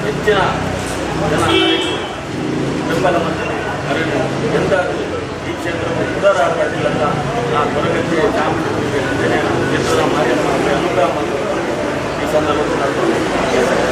ಹೆಚ್ಚಿನ ಜನ ಬೆಂಬಲ ಮಂಡನೆ ಎಂದ ಈ ಕ್ಷೇತ್ರಕ್ಕೆ ಉದಾರ ಆಡಲಿಲ್ಲ ಅಂತ ನಾನು ಹೊರಗಟ್ಟಿ ಚಾಮುಂಡಿ ಕ್ಷೇತ್ರದ ಮಾಧ್ಯಮ ಅನುಗ್ರಹ ಮತ್ತು ಈ ಸಂದರ್ಭದಲ್ಲಿ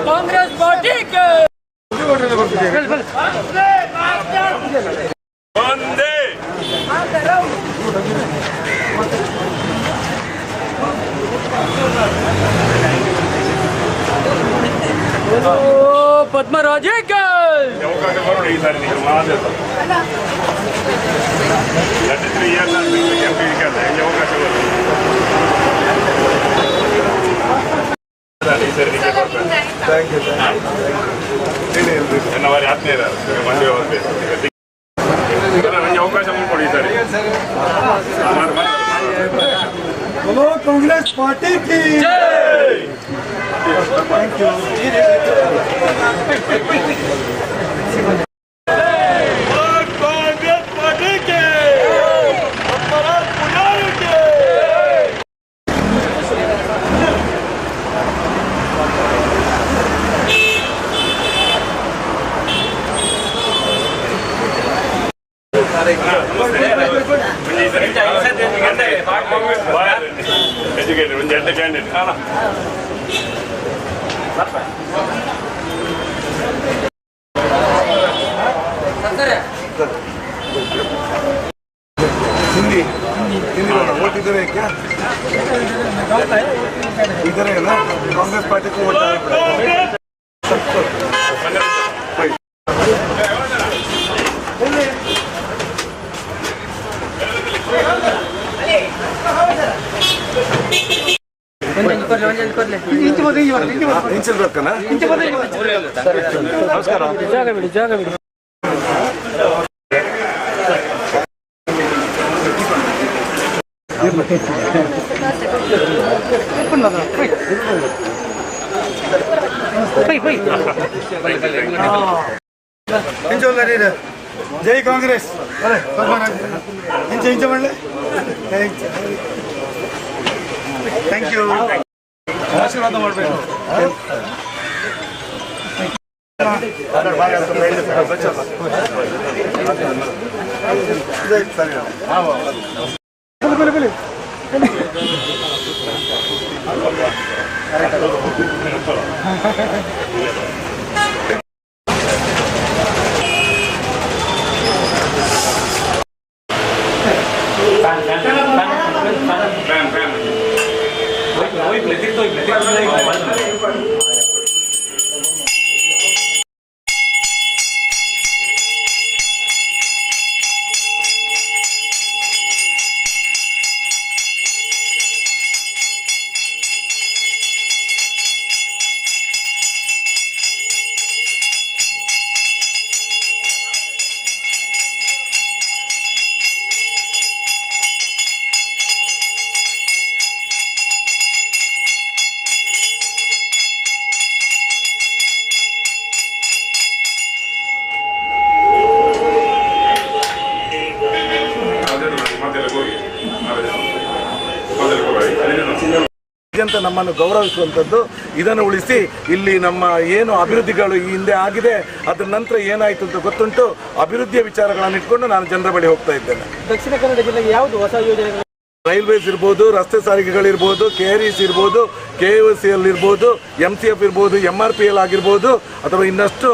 कांग्रेस पार्टी के पद्मराजे के बोलो कांग्रेस पार्टी की जय। Thank you. कांग्रेस पार्टी के educated when they're the candidate. Hindi Hindi vote इधर है क्या? इधर है ना? कांग्रेस पार्टी को वोट ನಮಸ್ಕಾರ ಜಾಗ ಬಿಡಿ ಜೈ ಕಾಂಗ್ರೆಸ್ ಇಂಚ ಮಾಡಲೆ ಥ್ಯಾಂಕ್ ಯು ಆಶೀರ್ವಾದ ಮಾಡಬೇಕು ಅಂತ ನಮ್ಮನ್ನು ಗೌರವಿಸುವಂಥದ್ದು. ಇದನ್ನು ಉಳಿಸಿ ಇಲ್ಲಿ ನಮ್ಮ ಏನು ಅಭಿವೃದ್ಧಿಗಳು ಈ ಹಿಂದೆ ಆಗಿದೆ ಅದರ ನಂತರ ಏನಾಯಿತು ಅಂತ ಗೊತ್ತುಂಟು. ಅಭಿವೃದ್ಧಿಯ ವಿಚಾರಗಳನ್ನು ಇಟ್ಕೊಂಡು ನಾನು ಜನರ ಬಳಿ ಹೋಗ್ತಾ ಇದ್ದೇನೆ. ದಕ್ಷಿಣ ಕನ್ನಡ ಜಿಲ್ಲೆಗೆ ಯಾವುದು ಹೊಸ ಯೋಜನೆಗಳು? ರೈಲ್ವೇಸ್ ಇರ್ಬೋದು, ರಸ್ತೆ ಸಾರಿಗೆಗಳಿರ್ಬೋದು, KRES ಇರ್ಬೋದು, KOCL ಇರ್ಬೋದು, MCF ಇರ್ಬೋದು, MRPL ಆಗಿರ್ಬೋದು, ಅಥವಾ ಇನ್ನಷ್ಟು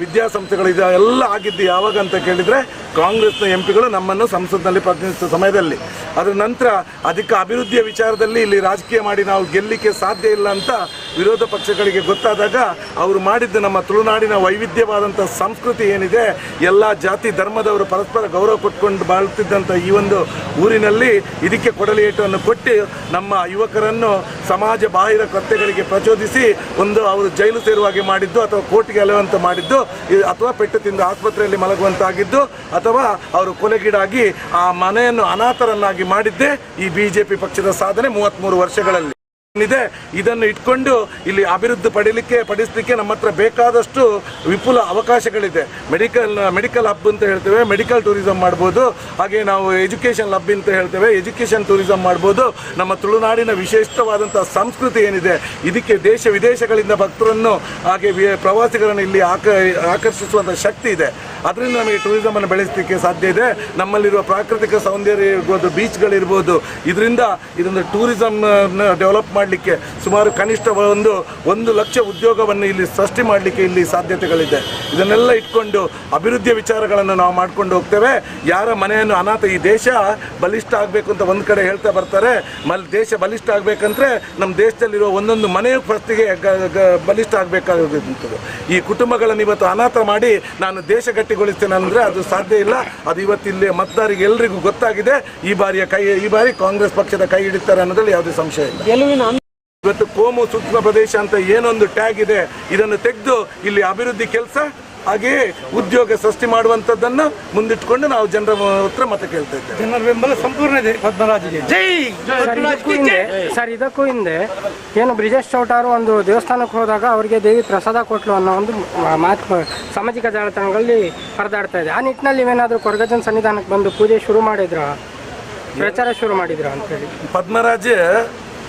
ವಿದ್ಯಾಸಂಸ್ಥೆಗಳಿದೆ. ಎಲ್ಲ ಆಗಿದ್ದು ಯಾವಾಗ ಅಂತ ಕೇಳಿದರೆ ಕಾಂಗ್ರೆಸ್ನ MP ಗಳು ನಮ್ಮನ್ನು ಸಂಸತ್ನಲ್ಲಿ ಪ್ರತಿನಿಧಿಸುವ ಸಮಯದಲ್ಲಿ. ಅದರ ನಂತರ ಅಭಿವೃದ್ಧಿಯ ವಿಚಾರದಲ್ಲಿ ಇಲ್ಲಿ ರಾಜಕೀಯ ಮಾಡಿ ನಾವು ಗೆಲ್ಲಲಿಕ್ಕೆ ಸಾಧ್ಯ ಇಲ್ಲ ಅಂತ ವಿರೋಧ ಪಕ್ಷಗಳಿಗೆ ಗೊತ್ತಾದಾಗ ಅವರು ಮಾಡಿದ್ದು ನಮ್ಮ ತುಳುನಾಡಿನ ವೈವಿಧ್ಯವಾದಂಥ ಸಂಸ್ಕೃತಿ ಏನಿದೆ, ಎಲ್ಲ ಜಾತಿ ಧರ್ಮದವರು ಪರಸ್ಪರ ಗೌರವ ಕೊಟ್ಕೊಂಡು ಬಾಳ್ತಿದ್ದಂಥ ಈ ಒಂದು ಊರಿನಲ್ಲಿ ಇದಕ್ಕೆ ಕೊಡಲಿಯೇಟನ್ನು ಕೊಟ್ಟು ನಮ್ಮ ಯುವಕರನ್ನು ಸಮಾಜ ಬಾಹಿರ ಕೃತ್ಯಗಳಿಗೆ ಪ್ರಚೋದಿಸಿ ಅವರು ಜೈಲು ಸೇರುವಾಗೆ ಮಾಡಿದ್ದು, ಅಥವಾ ಕೋರ್ಟ್ಗೆ ಅಲೆಯುವಂತೆ ಮಾಡಿದ್ದು, ಅಥವಾ ಪೆಟ್ಟು ತಿಂದು ಆಸ್ಪತ್ರೆಯಲ್ಲಿ ಮಲಗುವಂತಾಗಿದ್ದು, ಅಥವಾ ಅವರು ಕೊಲೆಗೀಡಾಗಿ ಆ ಮನೆಯನ್ನು ಅನಾಥರನ್ನಾಗಿ ಮಾಡಿದ್ದೇ ಈ BJP ಪಕ್ಷದ ಸಾಧನೆ 33 ವರ್ಷಗಳಲ್ಲಿ ಇದೆ. ಇದನ್ನು ಇಟ್ಕೊಂಡು ಇಲ್ಲಿ ಅಭಿವೃದ್ಧಿ ಪಡಿಸಲಿಕ್ಕೆ ನಮ್ಮ ಹತ್ರ ಬೇಕಾದಷ್ಟು ವಿಪುಲ ಅವಕಾಶಗಳಿದೆ. ಮೆಡಿಕಲ್ ಹಬ್ ಅಂತ ಹೇಳ್ತೇವೆ, ಮೆಡಿಕಲ್ ಟೂರಿಸಂ ಮಾಡ್ಬೋದು. ಹಾಗೆ ನಾವು ಎಜುಕೇಷನ್ ಹಬ್ ಅಂತ ಹೇಳ್ತೇವೆ, ಎಜುಕೇಷನ್ ಟೂರಿಸಂ ಮಾಡ್ಬೋದು. ನಮ್ಮ ತುಳುನಾಡಿನ ವಿಶಿಷ್ಟವಾದಂಥ ಸಂಸ್ಕೃತಿ ಏನಿದೆ ಇದಕ್ಕೆ ದೇಶ ವಿದೇಶಗಳಿಂದ ಭಕ್ತರನ್ನು ಹಾಗೆ ಪ್ರವಾಸಿಗರನ್ನು ಇಲ್ಲಿ ಆಕರ್ಷಿಸುವಂಥ ಶಕ್ತಿ ಇದೆ. ಅದರಿಂದ ನಮಗೆ ಟೂರಿಸಮನ್ನು ಬೆಳೆಸಲಿಕ್ಕೆ ಸಾಧ್ಯ ಇದೆ. ನಮ್ಮಲ್ಲಿರುವ ಪ್ರಾಕೃತಿಕ ಸೌಂದರ್ಯ ಇರ್ಬೋದು, ಬೀಚ್ಗಳಿರ್ಬೋದು, ಇದರಿಂದ ಟೂರಿಸಂ ಡೆವಲಪ್ ಮಾಡಲಿಕ್ಕೆ ಸುಮಾರು ಕನಿಷ್ಠ 1 ಲಕ್ಷ ಉದ್ಯೋಗವನ್ನು ಇಲ್ಲಿ ಸೃಷ್ಟಿ ಮಾಡಲಿಕ್ಕೆ ಇಲ್ಲಿ ಸಾಧ್ಯತೆಗಳಿದೆ. ಇದನ್ನೆಲ್ಲ ಇಟ್ಕೊಂಡು ಅಭಿವೃದ್ಧಿಯ ವಿಚಾರಗಳನ್ನು ನಾವು ಮಾಡ್ಕೊಂಡು ಹೋಗ್ತೇವೆ. ಯಾರ ಮನೆಯನ್ನು ಈ ದೇಶ ಬಲಿಷ್ಠ ಆಗಬೇಕು ಅಂತ ಒಂದು ಕಡೆ ಹೇಳ್ತಾ ಬರ್ತಾರೆ. ದೇಶ ಬಲಿಷ್ಠ ಆಗಬೇಕಂದ್ರೆ ನಮ್ಮ ದೇಶದಲ್ಲಿರುವ ಒಂದೊಂದು ಮನೆಯ ಫಸ್ಟಿಗೆ ಬಲಿಷ್ಠ ಆಗಬೇಕಾಗುತ್ತದೆ. ಈ ಕುಟುಂಬಗಳನ್ನು ಇವತ್ತು ಅನಾಥ ಮಾಡಿ ನಾನು ದೇಶ ಗಟ್ಟಿಗೊಳಿಸ್ತೇನೆ ಅಂದರೆ ಅದು ಸಾಧ್ಯ ಇಲ್ಲ. ಅದು ಇವತ್ತಿಲ್ಲಿ ಮತದಾರರಿಗೆ ಎಲ್ಲರಿಗೂ ಗೊತ್ತಾಗಿದೆ. ಈ ಬಾರಿ ಕಾಂಗ್ರೆಸ್ ಪಕ್ಷದ ಕೈ ಹಿಡಿತಾರೆ ಅನ್ನೋದ್ರಲ್ಲಿ ಯಾವುದೇ ಸಂಶಯ ಇಲ್ಲ. ಇವತ್ತು ಕೋಮು ಸೂಕ್ಷ್ಮ ಪ್ರದೇಶ ಅಂತ ಏನೊಂದು ಟ್ಯಾಗ್ ಇದೆ, ಇದನ್ನು ತೆಗೆದು ಇಲ್ಲಿ ಅಭಿವೃದ್ಧಿ ಕೆಲಸ ಹಾಗೆಯೇ ಉದ್ಯೋಗ ಸೃಷ್ಟಿ ಮಾಡುವಂಥದ್ದನ್ನು ಮುಂದಿಟ್ಟುಕೊಂಡು ನಾವು ಜನರ ಹತ್ರ ಮತ ಕೇಳ್ತಾ ಇದ್ದೇವೆ. ಜನರ ಬೆಂಬಲ ಸಂಪೂರ್ಣ ಇದೆ ಪದ್ಮರಾಜ್ಗೆ. ಜೈ. ಸರ್, ಇದಕ್ಕೂ ಹಿಂದೆ ಏನು ಬ್ರಿಜೇಶ್ ಚೌಟಾರು ಒಂದು ದೇವಸ್ಥಾನಕ್ಕೆ ಹೋದಾಗ ಅವರಿಗೆ ದೇವಿ ಪ್ರಸಾದ ಕೊಟ್ಲು ಅನ್ನೋ ಒಂದು ಮಾತು ಸಾಮಾಜಿಕ ಜಾಲತಾಣಗಳಲ್ಲಿ ಹರಿದಾಡ್ತಾ ಇದೆ. ಆ ನಿಟ್ಟಿನಲ್ಲಿ ನೀವೇನಾದರೂ ಕೊರಗಜ್ಜನ ಸನ್ನಿಧಾನಕ್ಕೆ ಬಂದು ಪೂಜೆ ಶುರು ಮಾಡಿದ್ರ, ಪ್ರಚಾರ ಶುರು ಮಾಡಿದ್ರ ಅಂತೇಳಿ? ಪದ್ಮರಾಜ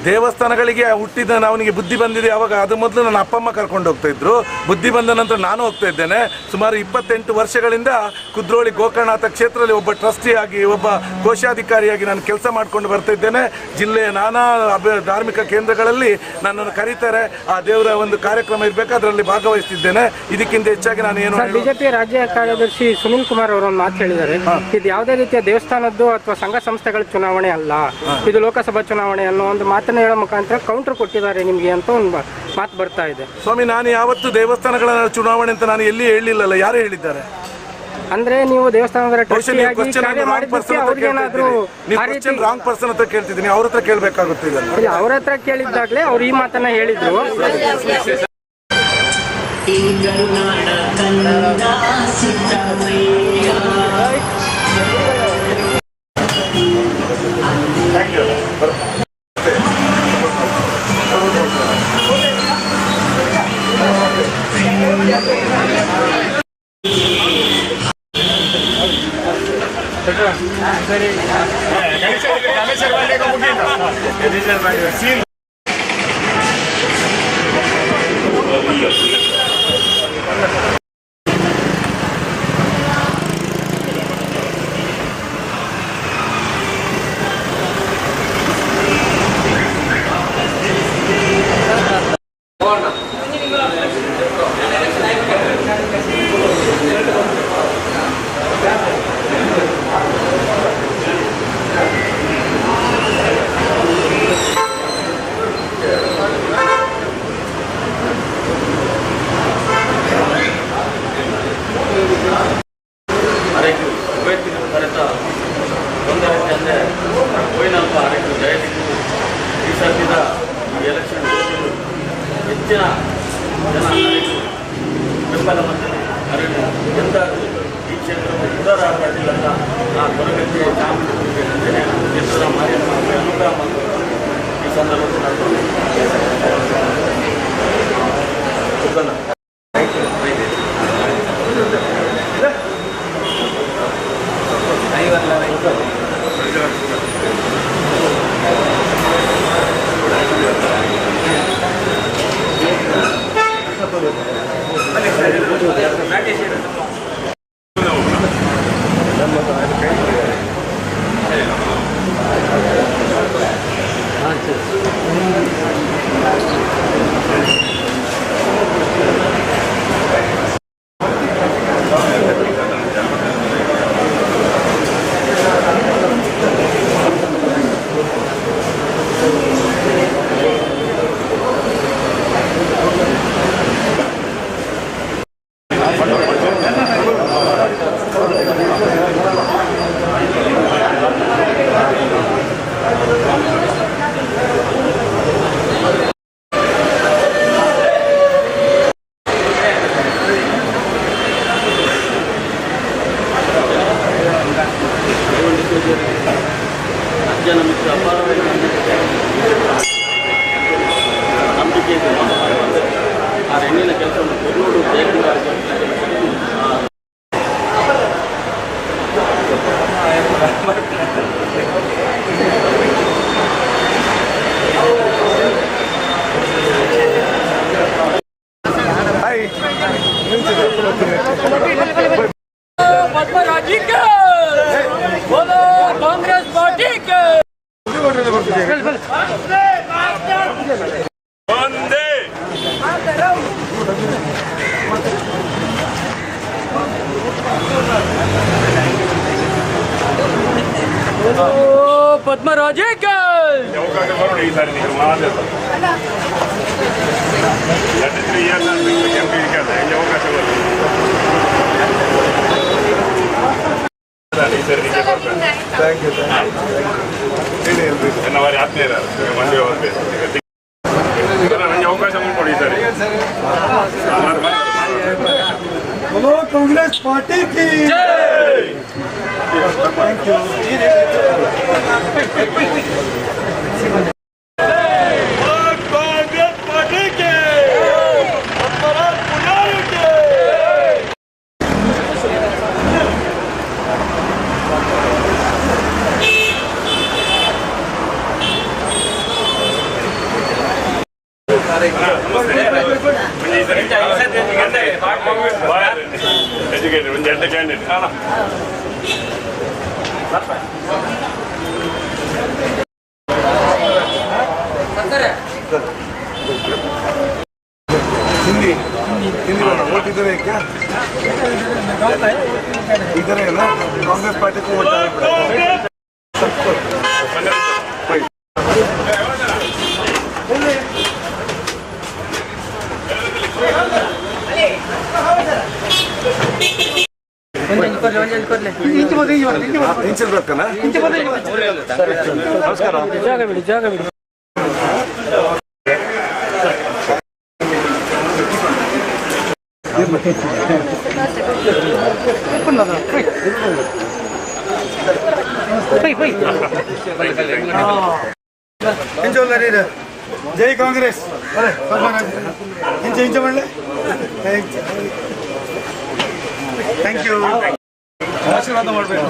ದೇವಸ್ಥಾನಗಳಿಗೆ ಹುಟ್ಟಿದ ಅವನಿಗೆ ಬುದ್ಧಿ ಬಂದಿದೆ ಅವಾಗ. ಅದು ಮೊದಲು ನನ್ನ ಅಪ್ಪ ಅಮ್ಮ ಕರ್ಕೊಂಡು ಹೋಗ್ತಾ ಇದ್ರು. ಬುದ್ಧಿ ಬಂದ ನಂತರ ನಾನು ಹೋಗ್ತಾ ಇದ್ದೇನೆ. ಸುಮಾರು 28 ವರ್ಷಗಳಿಂದ ಕುದ್ರೋಳಿ ಗೋಕರ್ಣನಾಥ ಕ್ಷೇತ್ರದಲ್ಲಿ ಒಬ್ಬ ಟ್ರಸ್ಟಿಯಾಗಿ, ಒಬ್ಬ ಕೋಶಾಧಿಕಾರಿಯಾಗಿ ನಾನು ಕೆಲಸ ಮಾಡ್ಕೊಂಡು ಬರ್ತಾ ಇದ್ದೇನೆ. ಜಿಲ್ಲೆಯ ನಾನಾ ಧಾರ್ಮಿಕ ಕೇಂದ್ರಗಳಲ್ಲಿ ನನ್ನನ್ನು ಕರೀತಾರೆ. ಆ ದೇವರ ಒಂದು ಕಾರ್ಯಕ್ರಮ ಇರಬೇಕು, ಅದರಲ್ಲಿ ಭಾಗವಹಿಸ್ತಿದ್ದೇನೆ. ಇದಕ್ಕಿಂತ ಹೆಚ್ಚಾಗಿ ನಾನು ಏನು ಬಿಜೆಪಿ ರಾಜ್ಯ ಕಾರ್ಯದರ್ಶಿ ಸುನಿಲ್ ಕುಮಾರ್ ಅವರು ಒಂದು ಮಾತು ಹೇಳಿದ್ದಾರೆ, ಇದು ಯಾವುದೇ ರೀತಿಯ ದೇವಸ್ಥಾನದ್ದು ಅಥವಾ ಸಂಘ ಸಂಸ್ಥೆಗಳ ಚುನಾವಣೆ ಅಲ್ಲ, ಇದು ಲೋಕಸಭಾ ಚುನಾವಣೆ ಅನ್ನೋ ಒಂದು ಮಾತನ್ನು ಹೇಳೋ ಮುಖಾಂತರ ಕೌಂಟರ್ ಕೊಟ್ಟಿದ್ದಾರೆ ನಿಮಗೆ ಅಂತ ಒಂದು ಮಾತು ಬರ್ತಾ ಇದೆ. ಸ್ವಾಮಿ, ನಾನು ಯಾವತ್ತು ದೇವಸ್ಥಾನಗಳ ಚುನಾವಣೆ ಅಂತ ನಾನು ಎಲ್ಲಿ ಹೇಳಿಲ್ಲಲ್ಲ. ಯಾರು ಹೇಳಿದ್ದಾರೆ? ಅಂದ್ರೆ ನೀವು ದೇವಸ್ಥಾನದ ರಾಂಗ್ ಪರ್ಸನ್ ಹತ್ರ ಕೇಳ್ತಿದ್ದೀನಿ, ಅವ್ರ ಹತ್ರ ಕೇಳಬೇಕಾಗುತ್ತೆ. ಇದನ್ನು ಅವ್ರ ಹತ್ರ ಕೇಳಿದ್ದಾಗಲೇ ಅವ್ರು ಈ ಮಾತನ್ನ ಹೇಳಿದ್ರು. ಹೆಚ್ಚಿನ ಜನ ಬೆಂಬಲವನ್ನು ಎಂದ ಈ ಕ್ಷೇತ್ರವು ಪುನರಾಗಲಿಲ್ಲ ಅಂತ ಆ ಕೊರಗಜ್ಜೆ ಚಾಮುಂಡಿ ಕ್ಷೇತ್ರದ ಮಾಧ್ಯಮ ಅನುಗ್ರಹ ಈ ಸಂದರ್ಭದಲ್ಲಿ ಐವಲ್ಲ पद्मराजी के बोलो कांग्रेस पार्टी के वंदे पद्मराजी के ಅವಕಾಶ ಬರೋಣ ಈ ಸಾರಿ ನೀವು ಮಾತಾಡ ಲಡ್ಡಿದ್ರೆ ಏನು ಎಂಪಿ ಹೆಂಗೆ ಅವಕಾಶ ಬರೋದು ಈ ಸರಿ ನಿಮಗೆ ಕೊಡ್ತೇನೆ ಥ್ಯಾಂಕ್ ಯು ಅವರ ಆತ್ಮೀಯರ ಮಂದಿ ಹೋಗ್ಬೇಕು ನನಗೆ ಅವಕಾಶ ಮಾಡಿಕೊಡಿ ಈ ಸರಿ बोलो कांग्रेस पार्टी की थैंक यू कांग्रेस पार्टी के पुजारी के ಎಜುಕೇಟೆಡ್ ಒಂದು ಎರಡು ಕ್ಯಾಂಡಿಡೇಟ್ हिंदी हिंदी वाला वोट इधर है क्या इधर है ना कांग्रेस पार्टी को वोट ಇಂಚಿರ್ಬೇಕನ ನಮಸ್ಕಾರ ಜಾಗ ಬಿಡಿ ಜೈ ಕಾಂಗ್ರೆಸ್ ಇಂಚ ಮಾಡಲೆ ಥ್ಯಾಂಕ್ ಯು ಆಶೀರ್ವಾದ ಮಾಡಬೇಕು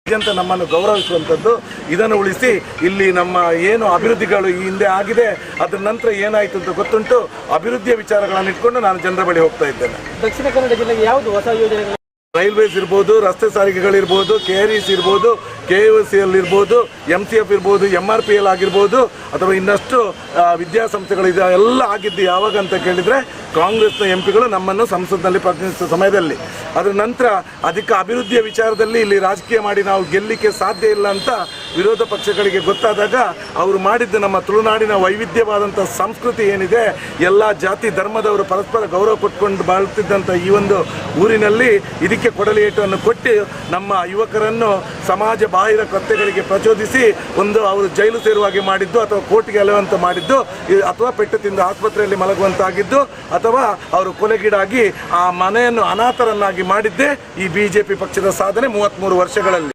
ಅಂತ ನಮ್ಮನ್ನು ಗೌರವಿಸುವಂಥದ್ದು, ಇದನ್ನು ಉಳಿಸಿ ಇಲ್ಲಿ ನಮ್ಮ ಏನು ಅಭಿವೃದ್ಧಿಗಳು ಈ ಹಿಂದೆ ಆಗಿದೆ ಅದರ ನಂತರ ಏನಾಯಿತು ಅಂತ ಗೊತ್ತುಂಟು. ಅಭಿವೃದ್ಧಿಯ ವಿಚಾರಗಳನ್ನು ಇಟ್ಕೊಂಡು ನಾನು ಜನರ ಬಳಿ ಹೋಗ್ತಾ ಇದ್ದೇನೆ. ದಕ್ಷಿಣ ಕನ್ನಡ ಜಿಲ್ಲೆಗೆ ಯಾವುದು ಹೊಸ ಯೋಜನೆಗಳು? ರೈಲ್ವೇಸ್ ಇರ್ಬೋದು, ರಸ್ತೆ ಸಾರಿಗೆಗಳಿರ್ಬೋದು, KREC ಇರ್ಬೋದು, KOCL ಇರ್ಬೋದು, MCF ಇರ್ಬೋದು, MRPL ಆಗಿರ್ಬೋದು, ಅಥವಾ ಇನ್ನಷ್ಟು ವಿದ್ಯಾಸಂಸ್ಥೆಗಳಿದೆ. ಎಲ್ಲ ಆಗಿದ್ದು ಯಾವಾಗ ಅಂತ ಕೇಳಿದರೆ ಕಾಂಗ್ರೆಸ್ನ MP ಗಳು ನಮ್ಮನ್ನು ಸಂಸತ್ನಲ್ಲಿ ಪ್ರತಿನಿಧಿಸುವ ಸಮಯದಲ್ಲಿ. ಅದರ ನಂತರ ಅಧಿಕ ಅಭಿವೃದ್ಧಿಯ ವಿಚಾರದಲ್ಲಿ ಇಲ್ಲಿ ರಾಜಕೀಯ ಮಾಡಿ ನಾವು ಗೆಲ್ಲಲಿಕ್ಕೆ ಸಾಧ್ಯ ಇಲ್ಲ ಅಂತ ವಿರೋಧ ಪಕ್ಷಗಳಿಗೆ ಗೊತ್ತಾದಾಗ ಅವರು ಮಾಡಿದ್ದು ನಮ್ಮ ತುಳುನಾಡಿನ ವೈವಿಧ್ಯವಾದಂಥ ಸಂಸ್ಕೃತಿ ಏನಿದೆ, ಎಲ್ಲ ಜಾತಿ ಧರ್ಮದವರು ಪರಸ್ಪರ ಗೌರವ ಕೊಟ್ಕೊಂಡು ಬಾಳ್ತಿದ್ದಂಥ ಈ ಒಂದು ಊರಿನಲ್ಲಿ ಇದಕ್ಕೆ ಕೊಡಲಿಯೇಟನ್ನು ಕೊಟ್ಟು ನಮ್ಮ ಯುವಕರನ್ನು ಸಮಾಜ ಬಾಹಿರ ಕೃತ್ಯಗಳಿಗೆ ಪ್ರಚೋದಿಸಿ ಒಂದು ಅವರು ಜೈಲು ಸೇರುವಾಗೆ ಮಾಡಿದ್ದು, ಅಥವಾ ಕೋರ್ಟ್ಗೆ ಅಲೆಯುವಂತ ಮಾಡಿದ್ದು, ಅಥವಾ ಪೆಟ್ಟು ತಿಂದು ಆಸ್ಪತ್ರೆಯಲ್ಲಿ ಮಲಗುವಂತಾಗಿದ್ದು, ಅಥವಾ ಅವರು ಕೊಲೆಗೀಡಾಗಿ ಆ ಮನೆಯನ್ನು ಅನಾಥರನ್ನಾಗಿ ಮಾಡಿದ್ದೇ ಈ BJP ಪಕ್ಷದ ಸಾಧನೆ 33 ವರ್ಷಗಳಲ್ಲಿ.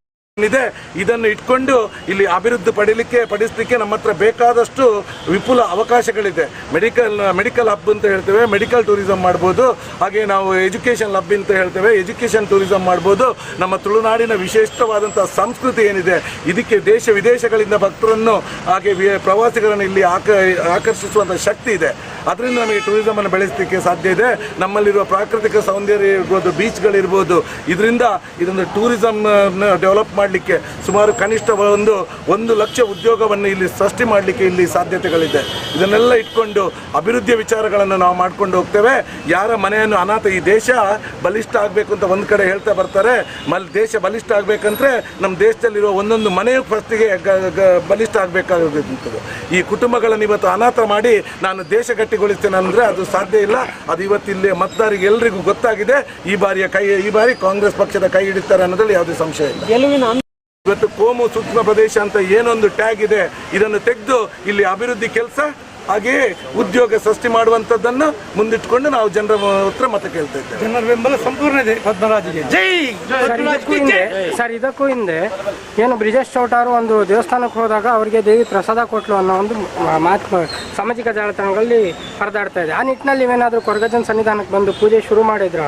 ಇದೆ. ಇದನ್ನು ಇಟ್ಕೊಂಡು ಇಲ್ಲಿ ಅಭಿವೃದ್ಧಿ ಪಡಿಸಲಿಕ್ಕೆ ನಮ್ಮ ಹತ್ರ ಬೇಕಾದಷ್ಟು ವಿಪುಲ ಅವಕಾಶಗಳಿದೆ. ಮೆಡಿಕಲ್ ಹಬ್ ಅಂತ ಹೇಳ್ತೇವೆ, ಮೆಡಿಕಲ್ ಟೂರಿಸಂ ಮಾಡ್ಬೋದು. ಹಾಗೆ ನಾವು ಎಜುಕೇಷನ್ ಹಬ್ ಅಂತ ಹೇಳ್ತೇವೆ, ಎಜುಕೇಷನ್ ಟೂರಿಸಂ ಮಾಡ್ಬೋದು. ನಮ್ಮ ತುಳುನಾಡಿನ ವಿಶಿಷ್ಟವಾದಂಥ ಸಂಸ್ಕೃತಿ ಏನಿದೆ, ಇದಕ್ಕೆ ದೇಶ ವಿದೇಶಗಳಿಂದ ಭಕ್ತರನ್ನು ಹಾಗೆ ಪ್ರವಾಸಿಗರನ್ನು ಇಲ್ಲಿ ಆಕರ್ಷಿಸುವಂಥ ಶಕ್ತಿ ಇದೆ. ಅದರಿಂದ ನಮಗೆ ಟೂರಿಸಮನ್ನು ಬೆಳೆಸಲಿಕ್ಕೆ ಸಾಧ್ಯ ಇದೆ. ನಮ್ಮಲ್ಲಿರುವ ಪ್ರಾಕೃತಿಕ ಸೌಂದರ್ಯ ಇರ್ಬೋದು, ಬೀಚ್ಗಳಿರ್ಬೋದು, ಇದರಿಂದ ಇದೊಂದು ಟೂರಿಸಮ್ ಡೆವಲಪ್ ಮಾಡಲಿಕ್ಕೆ ಸುಮಾರು ಕನಿಷ್ಠ 1 ಲಕ್ಷ ಉದ್ಯೋಗವನ್ನು ಇಲ್ಲಿ ಸೃಷ್ಟಿ ಮಾಡಲಿಕ್ಕೆ ಇಲ್ಲಿ ಸಾಧ್ಯತೆಗಳಿದೆ. ಇದನ್ನೆಲ್ಲ ಇಟ್ಕೊಂಡು ಅಭಿವೃದ್ಧಿಯ ವಿಚಾರಗಳನ್ನು ನಾವು ಮಾಡ್ಕೊಂಡು ಹೋಗ್ತೇವೆ. ಯಾರ ಮನೆಯನ್ನು ಈ ದೇಶ ಬಲಿಷ್ಠ ಆಗಬೇಕು ಅಂತ ಒಂದು ಕಡೆ ಹೇಳ್ತಾ ಬರ್ತಾರೆ. ದೇಶ ಬಲಿಷ್ಠ ಆಗಬೇಕಂದ್ರೆ ನಮ್ಮ ದೇಶದಲ್ಲಿರುವ ಒಂದೊಂದು ಮನೆಯು ಫಸ್ಟಿಗೆ ಬಲಿಷ್ಠ ಆಗಬೇಕಾಗುತ್ತದೆ. ಈ ಕುಟುಂಬಗಳನ್ನು ಇವತ್ತು ಅನಾಥ ಮಾಡಿ ನಾನು ದೇಶ ಗಟ್ಟಿಗೊಳಿಸ್ತೇನೆ ಅಂದರೆ ಅದು ಸಾಧ್ಯ ಇಲ್ಲ. ಅದು ಇವತ್ತಿಲ್ಲಿ ಮತದಾರರಿಗೆ ಎಲ್ರಿಗೂ ಗೊತ್ತಾಗಿದೆ. ಈ ಬಾರಿ ಕಾಂಗ್ರೆಸ್ ಪಕ್ಷದ ಕೈ ಹಿಡಿತಾರೆ ಅನ್ನೋದ್ರಲ್ಲಿ ಯಾವುದೇ ಸಂಶಯ ಇಲ್ಲ. ಇವತ್ತು ಕೋಮು ಸೂಕ್ಷ್ಮ ಪ್ರದೇಶ ಅಂತ ಏನೊಂದು ಟ್ಯಾಗ್ ಇದೆ, ಇದನ್ನು ತೆಗೆದು ಇಲ್ಲಿ ಅಭಿವೃದ್ಧಿ ಕೆಲಸ ಹಾಗೆಯೇ ಉದ್ಯೋಗ ಸೃಷ್ಟಿ ಮಾಡುವಂಥದ್ದನ್ನು ಮುಂದಿಟ್ಕೊಂಡು ನಾವು ಜನರ ಹತ್ರ ಮತ ಕೇಳ್ತಾ ಇದ್ದೇವೆ. ಜನರ ಬೆಂಬಲ ಸಂಪೂರ್ಣ ಇದೆ ಪದ್ಮರಾಜ್ಗೆ. ಜೈ. ಸರ್, ಇದಕ್ಕೂ ಹಿಂದೆ ಏನು ಬ್ರಿಜೇಶ್ ಚೌಟಾರು ಒಂದು ದೇವಸ್ಥಾನಕ್ಕೆ ಹೋದಾಗ ಅವರಿಗೆ ದೇವಿ ಪ್ರಸಾದ ಕೊಟ್ಲು ಅನ್ನೋ ಒಂದು ಮಾತು ಸಾಮಾಜಿಕ ಜಾಲತಾಣಗಳಲ್ಲಿ ಹರಿದಾಡ್ತಾ ಇದೆ. ಆ ನಿಟ್ಟಿನಲ್ಲಿ ನೀವೇನಾದರೂ ಕೊರಗಜ್ಜನ ಸನ್ನಿಧಾನಕ್ಕೆ ಬಂದು ಪೂಜೆ ಶುರು ಮಾಡಿದ್ರ,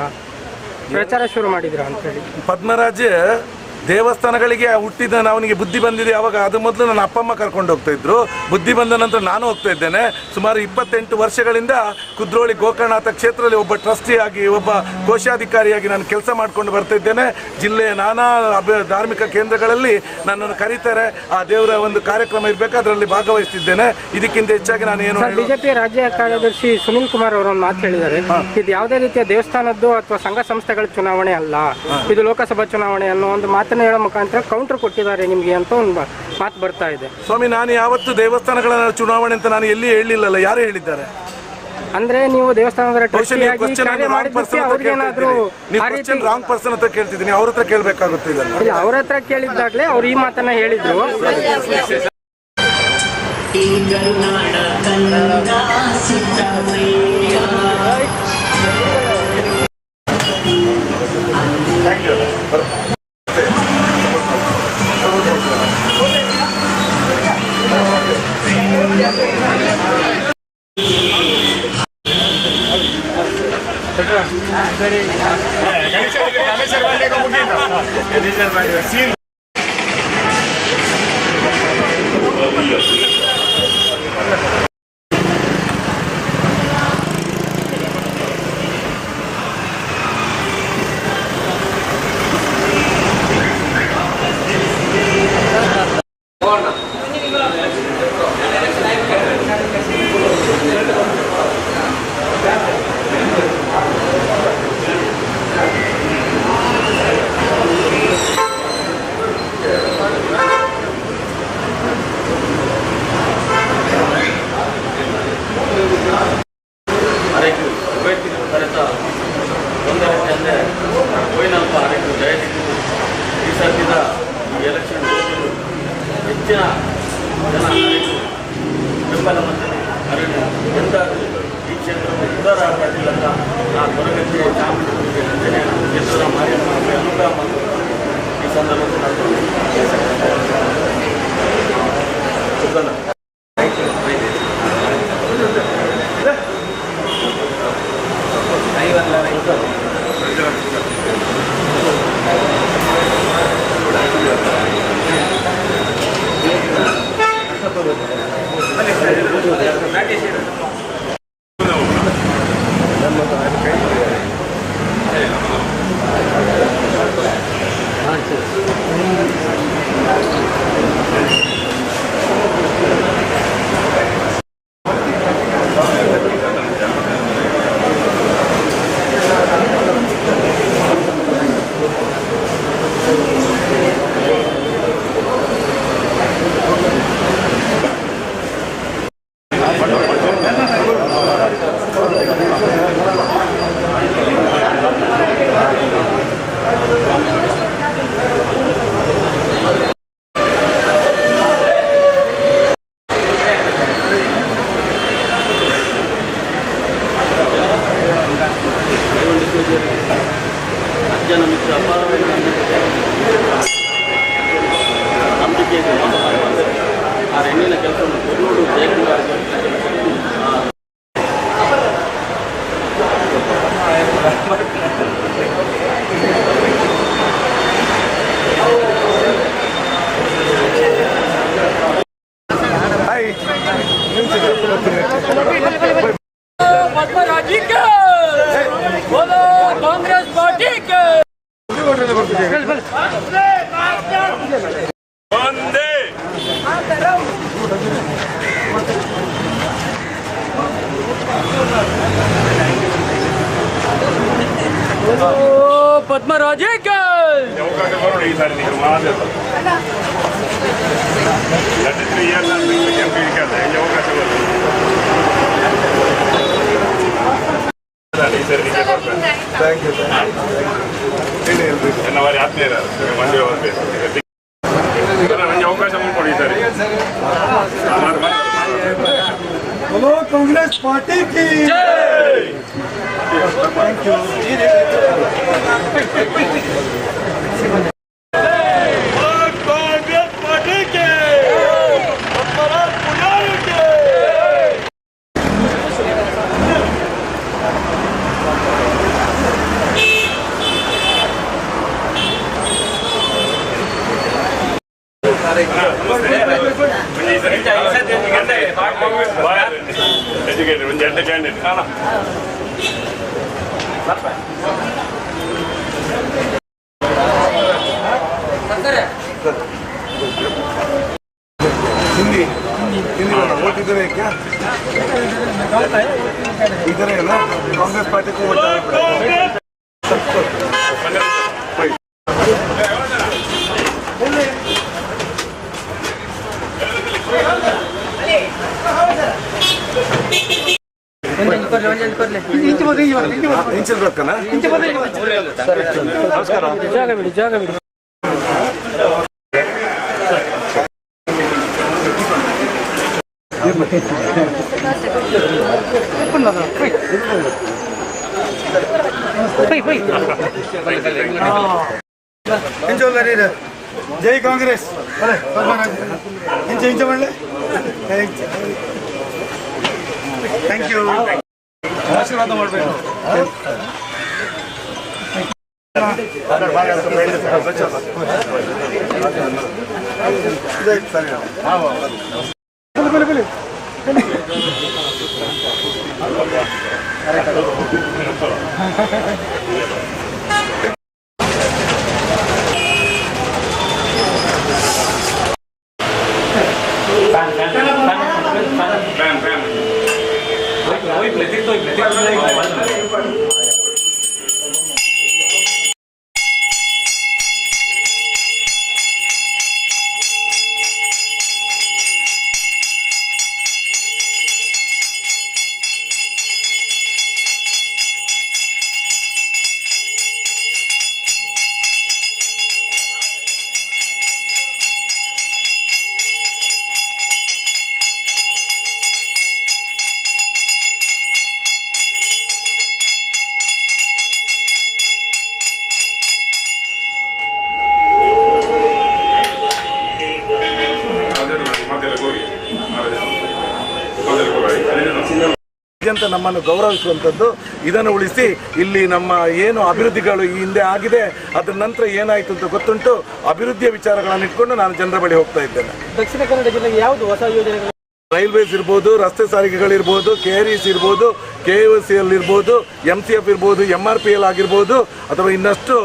ಪ್ರಚಾರ ಶುರು ಮಾಡಿದ್ರ ಅಂತ ಹೇಳಿ? ಪದ್ಮರಾಜ್ ದೇವಸ್ಥಾನಗಳಿಗೆ ಹುಟ್ಟಿದ ಅವನಿಗೆ ಬುದ್ಧಿ ಬಂದಿದೆ ಅವಾಗ. ಅದು ಮೊದಲು ನನ್ನ ಅಪ್ಪ ಅಮ್ಮ ಕರ್ಕೊಂಡು ಹೋಗ್ತಾ ಇದ್ರು. ಬುದ್ಧಿ ಬಂದ ನಂತರ ನಾನು ಹೋಗ್ತಾ ಇದ್ದೇನೆ. ಸುಮಾರು 28 ವರ್ಷಗಳಿಂದ ಕುದ್ರೋಳಿ ಗೋಕರ್ಣನಾಥ ಕ್ಷೇತ್ರದಲ್ಲಿ ಒಬ್ಬ ಟ್ರಸ್ಟಿಯಾಗಿ, ಒಬ್ಬ ಕೋಶಾಧಿಕಾರಿಯಾಗಿ ನಾನು ಕೆಲಸ ಮಾಡ್ಕೊಂಡು ಬರ್ತಾ ಇದ್ದೇನೆ. ಜಿಲ್ಲೆಯ ನಾನಾ ಧಾರ್ಮಿಕ ಕೇಂದ್ರಗಳಲ್ಲಿ ನನ್ನನ್ನು ಕರೀತಾರೆ. ಆ ದೇವರ ಒಂದು ಕಾರ್ಯಕ್ರಮ ಇರಬೇಕು, ಅದರಲ್ಲಿ ಭಾಗವಹಿಸ್ತಿದ್ದೇನೆ. ಇದಕ್ಕಿಂತ ಹೆಚ್ಚಾಗಿ ನಾನು ಏನು ಬಿಜೆಪಿ ರಾಜ್ಯ ಕಾರ್ಯದರ್ಶಿ ಸುನಿಲ್ ಕುಮಾರ್ ಅವರೊಂದು ಮಾತು ಹೇಳಿದ್ದಾರೆ, ಇದು ಯಾವುದೇ ರೀತಿಯ ದೇವಸ್ಥಾನದ್ದು ಅಥವಾ ಸಂಘ ಸಂಸ್ಥೆಗಳ ಚುನಾವಣೆ ಅಲ್ಲ, ಇದು ಲೋಕಸಭಾ ಚುನಾವಣೆ ಅನ್ನೋ ಒಂದು ಮಾತನ್ನು ಹೇಳೋ ಮುಖಾಂತರ ಕೌಂಟರ್ ಕೊಟ್ಟಿದ್ದಾರೆ ನಿಮಗೆ ಅಂತ ಒಂದು ಮಾತು ಬರ್ತಾ ಇದೆ. ಸ್ವಾಮಿ, ನಾನು ಯಾವತ್ತು ದೇವಸ್ಥಾನಗಳ ಚುನಾವಣೆ ಅಂತ ನಾನು ಎಲ್ಲಿ ಹೇಳಿಲ್ಲಲ್ಲ. ಯಾರು ಹೇಳಿದ್ದಾರೆ? ಅಂದ್ರೆ ನೀವು ದೇವಸ್ಥಾನದ ರಾಂಗ್ ಪರ್ಸನ್ ಅಂತ ಕೇಳ್ತಿದ್ದೀನಿ. ಅವ್ರ ಹತ್ರ ಕೇಳಬೇಕಾಗುತ್ತೆ. ಅವ್ರ ಹತ್ರ ಕೇಳಿದ್ದಾಗಲೇ ಅವ್ರು ಈ ಮಾತನ್ನ ಹೇಳಿದ್ರು. ಈ ಸದ್ಯದ ಎಲೆಕ್ಷನ್ ಹೆಚ್ಚಿನ ಜನ ಬೆಂಬಲ ಮಂಡನೆ ಅರಣ್ಯ ಎಂದಾದರೂ ಈ ಕ್ಷೇತ್ರಕ್ಕೆ ಉದಾರ ಪಾಟೀಲ್ ಅಂತ ಆ ಕೊರಗಜ್ಜೆ ಚಾಮುಂಡಿ ಕ್ಷೇತ್ರದ ಮಾರಿಯಮ್ಮ ಅನುಗ್ರಹ ಈ ಸಂದರ್ಭದಲ್ಲಿ ಒಂದೇ ಪದ್ಮರಾಜೇ ಅವಕಾಶ ಬರೋಣ ಈ ಸಾರಿ ನೀವು ಮಾತ್ರ 33 years ಅವಕಾಶ ಬರೋಣ ಈ ಸರಿ ನಿಮಗೆ ಬರ್ತಾರೆ. ಥ್ಯಾಂಕ್ ಯು ನನ್ನ ವಾರಿ ಆತ್ಮೀಯರ ಮಂಡ್ಯ ಹೋಗ್ಬೇಕು ನನಗೆ ಅವಕಾಶ ಮಾಡಿಕೊಡಿ ಸರಿ ಕಾಂಗ್ರೆಸ್ ಪಾರ್ಟಿ ಕಿ ಎಜುಕೇಟೆಡ್ ಒಂದು ಎಂಟು ಕ್ಯಾಂಡಿಡೇಟ್ हिंदी हिंदी वोट इधर है क्या इधर है ना कांग्रेस पार्टी को वोट ಇಂಚಿರ್ಬೇಕನ ನಮಸ್ಕಾರ ಜಾಗ ಬಿಡಿ ಜೈ ಕಾಂಗ್ರೆಸ್ ಇಂಚ ಮಾಡಲೆ ಥ್ಯಾಂಕ್ ಯು ಆಶೀರ್ವಾದ ಮಾಡಬೇಕು ಅಂತ ನಮ್ಮನ್ನು ಗೌರವಿಸುವಂಥದ್ದು ಇದನ್ನು ಉಳಿಸಿ ಇಲ್ಲಿ ನಮ್ಮ ಏನು ಅಭಿವೃದ್ಧಿಗಳು ಈ ಹಿಂದೆ ಆಗಿದೆ ಅದರ ನಂತರ ಏನಾಯಿತು ಅಂತ ಗೊತ್ತುಂಟು ಅಭಿವೃದ್ಧಿಯ ವಿಚಾರಗಳನ್ನು ಇಟ್ಕೊಂಡು ನಾನು ಜನರ ಬಳಿ ಹೋಗ್ತಾ ಇದ್ದೇನೆ. ದಕ್ಷಿಣ ಕನ್ನಡ ಜಿಲ್ಲೆಗೆ ಯಾವುದು ಹೊಸ ಯೋಜನೆಗಳು? ರೈಲ್ವೇಸ್ ಇರ್ಬೋದು, ರಸ್ತೆ ಸಾರಿಗೆಗಳಿರ್ಬೋದು, KRES ಇರ್ಬೋದು, KOCL ಇರ್ಬೋದು, MCF ಇರ್ಬೋದು, MRPL ಆಗಿರ್ಬೋದು, ಅಥವಾ ಇನ್ನಷ್ಟು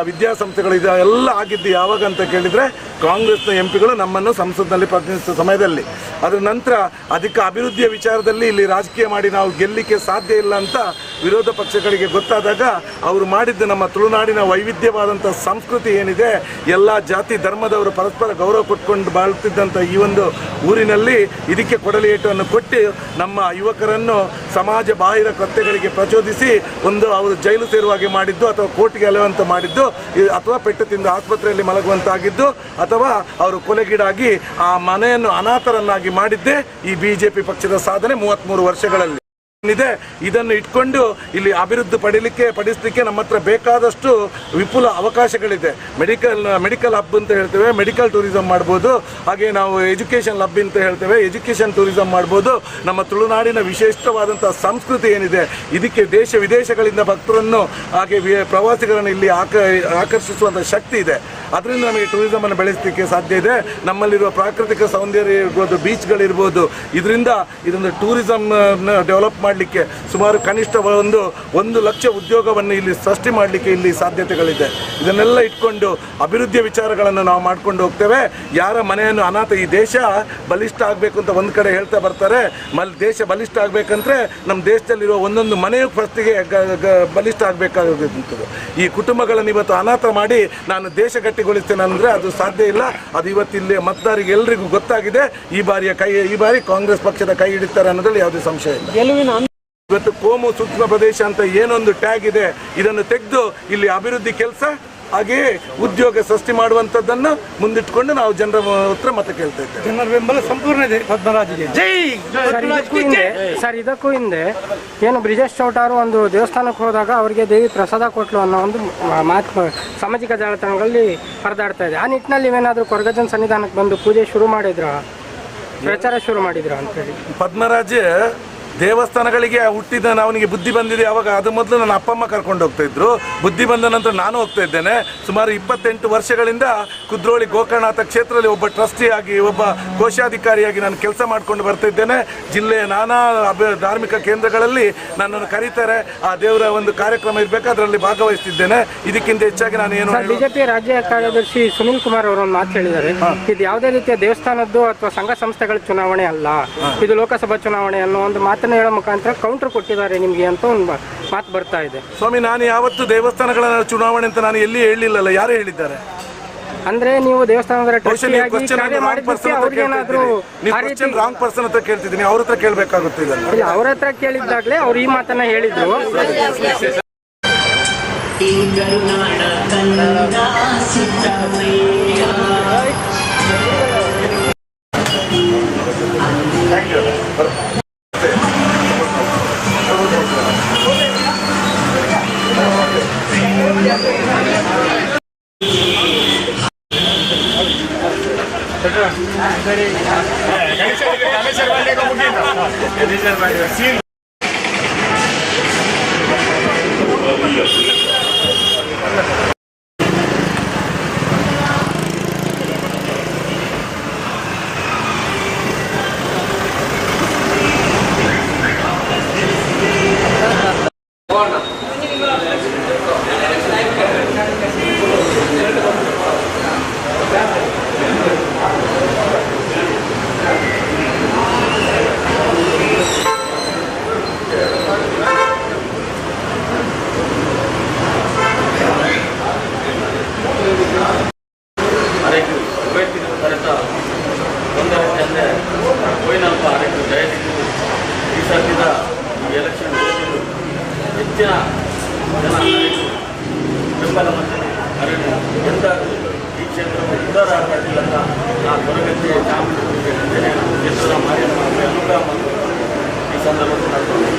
ವಿದ್ಯಾಸಂಸ್ಥೆಗಳು ಎಲ್ಲ ಆಗಿದ್ದು ಯಾವಾಗ ಅಂತ ಕೇಳಿದರೆ ಕಾಂಗ್ರೆಸ್ನ MP ಗಳು ನಮ್ಮನ್ನು ಸಂಸತ್ನಲ್ಲಿ ಪ್ರತಿನಿಧಿಸುವ ಸಮಯದಲ್ಲಿ. ಅದರ ನಂತರ ಅಧಿಕ ಅಭಿವೃದ್ಧಿಯ ವಿಚಾರದಲ್ಲಿ ಇಲ್ಲಿ ರಾಜಕೀಯ ಮಾಡಿ ನಾವು ಗೆಲ್ಲಲಿಕ್ಕೆ ಸಾಧ್ಯ ಇಲ್ಲ ಅಂತ ವಿರೋಧ ಪಕ್ಷಗಳಿಗೆ ಗೊತ್ತಾದಾಗ ಅವರು ಮಾಡಿದ್ದು ನಮ್ಮ ತುಳುನಾಡಿನ ವೈವಿಧ್ಯವಾದಂಥ ಸಂಸ್ಕೃತಿ ಏನಿದೆ, ಎಲ್ಲ ಜಾತಿ ಧರ್ಮದವರು ಪರಸ್ಪರ ಗೌರವ ಕೊಟ್ಕೊಂಡು ಬಾಳ್ತಿದ್ದಂಥ ಈ ಒಂದು ಊರಿನಲ್ಲಿ ಇದಕ್ಕೆ ಕೊಡಲಿ ಏಟನ್ನು ಕೊಟ್ಟು ನಮ್ಮ ಯುವಕರನ್ನು ಸಮಾಜ ಬಾಹಿರ ಕೃತ್ಯಗಳಿಗೆ ಪ್ರಚೋದಿಸಿ ಒಂದು ಅವರು ಜೈಲು ಸೇರುವಾಗೆ ಮಾಡಿದ್ದು, ಅಥವಾ ಕೋರ್ಟ್ಗೆ ಅಲೆಯುವಂತ ಮಾಡಿದ್ದು, ಅಥವಾ ಪೆಟ್ಟು ತಿಂದು ಆಸ್ಪತ್ರೆಯಲ್ಲಿ ಮಲಗುವಂತಾಗಿದ್ದು, ಅಥವಾ ಅವರು ಕೊಲೆಗೀಡಾಗಿ ಆ ಮನೆಯನ್ನು ಅನಾಥರನ್ನಾಗಿ ಮಾಡಿದ್ದೇ ಈ BJP ಪಕ್ಷದ ಸಾಧನೆ 33 ವರ್ಷಗಳಲ್ಲಿ ಇದೆ. ಇದನ್ನು ಇಟ್ಕೊಂಡು ಇಲ್ಲಿ ಅಭಿವೃದ್ಧಿ ಪಡಿಸಲಿಕ್ಕೆ ನಮ್ಮ ಹತ್ರ ಬೇಕಾದಷ್ಟು ವಿಪುಲ ಅವಕಾಶಗಳಿದೆ. ಮೆಡಿಕಲ್ ಹಬ್ ಅಂತ ಹೇಳ್ತೇವೆ, ಮೆಡಿಕಲ್ ಟೂರಿಸಂ ಮಾಡ್ಬೋದು. ಹಾಗೆ ನಾವು ಎಜುಕೇಷನ್ ಹಬ್ ಅಂತ ಹೇಳ್ತೇವೆ, ಎಜುಕೇಷನ್ ಟೂರಿಸಂ ಮಾಡ್ಬೋದು. ನಮ್ಮ ತುಳುನಾಡಿನ ವಿಶಿಷ್ಟವಾದಂಥ ಸಂಸ್ಕೃತಿ ಏನಿದೆ, ಇದಕ್ಕೆ ದೇಶ ವಿದೇಶಗಳಿಂದ ಭಕ್ತರನ್ನು ಹಾಗೆ ಪ್ರವಾಸಿಗರನ್ನು ಇಲ್ಲಿ ಆಕರ್ಷಿಸುವಂಥ ಶಕ್ತಿ ಇದೆ. ಅದರಿಂದ ನಮಗೆ ಟೂರಿಸಮನ್ನು ಬೆಳೆಸಲಿಕ್ಕೆ ಸಾಧ್ಯ ಇದೆ. ನಮ್ಮಲ್ಲಿರುವ ಪ್ರಾಕೃತಿಕ ಸೌಂದರ್ಯ ಇರ್ಬೋದು, ಬೀಚ್ಗಳಿರ್ಬೋದು, ಇದರಿಂದ ಇದೊಂದು ಟೂರಿಸಂ ಡೆವಲಪ್ ಮಾಡಲಿಕ್ಕೆ ಸುಮಾರು ಕನಿಷ್ಠ 1 ಲಕ್ಷ ಉದ್ಯೋಗವನ್ನು ಇಲ್ಲಿ ಸೃಷ್ಟಿ ಮಾಡಲಿಕ್ಕೆ ಇಲ್ಲಿ ಸಾಧ್ಯತೆಗಳಿದೆ. ಇದನ್ನೆಲ್ಲ ಇಟ್ಕೊಂಡು ಅಭಿವೃದ್ಧಿಯ ವಿಚಾರಗಳನ್ನು ನಾವು ಮಾಡ್ಕೊಂಡು ಹೋಗ್ತೇವೆ. ಯಾರ ಮನೆಯನ್ನು ಅನಾಥ, ಈ ದೇಶ ಬಲಿಷ್ಠ ಆಗಬೇಕು ಅಂತ ಒಂದು ಕಡೆ ಹೇಳ್ತಾ ಬರ್ತಾರೆ. ದೇಶ ಬಲಿಷ್ಠ ಆಗಬೇಕಂದ್ರೆ ನಮ್ಮ ದೇಶದಲ್ಲಿರುವ ಒಂದೊಂದು ಮನೆಯು ಫಸ್ಟಿಗೆ ಬಲಿಷ್ಠ ಆಗಬೇಕಾಗುವಂಥದ್ದು. ಈ ಕುಟುಂಬಗಳನ್ನು ಇವತ್ತು ಅನಾಥ ಮಾಡಿ ನಾನು ದೇಶ ಗಟ್ಟಿಗೊಳಿಸ್ತೇನೆ ಅಂದರೆ ಅದು ಸಾಧ್ಯ ಇಲ್ಲ. ಅದು ಇವತ್ತಿಲ್ಲಿ ಮತದಾರರಿಗೆ ಎಲ್ಲರಿಗೂ ಗೊತ್ತಾಗಿದೆ. ಈ ಬಾರಿ ಕಾಂಗ್ರೆಸ್ ಪಕ್ಷದ ಕೈ ಹಿಡಿತಾರೆ ಅನ್ನೋದ್ರಲ್ಲಿ ಯಾವುದೇ ಸಂಶಯ ಇಲ್ಲ. ಇವತ್ತು ಕೋಮು ಸೂಕ್ಷ್ಮ ಪ್ರದೇಶ ಅಂತ ಏನೊಂದು ಟ್ಯಾಗ್ ಇದೆ, ಇದನ್ನು ತೆಗೆದು ಇಲ್ಲಿ ಅಭಿವೃದ್ಧಿ ಕೆಲಸ ಹಾಗೆಯೇ ಉದ್ಯೋಗ ಸೃಷ್ಟಿ ಮಾಡುವಂಥದ್ದನ್ನು ಮುಂದಿಟ್ಕೊಂಡು ನಾವು ಜನರ ಹತ್ರ ಮತ ಕೇಳ್ತಾ ಇದ್ದೇವೆ. ಜನರ ಬೆಂಬಲ ಸಂಪೂರ್ಣ ಇದೆ ಪದ್ಮರಾಜ್ಗೆ. ಜೈ. ಸರ್, ಇದಕ್ಕೂ ಹಿಂದೆ ಏನು ಬ್ರಿಜೇಶ್ ಚೌಟಾರು ಒಂದು ದೇವಸ್ಥಾನಕ್ಕೆ ಹೋದಾಗ ಅವರಿಗೆ ದೇವಿ ಪ್ರಸಾದ ಕೊಟ್ಲು ಅನ್ನೋ ಒಂದು ಮಾತು ಸಾಮಾಜಿಕ ಜಾಲತಾಣಗಳಲ್ಲಿ ಹರಿದಾಡ್ತಾ ಇದೆ. ಆ ನಿಟ್ಟಿನಲ್ಲಿ ನೀವೇನಾದರೂ ಕೊರಗಜ್ಜನ ಸನ್ನಿಧಾನಕ್ಕೆ ಬಂದು ಪೂಜೆ ಶುರು ಮಾಡಿದ್ರ, ಪ್ರಚಾರ ಶುರು ಮಾಡಿದ್ರ ಅಂತೇಳಿ? ಪದ್ಮರಾಜ್ ದೇವಸ್ಥಾನಗಳಿಗೆ ಹುಟ್ಟಿದ ಅವನಿಗೆ ಬುದ್ಧಿ ಬಂದಿದೆ ಅವಾಗ. ಅದು ಮೊದಲು ನನ್ನ ಅಪ್ಪ ಅಮ್ಮ ಕರ್ಕೊಂಡು ಹೋಗ್ತಾ ಇದ್ರು. ಬುದ್ಧಿ ಬಂದ ನಂತರ ನಾನು ಹೋಗ್ತಾ ಇದ್ದೇನೆ. ಸುಮಾರು 28 ವರ್ಷಗಳಿಂದ ಕುದ್ರೋಳಿ ಗೋಕರ್ಣನಾಥ ಕ್ಷೇತ್ರದಲ್ಲಿ ಒಬ್ಬ ಟ್ರಸ್ಟಿಯಾಗಿ, ಒಬ್ಬ ಕೋಶಾಧಿಕಾರಿಯಾಗಿ ನಾನು ಕೆಲಸ ಮಾಡ್ಕೊಂಡು ಬರ್ತಾ ಇದ್ದೇನೆ. ಜಿಲ್ಲೆಯ ನಾನಾ ಧಾರ್ಮಿಕ ಕೇಂದ್ರಗಳಲ್ಲಿ ನನ್ನನ್ನು ಕರೀತಾರೆ. ಆ ದೇವರ ಒಂದು ಕಾರ್ಯಕ್ರಮ ಇರಬೇಕು, ಅದರಲ್ಲಿ ಭಾಗವಹಿಸ್ತಿದ್ದೇನೆ. ಇದಕ್ಕಿಂತ ಹೆಚ್ಚಾಗಿ ನಾನು ಏನು ಬಿಜೆಪಿ ರಾಜ್ಯ ಕಾರ್ಯದರ್ಶಿ ಸುನಿಲ್ ಕುಮಾರ್ ಅವರು ಒಂದು ಮಾತು ಹೇಳಿದ್ದಾರೆ, ಇದು ಯಾವುದೇ ರೀತಿಯ ದೇವಸ್ಥಾನದ್ದು ಅಥವಾ ಸಂಘ ಸಂಸ್ಥೆಗಳ ಚುನಾವಣೆ ಅಲ್ಲ, ಇದು ಲೋಕಸಭಾ ಚುನಾವಣೆ ಅನ್ನೋ ಒಂದು ಮಾತನ್ನು ಹೇಳೋ ಮುಖಾಂತರ ಕೌಂಟರ್ ಕೊಟ್ಟಿದ್ದಾರೆ ನಿಮಗೆ ಅಂತ ಒಂದು ಮಾತು ಬರ್ತಾ ಇದೆ. ಸ್ವಾಮಿ, ನಾನು ಯಾವತ್ತು ದೇವಸ್ಥಾನಗಳ ಚುನಾವಣೆ ಅಂತ ನಾನು ಎಲ್ಲಿ ಹೇಳಿಲ್ಲಲ್ಲ. ಯಾರು ಹೇಳಿದ್ದಾರೆ? ಅಂದ್ರೆ ನೀವು ದೇವಸ್ಥಾನದ ರಾಂಗ್ ಪರ್ಸನ್ ಹತ್ರ ಕೇಳ್ತಿದ್ದೀನಿ, ಅವ್ರ ಹತ್ರ ಕೇಳಬೇಕಾಗುತ್ತೆ. ಇದನ್ನು ಅವ್ರ ಹತ್ರ ಕೇಳಿದ್ದಾಗಲೇ ಅವ್ರು ಈ ಮಾತನ್ನ ಹೇಳಿದ್ರು. ಈ ಸದ್ಯದ ಈ ಎಲೆಕ್ಷನ್ ಹೆಚ್ಚಿನ ಜನ ಬೆಂಬಲ ಮತ್ತು ಅರಣ್ಯ ಎಂದಾದರೂ ಈ ಕ್ಷೇತ್ರವು ಉದಾರಾಗಲಿಲ್ಲ ಅಂತ ನಾನು ಹೊರಗಟ್ಟೆ ಚಾಮರಾಜಪೇಟೆ ಕ್ಷೇತ್ರದ ಮಾಧ್ಯಮ ಅನುಗ್ರಹ ಮತ್ತು ಈ ಸಂದರ್ಭದಲ್ಲಿ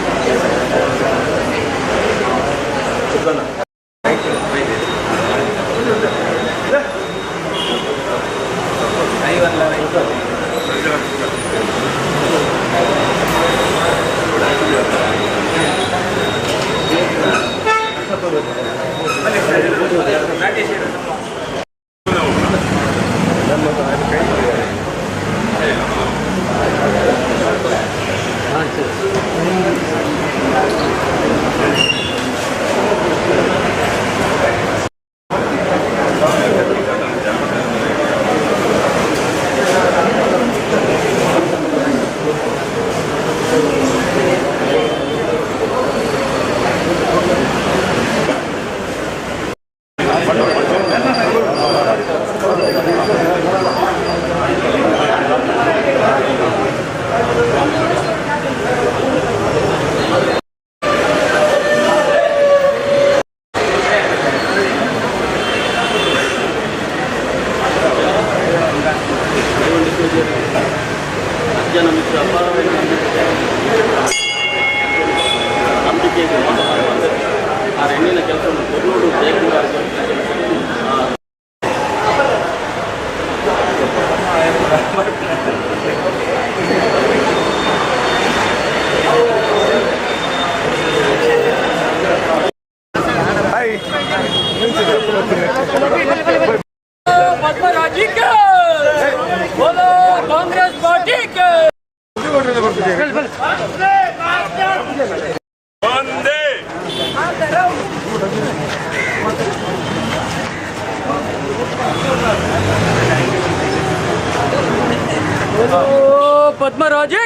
ಜನ ಮಿತ್ರ ಅಪಾರವಾಗಿ ನಂಬಿಕೆಗೆ ಆ ಹೆಣ್ಣಿನ ಕೆಲಸವನ್ನು ಕೊಲ್ಲೋಡು ಜಯಕುಮಾರ್ पद्मराजी के बोलो कांग्रेस पार्टी के ಒಂದೇ ಪದ್ಮರಾಜೇ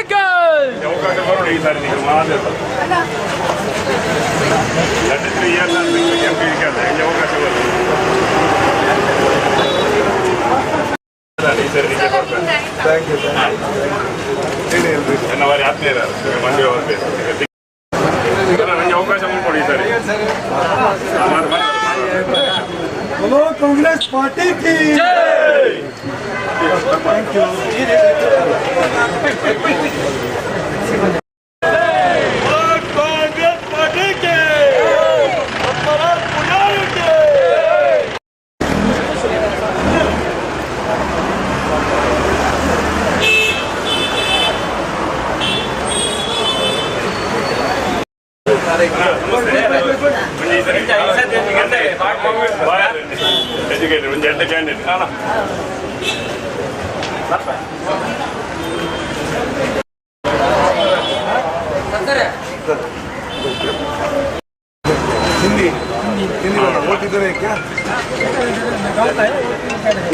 ಅವಕಾಶ ಬರೋಣ ಈ ಸಾರಿ ನೀವು ಮಾತಾಡ 33 years ಎಂಪಿ ಅವಕಾಶ ಬರೋಣ ಈ ಸರಿ ನಿಮಗೆ ಕೊಡ್ತಾರೆ. ಥ್ಯಾಂಕ್ ಯು ಹೇಳಿ ಹೇಳ್ರಿ. ನನ್ನ ಬಾರಿ ಆತ್ಮೀಯರ ಮಂಡ್ಯ ಹೋಗ್ಬೇಕು ನನಗೆ ಅವಕಾಶ ಕೊಡಿ ಈ ಸಾರಿ बोलो कांग्रेस पार्टी की थैंक यू कांग्रेस पार्टी के ಎಜುಕೇಟೆಡ್ ಒಂದು ಎಂಟು ಕ್ಯಾಂಡಿಡೇಟ್ हिंदी हिंदी वोट इधर है क्या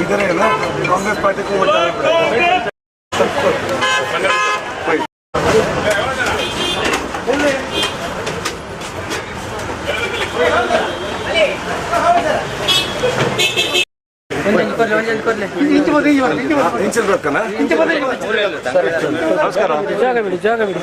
इधर है ना कांग्रेस पार्टी को वोट ಇಂಚಿರ್ಬೇಕನ ನಮಸ್ಕಾರ ಜಾಗ ಬಿಡಿ ಜಾಗ ಬಿಡಿ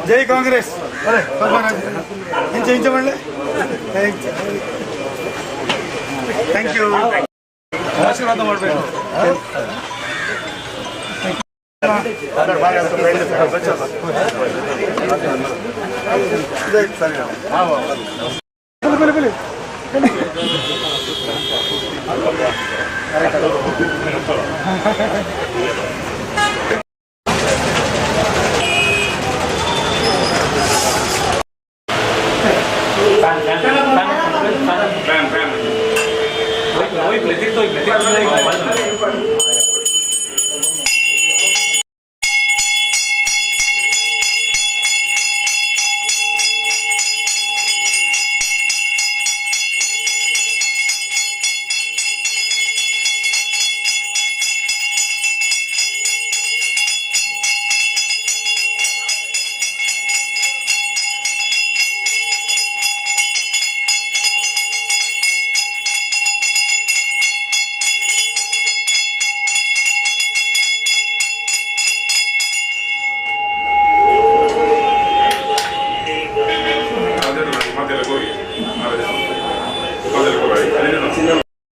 जय कांग्रेस इंच मल्ले थैंक यू आशीर्वाद ಮಾಡಬೇಕು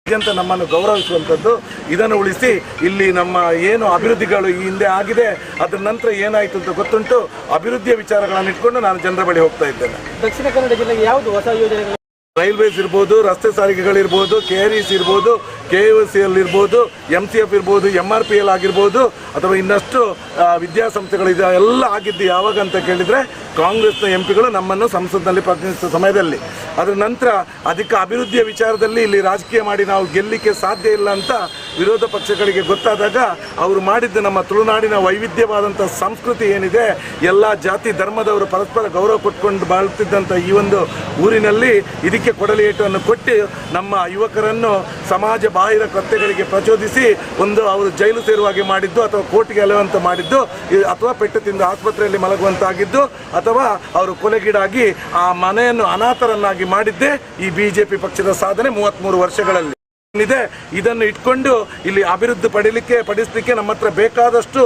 ಅಂತ ನಮ್ಮನ್ನು ಗೌರವಿಸುವಂಥದ್ದು ಇದನ್ನು ಉಳಿಸಿ ಇಲ್ಲಿ ನಮ್ಮ ಏನು ಅಭಿವೃದ್ಧಿಗಳು ಈ ಹಿಂದೆ ಆಗಿದೆ ಅದರ ನಂತರ ಏನಾಯಿತು ಅಂತ ಗೊತ್ತುಂಟು ಅಭಿವೃದ್ಧಿಯ ವಿಚಾರಗಳನ್ನು ಇಟ್ಕೊಂಡು ನಾನು ಜನರ ಬಳಿ ಹೋಗ್ತಾ ಇದ್ದೇನೆ. ದಕ್ಷಿಣ ಕನ್ನಡ ಜಿಲ್ಲೆಗೆ ಯಾವುದು ಹೊಸ ಯೋಜನೆಗಳು? ರೈಲ್ವೇಸ್ ಇರ್ಬೋದು, ರಸ್ತೆ ಸಾರಿಗೆಗಳಿರ್ಬೋದು, KREs ಇರ್ಬೋದು, KOCL ಇರ್ಬೋದು, MCF ಇರ್ಬೋದು, MRPL ಆಗಿರ್ಬೋದು, ಅಥವಾ ಇನ್ನಷ್ಟು ವಿದ್ಯಾಸಂಸ್ಥೆಗಳಿದೆ ಎಲ್ಲ ಆಗಿದ್ದು ಯಾವಾಗ ಅಂತ ಕೇಳಿದರೆ ಕಾಂಗ್ರೆಸ್ನ ಎಂಪಿಗಳು ನಮ್ಮನ್ನು ಸಂಸತ್ನಲ್ಲಿ ಪ್ರತಿನಿಧಿಸುವ ಸಮಯದಲ್ಲಿ. ಅದರ ನಂತರ ಅಧಿಕ ಅಭಿವೃದ್ಧಿಯ ವಿಚಾರದಲ್ಲಿ ಇಲ್ಲಿ ರಾಜಕೀಯ ಮಾಡಿ ನಾವು ಗೆಲ್ಲಲಿಕ್ಕೆ ಸಾಧ್ಯ ಇಲ್ಲ ಅಂತ ವಿರೋಧ ಪಕ್ಷಗಳಿಗೆ ಗೊತ್ತಾದಾಗ ಅವರು ಮಾಡಿದ್ದು ನಮ್ಮ ತುಳುನಾಡಿನ ವೈವಿಧ್ಯವಾದಂಥ ಸಂಸ್ಕೃತಿ ಏನಿದೆ, ಎಲ್ಲ ಜಾತಿ ಧರ್ಮದವರು ಪರಸ್ಪರ ಗೌರವ ಕೊಟ್ಕೊಂಡು ಬಾಳುತ್ತಿದ್ದಂಥ ಈ ಒಂದು ಊರಿನಲ್ಲಿ ಇದಕ್ಕೆ ಕೊಡಲಿಯೇಟನ್ನು ಕೊಟ್ಟು ನಮ್ಮ ಯುವಕರನ್ನು ಸಮಾಜ ಬಾಹಿರ ಕೃತ್ಯಗಳಿಗೆ ಪ್ರಚೋದಿಸಿ ಒಂದು ಅವರು ಜೈಲು ಸೇರುವಾಗೆ ಮಾಡಿದ್ದು, ಅಥವಾ ಕೋರ್ಟ್ಗೆ ಅಲೆಯುವಂತ ಮಾಡಿದ್ದು, ಅಥವಾ ಪೆಟ್ಟು ತಿಂದು ಆಸ್ಪತ್ರೆಯಲ್ಲಿ ಮಲಗುವಂತಾಗಿದ್ದು, ಅಥವಾ ಅವರು ಕೊಲೆಗೀಡಾಗಿ ಆ ಮನೆಯನ್ನು ಅನಾಥರನ್ನಾಗಿ ಮಾಡಿದ್ದೇ ಈ BJP ಪಕ್ಷದ ಸಾಧನೆ 33 ವರ್ಷಗಳಲ್ಲಿ ಇದೆ. ಇದನ್ನು ಇಟ್ಕೊಂಡು ಇಲ್ಲಿ ಅಭಿವೃದ್ಧಿ ಪಡಿಸಲಿಕ್ಕೆ ನಮ್ಮ ಹತ್ರ ಬೇಕಾದಷ್ಟು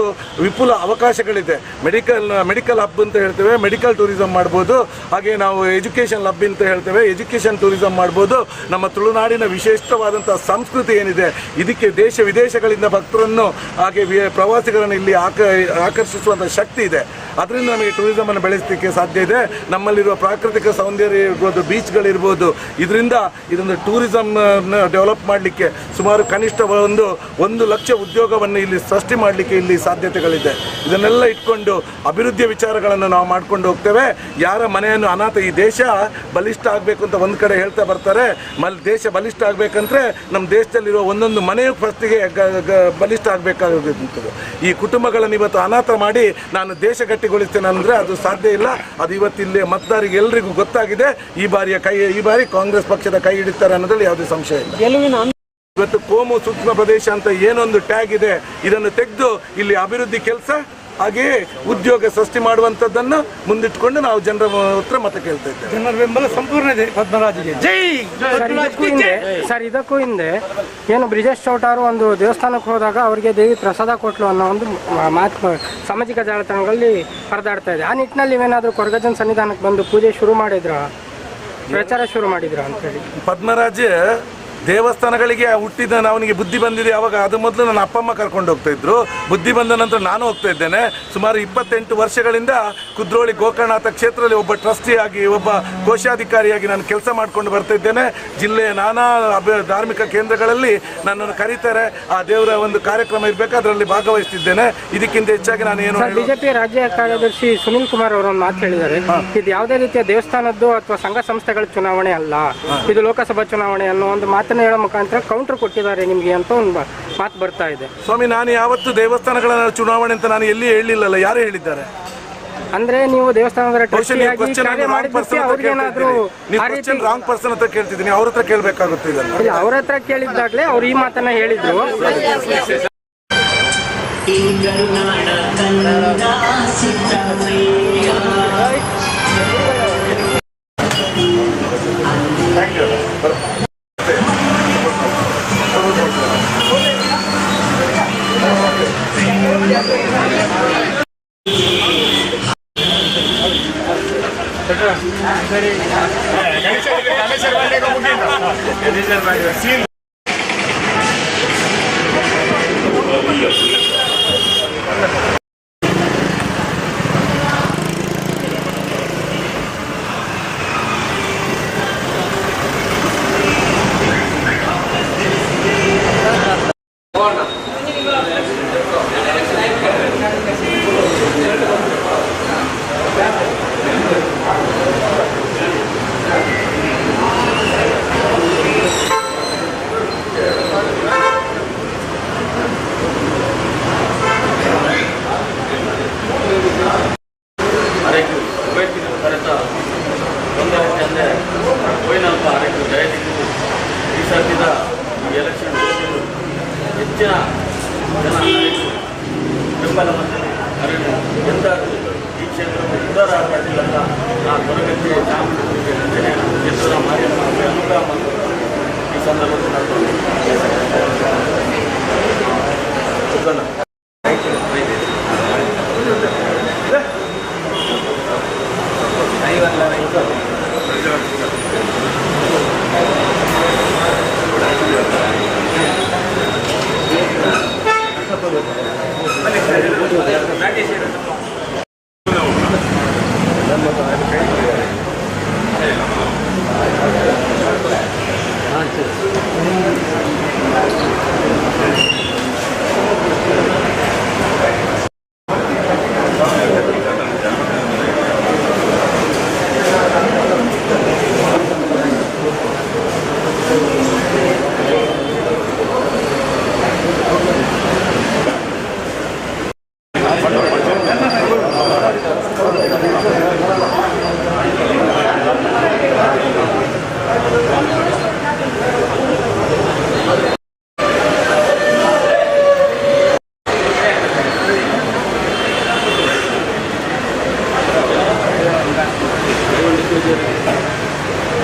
ವಿಪುಲ ಅವಕಾಶಗಳಿದೆ. ಮೆಡಿಕಲ್ ಹಬ್ ಅಂತ ಹೇಳ್ತೇವೆ, ಮೆಡಿಕಲ್ ಟೂರಿಸಂ ಮಾಡ್ಬೋದು. ಹಾಗೆ ನಾವು ಎಜುಕೇಷನ್ ಹಬ್ ಅಂತ ಹೇಳ್ತೇವೆ, ಎಜುಕೇಷನ್ ಟೂರಿಸಂ ಮಾಡ್ಬೋದು. ನಮ್ಮ ತುಳುನಾಡಿನ ವಿಶಿಷ್ಟವಾದಂಥ ಸಂಸ್ಕೃತಿ ಏನಿದೆ, ಇದಕ್ಕೆ ದೇಶ ವಿದೇಶಗಳಿಂದ ಭಕ್ತರನ್ನು ಹಾಗೆ ಪ್ರವಾಸಿಗರನ್ನು ಇಲ್ಲಿ ಆಕರ್ಷಿಸುವಂಥ ಶಕ್ತಿ ಇದೆ. ಅದರಿಂದ ನಮಗೆ ಟೂರಿಸಮನ್ನು ಬೆಳೆಸಲಿಕ್ಕೆ ಸಾಧ್ಯ ಇದೆ. ನಮ್ಮಲ್ಲಿರುವ ಪ್ರಾಕೃತಿಕ ಸೌಂದರ್ಯ ಇರ್ಬೋದು, ಬೀಚ್ಗಳಿರ್ಬೋದು, ಇದರಿಂದ ಇದೊಂದು ಟೂರಿಸಮ್ ಡೆವಲಪ್ ಮಾಡಿ ಮಾಡಲಿಕ್ಕೆ ಸುಮಾರು ಕನಿಷ್ಠ 1,00,000 ಉದ್ಯೋಗವನ್ನು ಇಲ್ಲಿ ಸೃಷ್ಟಿ ಮಾಡಲಿಕ್ಕೆ ಇಲ್ಲಿ ಸಾಧ್ಯತೆಗಳಿದೆ. ಇದನ್ನೆಲ್ಲ ಇಟ್ಕೊಂಡು ಅಭಿವೃದ್ಧಿಯ ವಿಚಾರಗಳನ್ನು ನಾವು ಮಾಡ್ಕೊಂಡು ಹೋಗ್ತೇವೆ. ಯಾರ ಮನೆಯನ್ನು ಅನಾಥ, ಈ ದೇಶ ಬಲಿಷ್ಠ ಆಗಬೇಕು ಅಂತ ಒಂದು ಕಡೆ ಹೇಳ್ತಾ ಬರ್ತಾರೆ. ದೇಶ ಬಲಿಷ್ಠ ಆಗಬೇಕಂದ್ರೆ ನಮ್ಮ ದೇಶದಲ್ಲಿರುವ ಒಂದೊಂದು ಮನೆಯು ಫಸ್ಟಿಗೆ ಬಲಿಷ್ಠ ಆಗಬೇಕಾಗುತ್ತದೆ. ಈ ಕುಟುಂಬಗಳನ್ನು ಇವತ್ತು ಅನಾಥ ಮಾಡಿ ನಾನು ದೇಶ ಗಟ್ಟಿಗೊಳಿಸ್ತೇನೆ ಅಂದರೆ ಅದು ಸಾಧ್ಯ ಇಲ್ಲ. ಅದು ಇವತ್ತಿಲ್ಲಿ ಮತದಾರರಿಗೆ ಎಲ್ಲರಿಗೂ ಗೊತ್ತಾಗಿದೆ. ಈ ಬಾರಿ ಕಾಂಗ್ರೆಸ್ ಪಕ್ಷದ ಕೈ ಹಿಡಿತಾರೆ ಅನ್ನೋದ್ರಲ್ಲಿ ಯಾವುದೇ ಸಂಶಯ ಇಲ್ಲ. ಇವತ್ತು ಕೋಮು ಸೂಕ್ಷ್ಮ ಪ್ರದೇಶ ಅಂತ ಏನೊಂದು ಟ್ಯಾಗ್ ಇದೆ, ಇದನ್ನು ತೆಗೆದು ಇಲ್ಲಿ ಅಭಿವೃದ್ಧಿ ಕೆಲಸ ಹಾಗೆಯೇ ಉದ್ಯೋಗ ಸೃಷ್ಟಿ ಮಾಡುವಂಥದ್ದನ್ನು ಮುಂದಿಟ್ಕೊಂಡು ನಾವು ಜನರ ಹತ್ರ ಮತ ಕೇಳ್ತಾ ಇದ್ದೇವೆ. ಜನರ ಬೆಂಬಲ ಸಂಪೂರ್ಣ ಇದೆ ಪದ್ಮರಾಜ್ಗೆ. ಜೈ. ಸರ್, ಇದಕ್ಕೂ ಹಿಂದೆ ಏನು ಬ್ರಿಜೇಶ್ ಚೌಟಾರು ಒಂದು ದೇವಸ್ಥಾನಕ್ಕೆ ಹೋದಾಗ ಅವರಿಗೆ ದೇವಿ ಪ್ರಸಾದ ಕೊಟ್ಲು ಅನ್ನೋ ಒಂದು ಮಾತು ಸಾಮಾಜಿಕ ಜಾಲತಾಣಗಳಲ್ಲಿ ಹರಿದಾಡ್ತಾ ಇದೆ. ಆ ನಿಟ್ಟಿನಲ್ಲಿ ನೀವೇನಾದರೂ ಕೊರಗಜ್ಜನ ಸನ್ನಿಧಾನಕ್ಕೆ ಬಂದು ಪೂಜೆ ಶುರು ಮಾಡಿದ್ರ, ಪ್ರಚಾರ ಶುರು ಮಾಡಿದ್ರ ಅಂತೇಳಿ? ಪದ್ಮರಾಜ ದೇವಸ್ಥಾನಗಳಿಗೆ ಹುಟ್ಟಿದ ಅವನಿಗೆ ಬುದ್ಧಿ ಬಂದಿದೆ ಅವಾಗ. ಅದು ಮೊದಲು ನನ್ನ ಅಪ್ಪ ಅಮ್ಮ ಕರ್ಕೊಂಡು ಹೋಗ್ತಾ ಇದ್ರು. ಬುದ್ಧಿ ಬಂದ ನಂತರ ನಾನು ಹೋಗ್ತಾ ಇದ್ದೇನೆ. ಸುಮಾರು 28 ವರ್ಷಗಳಿಂದ ಕುದ್ರೋಳಿ ಗೋಕರ್ಣನಾಥ ಕ್ಷೇತ್ರದಲ್ಲಿ ಒಬ್ಬ ಟ್ರಸ್ಟಿಯಾಗಿ, ಒಬ್ಬ ಕೋಶಾಧಿಕಾರಿಯಾಗಿ ನಾನು ಕೆಲಸ ಮಾಡ್ಕೊಂಡು ಬರ್ತಾ ಇದ್ದೇನೆ. ಜಿಲ್ಲೆಯ ನಾನಾ ಧಾರ್ಮಿಕ ಕೇಂದ್ರಗಳಲ್ಲಿ ನನ್ನನ್ನು ಕರೀತಾರೆ. ಆ ದೇವರ ಒಂದು ಕಾರ್ಯಕ್ರಮ ಇರಬೇಕು, ಅದರಲ್ಲಿ ಭಾಗವಹಿಸ್ತಿದ್ದೇನೆ. ಇದಕ್ಕಿಂತ ಹೆಚ್ಚಾಗಿ ನಾನು ಏನು ಬಿಜೆಪಿ ರಾಜ್ಯ ಕಾರ್ಯದರ್ಶಿ ಸುನಿಲ್ ಕುಮಾರ್ ಅವರು ಒಂದು ಮಾತು ಹೇಳಿದ್ದಾರೆ, ಇದು ಯಾವುದೇ ರೀತಿಯ ದೇವಸ್ಥಾನದ್ದು ಅಥವಾ ಸಂಘ ಸಂಸ್ಥೆಗಳ ಚುನಾವಣೆ ಅಲ್ಲ, ಇದು ಲೋಕಸಭಾ ಚುನಾವಣೆ ಅನ್ನೋ ಒಂದು ಮಾತನ್ನು ಹೇಳೋ ಮುಖಾಂತರ ಕೌಂಟರ್ ಕೊಟ್ಟಿದ್ದಾರೆ ನಿಮಗೆ ಅಂತ ಒಂದು ಮಾತು ಬರ್ತಾ ಇದೆ. ಸ್ವಾಮಿ, ನಾನು ಯಾವತ್ತು ದೇವಸ್ಥಾನಗಳ ಚುನಾವಣೆ ಅಂತ ನಾನು ಎಲ್ಲಿ ಹೇಳಿಲ್ಲಲ್ಲ. ಯಾರು ಹೇಳಿದ್ದಾರೆ? ಅಂದ್ರೆ ನೀವು ದೇವಸ್ಥಾನದ ರಾಂಗ್ ಪರ್ಸನ್ ಹತ್ರ ಕೇಳ್ತಿದ್ದೀನಿ, ಅವ್ರ ಹತ್ರ ಕೇಳಬೇಕಾಗುತ್ತೆ. ಇದನ್ನು ಅವ್ರ ಹತ್ರ ಕೇಳಿದ್ದಾಗಲೇ ಅವ್ರು ಈ ಮಾತನ್ನ ಹೇಳಿದ್ರು. ಹೆಚ್ಚಿನ ಜನ ಬೆಂಬಲ ಬಂದರೆ ಅರಣ್ಯ ಎಂದಾದರೂ ಈ ಕ್ಷೇತ್ರಕ್ಕೆ ಉದಾರ ಆಗಲಿಲ್ಲ ಅಂತ ನಾನು ಹೊರಗಟ್ಟೆ ಚಾಮುಂಡಿ ಎತ್ತುರ ಮಾರಿಯಮ್ಮ ಅನುಗ್ರಹ ಈ ಸಂದರ್ಭದಲ್ಲಿ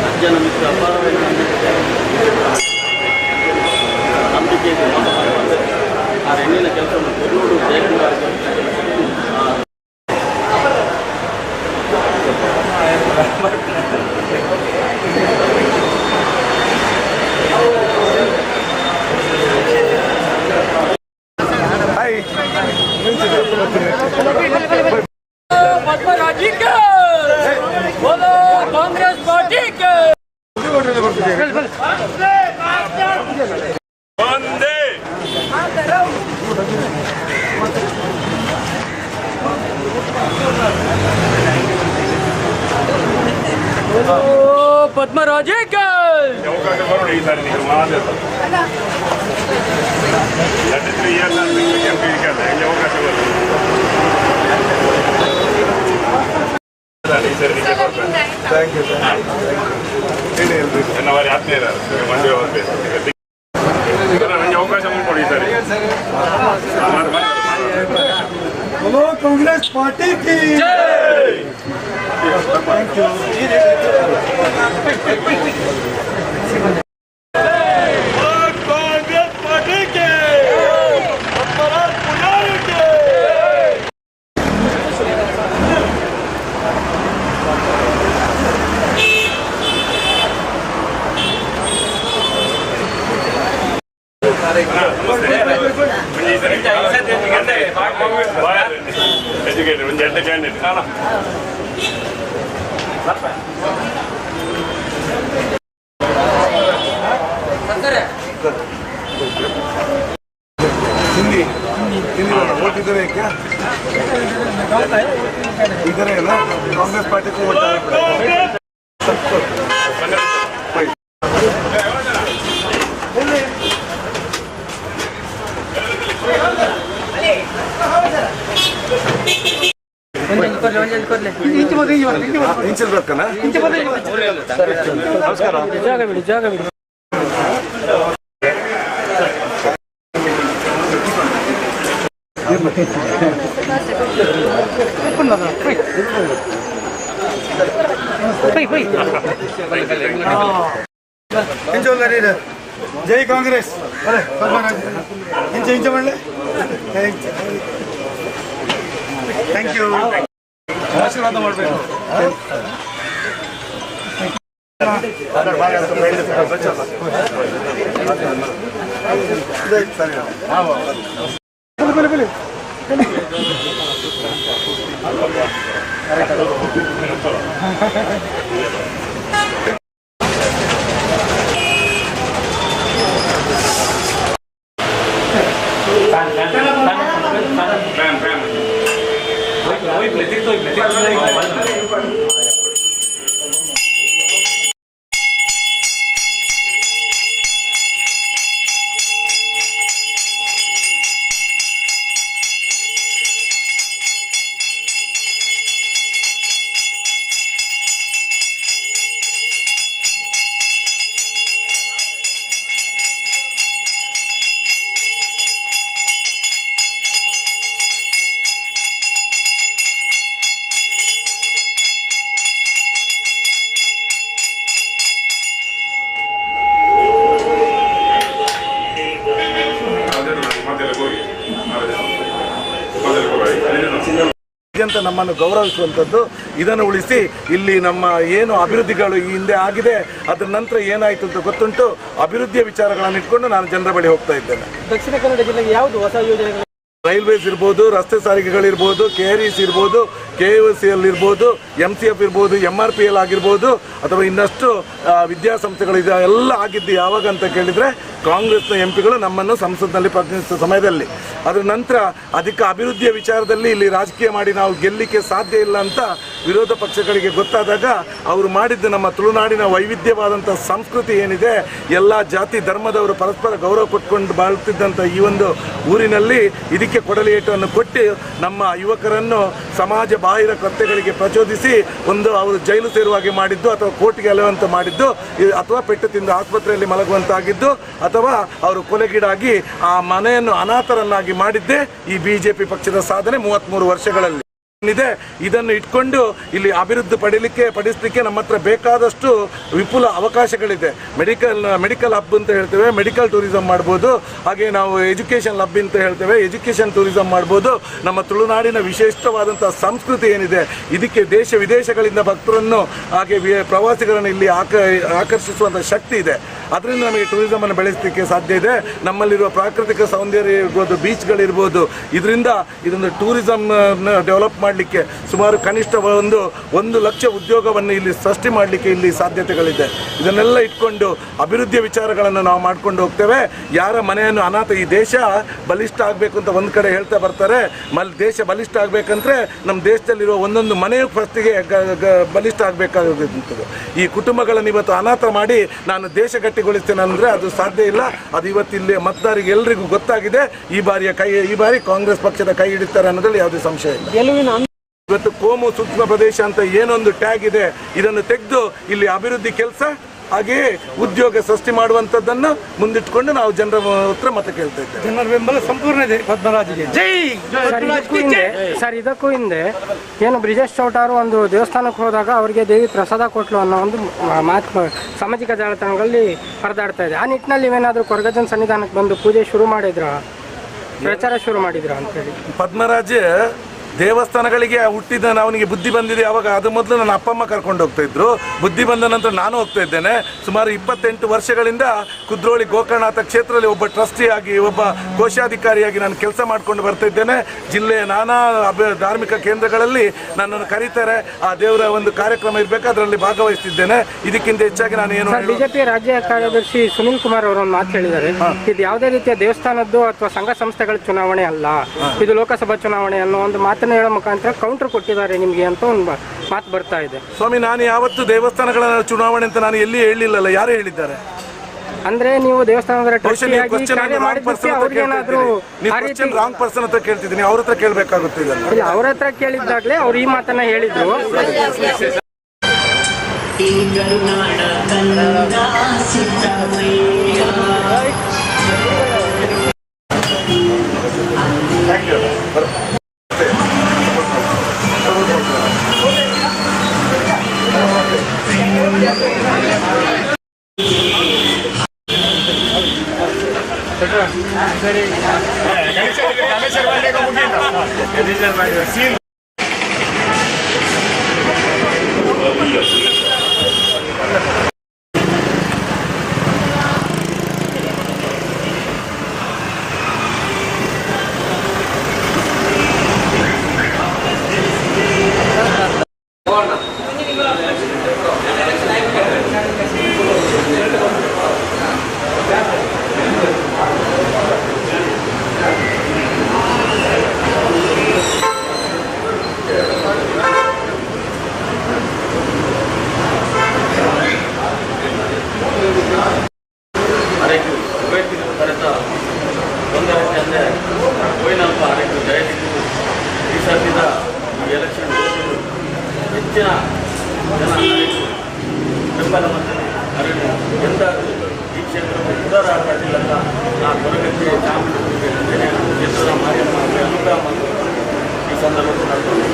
ಅಜ್ಜನ ಮಿತ್ರ ಅಪಾರವಾದ ನಂಬಿಕೆ ಇದೆ. ಆ ಹೆಣ್ಣಿನ ಕೆಲಸವನ್ನು ಕೊಲ್ಲೂರು ಜಯಕುಮಾರ್ पद्मराजी के बोलो कांग्रेस पार्टी के ಪದ್ಮರಾಜೇ ಅವಕಾಶ ಬರೋಣ ಈ ಸಾರಿ ನೀವು ಮಾತಾಡ 3 ಇಯರ್ಸ್ MP ಹೆಂಗೆ ಅವಕಾಶ ಬರೋದು ಈ ಸರಿ ನಿಮಗೆ ಬರ್ತಾರೆ. ಥ್ಯಾಂಕ್ ಯು ನನ್ನ ವಾರಿ ಆತ್ಮೀಯರ ಮಂಡ್ಯ ಹೋಗ್ಬೇಕು ನನಗೆ ಅವಕಾಶ ಕೊಡಿ ಈ ಸರಿ बोलो कांग्रेस पार्टी की ಎಜುಕೇಟೆಡ್ ಒಂದು ಎಂಟು ಕ್ಯಾಂಡಿಡೇಟ್ हिंदी हिंदी वोट इधर है क्या इधर है ना कांग्रेस पार्टी को वोट ಇಂಚಲ್ ಬರ್ಕನ ನಮಸ್ಕಾರ ಜಾಗ ಬಿಡಿ जय कांग्रेस अरे इंच इंच मल्ले थैंक यू आशीर्वाद ಮಾಡಬೇಕು ಅಂತ ನಮ್ಮನ್ನು ಗೌರವಿಸುವಂಥದ್ದು ಇದನ್ನು ಉಳಿಸಿ ಇಲ್ಲಿ ನಮ್ಮ ಏನು ಅಭಿವೃದ್ಧಿಗಳು ಈ ಹಿಂದೆ ಆಗಿದೆ ಅದರ ನಂತರ ಏನಾಯಿತು ಅಂತ ಗೊತ್ತುಂಟು ಅಭಿವೃದ್ಧಿಯ ವಿಚಾರಗಳನ್ನು ಇಟ್ಕೊಂಡು ನಾನು ಜನರ ಬಳಿ ಹೋಗ್ತಾ ಇದ್ದೇನೆ. ದಕ್ಷಿಣ ಕನ್ನಡ ಜಿಲ್ಲೆಗೆ ಯಾವುದು ಹೊಸ ಯೋಜನೆಗಳು? ರೈಲ್ವೇಸ್ ಇರ್ಬೋದು, ರಸ್ತೆ ಸಾರಿಗೆಗಳಿರ್ಬೋದು, KRES ಇರ್ಬೋದು, KOCL ಇರ್ಬೋದು, MCF ಇರ್ಬೋದು, MRPL ಆಗಿರ್ಬೋದು, ಅಥವಾ ಇನ್ನಷ್ಟು ವಿದ್ಯಾಸಂಸ್ಥೆಗಳಿದೆ ಎಲ್ಲ ಆಗಿದ್ದು ಯಾವಾಗ ಅಂತ ಕೇಳಿದರೆ ಕಾಂಗ್ರೆಸ್ನ MP ಗಳು ನಮ್ಮನ್ನು ಸಂಸತ್ನಲ್ಲಿ ಪ್ರತಿನಿಧಿಸುವ ಸಮಯದಲ್ಲಿ. ಅದರ ನಂತರ ಅಧಿಕ ಅಭಿವೃದ್ಧಿಯ ವಿಚಾರದಲ್ಲಿ ಇಲ್ಲಿ ರಾಜಕೀಯ ಮಾಡಿ ನಾವು ಗೆಲ್ಲಲಿಕ್ಕೆ ಸಾಧ್ಯ ಇಲ್ಲ ಅಂತ ವಿರೋಧ ಪಕ್ಷಗಳಿಗೆ ಗೊತ್ತಾದಾಗ ಅವರು ಮಾಡಿದ್ದು ನಮ್ಮ ತುಳುನಾಡಿನ ವೈವಿಧ್ಯವಾದಂಥ ಸಂಸ್ಕೃತಿ ಏನಿದೆ, ಎಲ್ಲ ಜಾತಿ ಧರ್ಮದವರು ಪರಸ್ಪರ ಗೌರವ ಕೊಟ್ಕೊಂಡು ಬಾಳ್ತಿದ್ದಂಥ ಈ ಒಂದು ಊರಿನಲ್ಲಿ ಇದಕ್ಕೆ ಕೊಡಲಿಯೇಟನ್ನು ಕೊಟ್ಟು ನಮ್ಮ ಯುವಕರನ್ನು ಸಮಾಜ ಬಾಹಿರ ಕೃತ್ಯಗಳಿಗೆ ಪ್ರಚೋದಿಸಿ ಒಂದು ಅವರು ಜೈಲು ಸೇರುವಾಗೆ ಮಾಡಿದ್ದು, ಅಥವಾ ಕೋರ್ಟ್ಗೆ ಅಲೆಯುವಂತೆ ಮಾಡಿದ್ದು, ಅಥವಾ ಪೆಟ್ಟು ತಿಂದು ಆಸ್ಪತ್ರೆಯಲ್ಲಿ ಮಲಗುವಂತಾಗಿದ್ದು, ಅಥವಾ ಅವರು ಕೊಲೆಗೀಡಾಗಿ ಆ ಮನೆಯನ್ನು ಅನಾಥರನ್ನಾಗಿ ಮಾಡಿದ್ದೇ ಈ BJP ಪಕ್ಷದ ಸಾಧನೆ 33 ವರ್ಷಗಳಲ್ಲಿ ಇದೆ. ಇದನ್ನು ಇಟ್ಕೊಂಡು ಇಲ್ಲಿ ಅಭಿವೃದ್ಧಿ ಪಡಿಸಲಿಕ್ಕೆ ನಮ್ಮ ಹತ್ರ ಬೇಕಾದಷ್ಟು ವಿಪುಲ ಅವಕಾಶಗಳಿದೆ. ಮೆಡಿಕಲ್ ಹಬ್ ಅಂತ ಹೇಳ್ತೇವೆ, ಮೆಡಿಕಲ್ ಟೂರಿಸಂ ಮಾಡ್ಬೋದು. ಹಾಗೆ ನಾವು ಎಜುಕೇಷನ್ ಹಬ್ ಅಂತ ಹೇಳ್ತೇವೆ, ಎಜುಕೇಷನ್ ಟೂರಿಸಂ ಮಾಡ್ಬೋದು. ನಮ್ಮ ತುಳುನಾಡಿನ ವಿಶಿಷ್ಟವಾದಂಥ ಸಂಸ್ಕೃತಿ ಏನಿದೆ, ಇದಕ್ಕೆ ದೇಶ ವಿದೇಶಗಳಿಂದ ಭಕ್ತರನ್ನು ಹಾಗೆ ಪ್ರವಾಸಿಗರನ್ನು ಇಲ್ಲಿ ಆಕರ್ಷಿಸುವಂಥ ಶಕ್ತಿ ಇದೆ. ಅದರಿಂದ ನಮಗೆ ಟೂರಿಸಮನ್ನು ಬೆಳೆಸಲಿಕ್ಕೆ ಸಾಧ್ಯ ಇದೆ. ನಮ್ಮಲ್ಲಿರುವ ಪ್ರಾಕೃತಿಕ ಸೌಂದರ್ಯ ಇರ್ಬೋದು, ಬೀಚ್ಗಳಿರ್ಬೋದು, ಇದರಿಂದ ಇದೊಂದು ಟೂರಿಸಮ್ ಡೆವಲಪ್ ಮಾಡಿ ಮಾಡಲಿಕ್ಕೆ ಸುಮಾರು ಕನಿಷ್ಠ 1 ಲಕ್ಷ ಉದ್ಯೋಗವನ್ನು ಇಲ್ಲಿ ಸೃಷ್ಟಿ ಮಾಡಲಿಕ್ಕೆ ಇಲ್ಲಿ ಸಾಧ್ಯತೆಗಳಿದೆ. ಇದನ್ನೆಲ್ಲ ಇಟ್ಕೊಂಡು ಅಭಿವೃದ್ಧಿಯ ವಿಚಾರಗಳನ್ನು ನಾವು ಮಾಡ್ಕೊಂಡು ಹೋಗ್ತೇವೆ. ಯಾರ ಮನೆಯನ್ನು ಅನಾಥ, ಈ ದೇಶ ಬಲಿಷ್ಠ ಆಗಬೇಕು ಅಂತ ಒಂದು ಕಡೆ ಹೇಳ್ತಾ ಬರ್ತಾರೆ. ದೇಶ ಬಲಿಷ್ಠ ಆಗಬೇಕಂದ್ರೆ ನಮ್ಮ ದೇಶದಲ್ಲಿರುವ ಒಂದೊಂದು ಮನೆಯು ಫಸ್ಟಿಗೆ ಬಲಿಷ್ಠ ಆಗಬೇಕಾಗುತ್ತದೆ. ಈ ಕುಟುಂಬಗಳನ್ನು ಇವತ್ತು ಅನಾಥ ಮಾಡಿ ನಾನು ದೇಶ ಗಟ್ಟಿಗೊಳಿಸ್ತೇನೆ ಅಂದರೆ ಅದು ಸಾಧ್ಯ ಇಲ್ಲ. ಅದು ಇವತ್ತಿಲ್ಲಿ ಮತದಾರರಿಗೆ ಎಲ್ರಿಗೂ ಗೊತ್ತಾಗಿದೆ. ಈ ಬಾರಿ ಕಾಂಗ್ರೆಸ್ ಪಕ್ಷದ ಕೈ ಹಿಡಿತಾರೆ ಅನ್ನೋದ್ರಲ್ಲಿ ಯಾವುದೇ ಸಂಶಯ ಇಲ್ಲ. ಇವತ್ತು ಕೋಮು ಸೂಕ್ಷ್ಮ ಪ್ರದೇಶ ಅಂತ ಏನೊಂದು ಟ್ಯಾಗ್ ಇದೆ, ಇದನ್ನು ತೆಗೆದು ಇಲ್ಲಿ ಅಭಿವೃದ್ಧಿ ಕೆಲಸ ಹಾಗೆಯೇ ಉದ್ಯೋಗ ಸೃಷ್ಟಿ ಮಾಡುವಂಥದ್ದನ್ನು ಮುಂದಿಟ್ಕೊಂಡು ನಾವು ಜನರ ಹತ್ರ ಮತ ಕೇಳ್ತಾ ಇದ್ದೇವೆ. ಜನರ ಬೆಂಬಲ ಸಂಪೂರ್ಣ ಇದೆ ಪದ್ಮರಾಜ್ಗೆ. ಜೈ. ಸರ್ ಇದಕ್ಕೂ ಹಿಂದೆ ಏನು ಬ್ರಿಜೇಶ್ ಚೌಟಾರು ಒಂದು ದೇವಸ್ಥಾನಕ್ಕೆ ಹೋದಾಗ ಅವರಿಗೆ ದೇವಿ ಪ್ರಸಾದ ಕೊಟ್ಲು ಅನ್ನೋ ಒಂದು ಮಾತು ಸಾಮಾಜಿಕ ಜಾಲತಾಣಗಳಲ್ಲಿ ಹರಿದಾಡ್ತಾ ಇದೆ. ಆ ನಿಟ್ಟಿನಲ್ಲಿ ನೀವೇನಾದರೂ ಕೊರಗಜ್ಜನ ಸನ್ನಿಧಾನಕ್ಕೆ ಬಂದು ಪೂಜೆ ಶುರು ಮಾಡಿದ್ರ, ಪ್ರಚಾರ ಶುರು ಮಾಡಿದ್ರ ಅಂತೇಳಿ? ಪದ್ಮರಾಜ್ ದೇವಸ್ಥಾನಗಳಿಗೆ ಹುಟ್ಟಿದ ಅವನಿಗೆ ಬುದ್ಧಿ ಬಂದಿದೆ ಯಾವಾಗ? ಅದು ಮೊದಲು ನನ್ನ ಅಪ್ಪ ಅಮ್ಮ ಕರ್ಕೊಂಡು ಹೋಗ್ತಾ ಇದ್ರು. ಬುದ್ಧಿ ಬಂದ ನಂತರ ನಾನು ಹೋಗ್ತಾ ಇದ್ದೇನೆ. ಸುಮಾರು 28 ವರ್ಷಗಳಿಂದ ಕುದ್ರೋಳಿ ಗೋಕರ್ಣನಾಥ ಕ್ಷೇತ್ರದಲ್ಲಿ ಒಬ್ಬ ಟ್ರಸ್ಟಿಯಾಗಿ, ಒಬ್ಬ ಕೋಶಾಧಿಕಾರಿಯಾಗಿ ನಾನು ಕೆಲಸ ಮಾಡ್ಕೊಂಡು ಬರ್ತಾ ಇದ್ದೇನೆ. ಜಿಲ್ಲೆಯ ನಾನಾ ಧಾರ್ಮಿಕ ಕೇಂದ್ರಗಳಲ್ಲಿ ನನ್ನನ್ನು ಕರೀತಾರೆ. ಆ ದೇವರ ಒಂದು ಕಾರ್ಯಕ್ರಮ ಇರಬೇಕು, ಅದರಲ್ಲಿ ಭಾಗವಹಿಸ್ತಿದ್ದೇನೆ. ಇದಕ್ಕಿಂತ ಹೆಚ್ಚಾಗಿ ನಾನು ಏನು ಬಿಜೆಪಿ ರಾಜ್ಯ ಕಾರ್ಯದರ್ಶಿ ಸುನಿಲ್ ಕುಮಾರ್ ಅವರು ಒಂದು ಮಾತು ಹೇಳಿದ್ದಾರೆ, ಇದು ಯಾವುದೇ ರೀತಿಯ ದೇವಸ್ಥಾನದ್ದು ಅಥವಾ ಸಂಘ ಸಂಸ್ಥೆಗಳ ಚುನಾವಣೆ ಅಲ್ಲ, ಇದು ಲೋಕಸಭಾ ಚುನಾವಣೆ ಅನ್ನೋ ಒಂದು ಮಾತನ್ನು ಹೇಳೋ ಮುಖಾಂತರ ಕೌಂಟರ್ ಕೊಟ್ಟಿದ್ದಾರೆ ನಿಮಗೆ ಅಂತ ಒಂದು ಮಾತು ಬರ್ತಾ ಇದೆ. ಸ್ವಾಮಿ, ನಾನು ಯಾವತ್ತು ದೇವಸ್ಥಾನಗಳ ಚುನಾವಣೆ ಅಂತ ನಾನು ಎಲ್ಲಿ ಹೇಳಿಲ್ಲಲ್ಲ. ಯಾರು ಹೇಳಿದ್ದಾರೆ? ಅಂದ್ರೆ ನೀವು ದೇವಸ್ಥಾನದ ರಾಂಗ್ ಪರ್ಸನ್ ಹತ್ರ ಕೇಳ್ತಿದ್ದೀನಿ, ಅವ್ರ ಹತ್ರ ಕೇಳಬೇಕಾಗುತ್ತೆ. ಅವ್ರ ಹತ್ರ ಕೇಳಿದ್ದಾಗಲೇ ಅವ್ರು ಈ ಮಾತನ್ನ ಹೇಳಿದ್ರು. ಹೆಚ್ಚಿನ ಜನ ಬೆಂಬಲ ಮತ್ತು ಅರಿವು ಎಂದಾದರೂ ಈ ಕ್ಷೇತ್ರಕ್ಕೆ ಉದಾರ ಆಗಲಿಲ್ಲ ಅಂತ ನಾನು ಕೊರಗಜ್ಜೆ ಚಾಮುಂಡಿ ಕ್ಷೇತ್ರದ ಮಾರಿಯಮ್ಮ ಅನುಗ್ರಹ ಈ ಸಂದರ್ಭದಲ್ಲಿ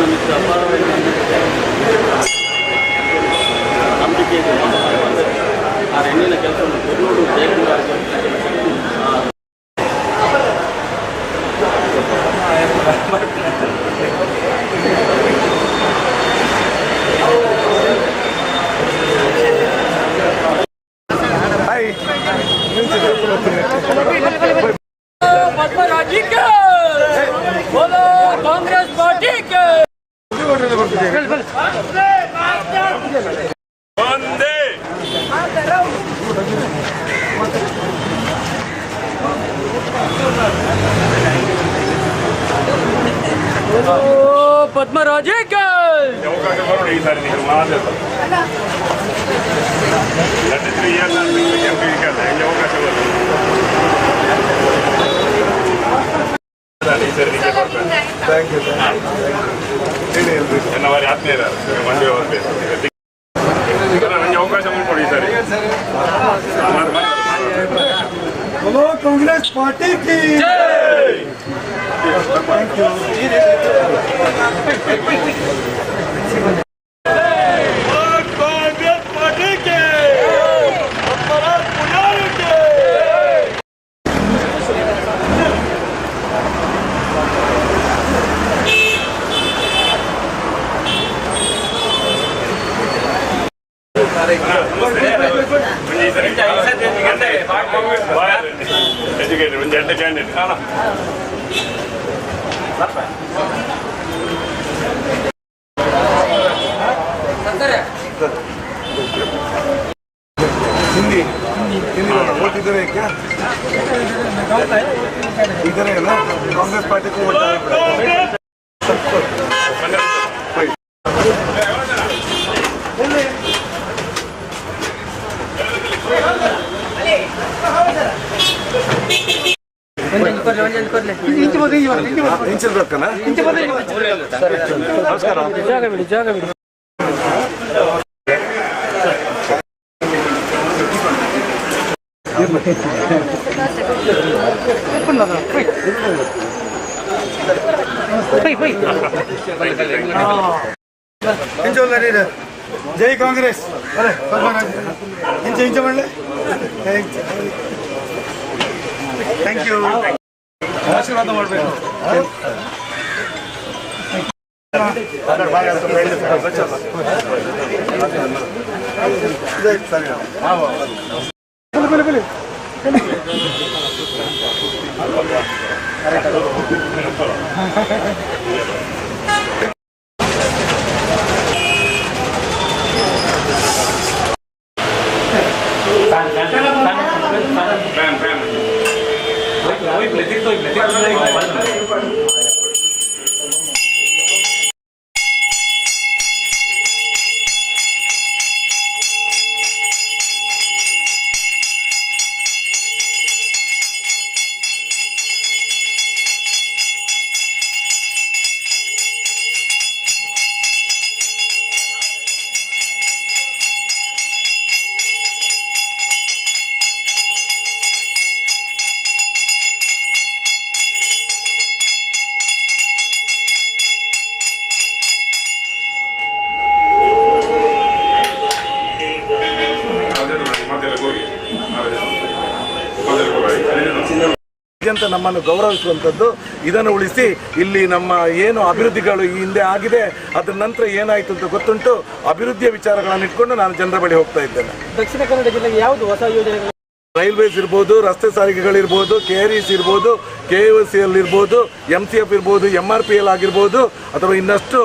ಮಿತ್ರ ಅಪಾರವಾದ ನಂಬಿಕೆ ಇದೆ. ಆ ಹೆಣ್ಣಿನ ಕೆಲಸವನ್ನು ಬೆಂಗಳೂರು ಜಯಕುಮಾರ್ पद्मराजी के बोलो कांग्रेस पार्टी के ಒಂದೇ ಪದ್ಮರಾಜಕ್ಕೆ ಅವಕಾಶ ಬರೋಣ ಈ ಸಾರಿ ನೀವು ಮಾತಾಡ್ತಾರೆ 33 years ಹೆಂಗೆ ಅವಕಾಶ ಬರೋದು ಈ ಸರಿ ನಿಮಗೆ ಬರ್ತಾರೆ ಥ್ಯಾಂಕ್ ಯು ಹೇಳಿ ಹೇಳ್ರಿ ನನ್ನ ವಾರಿ ಆತ್ಮೀಯರ ಮಂಡ್ಯ ಹೋಗ್ಬೇಕು ನನಗೆ ಅವಕಾಶ ಕೊಡಿ ಈ ಸಾರಿ बोलो कांग्रेस पार्टी की थैंक यू कांग्रेस पार्टी के ಎಜುಕೇಟೆಡ್ ಒಂದು ಎಂಟು ಕ್ಯಾಂಡಿಡೇಟ್ हिंदी हिंदी वोट इधर है क्या इधर है ना कांग्रेस पार्टी को वोट ಇಂಚಿರ್ಬೇಕನ ನಮಸ್ಕಾರ ಜಾಗ ಬಿಡಿ ಜಾಗ ಬಿಡಿ जय कांग्रेस अरे इंच इंच मल्ले थैंक यू आशीर्वाद ಮಾಡಬೇಕು ಅಂತ ನಮ್ಮನ್ನು ಗೌರವಿಸುವಂಥದ್ದು ಇದನ್ನು ಉಳಿಸಿ ಇಲ್ಲಿ ನಮ್ಮ ಏನು ಅಭಿವೃದ್ಧಿಗಳು ಈ ಹಿಂದೆ ಆಗಿದೆ ಅದರ ನಂತರ ಏನಾಯಿತು ಅಂತ ಗೊತ್ತುಂಟು ಅಭಿವೃದ್ಧಿಯ ವಿಚಾರಗಳನ್ನು ಇಟ್ಕೊಂಡು ನಾನು ಜನರ ಬಳಿ ಹೋಗ್ತಾ ಇದ್ದೇನೆ. ದಕ್ಷಿಣ ಕನ್ನಡ ಜಿಲ್ಲೆಗೆ ಯಾವುದು ಹೊಸ ಯೋಜನೆಗಳು? ರೈಲ್ವೇಸ್ ಇರ್ಬೋದು, ರಸ್ತೆ ಸಾರಿಗೆಗಳಿರ್ಬೋದು, KREs ಇರ್ಬೋದು, KOCL ಇರ್ಬೋದು, MCF ಇರ್ಬೋದು, MRPL ಆಗಿರ್ಬೋದು, ಅಥವಾ ಇನ್ನಷ್ಟು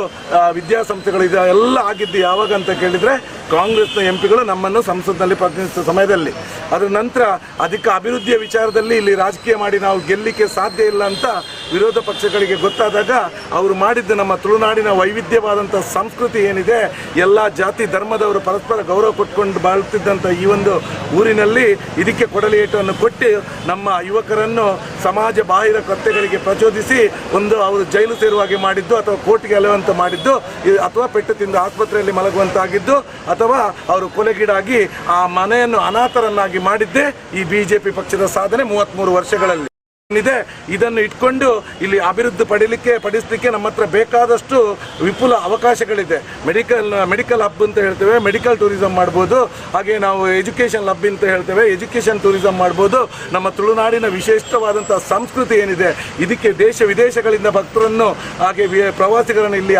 ವಿದ್ಯಾಸಂಸ್ಥೆಗಳಿದೆ ಎಲ್ಲ ಆಗಿದ್ದು ಯಾವಾಗ ಅಂತ ಕೇಳಿದರೆ ಕಾಂಗ್ರೆಸ್ನ MP ಗಳು ನಮ್ಮನ್ನು ಸಂಸತ್ನಲ್ಲಿ ಪ್ರತಿನಿಧಿಸಿದ ಸಮಯದಲ್ಲಿ. ಅದರ ನಂತರ ಅದಕ್ಕೆ ಅಭಿವೃದ್ಧಿಯ ವಿಚಾರದಲ್ಲಿ ಇಲ್ಲಿ ರಾಜಕೀಯ ಮಾಡಿ ನಾವು ಗೆಲ್ಲಲಿಕ್ಕೆ ಸಾಧ್ಯ ಇಲ್ಲ ಅಂತ ವಿರೋಧ ಪಕ್ಷಗಳಿಗೆ ಗೊತ್ತಾದಾಗ ಅವರು ಮಾಡಿದ್ದು ನಮ್ಮ ತುಳುನಾಡಿನ ವೈವಿಧ್ಯವಾದಂಥ ಸಂಸ್ಕೃತಿ ಏನಿದೆ, ಎಲ್ಲ ಜಾತಿ ಧರ್ಮದವರು ಪರಸ್ಪರ ಗೌರವ ಕೊಟ್ಕೊಂಡು ಬಾಳುತ್ತಿದ್ದಂಥ ಈ ಒಂದು ಊರಿನಲ್ಲಿ ಇದಕ್ಕೆ ಕೊಡಲಿಯೇಟನ್ನು ಕೊಟ್ಟು ನಮ್ಮ ಯುವಕರನ್ನು ಸಮಾಜ ಬಾಹಿರ ಕೃತ್ಯಗಳಿಗೆ ಪ್ರಚೋದಿಸಿ ಒಂದು ಅವರು ಜೈಲು ಸೇರುವಾಗೆ ಮಾಡಿದ್ದು, ಅಥವಾ ಕೋರ್ಟ್ಗೆ ಅಲೆಯುವಂತ ಮಾಡಿದ್ದು, ಅಥವಾ ಪೆಟ್ಟು ತಿಂದು ಆಸ್ಪತ್ರೆಯಲ್ಲಿ ಮಲಗುವಂತಾಗಿದ್ದು, ಅಥವಾ ಅವರು ಕೊಲೆಗೀಡಾಗಿ ಆ ಮನೆಯನ್ನು ಅನಾಥರನ್ನಾಗಿ ಮಾಡಿದ್ದೇ ಈ BJP ಪಕ್ಷದ ಸಾಧನೆ 33 ವರ್ಷಗಳಲ್ಲಿ ಇದೆ. ಇದನ್ನು ಇಟ್ಕೊಂಡು ಇಲ್ಲಿ ಅಭಿವೃದ್ಧಿ ಪಡಿಸಲಿಕ್ಕೆ ನಮ್ಮ ಹತ್ರ ಬೇಕಾದಷ್ಟು ವಿಪುಲ ಅವಕಾಶಗಳಿದೆ. ಮೆಡಿಕಲ್ ಹಬ್ ಅಂತ ಹೇಳ್ತೇವೆ, ಮೆಡಿಕಲ್ ಟೂರಿಸಂ ಮಾಡ್ಬೋದು. ಹಾಗೆ ನಾವು ಎಜುಕೇಷನ್ ಹಬ್ ಅಂತ ಹೇಳ್ತೇವೆ, ಎಜುಕೇಷನ್ ಟೂರಿಸಂ ಮಾಡ್ಬೋದು. ನಮ್ಮ ತುಳುನಾಡಿನ ವಿಶಿಷ್ಟವಾದಂಥ ಸಂಸ್ಕೃತಿ ಏನಿದೆ, ಇದಕ್ಕೆ ದೇಶ ವಿದೇಶಗಳಿಂದ ಭಕ್ತರನ್ನು ಹಾಗೆ ಪ್ರವಾಸಿಗರನ್ನು ಇಲ್ಲಿ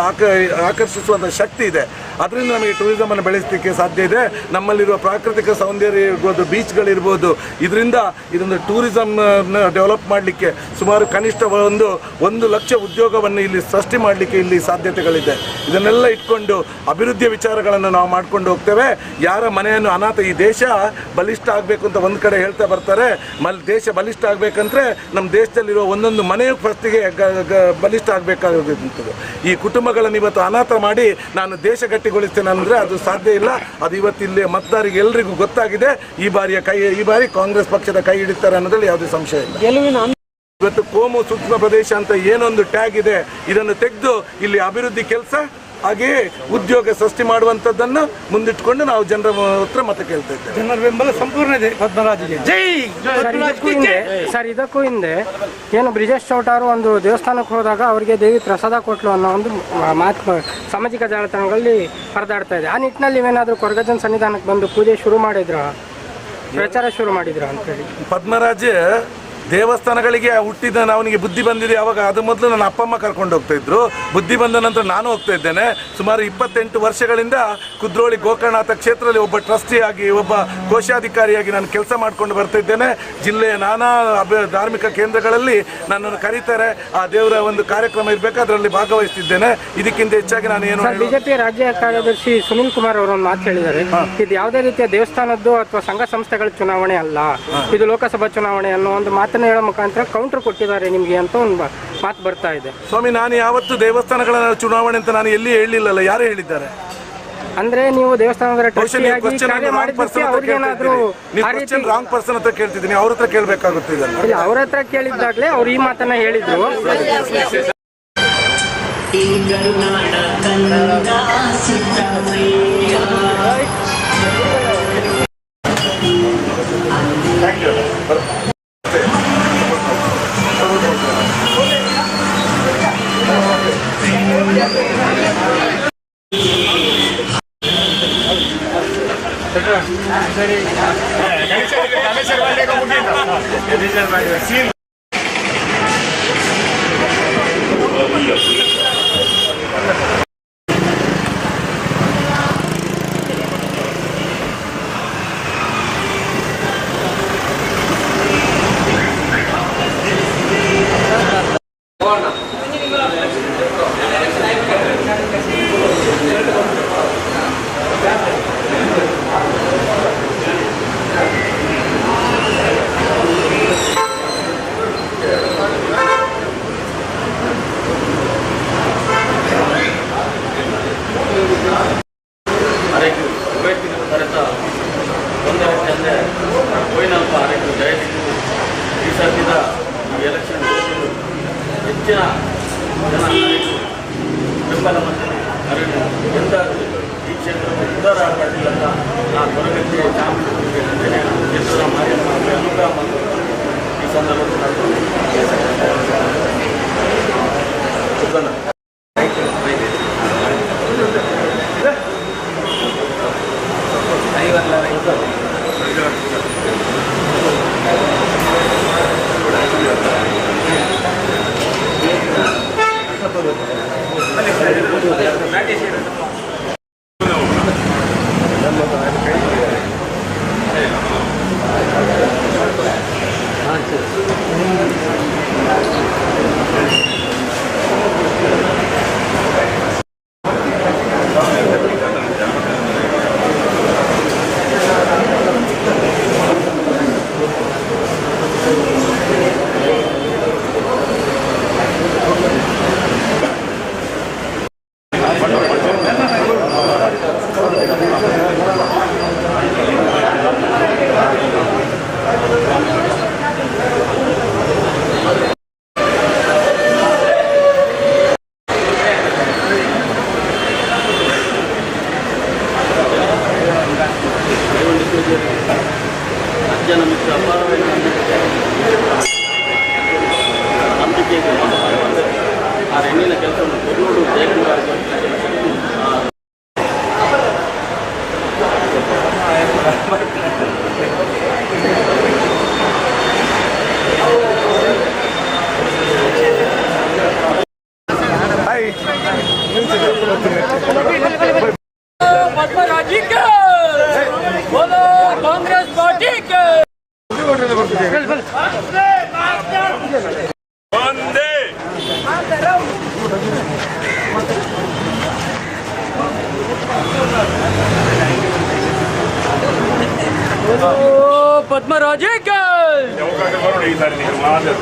ಆಕರ್ಷಿಸುವಂಥ ಶಕ್ತಿ ಇದೆ. ಅದರಿಂದ ನಮಗೆ ಟೂರಿಸಮನ್ನು ಬೆಳೆಸಲಿಕ್ಕೆ ಸಾಧ್ಯ ಇದೆ. ನಮ್ಮಲ್ಲಿರುವ ಪ್ರಾಕೃತಿಕ ಸೌಂದರ್ಯ ಇರ್ಬೋದು, ಬೀಚ್ಗಳಿರ್ಬೋದು, ಇದರಿಂದ ಇದೊಂದು ಟೂರಿಸಂ ಡೆವಲಪ್ ಮಾಡಲಿಕ್ಕೆ ಸುಮಾರು ಕನಿಷ್ಠ 1 ಲಕ್ಷ ಉದ್ಯೋಗವನ್ನು ಇಲ್ಲಿ ಸೃಷ್ಟಿ ಮಾಡಲಿಕ್ಕೆ ಇಲ್ಲಿ ಸಾಧ್ಯತೆಗಳಿದೆ. ಇದನ್ನೆಲ್ಲ ಇಟ್ಕೊಂಡು ಅಭಿವೃದ್ಧಿಯ ವಿಚಾರಗಳನ್ನು ನಾವು ಮಾಡ್ಕೊಂಡು ಹೋಗ್ತೇವೆ. ಯಾರ ಮನೆಯನ್ನು ಈ ದೇಶ ಬಲಿಷ್ಠ ಆಗಬೇಕು ಅಂತ ಒಂದು ಕಡೆ ಹೇಳ್ತಾ ಬರ್ತಾರೆ. ದೇಶ ಬಲಿಷ್ಠ ಆಗಬೇಕಂದ್ರೆ ನಮ್ಮ ದೇಶದಲ್ಲಿರುವ ಒಂದೊಂದು ಮನೆಯು ಫಸ್ಟಿಗೆ ಬಲಿಷ್ಠ ಆಗಬೇಕಾಗುತ್ತದೆ. ಈ ಕುಟುಂಬಗಳನ್ನು ಇವತ್ತು ಅನಾಥ ಮಾಡಿ ನಾನು ದೇಶ ಗಟ್ಟಿಗೊಳಿಸ್ತೇನೆ ಅಂದರೆ ಅದು ಸಾಧ್ಯ ಇಲ್ಲ. ಅದು ಇವತ್ತಿಲ್ಲಿ ಮತದಾರರಿಗೆ ಎಲ್ರಿಗೂ ಗೊತ್ತಾಗಿದೆ. ಈ ಬಾರಿ ಕಾಂಗ್ರೆಸ್ ಪಕ್ಷದ ಕೈ ಹಿಡಿತಾರೆ ಅನ್ನೋದ್ರಲ್ಲಿ ಯಾವುದೇ ಸಂಶಯ ಇಲ್ಲ. ಇವತ್ತು ಕೋಮು ಸೂಕ್ಷ್ಮ ಪ್ರದೇಶ ಅಂತ ಏನೊಂದು ಟ್ಯಾಗ್ ಇದೆ, ಇದನ್ನು ತೆಗೆದು ಇಲ್ಲಿ ಅಭಿವೃದ್ಧಿ ಕೆಲಸ ಹಾಗೆಯೇ ಉದ್ಯೋಗ ಸೃಷ್ಟಿ ಮಾಡುವಂಥದ್ದನ್ನು ಮುಂದಿಟ್ಕೊಂಡು ನಾವು ಜನರ ಹತ್ರ ಮತ ಕೇಳ್ತಾ ಇದ್ದೇವೆ. ಜನರ ಬೆಂಬಲ ಸಂಪೂರ್ಣ ಇದೆ ಪದ್ಮರಾಜ್ಗೆ. ಜೈ ಸರ್, ಇದಕ್ಕೂ ಹಿಂದೆ ಏನು ಬ್ರಿಜೇಶ್ ಚೌಟಾರು ಒಂದು ದೇವಸ್ಥಾನಕ್ಕೆ ಹೋದಾಗ ಅವರಿಗೆ ದೇವಿ ಪ್ರಸಾದ ಕೊಟ್ಲು ಅನ್ನೋ ಒಂದು ಮಾತು ಸಾಮಾಜಿಕ ಜಾಲತಾಣಗಳಲ್ಲಿ ಹರಿದಾಡ್ತಾ ಇದೆ. ಆ ನಿಟ್ಟಿನಲ್ಲಿ ನೀವೇನಾದರೂ ಕೊರಗಜ್ಜನ ಸನ್ನಿಧಾನಕ್ಕೆ ಬಂದು ಪೂಜೆ ಶುರು ಮಾಡಿದ್ರ, ಪ್ರಚಾರ ಶುರು ಮಾಡಿದ್ರ ಅಂತೇಳಿ? ಪದ್ಮರಾಜ್ ದೇವಸ್ಥಾನಗಳಿಗೆ ಹುಟ್ಟಿದ ಅವನಿಗೆ ಬುದ್ಧಿ ಬಂದಿದೆ ಅವಾಗ. ಅದು ಮೊದಲು ನನ್ನ ಅಪ್ಪ ಅಮ್ಮ ಕರ್ಕೊಂಡು ಹೋಗ್ತಾ ಇದ್ರು. ಬುದ್ಧಿ ಬಂದ ನಂತರ ನಾನು ಹೋಗ್ತಾ ಇದ್ದೇನೆ. ಸುಮಾರು 28 ವರ್ಷಗಳಿಂದ ಕುದ್ರೋಳಿ ಗೋಕರ್ಣನಾಥ ಕ್ಷೇತ್ರದಲ್ಲಿ ಒಬ್ಬ ಟ್ರಸ್ಟಿಯಾಗಿ, ಒಬ್ಬ ಕೋಶಾಧಿಕಾರಿಯಾಗಿ ನಾನು ಕೆಲಸ ಮಾಡ್ಕೊಂಡು ಬರ್ತಾ ಇದ್ದೇನೆ. ಜಿಲ್ಲೆಯ ನಾನಾ ಧಾರ್ಮಿಕ ಕೇಂದ್ರಗಳಲ್ಲಿ ನನ್ನನ್ನು ಕರೀತಾರೆ. ಆ ದೇವರ ಒಂದು ಕಾರ್ಯಕ್ರಮ ಇರಬೇಕು, ಅದರಲ್ಲಿ ಭಾಗವಹಿಸ್ತಿದ್ದೇನೆ. ಇದಕ್ಕಿಂತ ಹೆಚ್ಚಾಗಿ ನಾನು ಏನು ಬಿಜೆಪಿ ರಾಜ್ಯ ಕಾರ್ಯದರ್ಶಿ ಸುನಿಲ್ ಕುಮಾರ್ ಅವರು ಒಂದು ಮಾತು ಹೇಳಿದ್ದಾರೆ, ಇದು ಯಾವುದೇ ರೀತಿಯ ದೇವಸ್ಥಾನದ್ದು ಅಥವಾ ಸಂಘ ಸಂಸ್ಥೆಗಳ ಚುನಾವಣೆ ಅಲ್ಲ, ಇದು ಲೋಕಸಭಾ ಚುನಾವಣೆ ಅನ್ನೋ ಒಂದು ಮಾತನ್ನು ಹೇಳೋ ಮುಖಾಂತರ ಕೌಂಟರ್ ಕೊಟ್ಟಿದ್ದಾರೆ ನಿಮಗೆ ಅಂತ ಒಂದು ಮಾತು ಬರ್ತಾ ಇದೆ. ಸ್ವಾಮಿ, ನಾನು ಯಾವತ್ತು ದೇವಸ್ಥಾನಗಳ ಚುನಾವಣೆ ಅಂತ ನಾನು ಎಲ್ಲಿ ಹೇಳಿಲ್ಲಲ್ಲ. ಯಾರು ಹೇಳಿದ್ದಾರೆ? ಅಂದ್ರೆ ನೀವು ದೇವಸ್ಥಾನದ ರಾಂಗ್ ಪರ್ಸನ್ ಹತ್ರ ಕೇಳ್ತಿದ್ದೀನಿ, ಅವ್ರ ಹತ್ರ ಕೇಳಬೇಕಾಗುತ್ತೆ. ಅವ್ರ ಹತ್ರ ಕೇಳಿದ್ದಾಗಲೇ ಅವ್ರು ಈ ಮಾತನ್ನ ಹೇಳಿದ್ರು. ಹೆಚ್ಚಿನ ಜನ ಬೆಂಬಲ ಮತ್ತು ಎಂತ ಈ ಕ್ಷೇತ್ರ ಉದ್ದಾರ ಆಗಲಿಲ್ಲ ಅಂತ ನಾನು ಹೊರಗಟ್ಟೆ ಚಾಮರಾಜಪೇಟೆ ಕ್ಷೇತ್ರದ ಮಾಧ್ಯಮ ಅನುಗ್ರಹ ಮತ್ತು ಈ ಸಂದರ್ಭದಲ್ಲಿ ಅಜ್ಜನ ಮಿತ್ರ ಅಪಾರವಾದ ನಂಬಿಕೆ ಇದೆ. ಆ ಹೆಣ್ಣಿನ ಕೆಲಸವನ್ನು ಬೆಂಗಳೂರು ಜಯಕುಮಾರ್ पद्मराजी के बोलो कांग्रेस पार्टी के ಒಂದೇ ಪದ್ಮರಾಜೇ ಅವಕಾಶ ಬರೋಣ ಈ ಸಾರಿ ನೀವು ಮಾತಾಡ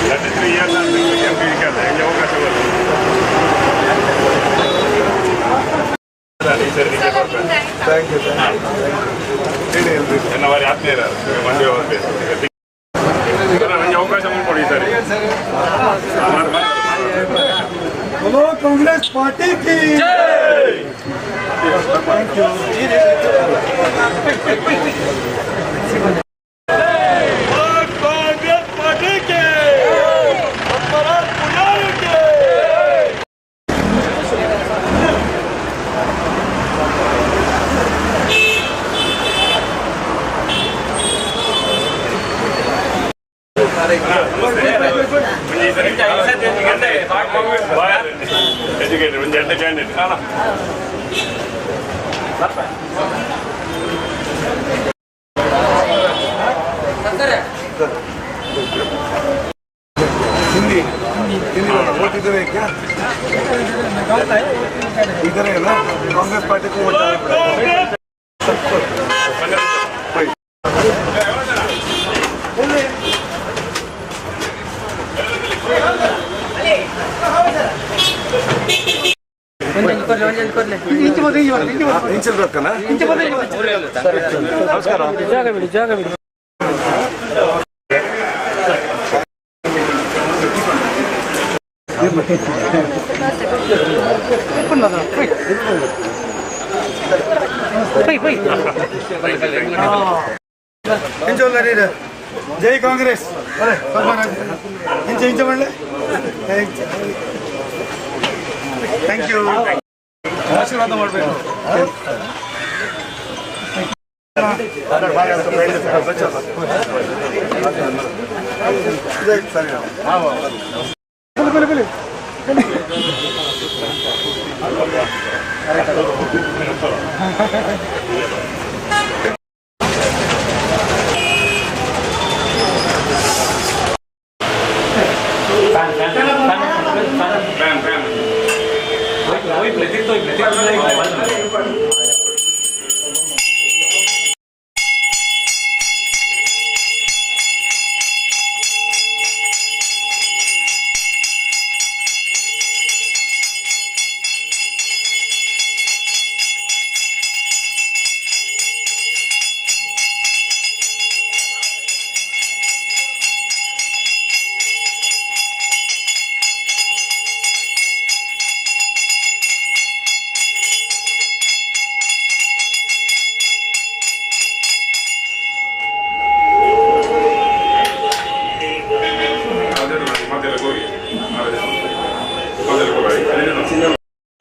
33 years ಅವಕಾಶ ಬರೋಣ ಈ ಸರಿ ನಿಮಗೆ ಬರ್ಬೇಕು. ಥ್ಯಾಂಕ್ ಯು ಹೇಳಿ ಎಲ್ರಿ ನನ್ನ ಬಾರಿ ಆತ್ಮೀಯರ ಮಂಡ್ಯ ಹೋಗ್ಬೇಕು ನನಗೆ ಅವಕಾಶ ಕೊಡಿ ಈ ಸಾರಿ बोलो कांग्रेस पार्टी की थैंक यू कांग्रेस पार्टी के ಎಜುಕೇಟೆಡ್ ಒಂದು ಎಂಟು ಕ್ಯಾಂಡಿಡೇಟ್ हिंदी हिंदी वोट इधर है क्या इधर है ना कांग्रेस पार्टी को वोट ಇಂಚಲ್ ರೊಕ್ಕನಾ ನಮಸ್ಕಾರ ಜಾಗ ಬಿಡಿ ಜಾಗ ಬಿಡಿ जय कांग्रेस अरे इंच इंच म्हणले थैंक यू आशीर्वाद ಮಾಡಬೇಕು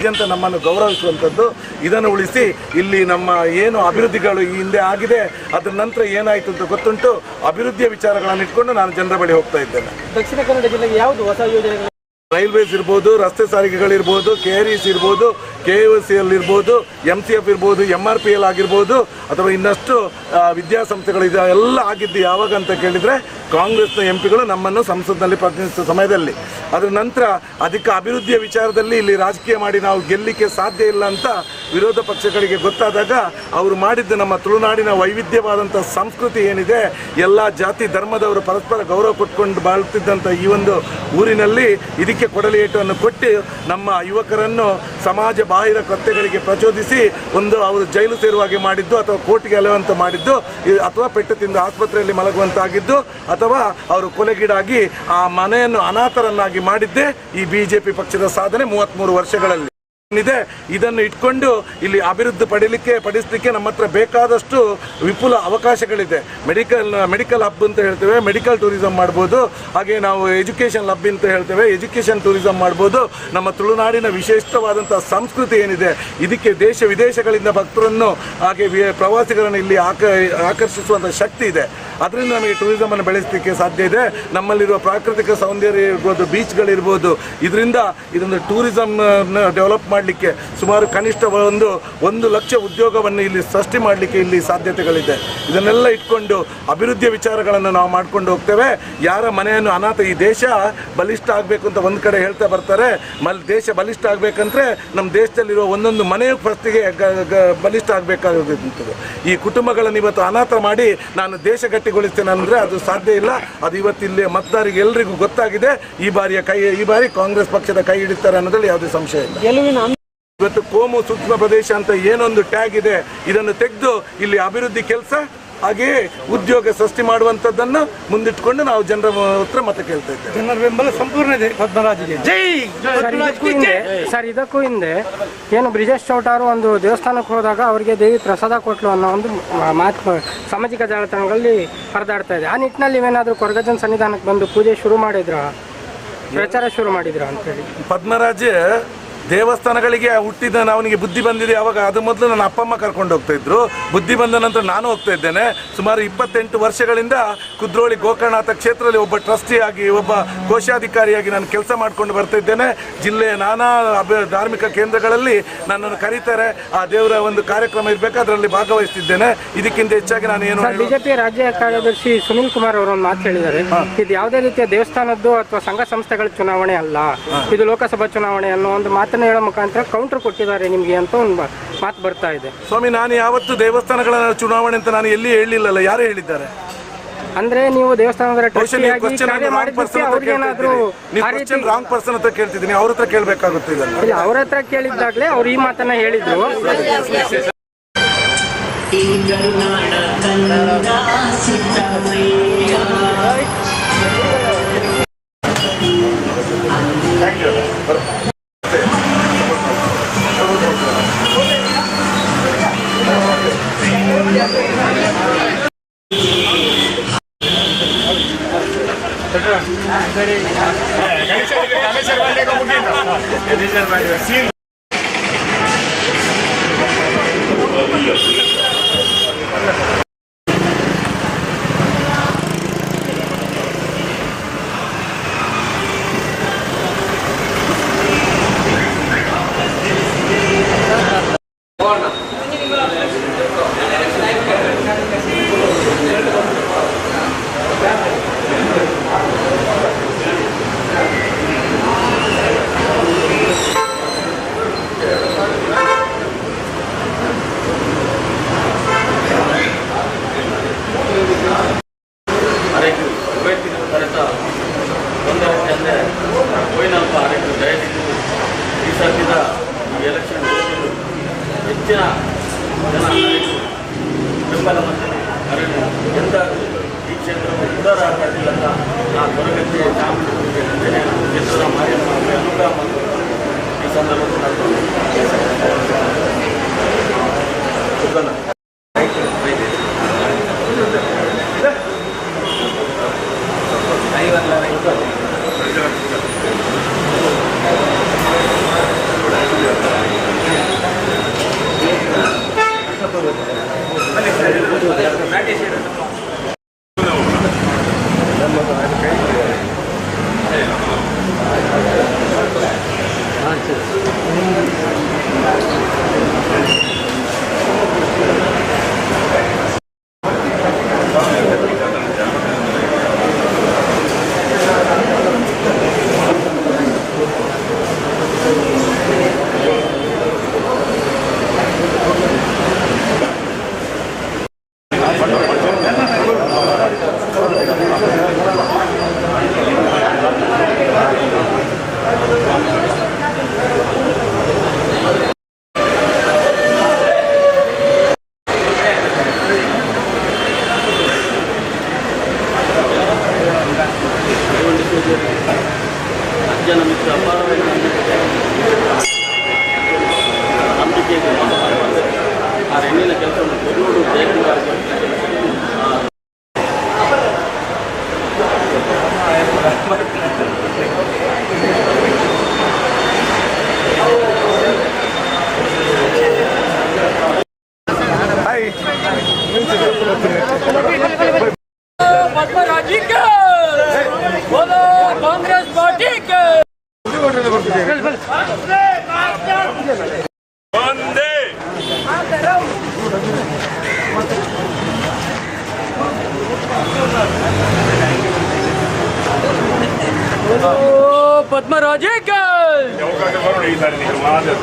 ಅಂತ ನಮ್ಮನ್ನು ಗೌರವಿಸುವಂಥದ್ದು ಇದನ್ನು ಉಳಿಸಿ ಇಲ್ಲಿ ನಮ್ಮ ಏನು ಅಭಿವೃದ್ಧಿಗಳು ಈ ಹಿಂದೆ ಆಗಿದೆ ಅದರ ನಂತರ ಏನಾಯಿತು ಅಂತ ಗೊತ್ತುಂಟು ಅಭಿವೃದ್ಧಿಯ ವಿಚಾರಗಳನ್ನು ಇಟ್ಕೊಂಡು ನಾನು ಜನರ ಬಳಿ ಹೋಗ್ತಾ ಇದ್ದೇನೆ. ದಕ್ಷಿಣ ಕನ್ನಡ ಜಿಲ್ಲೆಗೆ ಯಾವುದು ಹೊಸ ಯೋಜನೆಗಳು? ರೈಲ್ವೇಸ್ ಇರ್ಬೋದು, ರಸ್ತೆ ಸಾರಿಗೆಗಳಿರ್ಬೋದು, KREC ಇರ್ಬೋದು, KOCL ಇರ್ಬೋದು, MCF ಇರ್ಬೋದು, MRPL ಆಗಿರ್ಬೋದು, ಅಥವಾ ಇನ್ನಷ್ಟು ವಿದ್ಯಾಸಂಸ್ಥೆಗಳು ಎಲ್ಲ ಆಗಿದ್ದು ಯಾವಾಗ ಅಂತ ಕೇಳಿದರೆ ಕಾಂಗ್ರೆಸ್ನ MP ಗಳು ನಮ್ಮನ್ನು ಸಂಸತ್ನಲ್ಲಿ ಪ್ರತಿನಿಧಿಸುವ ಸಮಯದಲ್ಲಿ. ಅದರ ನಂತರ ಅದಕ್ಕೆ ಅಭಿವೃದ್ಧಿಯ ವಿಚಾರದಲ್ಲಿ ಇಲ್ಲಿ ರಾಜಕೀಯ ಮಾಡಿ ನಾವು ಗೆಲ್ಲಲಿಕ್ಕೆ ಸಾಧ್ಯ ಇಲ್ಲ ಅಂತ ವಿರೋಧ ಪಕ್ಷಗಳಿಗೆ ಗೊತ್ತಾದಾಗ ಅವರು ಮಾಡಿದ್ದು ನಮ್ಮ ತುಳುನಾಡಿನ ವೈವಿಧ್ಯವಾದಂಥ ಸಂಸ್ಕೃತಿ ಏನಿದೆ, ಎಲ್ಲ ಜಾತಿ ಧರ್ಮದವರು ಪರಸ್ಪರ ಗೌರವ ಕೊಟ್ಕೊಂಡು ಬಾಳುತ್ತಿದ್ದಂಥ ಈ ಒಂದು ಊರಿನಲ್ಲಿ ಇದಕ್ಕೆ ಕೊಡಲಿ ಏಟನ್ನು ಕೊಟ್ಟು ನಮ್ಮ ಯುವಕರನ್ನು ಸಮಾಜ ಬಾಹಿರ ಕೃತ್ಯಗಳಿಗೆ ಪ್ರಚೋದಿಸಿ ಒಂದು ಅವರು ಜೈಲು ಸೇರುವಾಗೆ ಮಾಡಿದ್ದು, ಅಥವಾ ಕೋರ್ಟ್ಗೆ ಅಲೆಯುವಂತೆ ಮಾಡಿದ್ದು, ಅಥವಾ ಪೆಟ್ಟು ತಿಂದು ಆಸ್ಪತ್ರೆಯಲ್ಲಿ ಮಲಗುವಂತಾಗಿದ್ದು, ಅಥವಾ ಅವರು ಕೊಲೆಗೀಡಾಗಿ ಆ ಮನೆಯನ್ನು ಅನಾಥರನ್ನಾಗಿ ಮಾಡಿದ್ದೇ ಈ BJP ಪಕ್ಷದ ಸಾಧನೆ 33 ವರ್ಷಗಳಲ್ಲಿ ಇದೆ. ಇದನ್ನು ಇಟ್ಕೊಂಡು ಇಲ್ಲಿ ಅಭಿವೃದ್ಧಿ ಪಡಿಸಲಿಕ್ಕೆ ನಮ್ಮ ಹತ್ರ ಬೇಕಾದಷ್ಟು ವಿಪುಲ ಅವಕಾಶಗಳಿದೆ. ಮೆಡಿಕಲ್ ಹಬ್ ಅಂತ ಹೇಳ್ತೇವೆ, ಮೆಡಿಕಲ್ ಟೂರಿಸಂ ಮಾಡ್ಬೋದು. ಹಾಗೆ ನಾವು ಎಜುಕೇಷನ್ ಹಬ್ ಅಂತ ಹೇಳ್ತೇವೆ, ಎಜುಕೇಷನ್ ಟೂರಿಸಂ ಮಾಡ್ಬೋದು. ನಮ್ಮ ತುಳುನಾಡಿನ ವಿಶಿಷ್ಟವಾದಂಥ ಸಂಸ್ಕೃತಿ ಏನಿದೆ, ಇದಕ್ಕೆ ದೇಶ ವಿದೇಶಗಳಿಂದ ಭಕ್ತರನ್ನು ಹಾಗೆ ಪ್ರವಾಸಿಗರನ್ನು ಇಲ್ಲಿ ಆಕರ್ಷಿಸುವಂಥ ಶಕ್ತಿ ಇದೆ. ಅದರಿಂದ ನಮಗೆ ಟೂರಿಸಮನ್ನು ಬೆಳೆಸಲಿಕ್ಕೆ ಸಾಧ್ಯ ಇದೆ. ನಮ್ಮಲ್ಲಿರುವ ಪ್ರಾಕೃತಿಕ ಸೌಂದರ್ಯ ಇರ್ಬೋದು, ಬೀಚ್ಗಳಿರ್ಬೋದು, ಇದರಿಂದ ಇದೊಂದು ಟೂರಿಸಂ ಡೆವಲಪ್ ಮಾಡಲಿಕ್ಕೆ ಸುಮಾರು ಕನಿಷ್ಠ 1 ಲಕ್ಷ ಉದ್ಯೋಗವನ್ನು ಇಲ್ಲಿ ಸೃಷ್ಟಿ ಮಾಡಲಿಕ್ಕೆ ಇಲ್ಲಿ ಸಾಧ್ಯತೆಗಳಿದೆ. ಇದನ್ನೆಲ್ಲ ಇಟ್ಕೊಂಡು ಅಭಿವೃದ್ಧಿಯ ವಿಚಾರಗಳನ್ನು ನಾವು ಮಾಡ್ಕೊಂಡು ಹೋಗ್ತೇವೆ. ಯಾರ ಮನೆಯನ್ನು ಅನಾಥ, ಈ ದೇಶ ಬಲಿಷ್ಠ ಆಗಬೇಕು ಅಂತ ಒಂದು ಕಡೆ ಹೇಳ್ತಾ ಬರ್ತಾರೆ. ದೇಶ ಬಲಿಷ್ಠ ಆಗಬೇಕಂದ್ರೆ ನಮ್ಮ ದೇಶದಲ್ಲಿರುವ ಒಂದೊಂದು ಮನೆಯ ಫಸ್ಟಿಗೆ ಬಲಿಷ್ಠ ಆಗಬೇಕಾಗುತ್ತದೆ. ಈ ಕುಟುಂಬಗಳನ್ನು ಇವತ್ತು ಅನಾಥ ಮಾಡಿ ನಾನು ದೇಶ ಗಟ್ಟಿಗೊಳಿಸ್ತೇನೆ ಅಂದರೆ ಅದು ಸಾಧ್ಯ ಇಲ್ಲ. ಅದು ಇವತ್ತಿಲ್ಲಿ ಮತದಾರರಿಗೆ ಎಲ್ಲರಿಗೂ ಗೊತ್ತಾಗಿದೆ. ಈ ಬಾರಿ ಕಾಂಗ್ರೆಸ್ ಪಕ್ಷದ ಕೈ ಹಿಡಿತಾರೆ ಅನ್ನೋದ್ರಲ್ಲಿ ಯಾವುದೇ ಸಂಶಯ ಇಲ್ಲ. ಇವತ್ತು ಕೋಮು ಸೂಕ್ಷ್ಮ ಪ್ರದೇಶ ಅಂತ ಏನೊಂದು ಟ್ಯಾಗ್ ಇದೆ, ಇದನ್ನು ತೆಗೆದು ಇಲ್ಲಿ ಅಭಿವೃದ್ಧಿ ಕೆಲಸ ಹಾಗೆಯೇ ಉದ್ಯೋಗ ಸೃಷ್ಟಿ ಮಾಡುವಂಥದ್ದನ್ನು ಮುಂದಿಟ್ಕೊಂಡು ನಾವು ಜನರ ಹತ್ರ ಮತ ಕೇಳ್ತಾ ಇದ್ದೇವೆ. ಜನರ ಬೆಂಬಲ ಸಂಪೂರ್ಣ ಇದೆ ಪದ್ಮರಾಜ್ಗೆ. ಜೈ ಸರ್, ಇದಕ್ಕೂ ಹಿಂದೆ ಏನು ಬ್ರಿಜೇಶ್ ಚೌಟಾರು ಒಂದು ದೇವಸ್ಥಾನಕ್ಕೆ ಹೋದಾಗ ಅವರಿಗೆ ದೇವಿ ಪ್ರಸಾದ ಕೊಟ್ಲು ಅನ್ನೋ ಒಂದು ಮಾತು ಸಾಮಾಜಿಕ ಜಾಲತಾಣಗಳಲ್ಲಿ ಹರಿದಾಡ್ತಾ ಇದೆ. ಆ ನಿಟ್ಟಿನಲ್ಲಿ ನೀವೇನಾದರೂ ಕೊರಗಜ್ಜನ ಸನ್ನಿಧಾನಕ್ಕೆ ಬಂದು ಪೂಜೆ ಶುರು ಮಾಡಿದ್ರ, ಪ್ರಚಾರ ಶುರು ಮಾಡಿದ್ರ ಅಂತೇಳಿ? ಪದ್ಮರಾಜ್ ದೇವಸ್ಥಾನಗಳಿಗೆ ಹುಟ್ಟಿದ ಅವನಿಗೆ ಬುದ್ಧಿ ಬಂದಿದೆ ಅವಾಗ. ಅದು ಮೊದಲು ನನ್ನ ಅಪ್ಪ ಅಮ್ಮ ಕರ್ಕೊಂಡು ಹೋಗ್ತಾ ಇದ್ರು. ಬುದ್ಧಿ ಬಂದ ನಂತರ ನಾನು ಹೋಗ್ತಾ ಇದ್ದೇನೆ. ಸುಮಾರು 28 ವರ್ಷಗಳಿಂದ ಕುದ್ರೋಳಿ ಗೋಕರ್ಣನಾಥ ಕ್ಷೇತ್ರದಲ್ಲಿ ಒಬ್ಬ ಟ್ರಸ್ಟಿಯಾಗಿ, ಒಬ್ಬ ಕೋಶಾಧಿಕಾರಿಯಾಗಿ ನಾನು ಕೆಲಸ ಮಾಡ್ಕೊಂಡು ಬರ್ತಾ ಇದ್ದೇನೆ. ಜಿಲ್ಲೆಯ ನಾನಾ ಧಾರ್ಮಿಕ ಕೇಂದ್ರಗಳಲ್ಲಿ ನನ್ನನ್ನು ಕರೀತಾರೆ. ಆ ದೇವರ ಒಂದು ಕಾರ್ಯಕ್ರಮ ಇರಬೇಕು, ಅದರಲ್ಲಿ ಭಾಗವಹಿಸ್ತಿದ್ದೇನೆ. ಇದಕ್ಕಿಂತ ಹೆಚ್ಚಾಗಿ ನಾನು ಏನು ಬಿಜೆಪಿ ರಾಜ್ಯ ಕಾರ್ಯದರ್ಶಿ ಸುನಿಲ್ ಕುಮಾರ್ ಅವರು ಒಂದು ಮಾತು ಹೇಳಿದ್ದಾರೆ, ಇದು ಯಾವುದೇ ರೀತಿಯ ದೇವಸ್ಥಾನದ್ದು ಅಥವಾ ಸಂಘ ಸಂಸ್ಥೆಗಳ ಚುನಾವಣೆ ಅಲ್ಲ, ಇದು ಲೋಕಸಭಾ ಚುನಾವಣೆ ಅನ್ನೋ ಒಂದು ಮಾತನ್ನು ಹೇಳೋ ಮುಖಾಂತರ ಕೌಂಟರ್ ಕೊಟ್ಟಿದ್ದಾರೆ ನಿಮಗೆ ಅಂತ ಒಂದು ಮಾತು ಬರ್ತಾ ಇದೆ. ಸ್ವಾಮಿ, ನಾನು ಯಾವತ್ತು ದೇವಸ್ಥಾನಗಳ ಚುನಾವಣೆ ಅಂತ ನಾನು ಎಲ್ಲಿ ಹೇಳಿಲ್ಲಲ್ಲ. ಯಾರು ಹೇಳಿದ್ದಾರೆ? ಅಂದ್ರೆ ನೀವು ದೇವಸ್ಥಾನದ ರಾಂಗ್ ಪರ್ಸನ್ ಹತ್ರ ಕೇಳ್ತಿದ್ದೀನಿ, ಅವ್ರ ಹತ್ರ ಕೇಳಬೇಕಾಗುತ್ತೆ. ಇಲ್ಲ, ಅವ್ರ ಹತ್ರ ಕೇಳಿದ್ದಾಗಲೇ ಅವ್ರು ಈ ಮಾತನ್ನ ಹೇಳಿದ್ರು. ಹೆಚ್ಚಿನ ಜನ ಬೆಂಬಲ ಮತ್ತು ಅರಣ್ಯ ಎಂದಾದರೂ ಈ ಕ್ಷೇತ್ರವು ಉದಾರ ಆಗಲಿಲ್ಲ ಅಂತ ನಾನು ಹೊರಗಟ್ಟೆ ಚಾಮುಂಡಿ ಕ್ಷೇತ್ರದ ಮಾರಿಯಮ್ಮ ಅನುಗ್ರಹ ಮತ್ತು ಈ ಸಂದರ್ಭದಲ್ಲಿ ಅಜ್ಜನ ಮಿತ್ರ ಅಪಾರವಾಗಿ ಒಂದೇ ಪದ್ಮರಾಜೇ ಅವಕಾಶ ಬರೋಣ ಈ ಸಾರಿ ನೀವು ಮಾತಾಡ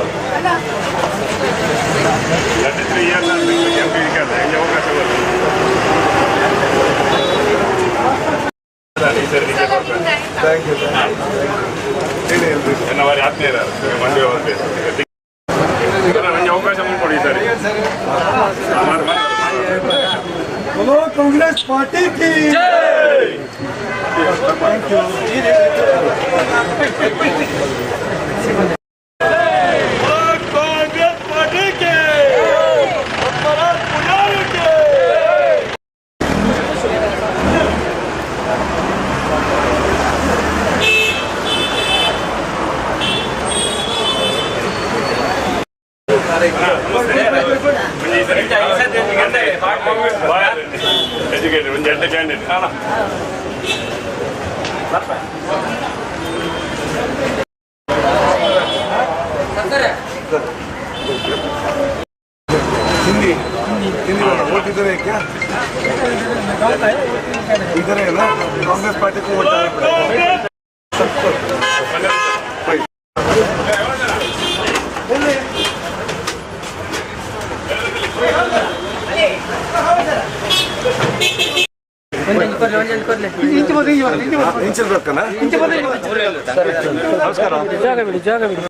3 ಇಯರ್ಸ್ ಅವಕಾಶ ಬರೋಣ ಈ ಸರಿ ನಿಮಗೆ ಥ್ಯಾಂಕ್ ಯು ನನ್ನ ವಾರಿ ಆತ್ಮೀಯರ ಮಂಡ್ಯ ನನಗೆ ಅವಕಾಶ ಕೊಡಿ ಈ ಸಾರಿ बोलो कांग्रेस पार्टी की थैंक यू कांग्रेस पार्टी के ಎಜುಕೇಟೆಡ್ ಒಂದು 2 ಕ್ಯಾಂಡಿಡೇಟ್ हिंदी हिंदी वोट इधर है क्या इधर है ना कांग्रेस पार्टी को वोट ಇಂಚಿರ್ಬೇಕನ ನಮಸ್ಕಾರ ಜಾಗ ಬಿಡಿ ಜಾಗ ಬಿಡಿ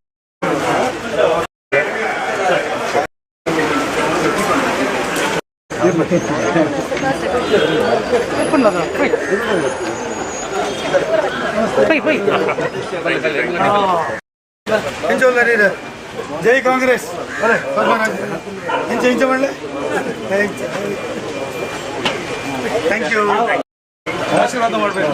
जय कांग्रेस अरे इंच इंच मल्ले थैंक यू आशीर्वाद ಮಾಡಬೇಕು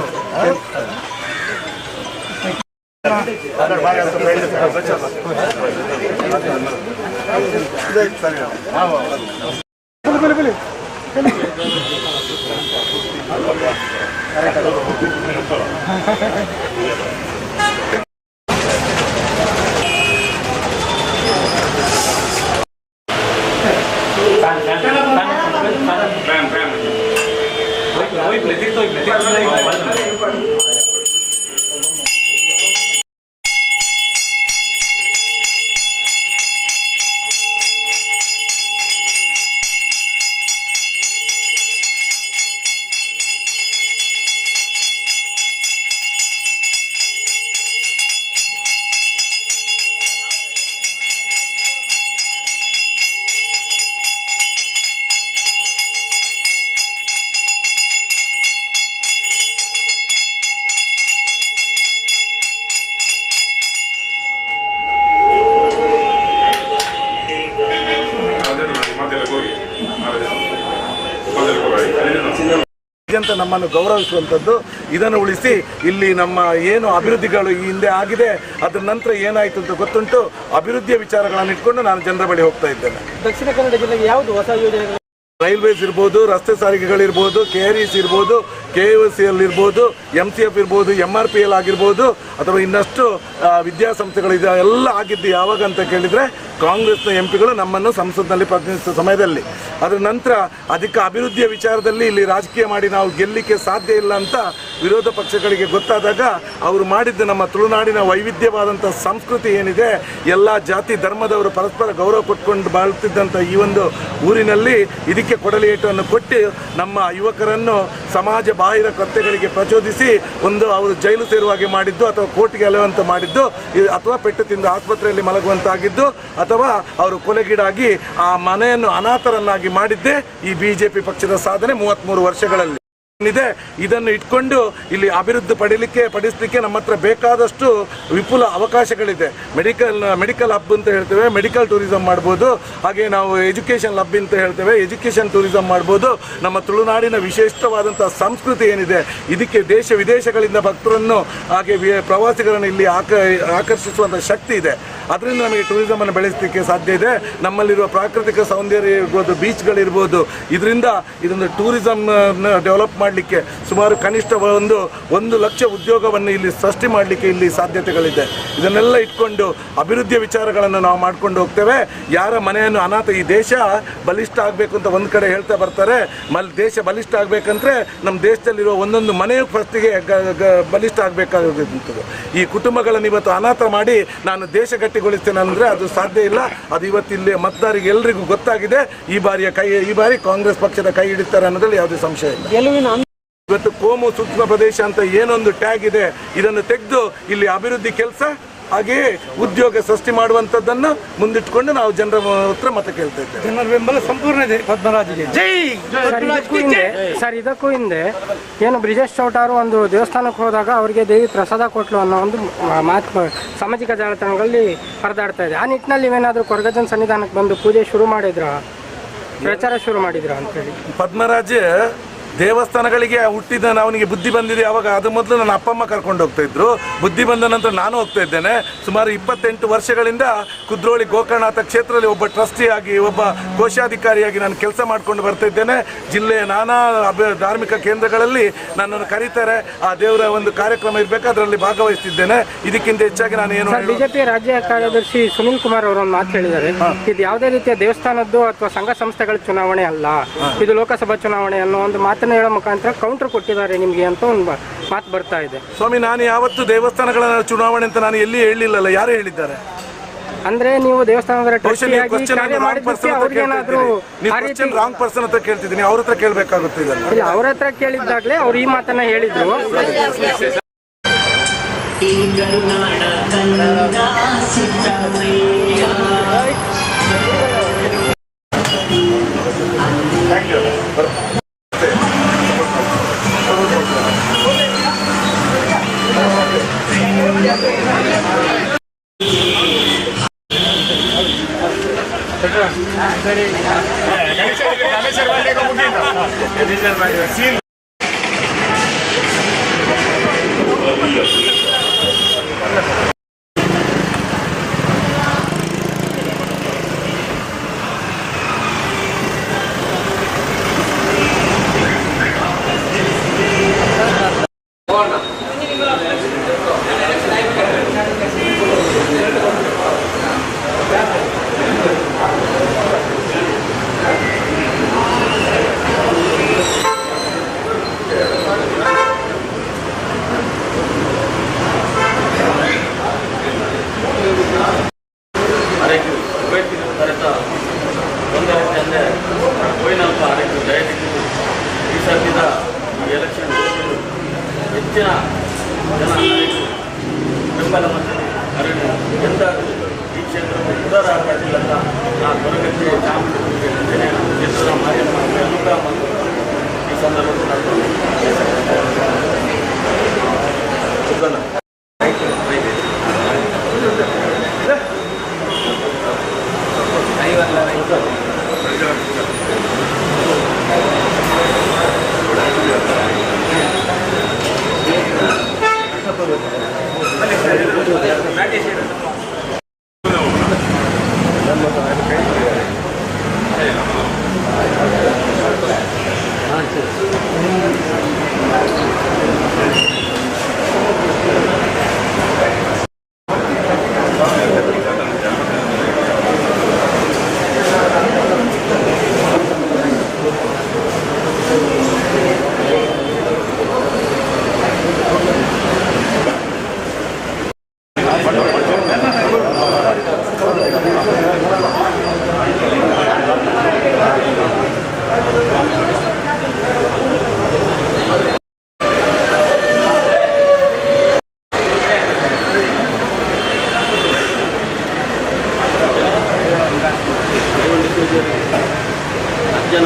ಅಂತ ನಮ್ಮನ್ನು ಗೌರವಿಸುವಂಥದ್ದು ಇದನ್ನು ಉಳಿಸಿ ಇಲ್ಲಿ ನಮ್ಮ ಏನು ಅಭಿವೃದ್ಧಿಗಳು ಈ ಹಿಂದೆ ಆಗಿದೆ ಅದರ ನಂತರ ಏನಾಯಿತು ಅಂತ ಗೊತ್ತುಂಟು ಅಭಿವೃದ್ಧಿಯ ವಿಚಾರಗಳನ್ನು ಇಟ್ಕೊಂಡು ನಾನು ಜನರ ಬಳಿ ಹೋಗ್ತಾ ಇದ್ದೇನೆ. ದಕ್ಷಿಣ ಕನ್ನಡ ಜಿಲ್ಲೆಗೆ ಯಾವುದು ಹೊಸ ಯೋಜನೆಗಳು? ರೈಲ್ವೇಸ್ ಇರ್ಬೋದು, ರಸ್ತೆ ಸಾರಿಗೆಗಳಿರ್ಬೋದು, KREC ಇರ್ಬೋದು, KOCL ಇರ್ಬೋದು, MCF ಇರ್ಬೋದು, MRPL ಆಗಿರ್ಬೋದು, ಅಥವಾ ಇನ್ನಷ್ಟು ವಿದ್ಯಾಸಂಸ್ಥೆಗಳಿದೆ ಎಲ್ಲ ಆಗಿದ್ದು ಯಾವಾಗ ಅಂತ ಕೇಳಿದರೆ ಕಾಂಗ್ರೆಸ್ನ MP ಗಳು ನಮ್ಮನ್ನು ಸಂಸತ್ನಲ್ಲಿ ಪ್ರತಿನಿಧಿಸುವ ಸಮಯದಲ್ಲಿ. ಅದರ ನಂತರ ಅಧಿಕ ಅಭಿವೃದ್ಧಿಯ ವಿಚಾರದಲ್ಲಿ ಇಲ್ಲಿ ರಾಜಕೀಯ ಮಾಡಿ ನಾವು ಗೆಲ್ಲಲಿಕ್ಕೆ ಸಾಧ್ಯ ಇಲ್ಲ ಅಂತ ವಿರೋಧ ಪಕ್ಷಗಳಿಗೆ ಗೊತ್ತಾದಾಗ ಅವರು ಮಾಡಿದ್ದು ನಮ್ಮ ತುಳುನಾಡಿನ ವೈವಿಧ್ಯವಾದಂಥ ಸಂಸ್ಕೃತಿ ಏನಿದೆ, ಎಲ್ಲ ಜಾತಿ ಧರ್ಮದವರು ಪರಸ್ಪರ ಗೌರವ ಕೊಟ್ಕೊಂಡು ಬಾಳ್ತಿದ್ದಂಥ ಈ ಒಂದು ಊರಿನಲ್ಲಿ ಇದಕ್ಕೆ ಕೊಡಲಿಯೇಟನ್ನು ಕೊಟ್ಟು ನಮ್ಮ ಯುವಕರನ್ನು ಸಮಾಜ ಬಾಹಿರ ಕೃತ್ಯಗಳಿಗೆ ಪ್ರಚೋದಿಸಿ ಒಂದು ಅವರು ಜೈಲು ಸೇರುವಾಗೆ ಮಾಡಿದ್ದು, ಅಥವಾ ಕೋರ್ಟ್ಗೆ ಅಲೆಯುವಂತೆ ಮಾಡಿದ್ದು, ಅಥವಾ ಪೆಟ್ಟು ತಿಂದು ಆಸ್ಪತ್ರೆಯಲ್ಲಿ ಮಲಗುವಂತಾಗಿದ್ದು, ಅಥವಾ ಅವರು ಕೊಲೆಗೀಡಾಗಿ ಆ ಮನೆಯನ್ನು ಅನಾಥರನ್ನಾಗಿ ಮಾಡಿದ್ದೇ ಈ BJP ಪಕ್ಷದ ಸಾಧನೆ 33 ವರ್ಷಗಳಲ್ಲಿ ಇದೆ. ಇದನ್ನು ಇಟ್ಕೊಂಡು ಇಲ್ಲಿ ಅಭಿವೃದ್ಧಿ ಪಡಿಸಲಿಕ್ಕೆ ನಮ್ಮ ಹತ್ರ ಬೇಕಾದಷ್ಟು ವಿಪುಲ ಅವಕಾಶಗಳಿದೆ. ಮೆಡಿಕಲ್ ಹಬ್ ಅಂತ ಹೇಳ್ತೇವೆ, ಮೆಡಿಕಲ್ ಟೂರಿಸಂ ಮಾಡ್ಬೋದು. ಹಾಗೆ ನಾವು ಎಜುಕೇಷನ್ ಹಬ್ ಅಂತ ಹೇಳ್ತೇವೆ, ಎಜುಕೇಷನ್ ಟೂರಿಸಂ ಮಾಡ್ಬೋದು. ನಮ್ಮ ತುಳುನಾಡಿನ ವಿಶಿಷ್ಟವಾದಂಥ ಸಂಸ್ಕೃತಿ ಏನಿದೆ, ಇದಕ್ಕೆ ದೇಶ ವಿದೇಶಗಳಿಂದ ಭಕ್ತರನ್ನು ಹಾಗೆ ಪ್ರವಾಸಿಗರನ್ನು ಇಲ್ಲಿ ಆಕರ್ಷಿಸುವಂಥ ಶಕ್ತಿ ಇದೆ. ಅದರಿಂದ ನಮಗೆ ಟೂರಿಸಮನ್ನು ಬೆಳೆಸಲಿಕ್ಕೆ ಸಾಧ್ಯ ಇದೆ. ನಮ್ಮಲ್ಲಿರುವ ಪ್ರಾಕೃತಿಕ ಸೌಂದರ್ಯ ಇರ್ಬೋದು, ಬೀಚ್ಗಳಿರ್ಬೋದು, ಇದರಿಂದ ಇದೊಂದು ಟೂರಿಸಮ್ ಡೆವಲಪ್ ಮಾಡಿ ಮಾಡಲಿಕ್ಕೆ ಸುಮಾರು ಕನಿಷ್ಠ 1,00,000 ಉದ್ಯೋಗವನ್ನು ಇಲ್ಲಿ ಸೃಷ್ಟಿ ಮಾಡಲಿಕ್ಕೆ ಇಲ್ಲಿ ಸಾಧ್ಯತೆಗಳಿದೆ. ಇದನ್ನೆಲ್ಲ ಇಟ್ಕೊಂಡು ಅಭಿವೃದ್ಧಿಯ ವಿಚಾರಗಳನ್ನು ನಾವು ಮಾಡ್ಕೊಂಡು ಹೋಗ್ತೇವೆ. ಯಾರ ಮನೆಯನ್ನು ಅನಾಥ, ಈ ದೇಶ ಬಲಿಷ್ಠ ಆಗಬೇಕು ಅಂತ ಒಂದು ಕಡೆ ಹೇಳ್ತಾ ಬರ್ತಾರೆ. ದೇಶ ಬಲಿಷ್ಠ ಆಗಬೇಕಂದ್ರೆ ನಮ್ಮ ದೇಶದಲ್ಲಿರುವ ಒಂದೊಂದು ಮನೆಯು ಫಸ್ಟಿಗೆ ಬಲಿಷ್ಠ ಆಗಬೇಕಾಗುತ್ತದೆ. ಈ ಕುಟುಂಬಗಳನ್ನು ಇವತ್ತು ಅನಾಥ ಮಾಡಿ ನಾನು ದೇಶ ಗಟ್ಟಿಗೊಳಿಸ್ತೇನೆ ಅಂದರೆ ಅದು ಸಾಧ್ಯ ಇಲ್ಲ. ಅದು ಇವತ್ತಿಲ್ಲಿ ಮತದಾರರಿಗೆ ಎಲ್ಲರಿಗೂ ಗೊತ್ತಾಗಿದೆ. ಈ ಬಾರಿ ಕಾಂಗ್ರೆಸ್ ಪಕ್ಷದ ಕೈ ಹಿಡಿತಾರೆ ಅನ್ನೋದ್ರಲ್ಲಿ ಯಾವುದೇ ಸಂಶಯ ಇಲ್ಲ. ಇವತ್ತು ಕೋಮು ಸೂಕ್ಷ್ಮ ಪ್ರದೇಶ ಅಂತ ಏನೊಂದು ಟ್ಯಾಗ್ ಇದೆ, ಇದನ್ನು ತೆಗೆದು ಇಲ್ಲಿ ಅಭಿವೃದ್ಧಿ ಕೆಲಸ ಹಾಗೆಯೇ ಉದ್ಯೋಗ ಸೃಷ್ಟಿ ಮಾಡುವಂಥದ್ದನ್ನು ಮುಂದಿಟ್ಕೊಂಡು ನಾವು ಜನರ ಹತ್ರ ಮತ ಕೇಳ್ತಾ ಇದ್ದೇವೆ. ಜನರ ಬೆಂಬಲ ಸಂಪೂರ್ಣ ಇದೆ ಪದ್ಮರಾಜ್ಗೆ. ಜೈ. ಸರ್, ಇದಕ್ಕೂ ಹಿಂದೆ ಏನು ಬ್ರಿಜೇಶ್ ಚೌಟಾರು ಒಂದು ದೇವಸ್ಥಾನಕ್ಕೆ ಹೋದಾಗ ಅವರಿಗೆ ದೇವಿ ಪ್ರಸಾದ ಕೊಟ್ಲು ಅನ್ನೋ ಒಂದು ಮಾತು ಸಾಮಾಜಿಕ ಜಾಲತಾಣಗಳಲ್ಲಿ ಹರಿದಾಡ್ತಾ ಇದೆ. ಆ ನಿಟ್ಟಿನಲ್ಲಿ ನೀವೇನಾದರೂ ಕೊರಗಜ್ಜನ ಸನ್ನಿಧಾನಕ್ಕೆ ಬಂದು ಪೂಜೆ ಶುರು ಮಾಡಿದ್ರ, ಪ್ರಚಾರ ಶುರು ಮಾಡಿದ್ರ ಅಂತೇಳಿ? ಪದ್ಮರಾಜ್ ದೇವಸ್ಥಾನಗಳಿಗೆ ಹುಟ್ಟಿದ ಅವನಿಗೆ ಬುದ್ಧಿ ಬಂದಿದೆ ಅವಾಗ. ಅದು ಮೊದಲು ನನ್ನ ಅಪ್ಪ ಅಮ್ಮ ಕರ್ಕೊಂಡು ಹೋಗ್ತಾ ಇದ್ರು. ಬುದ್ಧಿ ಬಂದ ನಂತರ ನಾನು ಹೋಗ್ತಾ ಇದ್ದೇನೆ. ಸುಮಾರು 28 ವರ್ಷಗಳಿಂದ ಕುದ್ರೋಳಿ ಗೋಕರ್ಣನಾಥ ಕ್ಷೇತ್ರದಲ್ಲಿ ಒಬ್ಬ ಟ್ರಸ್ಟಿಯಾಗಿ, ಒಬ್ಬ ಕೋಶಾಧಿಕಾರಿಯಾಗಿ ನಾನು ಕೆಲಸ ಮಾಡ್ಕೊಂಡು ಬರ್ತಾ ಇದ್ದೇನೆ. ಜಿಲ್ಲೆಯ ನಾನಾ ಧಾರ್ಮಿಕ ಕೇಂದ್ರಗಳಲ್ಲಿ ನನ್ನನ್ನು ಕರೀತಾರೆ. ಆ ದೇವರ ಒಂದು ಕಾರ್ಯಕ್ರಮ ಇರಬೇಕು, ಅದರಲ್ಲಿ ಭಾಗವಹಿಸ್ತಿದ್ದೇನೆ. ಇದಕ್ಕಿಂತ ಹೆಚ್ಚಾಗಿ ನಾನು ಏನು ಬಿಜೆಪಿ ರಾಜ್ಯ ಕಾರ್ಯದರ್ಶಿ ಸುನಿಲ್ ಕುಮಾರ್ ಅವರು ಒಂದು ಮಾತು ಹೇಳಿದ್ದಾರೆ, ಇದು ಯಾವುದೇ ರೀತಿಯ ದೇವಸ್ಥಾನದ್ದು ಅಥವಾ ಸಂಘ ಸಂಸ್ಥೆಗಳ ಚುನಾವಣೆ ಅಲ್ಲ, ಇದು ಲೋಕಸಭಾ ಚುನಾವಣೆ ಅನ್ನೋ ಒಂದು ಮಾತನ್ನು ಹೇಳೋ ಮುಖಾಂತರ ಕೌಂಟರ್ ಕೊಟ್ಟಿದ್ದಾರೆ ನಿಮಗೆ ಅಂತ ಒಂದು ಮಾತು ಬರ್ತಾ ಇದೆ. ಸ್ವಾಮಿ, ನಾನು ಯಾವತ್ತು ದೇವಸ್ಥಾನಗಳ ಚುನಾವಣೆ ಅಂತ ನಾನು ಎಲ್ಲಿ ಹೇಳಿಲ್ಲಲ್ಲ. ಯಾರು ಹೇಳಿದ್ದಾರೆ? ಅಂದ್ರೆ ನೀವು ದೇವಸ್ಥಾನದ ರಾಂಗ್ ಪರ್ಸನ್ ಹತ್ರ ಕೇಳ್ತಿದ್ದೀನಿ, ಅವ್ರ ಹತ್ರ ಕೇಳಬೇಕಾಗುತ್ತೆ. ಇದನ್ನು ಅವ್ರ ಹತ್ರ ಕೇಳಿದ್ದಾಗಲೇ ಅವ್ರು ಈ ಮಾತನ್ನ ಹೇಳಿದ್ರು. ಈ ಸರ್ತಿದ ಈ ಎಲೆಕ್ಷನ್ ಹೆಚ್ಚಿನ ಜನ ಬೆಂಬಲ ಮತ್ತು ಎಂದ ಈ ಕ್ಷೇತ್ರಕ್ಕೆ ಉದಾರ ಆಗಲಿಲ್ಲ ಅಂತ ನಾನು ಕೊರಗಜ್ಜೆ ಚಾಮುಂಡಿ ಕ್ಷೇತ್ರದ ಮಾಧ್ಯಮ ಅನುಗ್ರಹ ಮತ್ತು ಈ ಸಂದರ್ಭದಲ್ಲಿ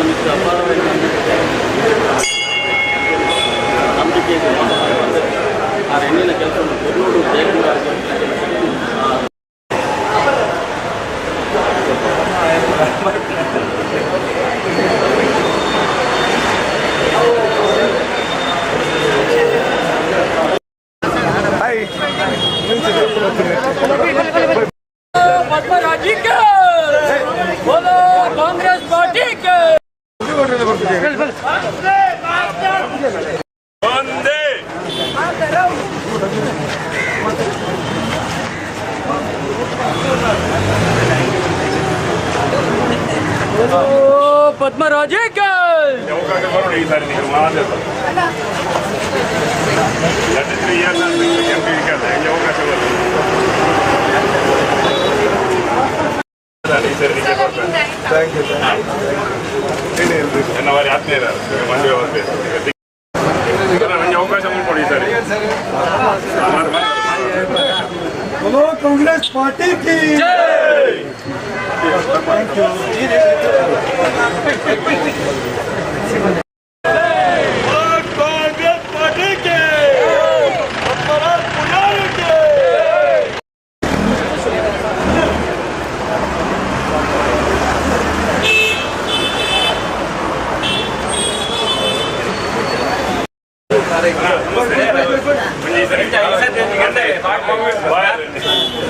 ಮಿತ್ರ ಅಪಾರವಾಗಿ ನಂಬಿಕೆ ಆ ಹೆಣ್ಣಿನ ಕೆಲಸವನ್ನು ಕೊಲ್ಲೋಡು ಜಯಕುಮಾರ್ पद्मराजी के बोलो कांग्रेस पार्टी के ಪದ್ಮರಾಜಕ್ಕೆ ಈ ಅವಕಾಶ ಬರೋಣ ಈ ಸಾರಿ ನೀವು ಮಾತಾಡ್ತಾರೆ 33 years MP ಇರ್ತಾರೆ ಈ ಅವಕಾಶ ಬರೋಣ ಈ ಸಾರಿ ನಿಮಗೆ ಕೊಡ್ತಾರೆ ಥ್ಯಾಂಕ್ ಯು ನನ್ನ ವಾರಿ ಆತ್ಮೀಯರ ಮಂಡ್ಯ ಹೋಗ್ಬೇಕು ನನಗೆ ಅವಕಾಶ ಕೊಡಿ ಈ ಸಾರಿ बोलो कांग्रेस पार्टी की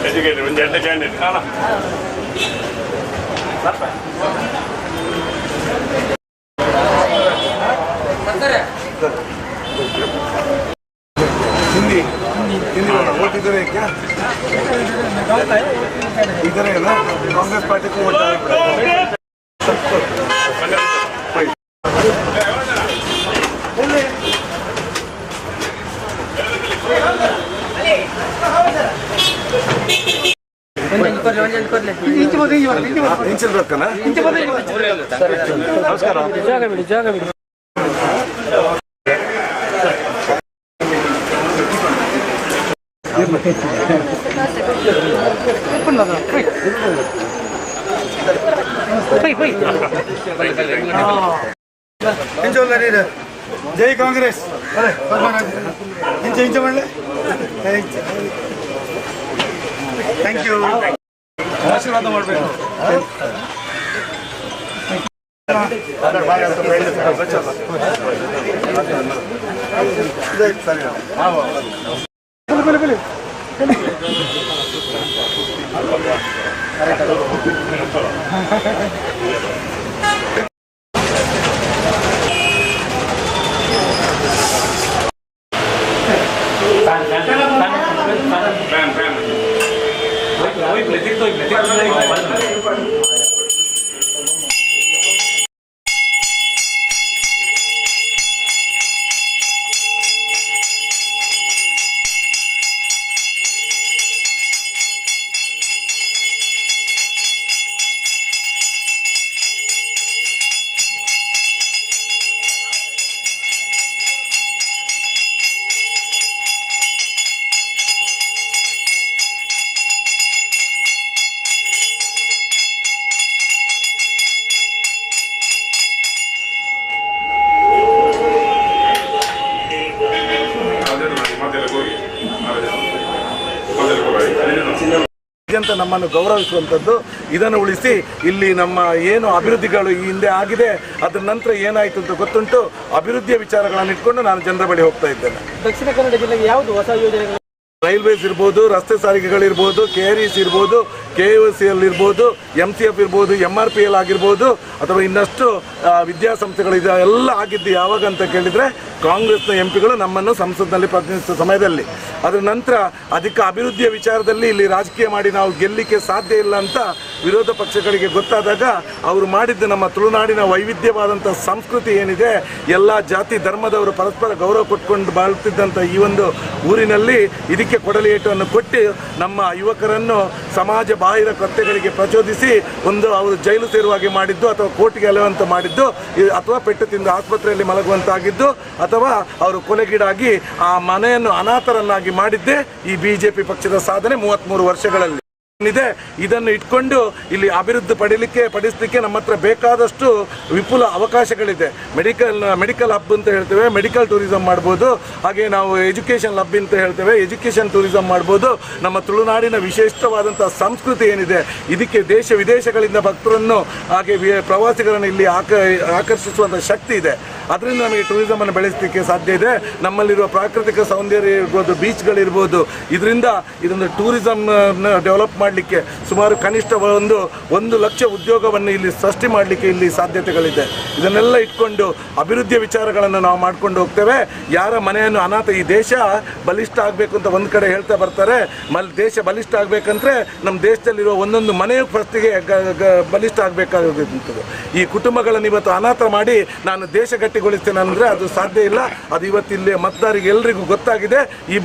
ಎಜುಕೇಟೆಡ್ ಒಂದು ಎರಡು ಕ್ಯಾಂಡಿಡೇಟ್ हिंदी हिंदी वोट इधर है क्या इधर है ना कांग्रेस पार्टी को वोट ಇಂಚಿರ್ಬೇಕನ ನಮಸ್ಕಾರ ಜಾಗ ಬಿಡಿ जय कांग्रेस अरे इंच इंच मल्ले थैंक यू आशीर्वाद ಮಾಡಬೇಕು ಅಂತ ನಮ್ಮನ್ನು ಗೌರವಿಸುವಂಥದ್ದು ಇದನ್ನು ಉಳಿಸಿ ಇಲ್ಲಿ ನಮ್ಮ ಏನು ಅಭಿವೃದ್ಧಿಗಳು ಈ ಹಿಂದೆ ಆಗಿದೆ ಅದರ ನಂತರ ಏನಾಯಿತು ಅಂತ ಗೊತ್ತುಂಟು ಅಭಿವೃದ್ಧಿಯ ವಿಚಾರಗಳನ್ನು ಇಟ್ಕೊಂಡು ನಾನು ಜನರ ಬಳಿ ಹೋಗ್ತಾ ಇದ್ದೇನೆ. ದಕ್ಷಿಣ ಕನ್ನಡ ಜಿಲ್ಲೆಗೆ ಯಾವುದು ಹೊಸ ಯೋಜನೆಗಳು? ರೈಲ್ವೇಸ್ ಇರ್ಬೋದು, ರಸ್ತೆ ಸಾರಿಗೆಗಳಿರ್ಬೋದು, KRES ಇರ್ಬೋದು, KOCL ಇರ್ಬೋದು, MCF ಇರ್ಬೋದು, MRPL ಆಗಿರ್ಬೋದು, ಅಥವಾ ಇನ್ನಷ್ಟು ವಿದ್ಯಾಸಂಸ್ಥೆಗಳು ಎಲ್ಲ ಆಗಿದ್ದು ಯಾವಾಗ ಅಂತ ಕೇಳಿದರೆ ಕಾಂಗ್ರೆಸ್ನ ಎಂಪಿಗಳು ನಮ್ಮನ್ನು ಸಂಸತ್ನಲ್ಲಿ ಪ್ರತಿನಿಧಿಸುವ ಸಮಯದಲ್ಲಿ. ಅದರ ನಂತರ ಅದಕ್ಕೆ ಅಭಿವೃದ್ಧಿಯ ವಿಚಾರದಲ್ಲಿ ಇಲ್ಲಿ ರಾಜಕೀಯ ಮಾಡಿ ನಾವು ಗೆಲ್ಲಲಿಕ್ಕೆ ಸಾಧ್ಯ ಇಲ್ಲ ಅಂತ ವಿರೋಧ ಪಕ್ಷಗಳಿಗೆ ಗೊತ್ತಾದಾಗ ಅವರು ಮಾಡಿದ್ದು ನಮ್ಮ ತುಳುನಾಡಿನ ವೈವಿಧ್ಯವಾದಂಥ ಸಂಸ್ಕೃತಿ ಏನಿದೆ, ಎಲ್ಲ ಜಾತಿ ಧರ್ಮದವರು ಪರಸ್ಪರ ಗೌರವ ಕೊಟ್ಕೊಂಡು ಬಾಳ್ತಿದ್ದಂಥ ಈ ಒಂದು ಊರಿನಲ್ಲಿ ಇದಕ್ಕೆ ಕೊಡಲಿ ಏಟನ್ನು ಕೊಟ್ಟು ನಮ್ಮ ಯುವಕರನ್ನು ಸಮಾಜ ಬಾಹಿರ ಕೃತ್ಯಗಳಿಗೆ ಪ್ರಚೋದಿಸಿ ಒಂದು ಅವರು ಜೈಲು ಸೇರುವಾಗೆ ಮಾಡಿದ್ದು, ಅಥವಾ ಕೋರ್ಟ್ಗೆ ಅಲೆಯುವಂತ ಮಾಡಿದ್ದು, ಅಥವಾ ಪೆಟ್ಟು ತಿಂದು ಆಸ್ಪತ್ರೆಯಲ್ಲಿ ಮಲಗುವಂತಾಗಿದ್ದು, ಅಥವಾ ಅವರು ಕೊಲೆಗೀಡಾಗಿ ಆ ಮನೆಯನ್ನು ಅನಾಥರನ್ನಾಗಿ ಮಾಡಿದ್ದೇ ಈ BJP ಪಕ್ಷದ ಸಾಧನೆ 33 ವರ್ಷಗಳಲ್ಲಿ ಇದೆ. ಇದನ್ನು ಇಟ್ಕೊಂಡು ಇಲ್ಲಿ ಅಭಿವೃದ್ಧಿ ಪಡಿಸಲಿಕ್ಕೆ ನಮ್ಮ ಹತ್ರ ಬೇಕಾದಷ್ಟು ವಿಪುಲ ಅವಕಾಶಗಳಿದೆ. ಮೆಡಿಕಲ್ ಹಬ್ ಅಂತ ಹೇಳ್ತೇವೆ, ಮೆಡಿಕಲ್ ಟೂರಿಸಂ ಮಾಡ್ಬೋದು. ಹಾಗೆ ನಾವು ಎಜುಕೇಷನ್ ಹಬ್ ಅಂತ ಹೇಳ್ತೇವೆ, ಎಜುಕೇಷನ್ ಟೂರಿಸಂ ಮಾಡ್ಬೋದು. ನಮ್ಮ ತುಳುನಾಡಿನ ವಿಶಿಷ್ಟವಾದಂಥ ಸಂಸ್ಕೃತಿ ಏನಿದೆ, ಇದಕ್ಕೆ ದೇಶ ವಿದೇಶಗಳಿಂದ ಭಕ್ತರನ್ನು ಹಾಗೆ ಪ್ರವಾಸಿಗರನ್ನು ಇಲ್ಲಿ ಆಕರ್ಷಿಸುವಂಥ ಶಕ್ತಿ ಇದೆ. ಅದರಿಂದ ನಮಗೆ ಟೂರಿಸಮನ್ನು ಬೆಳೆಸಲಿಕ್ಕೆ ಸಾಧ್ಯ ಇದೆ. ನಮ್ಮಲ್ಲಿರುವ ಪ್ರಾಕೃತಿಕ ಸೌಂದರ್ಯ ಇರ್ಬೋದು, ಬೀಚ್ಗಳಿರ್ಬೋದು, ಇದರಿಂದ ಇದೊಂದು ಟೂರಿಸಂ ಡೆವಲಪ್ ಮಾಡಲಿಕ್ಕೆ ಸುಮಾರು ಕನಿಷ್ಠ 1 ಲಕ್ಷ ಉದ್ಯೋಗವನ್ನು ಇಲ್ಲಿ ಸೃಷ್ಟಿ ಮಾಡಲಿಕ್ಕೆ ಇಲ್ಲಿ ಸಾಧ್ಯತೆಗಳಿದೆ. ಇದನ್ನೆಲ್ಲ ಇಟ್ಕೊಂಡು ಅಭಿವೃದ್ಧಿಯ ವಿಚಾರಗಳನ್ನು ನಾವು ಮಾಡ್ಕೊಂಡು ಹೋಗ್ತೇವೆ. ಯಾರ ಮನೆಯನ್ನು ಈ ದೇಶ ಬಲಿಷ್ಠ ಆಗಬೇಕು ಅಂತ ಒಂದು ಕಡೆ ಹೇಳ್ತಾ ಬರ್ತಾರೆ. ದೇಶ ಬಲಿಷ್ಠ ಆಗಬೇಕಂದ್ರೆ ನಮ್ಮ ದೇಶದಲ್ಲಿರುವ ಒಂದೊಂದು ಮನೆಯು ಫಸ್ಟಿಗೆ ಬಲಿಷ್ಠ ಆಗಬೇಕಾಗುತ್ತದೆ. ಈ ಕುಟುಂಬಗಳನ್ನು ಇವತ್ತು ಅನಾಥ ಮಾಡಿ ನಾನು ದೇಶ ಗಟ್ಟಿಗೊಳಿಸ್ತೇನೆ ಅಂದರೆ ಅದು ಸಾಧ್ಯ ಇಲ್ಲ. ಅದು ಇವತ್ತಿಲ್ಲಿ ಮತದಾರರಿಗೆ ಎಲ್ರಿಗೂ ಗೊತ್ತಾಗಿದೆ. ಈ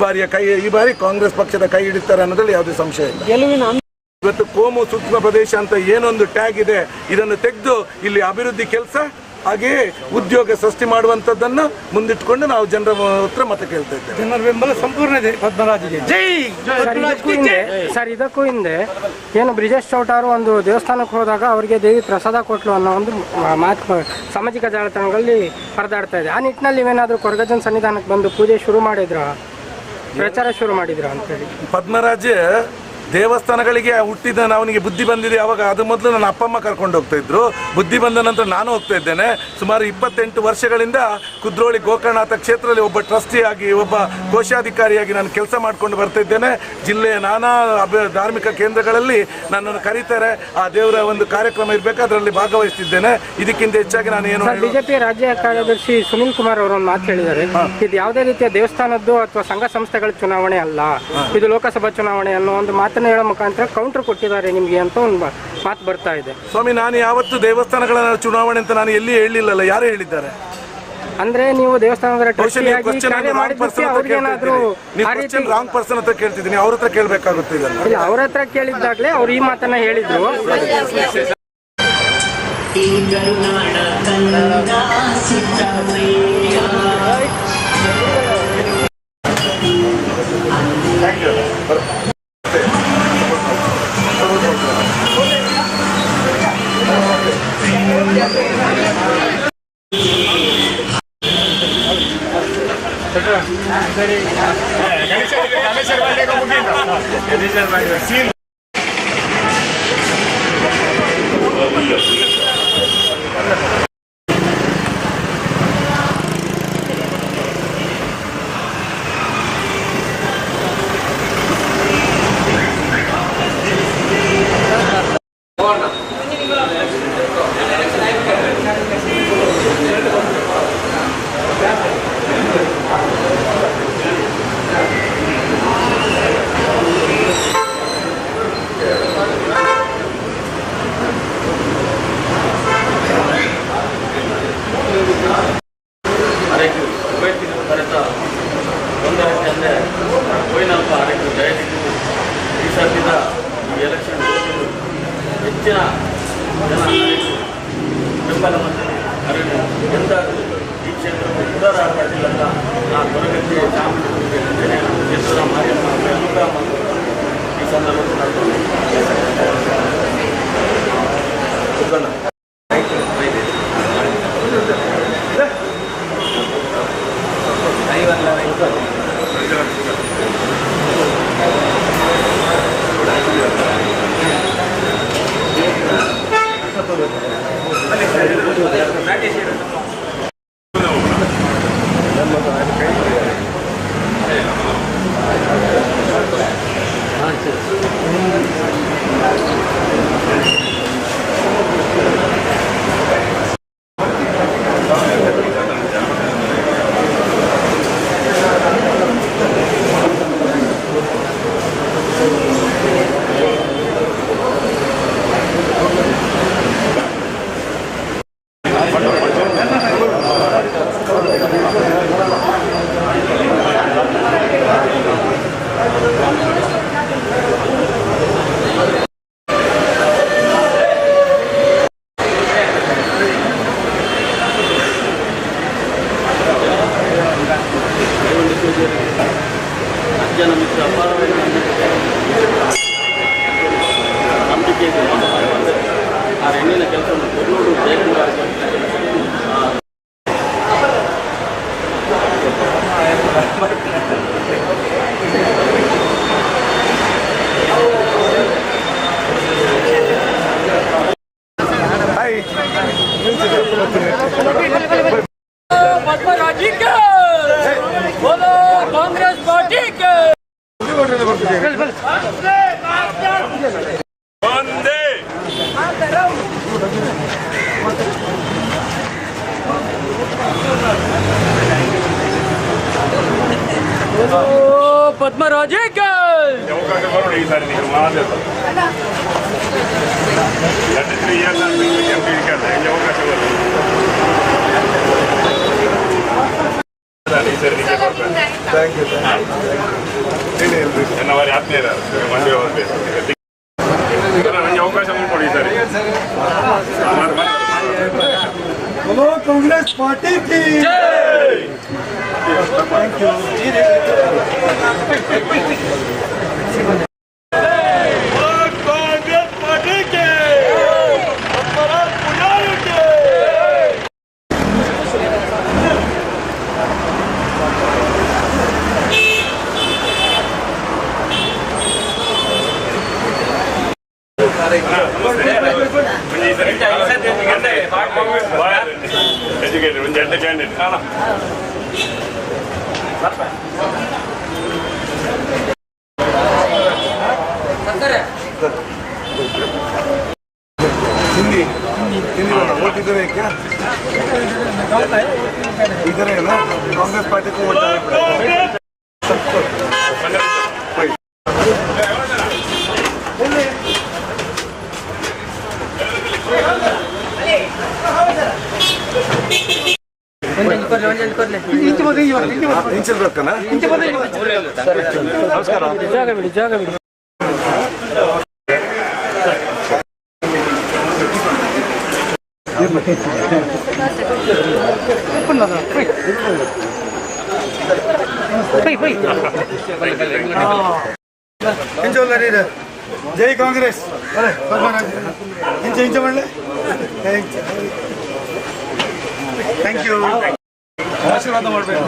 ಬಾರಿ ಕಾಂಗ್ರೆಸ್ ಪಕ್ಷದ ಕೈ ಹಿಡಿತಾರೆ ಅನ್ನೋದ್ರಲ್ಲಿ ಯಾವುದೇ ಸಂಶಯ ಇಲ್ಲ. ಇವತ್ತು ಕೋಮು ಸೂಕ್ಷ್ಮ ಪ್ರದೇಶ ಅಂತ ಏನೊಂದು ಟ್ಯಾಗ್ ಇದೆ, ಇದನ್ನು ತೆಗೆದು ಇಲ್ಲಿ ಅಭಿವೃದ್ಧಿ ಕೆಲಸ ಹಾಗೆಯೇ ಉದ್ಯೋಗ ಸೃಷ್ಟಿ ಮಾಡುವಂಥದ್ದನ್ನು ಮುಂದಿಟ್ಕೊಂಡು ನಾವು ಜನರ ಹತ್ರ ಮತ ಕೇಳ್ತಾ ಇದ್ದೇವೆ. ಜನರ ಬೆಂಬಲ ಸಂಪೂರ್ಣ ಇದೆ ಪದ್ಮರಾಜ್ಗೆ. ಜೈ. ಸರ್ ಇದಕ್ಕೂ ಹಿಂದೆ ಏನು ಬ್ರಿಜೇಶ್ ಚೌಟಾರು ಒಂದು ದೇವಸ್ಥಾನಕ್ಕೆ ಹೋದಾಗ ಅವರಿಗೆ ದೇವಿ ಪ್ರಸಾದ ಕೊಟ್ಲು ಅನ್ನೋ ಒಂದು ಮಾತು ಸಾಮಾಜಿಕ ಜಾಲತಾಣಗಳಲ್ಲಿ ಹರಿದಾಡ್ತಾ ಇದೆ. ಆ ನಿಟ್ಟಿನಲ್ಲಿ ನೀವೇನಾದರೂ ಕೊರಗಜ್ಜನ ಸನ್ನಿಧಾನಕ್ಕೆ ಬಂದು ಪೂಜೆ ಶುರು ಮಾಡಿದ್ರ, ಪ್ರಚಾರ ಶುರು ಮಾಡಿದ್ರ ಅಂತೇಳಿ? ಪದ್ಮರಾಜ್ ದೇವಸ್ಥಾನಗಳಿಗೆ ಹುಟ್ಟಿದ ಅವನಿಗೆ ಬುದ್ಧಿ ಬಂದಿದೆ ಅವಾಗ. ಅದು ಮೊದಲು ನನ್ನ ಅಪ್ಪ ಅಮ್ಮ ಕರ್ಕೊಂಡು ಹೋಗ್ತಾ ಇದ್ರು. ಬುದ್ಧಿ ಬಂದ ನಂತರ ನಾನು ಹೋಗ್ತಾ ಇದ್ದೇನೆ. ಸುಮಾರು 28 ವರ್ಷಗಳಿಂದ ಕುದ್ರೋಳಿ ಗೋಕರ್ಣನಾಥ ಕ್ಷೇತ್ರದಲ್ಲಿ ಒಬ್ಬ ಟ್ರಸ್ಟಿಯಾಗಿ, ಒಬ್ಬ ಕೋಶಾಧಿಕಾರಿಯಾಗಿ ನಾನು ಕೆಲಸ ಮಾಡ್ಕೊಂಡು ಬರ್ತಾ ಇದ್ದೇನೆ. ಜಿಲ್ಲೆಯ ನಾನಾ ಧಾರ್ಮಿಕ ಕೇಂದ್ರಗಳಲ್ಲಿ ನನ್ನನ್ನು ಕರೀತಾರೆ. ಆ ದೇವರ ಒಂದು ಕಾರ್ಯಕ್ರಮ ಇರಬೇಕು, ಅದರಲ್ಲಿ ಭಾಗವಹಿಸ್ತಿದ್ದೇನೆ. ಇದಕ್ಕಿಂತ ಹೆಚ್ಚಾಗಿ ನಾನು ಏನು ಬಿಜೆಪಿ ರಾಜ್ಯ ಕಾರ್ಯದರ್ಶಿ ಸುನಿಲ್ ಕುಮಾರ್ ಅವರು ಒಂದು ಮಾತು ಹೇಳಿದ್ದಾರೆ, ಇದು ಯಾವುದೇ ರೀತಿಯ ದೇವಸ್ಥಾನದ್ದು ಅಥವಾ ಸಂಘ ಸಂಸ್ಥೆಗಳ ಚುನಾವಣೆ ಅಲ್ಲ, ಇದು ಲೋಕಸಭಾ ಚುನಾವಣೆ ಅನ್ನೋ ಒಂದು ಮಾತನ್ನು ಹೇಳೋ ಮುಖಾಂತರ ಕೌಂಟರ್ ಕೊಟ್ಟಿದ್ದಾರೆ ನಿಮಗೆ ಅಂತ ಒಂದು ಮಾತು ಬರ್ತಾ ಇದೆ. ಸ್ವಾಮಿ, ನಾನು ಯಾವತ್ತು ದೇವಸ್ಥಾನಗಳ ಚುನಾವಣೆ ಅಂತ ನಾನು ಎಲ್ಲಿ ಹೇಳಿಲ್ಲಲ್ಲ. ಯಾರು ಹೇಳಿದ್ದಾರೆ? ಅಂದ್ರೆ ನೀವು ದೇವಸ್ಥಾನದ ರಾಂಗ್ ಪರ್ಸನ್ ಹತ್ರ ಕೇಳ್ತಿದ್ದೀನಿ, ಅವ್ರ ಹತ್ರ ಕೇಳಬೇಕಾಗುತ್ತೆ. ಇಲ್ಲ, ಅವ್ರ ಹತ್ರ ಕೇಳಿದ್ದಾಗಲೇ ಅವ್ರು ಈ ಮಾತನ್ನ ಹೇಳಿದ್ರು. ಹೆಚ್ಚಿನ ಜನ ಬೆಂಬಲ ಮತ್ತು ಎಂದಾದರೂ ಈ ಕ್ಷೇತ್ರಕ್ಕೆ ಸುಧಾರಾಗಲಿಲ್ಲ ಅಂತ ನಾನು ಕೊರಗಜ್ಜೆ ಚಾಮುಂಡಿ ಕ್ಷೇತ್ರದ ಮಾಧ್ಯಮ ಅನುಗ್ರಹ ಈ ಸಂದರ್ಭದಲ್ಲಿ ಮಿತ್ರ ಅಪಾರವಾಗಿ ನಂಬಿಕೆ ಇದೆ. ಆ ಹೆಣ್ಣಿನ ಕೆಲಸವನ್ನು ಕೊಲ್ಲೂರು ಜಯಕುಮಾರ್ पद्मराजी के बोलो कांग्रेस पार्टी के ಒಂದೇ ಪದ್ಮರಾಜಕ್ಕೆ ಅವಕಾಶ ಬರೋಣ ಈ ಸಾರಿ ನೀವು ಮಾತಾಡ 3 ಇಯರ್ಸ್ ಅವಕಾಶ ಬರೋಣ ಈ ಸರಿ ನಿಮಗೆ ಬರ್ತಾರೆ. ಥ್ಯಾಂಕ್ ಯು ಜನವರಿ 17 ಮಂಡ್ಯ ಹೋಗ್ಬೇಕು ನನಗೆ ಅವಕಾಶ ಕೊಡಿ ಈ ಸರಿ बोलो कांग्रेस पार्टी की थैंक यू कांग्रेस पार्टी के ಎಜುಕೇಟೆಡ್ ಒಂದು ಎಂಟು ಕ್ಯಾಂಡಿಡೇಟ್ हिंदी हिंदी वोट इधर है क्या इधर है ना कांग्रेस पार्टी को वोट ನಿಂಚಿರ್ಬೇಕನ ನಮಸ್ಕಾರ ಜಾಗ ಬಿಡಿ ಜಾಗ ಬಿಡಿ जय कांग्रेस अरे इंच इंच मल्ले थैंक यू आशीर्वाद ಮಾಡಬೇಕು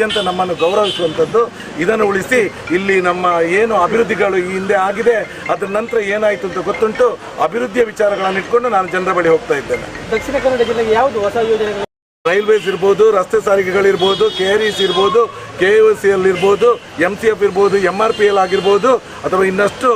ಅಂತ ನಮ್ಮನ್ನು ಗೌರವಿಸುವಂಥದ್ದು ಇದನ್ನು ಉಳಿಸಿ ಇಲ್ಲಿ ನಮ್ಮ ಏನು ಅಭಿವೃದ್ಧಿಗಳು ಈ ಹಿಂದೆ ಆಗಿದೆ ಅದರ ನಂತರ ಏನಾಯಿತು ಅಂತ ಗೊತ್ತುಂಟು ಅಭಿವೃದ್ಧಿಯ ವಿಚಾರಗಳನ್ನು ಇಟ್ಕೊಂಡು ನಾನು ಜನರ ಬಳಿ ಹೋಗ್ತಾ ಇದ್ದೇನೆ. ದಕ್ಷಿಣ ಕನ್ನಡ ಜಿಲ್ಲೆಗೆ ಯಾವುದು ಹೊಸ ಯೋಜನೆಗಳು ರೈಲ್ವೇಸ್ ಇರ್ಬೋದು, ರಸ್ತೆ ಸಾರಿಗೆಗಳಿರ್ಬೋದು, KREs ಇರ್ಬೋದು, KOCL ಇರ್ಬೋದು, MCF ಇರ್ಬೋದು, MRPL ಆಗಿರ್ಬೋದು ಅಥವಾ ಇನ್ನಷ್ಟು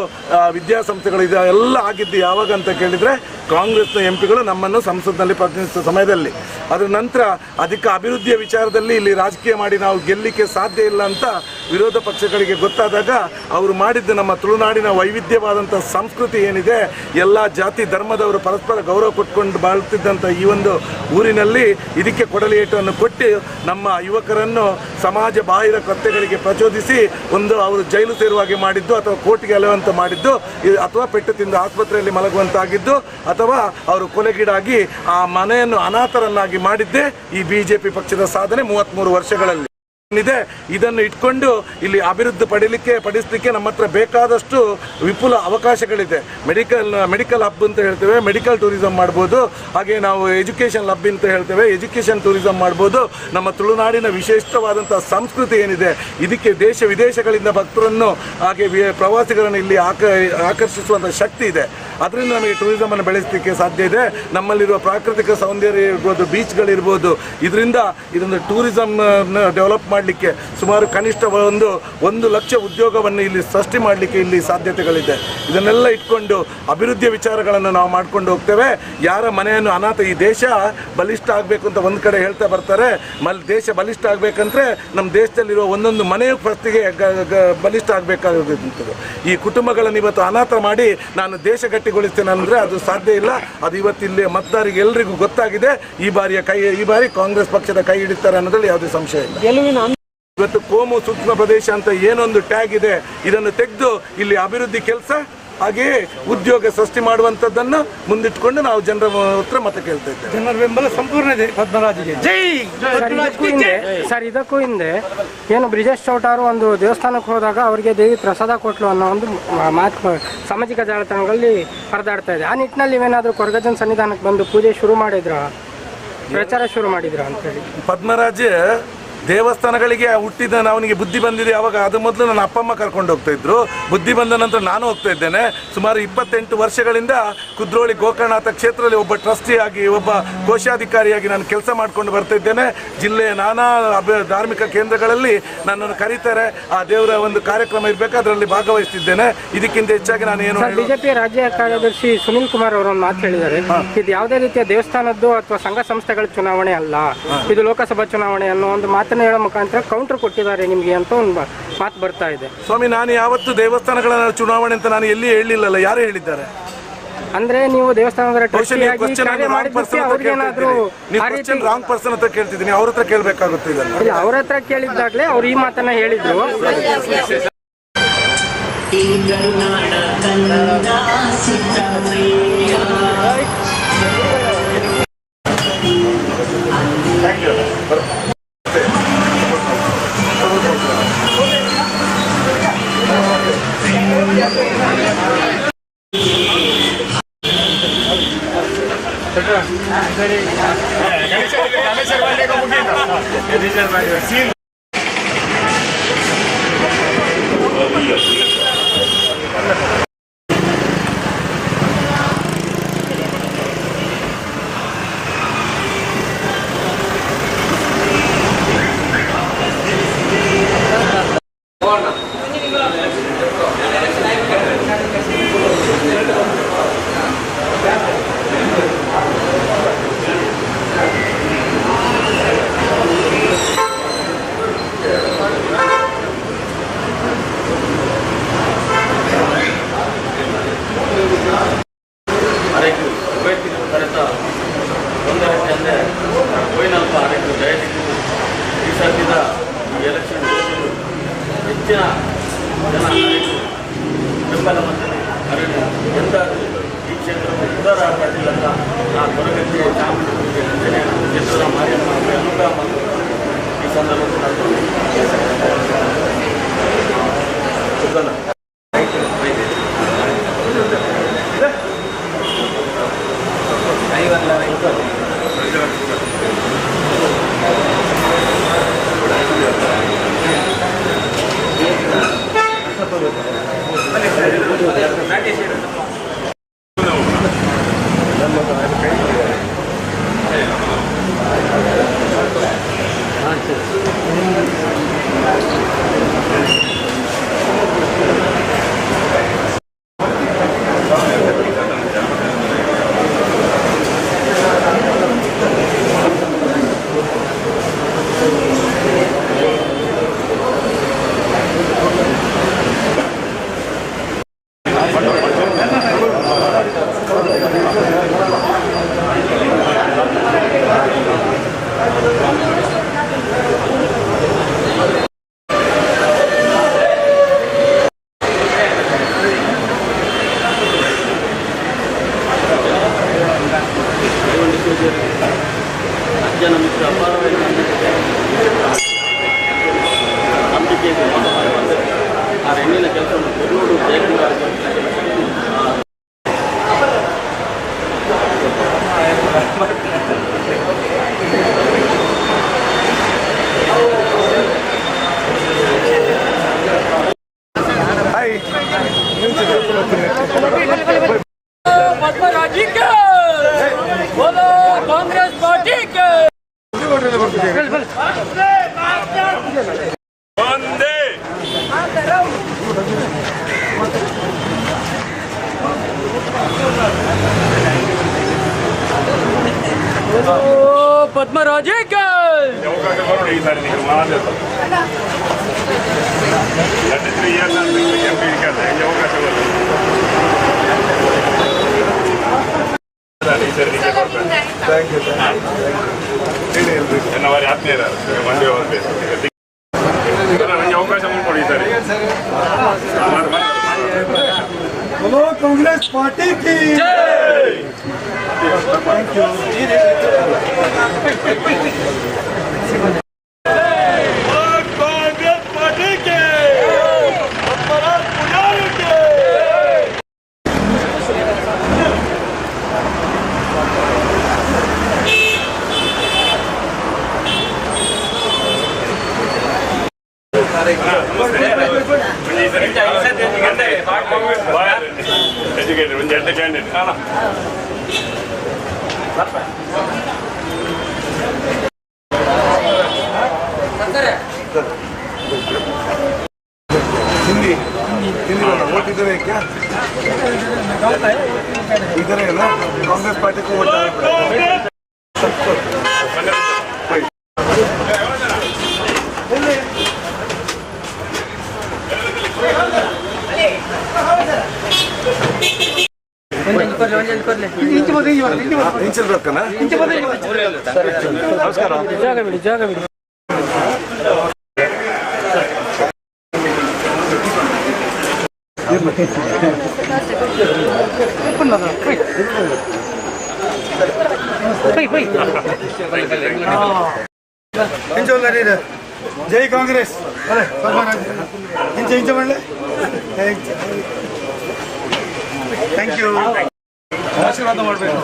ವಿದ್ಯಾಸಂಸ್ಥೆಗಳಿದೆ ಎಲ್ಲ ಆಗಿದ್ದು ಯಾವಾಗ ಅಂತ ಕೇಳಿದರೆ ಕಾಂಗ್ರೆಸ್ನ MP ಗಳು ನಮ್ಮನ್ನು ಸಂಸತ್ನಲ್ಲಿ ಪ್ರತಿನಿಧಿಸುವ ಸಮಯದಲ್ಲಿ. ಅದರ ನಂತರ ಅದಕ್ಕೆ ಅಭಿವೃದ್ಧಿಯ ವಿಚಾರದಲ್ಲಿ ಇಲ್ಲಿ ರಾಜಕೀಯ ಮಾಡಿ ನಾವು ಗೆಲ್ಲಲಿಕ್ಕೆ ಸಾಧ್ಯ ಇಲ್ಲ ಅಂತ ವಿರೋಧ ಪಕ್ಷಗಳಿಗೆ ಗೊತ್ತಾದಾಗ ಅವರು ಮಾಡಿದ್ದು ನಮ್ಮ ತುಳುನಾಡಿನ ವೈವಿಧ್ಯವಾದಂಥ ಸಂಸ್ಕೃತಿ ಏನಿದೆ, ಎಲ್ಲ ಜಾತಿ ಧರ್ಮದವರು ಪರಸ್ಪರ ಗೌರವ ಕೊಟ್ಕೊಂಡು ಬಾಳ್ತಿದ್ದಂಥ ಈ ಒಂದು ಊರಿನಲ್ಲಿ ಇದಕ್ಕೆ ಕೊಡಲಿಯೇಟನ್ನು ಕೊಟ್ಟು ನಮ್ಮ ಯುವಕರನ್ನು ಸಮಾಜ ಬಾಹಿರ ಕೃತ್ಯಗಳಿಗೆ ಪ್ರಚೋದಿಸಿ ಒಂದು ಅವರು ಜೈಲು ಸೇರುವಾಗೆ ಮಾಡಿದ್ದು ಅಥವಾ ಕೋರ್ಟ್ಗೆ ಅಲೆಯುವಂತ ಮಾಡಿದ್ದು ಅಥವಾ ಪೆಟ್ಟು ತಿಂದು ಆಸ್ಪತ್ರೆಯಲ್ಲಿ ಮಲಗುವಂತಾಗಿದ್ದು ಅಥವಾ ಅವರು ಕೊಲೆಗೀಡಾಗಿ ಆ ಮನೆಯನ್ನು ಅನಾಥರನ್ನಾಗಿ ಮಾಡಿದ್ದೇ ಈ BJP ಪಕ್ಷದ ಸಾಧನೆ 33 ವರ್ಷಗಳಲ್ಲಿ ಇದೆ. ಇದನ್ನು ಇಟ್ಕೊಂಡು ಇಲ್ಲಿ ಅಭಿವೃದ್ಧಿ ಪಡಿಸಲಿಕ್ಕೆ ನಮ್ಮ ಹತ್ರ ಬೇಕಾದಷ್ಟು ವಿಪುಲ ಅವಕಾಶಗಳಿದೆ. ಮೆಡಿಕಲ್ ಹಬ್ ಅಂತ ಹೇಳ್ತೇವೆ, ಮೆಡಿಕಲ್ ಟೂರಿಸಂ ಮಾಡ್ಬೋದು. ಹಾಗೆ ನಾವು ಎಜುಕೇಷನ್ ಹಬ್ ಅಂತ ಹೇಳ್ತೇವೆ, ಎಜುಕೇಷನ್ ಟೂರಿಸಂ ಮಾಡ್ಬೋದು. ನಮ್ಮ ತುಳುನಾಡಿನ ವಿಶಿಷ್ಟವಾದಂಥ ಸಂಸ್ಕೃತಿ ಏನಿದೆ ಇದಕ್ಕೆ ದೇಶ ವಿದೇಶಗಳಿಂದ ಭಕ್ತರನ್ನು ಹಾಗೆ ಪ್ರವಾಸಿಗರನ್ನು ಇಲ್ಲಿ ಆಕರ್ಷಿಸುವಂಥ ಶಕ್ತಿ ಇದೆ. ಅದರಿಂದ ನಮಗೆ ಟೂರಿಸಮನ್ನು ಬೆಳೆಸಲಿಕ್ಕೆ ಸಾಧ್ಯ ಇದೆ. ನಮ್ಮಲ್ಲಿರುವ ಪ್ರಾಕೃತಿಕ ಸೌಂದರ್ಯ ಇರ್ಬೋದು, ಬೀಚ್ಗಳಿರ್ಬೋದು, ಇದರಿಂದ ಇದೊಂದು ಟೂರಿಸಂ ಡೆವಲಪ್ ಮಾಡಿ ಮಾಡಲಿಕ್ಕೆ ಸುಮಾರು ಕನಿಷ್ಠ 1 ಲಕ್ಷ ಉದ್ಯೋಗವನ್ನು ಇಲ್ಲಿ ಸೃಷ್ಟಿ ಮಾಡಲಿಕ್ಕೆ ಇಲ್ಲಿ ಸಾಧ್ಯತೆಗಳಿದೆ. ಇದನ್ನೆಲ್ಲ ಇಟ್ಕೊಂಡು ಅಭಿವೃದ್ಧಿಯ ವಿಚಾರಗಳನ್ನು ನಾವು ಮಾಡ್ಕೊಂಡು ಹೋಗ್ತೇವೆ. ಯಾರ ಮನೆಯನ್ನು ಅನಾಥ, ಈ ದೇಶ ಬಲಿಷ್ಠ ಆಗಬೇಕು ಅಂತ ಒಂದು ಕಡೆ ಹೇಳ್ತಾ ಬರ್ತಾರೆ. ದೇಶ ಬಲಿಷ್ಠ ಆಗಬೇಕಂದ್ರೆ ನಮ್ಮ ದೇಶದಲ್ಲಿರುವ ಒಂದೊಂದು ಮನೆಯು ಫಸ್ಟಿಗೆ ಬಲಿಷ್ಠ ಆಗಬೇಕಾಗುತ್ತದೆ. ಈ ಕುಟುಂಬಗಳನ್ನು ಇವತ್ತು ಅನಾಥ ಮಾಡಿ ನಾನು ದೇಶ ಗಟ್ಟಿಗೊಳಿಸ್ತೇನೆ ಅಂದರೆ ಅದು ಸಾಧ್ಯ ಇಲ್ಲ. ಅದು ಇವತ್ತಿಲ್ಲಿ ಮತದಾರರಿಗೆ ಎಲ್ರಿಗೂ ಗೊತ್ತಾಗಿದೆ. ಈ ಬಾರಿ ಕಾಂಗ್ರೆಸ್ ಪಕ್ಷದ ಕೈ ಹಿಡಿತಾರೆ ಅನ್ನೋದ್ರಲ್ಲಿ ಯಾವುದೇ ಸಂಶಯ ಇಲ್ಲ. ಇವತ್ತು ಕೋಮು ಸೂಕ್ಷ್ಮ ಪ್ರದೇಶ ಅಂತ ಏನೊಂದು ಟ್ಯಾಗ್ ಇದೆ, ಇದನ್ನು ತೆಗೆದು ಇಲ್ಲಿ ಅಭಿವೃದ್ಧಿ ಕೆಲಸ ಹಾಗೆಯೇ ಉದ್ಯೋಗ ಸೃಷ್ಟಿ ಮಾಡುವಂಥದ್ದನ್ನು ಮುಂದಿಟ್ಕೊಂಡು ನಾವು ಜನರ ಹತ್ರ ಮತ ಕೇಳ್ತಾ ಇದ್ದೇವೆ. ಜನರ ಬೆಂಬಲ ಸಂಪೂರ್ಣ ಇದೆ ಪದ್ಮರಾಜ್ಗೆ. ಜೈ. ಸರ್, ಇದಕ್ಕೂ ಹಿಂದೆ ಏನು ಬ್ರಿಜೇಶ್ ಚೌಟಾರು ಒಂದು ದೇವಸ್ಥಾನಕ್ಕೆ ಹೋದಾಗ ಅವರಿಗೆ ದೇವಿ ಪ್ರಸಾದ ಕೊಟ್ಲು ಅನ್ನೋ ಒಂದು ಮಾತು ಸಾಮಾಜಿಕ ಜಾಲತಾಣಗಳಲ್ಲಿ ಹರಿದಾಡ್ತಾ ಇದೆ. ಆ ನಿಟ್ಟಿನಲ್ಲಿ ನೀವೇನಾದರೂ ಕೊರಗಜ್ಜನ ಸನ್ನಿಧಾನಕ್ಕೆ ಬಂದು ಪೂಜೆ ಶುರು ಮಾಡಿದ್ರ, ಪ್ರಚಾರ ಶುರು ಮಾಡಿದ್ರ ಅಂತೇಳಿ? ಪದ್ಮರಾಜ್ ದೇವಸ್ಥಾನಗಳಿಗೆ ಹುಟ್ಟಿದ ಅವನಿಗೆ ಬುದ್ಧಿ ಬಂದಿದೆ ಯಾವಾಗ? ಅದು ಮೊದಲು ನನ್ನ ಅಪ್ಪ ಅಮ್ಮ ಕರ್ಕೊಂಡು ಹೋಗ್ತಾ ಇದ್ರು. ಬುದ್ಧಿ ಬಂದ ನಂತರ ನಾನು ಹೋಗ್ತಾ ಇದ್ದೇನೆ. ಸುಮಾರು 28 ವರ್ಷಗಳಿಂದ ಕುದ್ರೋಳಿ ಗೋಕರ್ಣನಾಥ ಕ್ಷೇತ್ರದಲ್ಲಿ ಒಬ್ಬ ಟ್ರಸ್ಟಿಯಾಗಿ, ಒಬ್ಬ ಕೋಶಾಧಿಕಾರಿಯಾಗಿ ನಾನು ಕೆಲಸ ಮಾಡ್ಕೊಂಡು ಬರ್ತಾ ಇದ್ದೇನೆ. ಜಿಲ್ಲೆಯ ನಾನಾ ಧಾರ್ಮಿಕ ಕೇಂದ್ರಗಳಲ್ಲಿ ನನ್ನನ್ನು ಕರೀತಾರೆ. ಆ ದೇವರ ಒಂದು ಕಾರ್ಯಕ್ರಮ ಇರಬೇಕು, ಅದರಲ್ಲಿ ಭಾಗವಹಿಸ್ತಿದ್ದೇನೆ. ಇದಕ್ಕಿಂತ ಹೆಚ್ಚಾಗಿ ನಾನು ಏನು ಬಿಜೆಪಿ ರಾಜ್ಯ ಕಾರ್ಯದರ್ಶಿ ಸುನಿಲ್ ಕುಮಾರ್ ಅವರು ಒಂದು ಮಾತು ಹೇಳಿದ್ದಾರೆ, ಇದು ಯಾವುದೇ ರೀತಿಯ ದೇವಸ್ಥಾನದ್ದು ಅಥವಾ ಸಂಘ ಸಂಸ್ಥೆಗಳ ಚುನಾವಣೆ ಅಲ್ಲ, ಇದು ಲೋಕಸಭಾ ಚುನಾವಣೆ ಅನ್ನೋ ಒಂದು ಮಾತನ್ನು ಹೇಳೋ ಮುಖಾಂತರ ಕೌಂಟರ್ ಕೊಟ್ಟಿದ್ದಾರೆ ನಿಮಗೆ ಅಂತ ಒಂದು ಮಾತು ಬರ್ತಾ ಇದೆ. ಸ್ವಾಮಿ, ನಾನು ಯಾವತ್ತು ದೇವಸ್ಥಾನಗಳ ಚುನಾವಣೆ ಅಂತ ನಾನು ಎಲ್ಲಿ ಹೇಳಿಲ್ಲಲ್ಲ. ಯಾರು ಹೇಳಿದ್ದಾರೆ? ಅಂದ್ರೆ ನೀವು ದೇವಸ್ಥಾನದ ರಾಂಗ್ ಪರ್ಸನ್ ಹತ್ರ ಕೇಳ್ತಿದ್ದೀನಿ, ಅವ್ರ ಹತ್ರ ಕೇಳಬೇಕಾಗುತ್ತೆ. ಇದನ್ನು ಅವ್ರ ಹತ್ರ ಕೇಳಿದ್ದಾಗಲೇ ಅವ್ರು ಈ ಮಾತನ್ನ ಹೇಳಿದ್ರು. ಹೆಚ್ಚಿನ ಜನ ಬೆಂಬಲ ಮತ್ತು ಎಂತ ಈ ಕ್ಷೇತ್ರಕ್ಕೆ ಉದಾರ ಪಾಟೀಲ್ ಅಂತ ನಾನು ಕೊರಗಜ್ಜೆ ಚಾಮುಂಡಿ ಕ್ಷೇತ್ರದ ಮಾಧ್ಯಮ ಅನುಗ್ರಹ ಮತ್ತು ಈ ಸಂದರ್ಭದಲ್ಲಿ ಅಜ್ಜನ ಮಿತ್ರ ಅಪಾರವಾಗಿ ನಂಬಿಕೆ ಇದೆ. ಆ ಹೆಣ್ಣಿನ ಕೆಲಸವನ್ನು ಬೆಂಗಳೂರು ಜಯಕುಮಾರ್ पद्मराजी के बोलो कांग्रेस पार्टी के ಒಂದೇ ಪದ್ಮರಾಜೇ ಅವಕಾಶ ಬರೋಣ ಈ ಸಾರಿ ನೀವು ಮಾತಾಡ 3 ಇಯರ್ಸ್ MP ಹೆಂಗೆ ಅವಕಾಶ ಬರೋದು ಈ ಸರಿ ನಿಮಗೆ ಕೊಡ್ತೇನೆ. ಥ್ಯಾಂಕ್ ಯು ನನ್ನ ವಾರಿ ಆತ್ಮೀಯರ ಮಂಡ್ಯ ಹೋಗ್ಬೇಕು ನನಗೆ ಅವಕಾಶ ಮಾಡಿಕೊಡಿ ಈ ಸರಿ बोलो कांग्रेस पार्टी की कांग्रेस पार्टी के पुजारी के ಎಜುಕೇಟೆಡ್ ಒಂದು ಎರಡು ಕ್ಯಾಂಡಿಡೇಟ್ हिंदी हिंदी वोट इधर है क्या इधर है ना कांग्रेस पार्टी को वोट ಇಂಚಲ್ಬೇಕನ ನಮಸ್ಕಾರ ಜಾಗ ಬಿಡಿ ಜಾಗ ಬಿಡಿ जय कांग्रेस अरे इंचे इंचे म्हणले थैंक यू आशीर्वाद ಮಾಡಬೇಕು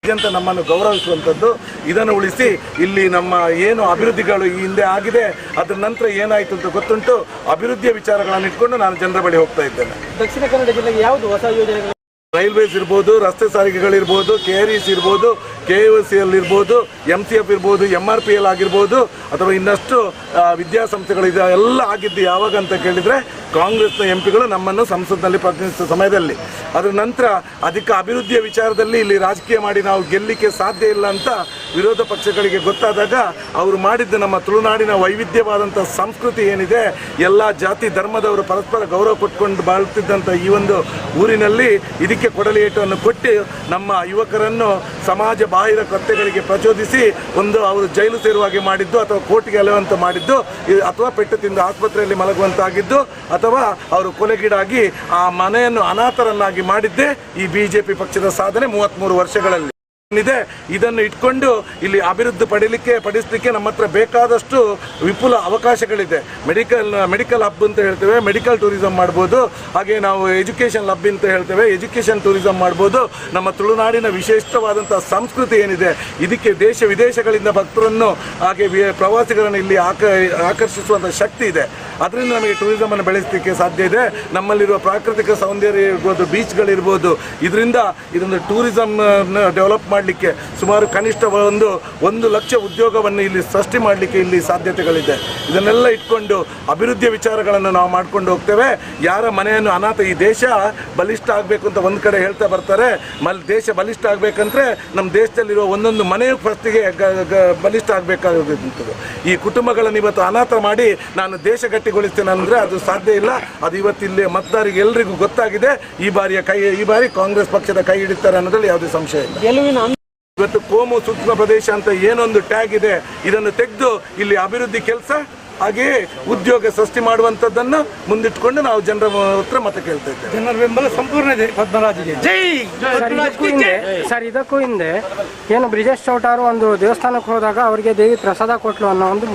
ಅಂತ ನಮ್ಮನ್ನು ಗೌರವಿಸುವಂಥದ್ದು ಇದನ್ನು ಉಳಿಸಿ ಇಲ್ಲಿ ನಮ್ಮ ಏನು ಅಭಿವೃದ್ಧಿಗಳು ಈ ಹಿಂದೆ ಆಗಿದೆ ಅದರ ನಂತರ ಏನಾಯಿತು ಅಂತ ಗೊತ್ತುಂಟು ಅಭಿವೃದ್ಧಿಯ ವಿಚಾರಗಳನ್ನು ಇಟ್ಕೊಂಡು ನಾನು ಜನರ ಬಳಿ ಹೋಗ್ತಾ ಇದ್ದೇನೆ. ದಕ್ಷಿಣ ಕನ್ನಡ ಜಿಲ್ಲೆಗೆ ಯಾವುದು ಹೊಸ ಯೋಜನೆಗಳು? ರೈಲ್ವೇಸ್ ಇರ್ಬೋದು, ರಸ್ತೆ ಸಾರಿಗೆಗಳಿರ್ಬೋದು, KRES ಇರ್ಬೋದು, KOCL ಇರ್ಬೋದು, MCF ಇರ್ಬೋದು, MRPL ಆಗಿರ್ಬೋದು, ಅಥವಾ ಇನ್ನಷ್ಟು ವಿದ್ಯಾಸಂಸ್ಥೆಗಳಿದೆ ಎಲ್ಲ ಆಗಿದ್ದು ಯಾವಾಗ ಅಂತ ಕೇಳಿದರೆ ಕಾಂಗ್ರೆಸ್ನ MP ಗಳು ನಮ್ಮನ್ನು ಸಂಸತ್ನಲ್ಲಿ ಪ್ರತಿನಿಧಿಸಿದ ಸಮಯದಲ್ಲಿ. ಅದರ ನಂತರ ಅದಕ್ಕೆ ಅಭಿವೃದ್ಧಿಯ ವಿಚಾರದಲ್ಲಿ ಇಲ್ಲಿ ರಾಜಕೀಯ ಮಾಡಿ ನಾವು ಗೆಲ್ಲಲಿಕ್ಕೆ ಸಾಧ್ಯ ಇಲ್ಲ ಅಂತ ವಿರೋಧ ಪಕ್ಷಗಳಿಗೆ ಗೊತ್ತಾದಾಗ ಅವರು ಮಾಡಿದ್ದು ನಮ್ಮ ತುಳುನಾಡಿನ ವೈವಿಧ್ಯವಾದಂಥ ಸಂಸ್ಕೃತಿ ಏನಿದೆ, ಎಲ್ಲ ಜಾತಿ ಧರ್ಮದವರು ಪರಸ್ಪರ ಗೌರವ ಕೊಟ್ಕೊಂಡು ಬಾಳುತ್ತಿದ್ದಂಥ ಈ ಒಂದು ಊರಿನಲ್ಲಿ ಇದಕ್ಕೆ ಕೊಡಲಿಯೇಟನ್ನು ಕೊಟ್ಟು ನಮ್ಮ ಯುವಕರನ್ನು ಸಮಾಜ ಬಾಹಿರ ಕೃತ್ಯಗಳಿಗೆ ಪ್ರಚೋದಿಸಿ ಒಂದು ಅವರು ಜೈಲು ಸೇರುವಾಗೆ ಮಾಡಿದ್ದು, ಅಥವಾ ಕೋರ್ಟ್ಗೆ ಅಲೆಯುವಂತ ಮಾಡಿದ್ದು, ಅಥವಾ ಪೆಟ್ಟು ತಿಂದು ಆಸ್ಪತ್ರೆಯಲ್ಲಿ ಮಲಗುವಂತಾಗಿದ್ದು, ಅಥವಾ ಅವರು ಕೊಲೆಗೀಡಾಗಿ ಆ ಮನೆಯನ್ನು ಅನಾಥರನ್ನಾಗಿ ಮಾಡಿದ್ದೇ ಈ BJP ಪಕ್ಷದ ಸಾಧನೆ 33 ವರ್ಷಗಳಲ್ಲಿ ಇದೆ. ಇದನ್ನು ಇಟ್ಕೊಂಡು ಇಲ್ಲಿ ಅಭಿವೃದ್ಧಿ ಪಡಿಸಲಿಕ್ಕೆ ನಮ್ಮ ಹತ್ರ ಬೇಕಾದಷ್ಟು ವಿಪುಲ ಅವಕಾಶಗಳಿದೆ. ಮೆಡಿಕಲ್ ಹಬ್ ಅಂತ ಹೇಳ್ತೇವೆ, ಮೆಡಿಕಲ್ ಟೂರಿಸಂ ಮಾಡ್ಬೋದು. ಹಾಗೆ ನಾವು ಎಜುಕೇಷನ್ ಹಬ್ ಅಂತ ಹೇಳ್ತೇವೆ, ಎಜುಕೇಷನ್ ಟೂರಿಸಂ ಮಾಡ್ಬೋದು. ನಮ್ಮ ತುಳುನಾಡಿನ ವಿಶಿಷ್ಟವಾದಂಥ ಸಂಸ್ಕೃತಿ ಏನಿದೆ, ಇದಕ್ಕೆ ದೇಶ ವಿದೇಶಗಳಿಂದ ಭಕ್ತರನ್ನು ಹಾಗೆ ಪ್ರವಾಸಿಗರನ್ನು ಇಲ್ಲಿ ಆಕರ್ಷಿಸುವಂಥ ಶಕ್ತಿ ಇದೆ. ಅದರಿಂದ ನಮಗೆ ಟೂರಿಸಮನ್ನು ಬೆಳೆಸಲಿಕ್ಕೆ ಸಾಧ್ಯ ಇದೆ. ನಮ್ಮಲ್ಲಿರುವ ಪ್ರಾಕೃತಿಕ ಸೌಂದರ್ಯ ಇರ್ಬೋದು, ಬೀಚ್ಗಳಿರ್ಬೋದು, ಇದರಿಂದ ಇದೊಂದು ಟೂರಿಸಮ್ ಡೆವಲಪ್ ಮಾಡಲಿಕ್ಕೆ ಸುಮಾರು ಕನಿಷ್ಠ 1 ಲಕ್ಷ ಉದ್ಯೋಗವನ್ನು ಇಲ್ಲಿ ಸೃಷ್ಟಿ ಮಾಡಲಿಕ್ಕೆ ಇಲ್ಲಿ ಸಾಧ್ಯತೆಗಳಿದೆ. ಇದನ್ನೆಲ್ಲ ಇಟ್ಕೊಂಡು ಅಭಿವೃದ್ಧಿಯ ವಿಚಾರಗಳನ್ನು ನಾವು ಮಾಡ್ಕೊಂಡು ಹೋಗ್ತೇವೆ. ಯಾರ ಮನೆಯನ್ನು ಅನಾಥ, ಈ ದೇಶ ಬಲಿಷ್ಠ ಆಗಬೇಕು ಅಂತ ಒಂದು ಕಡೆ ಹೇಳ್ತಾ ಬರ್ತಾರೆ. ದೇಶ ಬಲಿಷ್ಠ ಆಗಬೇಕಂದ್ರೆ ನಮ್ಮ ದೇಶದಲ್ಲಿರುವ ಒಂದೊಂದು ಮನೆಯು ಫಸ್ಟಿಗೆ ಬಲಿಷ್ಠ ಆಗಬೇಕಾಗುತ್ತದೆ. ಈ ಕುಟುಂಬಗಳನ್ನು ಇವತ್ತು ಅನಾಥ ಮಾಡಿ ನಾನು ದೇಶ ಗಟ್ಟಿಗೊಳಿಸ್ತೇನೆ ಅಂದರೆ ಅದು ಸಾಧ್ಯ ಇಲ್ಲ. ಅದು ಇವತ್ತಿಲ್ಲಿ ಮತದಾರರಿಗೆ ಎಲ್ರಿಗೂ ಗೊತ್ತಾಗಿದೆ. ಈ ಬಾರಿ ಕಾಂಗ್ರೆಸ್ ಪಕ್ಷದ ಕೈ ಹಿಡಿತಾರೆ ಅನ್ನೋದ್ರಲ್ಲಿ ಯಾವುದೇ ಸಂಶಯ ಇಲ್ಲ. ಇವತ್ತು ಕೋಮು ಸೂಕ್ಷ್ಮ ಪ್ರದೇಶ ಅಂತ ಏನೊಂದು ಟ್ಯಾಗ್ ಇದೆ, ಇದನ್ನು ತೆಗೆದು ಇಲ್ಲಿ ಅಭಿವೃದ್ಧಿ ಕೆಲಸ ಹಾಗೆಯೇ ಉದ್ಯೋಗ ಸೃಷ್ಟಿ ಮಾಡುವಂಥದ್ದನ್ನು ಮುಂದಿಟ್ಟುಕೊಂಡು ನಾವು ಜನರ ಹತ್ರ ಮತ ಕೇಳ್ತಾ ಇದ್ದೇವೆ. ಜನರ ಬೆಂಬಲ ಸಂಪೂರ್ಣ ಇದೆ ಪದ್ಮರಾಜ್ಗೆ. ಜೈ. ಸರ್ ಇದಕ್ಕೂ ಹಿಂದೆ ಏನು ಬ್ರಿಜೇಶ್ ಚೌಟಾರು ಒಂದು ದೇವಸ್ಥಾನಕ್ಕೆ ಹೋದಾಗ ಅವರಿಗೆ ದೇವಿ ಪ್ರಸಾದ ಕೊಟ್ಲು ಅನ್ನೋ ಒಂದು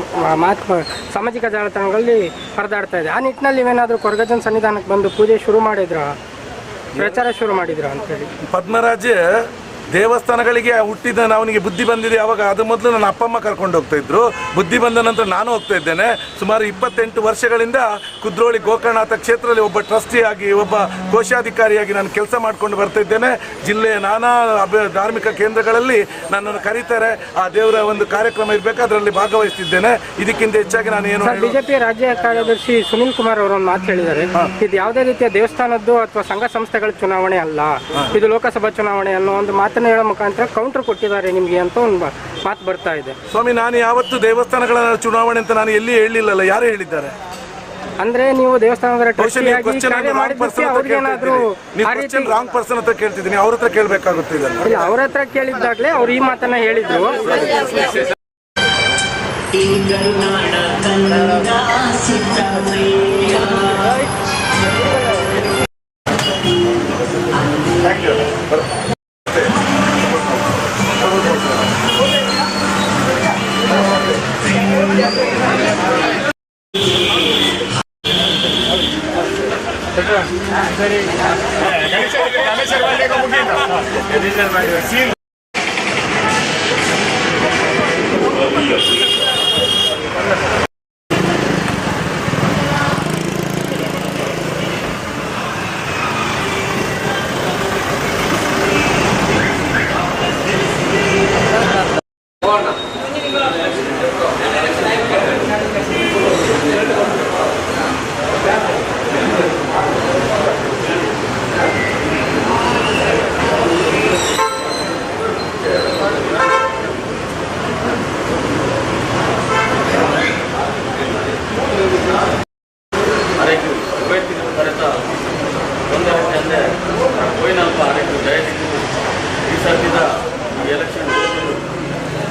ಮಾತು ಸಾಮಾಜಿಕ ಜಾಲತಾಣಗಳಲ್ಲಿ ಹರಿದಾಡ್ತಾ ಇದೆ. ಆ ನಿಟ್ಟಿನಲ್ಲಿ ನೀವೇನಾದರೂ ಕೊರಗಜ್ಜನ ಸನ್ನಿಧಾನಕ್ಕೆ ಬಂದು ಪೂಜೆ ಶುರು ಮಾಡಿದ್ರ, ಪ್ರಚಾರ ಶುರು ಮಾಡಿದ್ರ ಅಂತೇಳಿ? ಪದ್ಮರಾಜ ದೇವಸ್ಥಾನಗಳಿಗೆ ಹುಟ್ಟಿದ ಅವನಿಗೆ ಬುದ್ಧಿ ಬಂದಿದೆ ಅವಾಗ. ಅದು ಮೊದಲು ನನ್ನ ಅಪ್ಪ ಅಮ್ಮ ಕರ್ಕೊಂಡು ಹೋಗ್ತಾ ಇದ್ರು. ಬುದ್ಧಿ ಬಂದ ನಂತರ ನಾನು ಹೋಗ್ತಾ ಇದ್ದೇನೆ. ಸುಮಾರು 28 ವರ್ಷಗಳಿಂದ ಕುದ್ರೋಳಿ ಗೋಕರ್ಣನಾಥ ಕ್ಷೇತ್ರದಲ್ಲಿ ಒಬ್ಬ ಟ್ರಸ್ಟಿಯಾಗಿ, ಒಬ್ಬ ಕೋಶಾಧಿಕಾರಿಯಾಗಿ ನಾನು ಕೆಲಸ ಮಾಡ್ಕೊಂಡು ಬರ್ತಾ ಇದ್ದೇನೆ. ಜಿಲ್ಲೆಯ ನಾನಾ ಧಾರ್ಮಿಕ ಕೇಂದ್ರಗಳಲ್ಲಿ ನನ್ನನ್ನು ಕರೀತಾರೆ. ಆ ದೇವರ ಒಂದು ಕಾರ್ಯಕ್ರಮ ಇರಬೇಕು, ಅದರಲ್ಲಿ ಭಾಗವಹಿಸ್ತಿದ್ದೇನೆ. ಇದಕ್ಕಿಂತ ಹೆಚ್ಚಾಗಿ ನಾನು ಏನು ಬಿಜೆಪಿ ರಾಜ್ಯ ಕಾರ್ಯದರ್ಶಿ ಸುನಿಲ್ ಕುಮಾರ್ ಅವರು ಒಂದು ಮಾತು ಹೇಳಿದ್ದಾರೆ, ಇದು ಯಾವುದೇ ರೀತಿಯ ದೇವಸ್ಥಾನದ್ದು ಅಥವಾ ಸಂಘ ಸಂಸ್ಥೆಗಳ ಚುನಾವಣೆ ಅಲ್ಲ, ಇದು ಲೋಕಸಭಾ ಚುನಾವಣೆ ಅನ್ನೋ ಒಂದು ಮಾತನ್ನು ಹೇಳೋ ಮುಖಾಂತರ ಕೌಂಟರ್ ಕೊಟ್ಟಿದ್ದಾರೆ ನಿಮಗೆ ಅಂತ ಒಂದು ಮಾತು ಬರ್ತಾ ಇದೆ. ಸ್ವಾಮಿ, ನಾನು ಯಾವತ್ತು ದೇವಸ್ಥಾನಗಳ ಚುನಾವಣೆ ಅಂತ ನಾನು ಎಲ್ಲಿ ಹೇಳಿಲ್ಲಲ್ಲ. ಯಾರು ಹೇಳಿದ್ದಾರೆ? ಅಂದ್ರೆ ನೀವು ದೇವಸ್ಥಾನದ ರಾಂಗ್ ಪರ್ಸನ್ ಹತ್ರ ಕೇಳ್ತಿದ್ದೀನಿ, ಅವ್ರ ಹತ್ರ ಕೇಳಬೇಕಾಗುತ್ತೆ. ಇದನ್ನು ಅವ್ರ ಹತ್ರ ಕೇಳಿದ್ದಾಗಲೇ ಅವ್ರು ಈ ಮಾತನ್ನ ಹೇಳಿದ್ರು.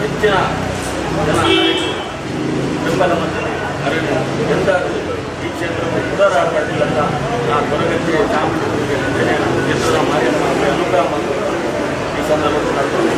ಹೆಚ್ಚಿನ ಜನ ಬೆಂಬಲ ಮಂಡಳಿ ಅರಣ್ಯ ಎಂದಾದರೂ ಈ ಕ್ಷೇತ್ರವು ಉದಾರ ಪಾಟೀಲ್ ಅಂತ ಆ ಕೊರಗಜ್ಜೆ ಚಾಮುಂಡಿ ಕ್ಷೇತ್ರದ ಮಾರಿಯಮ್ಮ ಅನುಗ್ರಹ ಮತ್ತು ಈ ಸಂದರ್ಭದಲ್ಲಿ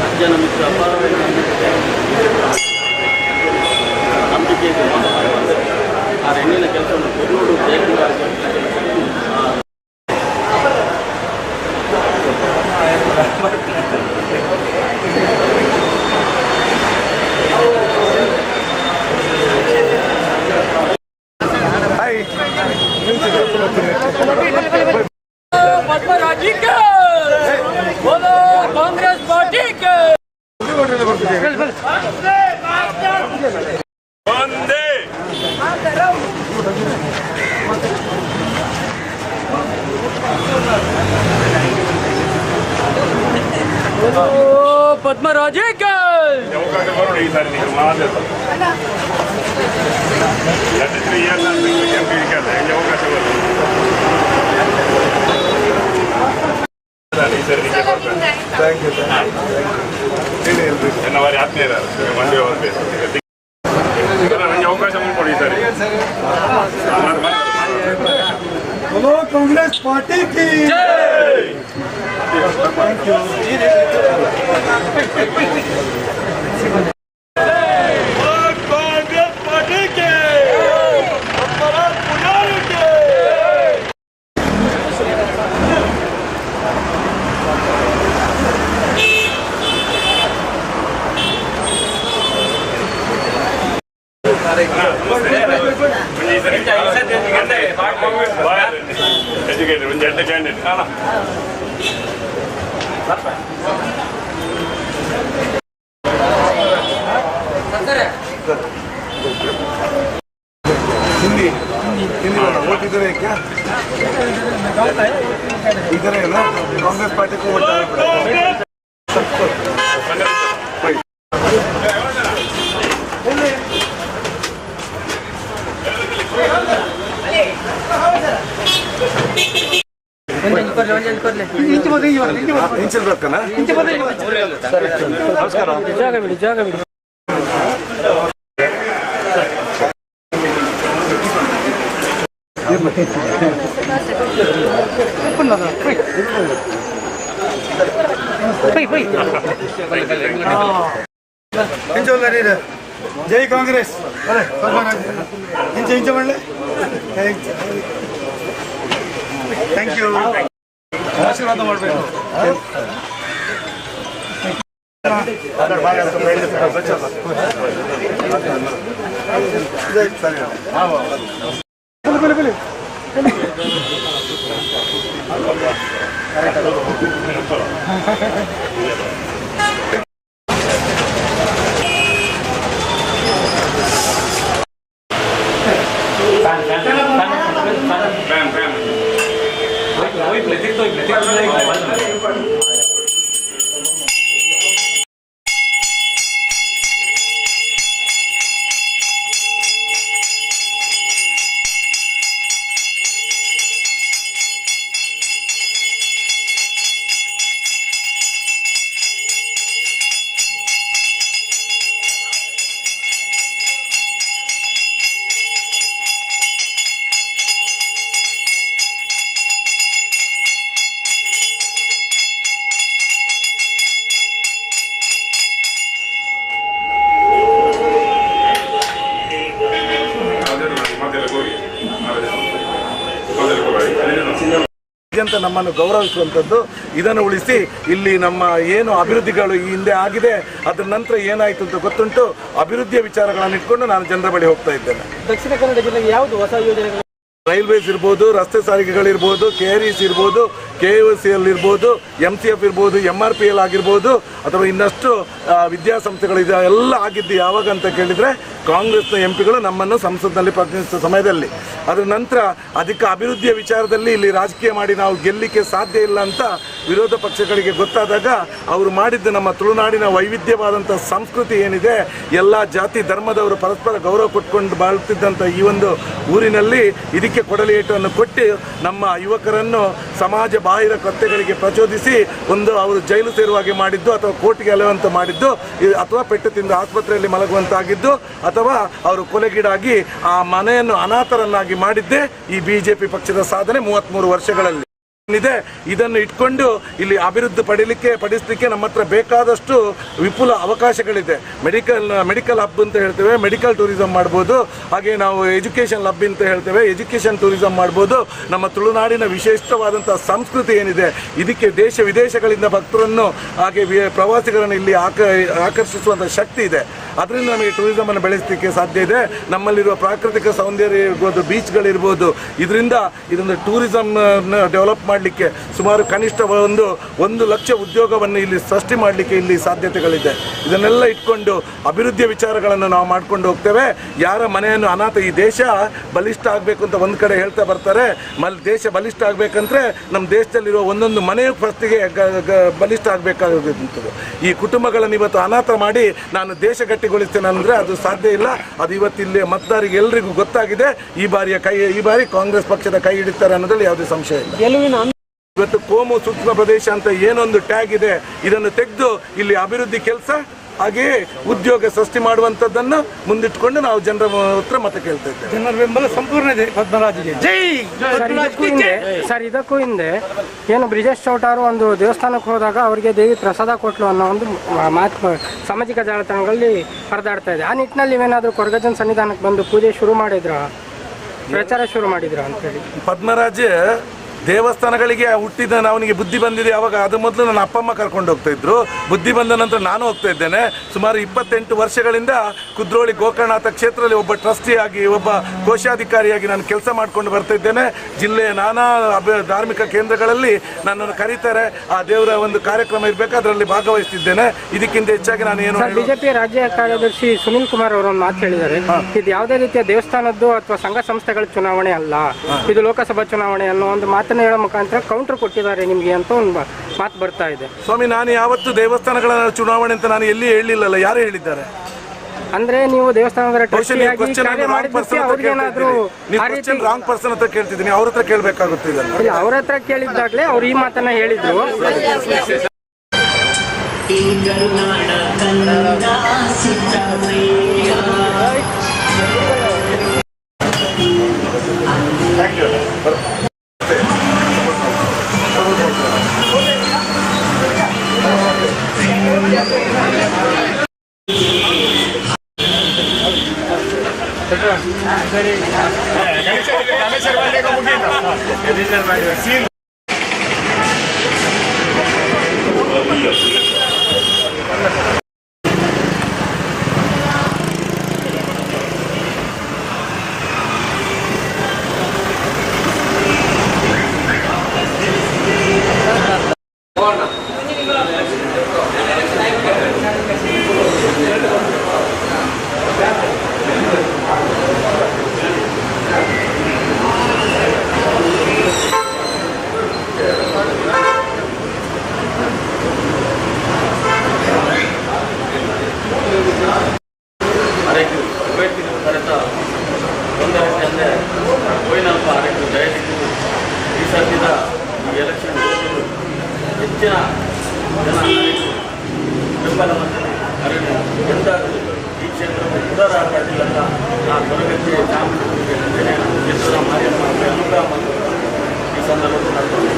ಅಜ್ಜನ ಮಿತ್ರ ಅಪಾರವಾದ ನಂಬಿಕೆ ಇದೆ. ಆ ಹೆಣ್ಣಿನ ಕೆಲಸವನ್ನು ಬೆಂಗಳೂರು ಹಾಯ್ पद्मराजी के बोलो कांग्रेस पार्टी के ಒಂದೇ बोलो पद्मराजी के ಅವಕಾಶ ಬರೋಣ ಈ ಸಾರಿ ನೀವು ಮಾತಾಡ 3 ಇಯರ್ಸ್ ಅಂತ ಅವಕಾಶ ಬರೋಣ ಈ ಸರಿ ನಿಮಗೆ ಕೊಡ್ತಾರೆ ಥ್ಯಾಂಕ್ ಯು ಹೇಳಿ ಎಲ್ರಿ ನನ್ನ ವಾರಿ ಆತ್ಮೀಯರ ಮಂಡ್ಯ ಹೋಗ್ಬೇಕು ನನಗೆ ಅವಕಾಶ ಕೊಡಿ ಈ ಸಾರಿ बोलो कांग्रेस पार्टी की ಎಜುಕೇಟೆಡ್ ಒಂದು ಎಂಟು ಕ್ಯಾಂಡಿಡೇಟ್ हिंदी हिंदी वोट इधर है क्या इधर है ना कांग्रेस पार्टी को वोट ಇಂಚಲ್ ಬರ್ಕನ ನಮಸ್ಕಾರ ಜಾಗ ಬಿಡಿ ಜಾಗ ಬಿಡಿ जय कांग्रेस अरे इंच इंच मल्ले थैंक यू आशीर्वाद ಮಾಡಬೇಕು ಅಂತ ನಮ್ಮನ್ನು ಗೌರವಿಸುವಂಥದ್ದು ಇದನ್ನು ಉಳಿಸಿ ಇಲ್ಲಿ ನಮ್ಮ ಏನು ಅಭಿವೃದ್ಧಿಗಳು ಈ ಹಿಂದೆ ಆಗಿದೆ ಅದರ ನಂತರ ಏನಾಯಿತು ಅಂತ ಗೊತ್ತುಂಟು ಅಭಿವೃದ್ಧಿಯ ವಿಚಾರಗಳನ್ನು ಇಟ್ಕೊಂಡು ನಾನು ಜನರ ಬಳಿ ಹೋಗ್ತಾ ಇದ್ದೇನೆ. ದಕ್ಷಿಣ ಕನ್ನಡ ಜಿಲ್ಲೆಗೆ ಯಾವುದು ಹೊಸ ಯೋಜನೆಗಳು ರೈಲ್ವೇಸ್ ಇರ್ಬೋದು, ರಸ್ತೆ ಸಾರಿಗೆಗಳಿರ್ಬೋದು, KRES ಇರ್ಬೋದು, KOCL ಇರ್ಬೋದು, MCF ಇರ್ಬೋದು, MRPL ಆಗಿರ್ಬೋದು ಅಥವಾ ಇನ್ನಷ್ಟು ವಿದ್ಯಾಸಂಸ್ಥೆಗಳು ಎಲ್ಲ ಆಗಿದ್ದು ಯಾವಾಗ ಅಂತ ಕೇಳಿದರೆ ಕಾಂಗ್ರೆಸ್ನ ಎಂಪಿಗಳು ನಮ್ಮನ್ನು ಸಂಸತ್ನಲ್ಲಿ ಪ್ರತಿನಿಧಿಸಿದ ಸಮಯದಲ್ಲಿ. ಅದರ ನಂತರ ಅದಕ್ಕೆ ಅಭಿವೃದ್ಧಿಯ ವಿಚಾರದಲ್ಲಿ ಇಲ್ಲಿ ರಾಜಕೀಯ ಮಾಡಿ ನಾವು ಗೆಲ್ಲಲಿಕ್ಕೆ ಸಾಧ್ಯ ಇಲ್ಲ ಅಂತ ವಿರೋಧ ಪಕ್ಷಗಳಿಗೆ ಗೊತ್ತಾದಾಗ ಅವರು ಮಾಡಿದ್ದು ನಮ್ಮ ತುಳುನಾಡಿನ ವೈವಿಧ್ಯವಾದಂಥ ಸಂಸ್ಕೃತಿ ಏನಿದೆ, ಎಲ್ಲ ಜಾತಿ ಧರ್ಮದವರು ಪರಸ್ಪರ ಗೌರವ ಕೊಟ್ಕೊಂಡು ಬಾಳ್ತಿದ್ದಂಥ ಈ ಒಂದು ಊರಿನಲ್ಲಿ ಇದಕ್ಕೆ ಕೊಡಲಿ ಏಟನ್ನು ಕೊಟ್ಟು ನಮ್ಮ ಯುವಕರನ್ನು ಸಮಾಜ ಬಾಹಿರ ಕೃತ್ಯಗಳಿಗೆ ಪ್ರಚೋದಿಸಿ ಒಂದು ಅವರು ಜೈಲು ಸೇರುವಾಗೆ ಮಾಡಿದ್ದು ಅಥವಾ ಕೋರ್ಟ್ಗೆ ಅಲೆಯುವಂತ ಮಾಡಿದ್ದು ಅಥವಾ ಪೆಟ್ಟು ತಿಂದು ಆಸ್ಪತ್ರೆಯಲ್ಲಿ ಮಲಗುವಂತಾಗಿದ್ದು ಅಥವಾ ಅವರು ಕೊಲೆಗೀಡಾಗಿ ಆ ಮನೆಯನ್ನು ಅನಾಥರನ್ನಾಗಿ ಮಾಡಿದ್ದೇ ಈ BJP ಪಕ್ಷದ ಸಾಧನೆ 33 ವರ್ಷಗಳಲ್ಲಿ ಇದೆ. ಇದನ್ನು ಇಟ್ಕೊಂಡು ಇಲ್ಲಿ ಅಭಿವೃದ್ಧಿ ಪಡಿಸಲಿಕ್ಕೆ ನಮ್ಮ ಹತ್ರ ಬೇಕಾದಷ್ಟು ವಿಪುಲ ಅವಕಾಶಗಳಿದೆ. ಮೆಡಿಕಲ್ ಹಬ್ ಅಂತ ಹೇಳ್ತೇವೆ, ಮೆಡಿಕಲ್ ಟೂರಿಸಂ ಮಾಡ್ಬೋದು. ಹಾಗೆ ನಾವು ಎಜುಕೇಷನ್ ಹಬ್ ಅಂತ ಹೇಳ್ತೇವೆ, ಎಜುಕೇಷನ್ ಟೂರಿಸಂ ಮಾಡ್ಬೋದು. ನಮ್ಮ ತುಳುನಾಡಿನ ವಿಶಿಷ್ಟವಾದಂಥ ಸಂಸ್ಕೃತಿ ಏನಿದೆ ಇದಕ್ಕೆ ದೇಶ ವಿದೇಶಗಳಿಂದ ಭಕ್ತರನ್ನು ಹಾಗೆ ಪ್ರವಾಸಿಗರನ್ನು ಇಲ್ಲಿ ಆಕರ್ಷಿಸುವಂಥ ಶಕ್ತಿ ಇದೆ. ಅದರಿಂದ ನಮಗೆ ಟೂರಿಸಮನ್ನು ಬೆಳೆಸಲಿಕ್ಕೆ ಸಾಧ್ಯ ಇದೆ. ನಮ್ಮಲ್ಲಿರುವ ಪ್ರಾಕೃತಿಕ ಸೌಂದರ್ಯ ಇರ್ಬೋದು, ಬೀಚ್ಗಳಿರ್ಬೋದು, ಇದರಿಂದ ಇದೊಂದು ಟೂರಿಸಮ್ ಡೆವಲಪ್ ಮಾಡಿ ಮಾಡಲಿಕ್ಕೆ ಸುಮಾರು ಕನಿಷ್ಠ 1 ಲಕ್ಷ ಉದ್ಯೋಗವನ್ನು ಇಲ್ಲಿ ಸೃಷ್ಟಿ ಮಾಡಲಿಕ್ಕೆ ಇಲ್ಲಿ ಸಾಧ್ಯತೆಗಳಿದೆ. ಇದನ್ನೆಲ್ಲ ಇಟ್ಕೊಂಡು ಅಭಿವೃದ್ಧಿಯ ವಿಚಾರಗಳನ್ನು ನಾವು ಮಾಡ್ಕೊಂಡು ಹೋಗ್ತೇವೆ. ಯಾರ ಮನೆಯನ್ನು ಅನಾಥ, ಈ ದೇಶ ಬಲಿಷ್ಠ ಆಗಬೇಕು ಅಂತ ಒಂದು ಕಡೆ ಹೇಳ್ತಾ ಬರ್ತಾರೆ. ದೇಶ ಬಲಿಷ್ಠ ಆಗಬೇಕಂದ್ರೆ ನಮ್ಮ ದೇಶದಲ್ಲಿರುವ ಒಂದೊಂದು ಮನೆಯು ಫಸ್ಟಿಗೆ ಬಲಿಷ್ಠ ಆಗಬೇಕಾಗುತ್ತದೆ. ಈ ಕುಟುಂಬಗಳನ್ನು ಇವತ್ತು ಅನಾಥ ಮಾಡಿ ನಾನು ದೇಶ ಗಟ್ಟಿಗೊಳಿಸ್ತೇನೆ ಅಂದರೆ ಅದು ಸಾಧ್ಯ ಇಲ್ಲ. ಅದು ಇವತ್ತಿಲ್ಲಿ ಮತದಾರರಿಗೆ ಎಲ್ಲರಿಗೂ ಗೊತ್ತಾಗಿದೆ. ಈ ಬಾರಿ ಕಾಂಗ್ರೆಸ್ ಪಕ್ಷದ ಕೈ ಹಿಡಿತಾರೆ ಅನ್ನೋದ್ರಲ್ಲಿ ಯಾವುದೇ ಸಂಶಯ ಇಲ್ಲ. ಇವತ್ತು ಕೋಮು ಸೂಕ್ಷ್ಮ ಪ್ರದೇಶ ಅಂತ ಏನೊಂದು ಟ್ಯಾಗ್ ಇದೆ, ಇದನ್ನು ತೆಗೆದು ಇಲ್ಲಿ ಅಭಿವೃದ್ಧಿ ಕೆಲಸ ಹಾಗೆಯೇ ಉದ್ಯೋಗ ಸೃಷ್ಟಿ ಮಾಡುವಂಥದ್ದನ್ನು ಮುಂದಿಟ್ಕೊಂಡು ನಾವು ಜನರ ಹತ್ರ ಮತ ಕೇಳ್ತಾ ಇದ್ದೇವೆ. ಜನರ ಬೆಂಬಲ ಸಂಪೂರ್ಣ ಇದೆ ಪದ್ಮರಾಜ್ಗೆ. ಜೈ. ಸರ್ ಇದಕ್ಕೂ ಹಿಂದೆ ಏನು ಬ್ರಿಜೇಶ್ ಚೌಟಾರು ಒಂದು ದೇವಸ್ಥಾನಕ್ಕೆ ಹೋದಾಗ ಅವರಿಗೆ ದೇವಿ ಪ್ರಸಾದ ಕೊಟ್ಲು ಅನ್ನೋ ಒಂದು ಮಾತು ಸಾಮಾಜಿಕ ಜಾಲತಾಣಗಳಲ್ಲಿ ಹರಿದಾಡ್ತಾ ಇದೆ. ಆ ನಿಟ್ಟಿನಲ್ಲಿ ನೀವೇನಾದರೂ ಕೊರಗಜ್ಜನ ಸನ್ನಿಧಾನಕ್ಕೆ ಬಂದು ಪೂಜೆ ಶುರು ಮಾಡಿದ್ರ, ಪ್ರಚಾರ ಶುರು ಮಾಡಿದ್ರ ಅಂತೇಳಿ? ಪದ್ಮರಾಜ ದೇವಸ್ಥಾನಗಳಿಗೆ ಹುಟ್ಟಿದ ಅವನಿಗೆ ಬುದ್ಧಿ ಬಂದಿದೆ ಅವಾಗ. ಅದು ಮೊದಲು ನನ್ನ ಅಪ್ಪ ಅಮ್ಮ ಕರ್ಕೊಂಡು ಹೋಗ್ತಾ ಇದ್ರು. ಬುದ್ಧಿ ಬಂದ ನಂತರ ನಾನು ಹೋಗ್ತಾ ಇದ್ದೇನೆ. ಸುಮಾರು 28 ವರ್ಷಗಳಿಂದ ಕುದ್ರೋಳಿ ಗೋಕರ್ಣನಾಥ ಕ್ಷೇತ್ರದಲ್ಲಿ ಒಬ್ಬ ಟ್ರಸ್ಟಿಯಾಗಿ, ಒಬ್ಬ ಕೋಶಾಧಿಕಾರಿಯಾಗಿ ನಾನು ಕೆಲಸ ಮಾಡ್ಕೊಂಡು ಬರ್ತಾ ಇದ್ದೇನೆ. ಜಿಲ್ಲೆಯ ನಾನಾ ಧಾರ್ಮಿಕ ಕೇಂದ್ರಗಳಲ್ಲಿ ನನ್ನನ್ನು ಕರೀತಾರೆ. ಆ ದೇವರ ಒಂದು ಕಾರ್ಯಕ್ರಮ ಇರಬೇಕು, ಅದರಲ್ಲಿ ಭಾಗವಹಿಸ್ತಿದ್ದೇನೆ. ಇದಕ್ಕಿಂತ ಹೆಚ್ಚಾಗಿ ನಾನು ಏನು ಬಿಜೆಪಿ ರಾಜ್ಯ ಕಾರ್ಯದರ್ಶಿ ಸುನಿಲ್ ಕುಮಾರ್ ಅವರು ಒಂದು ಮಾತು ಹೇಳಿದ್ದಾರೆ, ಇದು ಯಾವುದೇ ರೀತಿಯ ದೇವಸ್ಥಾನದ್ದು ಅಥವಾ ಸಂಘ ಸಂಸ್ಥೆಗಳ ಚುನಾವಣೆ ಅಲ್ಲ, ಇದು ಲೋಕಸಭಾ ಚುನಾವಣೆ ಅನ್ನೋ ಒಂದು ಮಾತನ್ನು ಹೇಳೋ ಮುಖಾಂತರ ಕೌಂಟರ್ ಕೊಟ್ಟಿದ್ದಾರೆ ನಿಮಗೆ ಅಂತ ಒಂದು ಮಾತು ಬರ್ತಾ ಇದೆ. ಸ್ವಾಮಿ, ನಾನು ಯಾವತ್ತು ದೇವಸ್ಥಾನಗಳ ಚುನಾವಣೆ ಅಂತ ನಾನು ಎಲ್ಲಿ ಹೇಳಿಲ್ಲಲ್ಲ. ಯಾರು ಹೇಳಿದ್ದಾರೆ? ಅಂದ್ರೆ ನೀವು ದೇವಸ್ಥಾನದ ರಾಂಗ್ ಪರ್ಸನ್ ಹತ್ರ ಕೇಳ್ತಿದ್ದೀನಿ, ಅವ್ರ ಹತ್ರ ಕೇಳಬೇಕಾಗುತ್ತೆ. ಅವ್ರ ಹತ್ರ ಕೇಳಿದ್ದಾಗಲೇ ಅವ್ರು ಈ ಮಾತನ್ನ ಹೇಳಿದ್ರು. ಹೆಚ್ಚಿನ ಜನ ಬೆಂಬಲವನ್ನು ಎಂತ ಈ ಕ್ಷೇತ್ರದ ಉದಾರ ಆಗಲಿಲ್ಲ ಅಂತ ನಾನು ಹೊರಗಟ್ಟೆ ಚಾಮರಾಜಪೇಟೆ ಕ್ಷೇತ್ರದ ಮಾಧ್ಯಮ ಅನುಗ್ರಹವನ್ನು ಈ ಸಂದರ್ಭದಲ್ಲಿ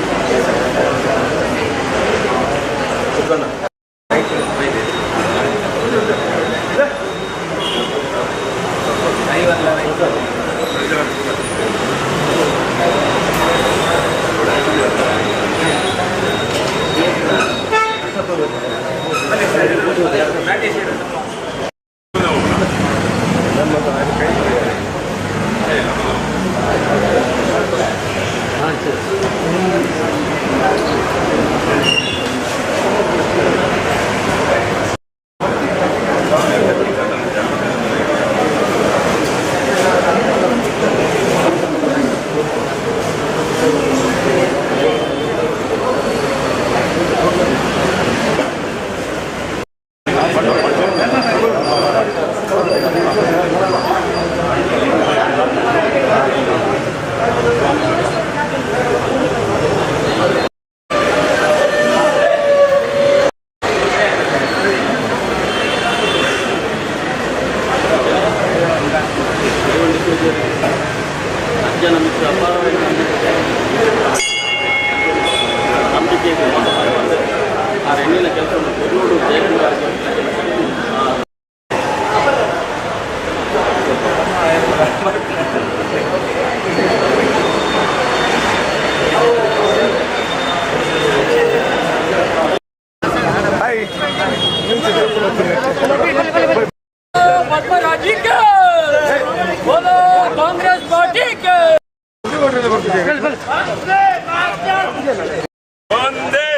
ಅಜ್ಜನ ಮಿತ್ರ ಅಪಾರವಾಗಿ ನಂಬಿಕೆ ಆ ಹೆಣ್ಣಿನ ಕೆಲಸವನ್ನು ಬೆಂಗಳೂರು ಜಯಕುಮಾರ್ पद्मराजी के बोलो कांग्रेस पार्टी के ಒಂದೇ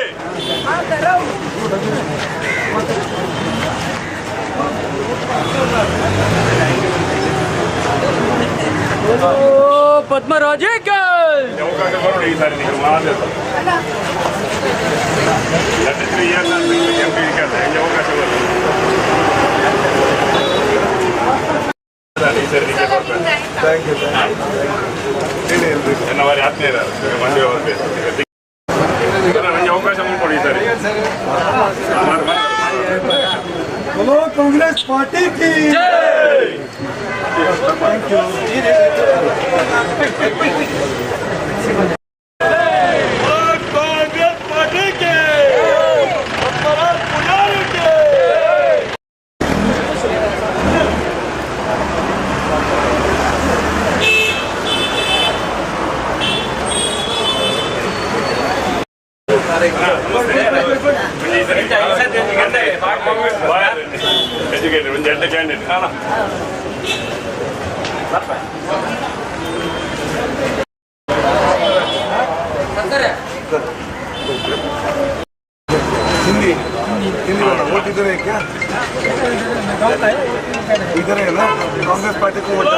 ಪದ್ಮರಾಜಕ್ಕೆ ಅವಕಾಶ ಬರೋಣ ಈ ಸಾರಿ ನೀವು ಮಾತ್ರ ಅವಕಾಶ ಬರೋಣ ಈ ಸರಿ ನಿಮಗೆ ಬರ್ತಾರೆ ಥ್ಯಾಂಕ್ ಯು ಹೇಳಿ ಎಲ್ರಿಗೂ ಜನವರಿ 15 ಮಂಡ್ಯ ಹೋಗ್ಬೇಕು ನನಗೆ ಅವಕಾಶ ಕೊಡಿ ಈ ಸಾರಿ बोलो कांग्रेस पार्टी की थैंक यू कांग्रेस पार्टी के पुजारी के ಎಜುಕೇಟೆಡ್ ಒಂದು ಎಂಟು ಕ್ಯಾಂಡಿಡೇಟ್ हिंदी हिंदी वोट इधर है क्या इधर है ना कांग्रेस पार्टी को वोट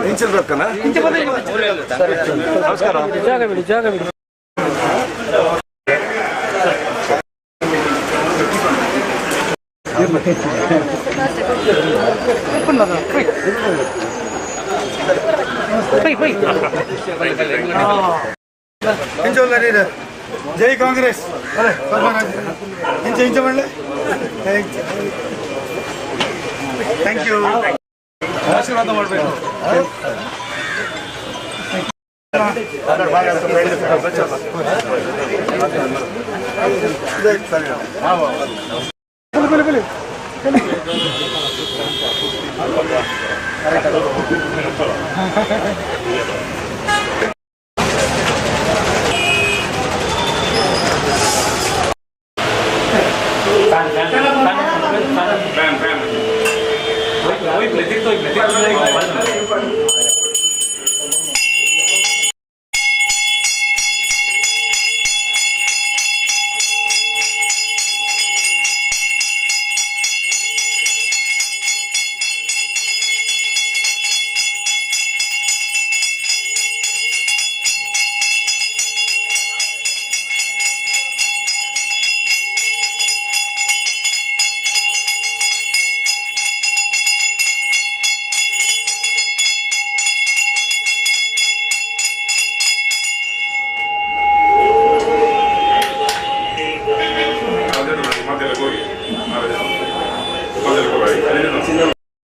ಇಂಚಿರ್ಬೇಕನ ನಮಸ್ಕಾರ ಜಾಗ ಬಿಡಿ ಜಾಗ ಬಿಡಿ जय कांग्रेस अरे इंच इंच मल्ले थैंक यू आशीर्वाद ಮಾಡಬೇಕು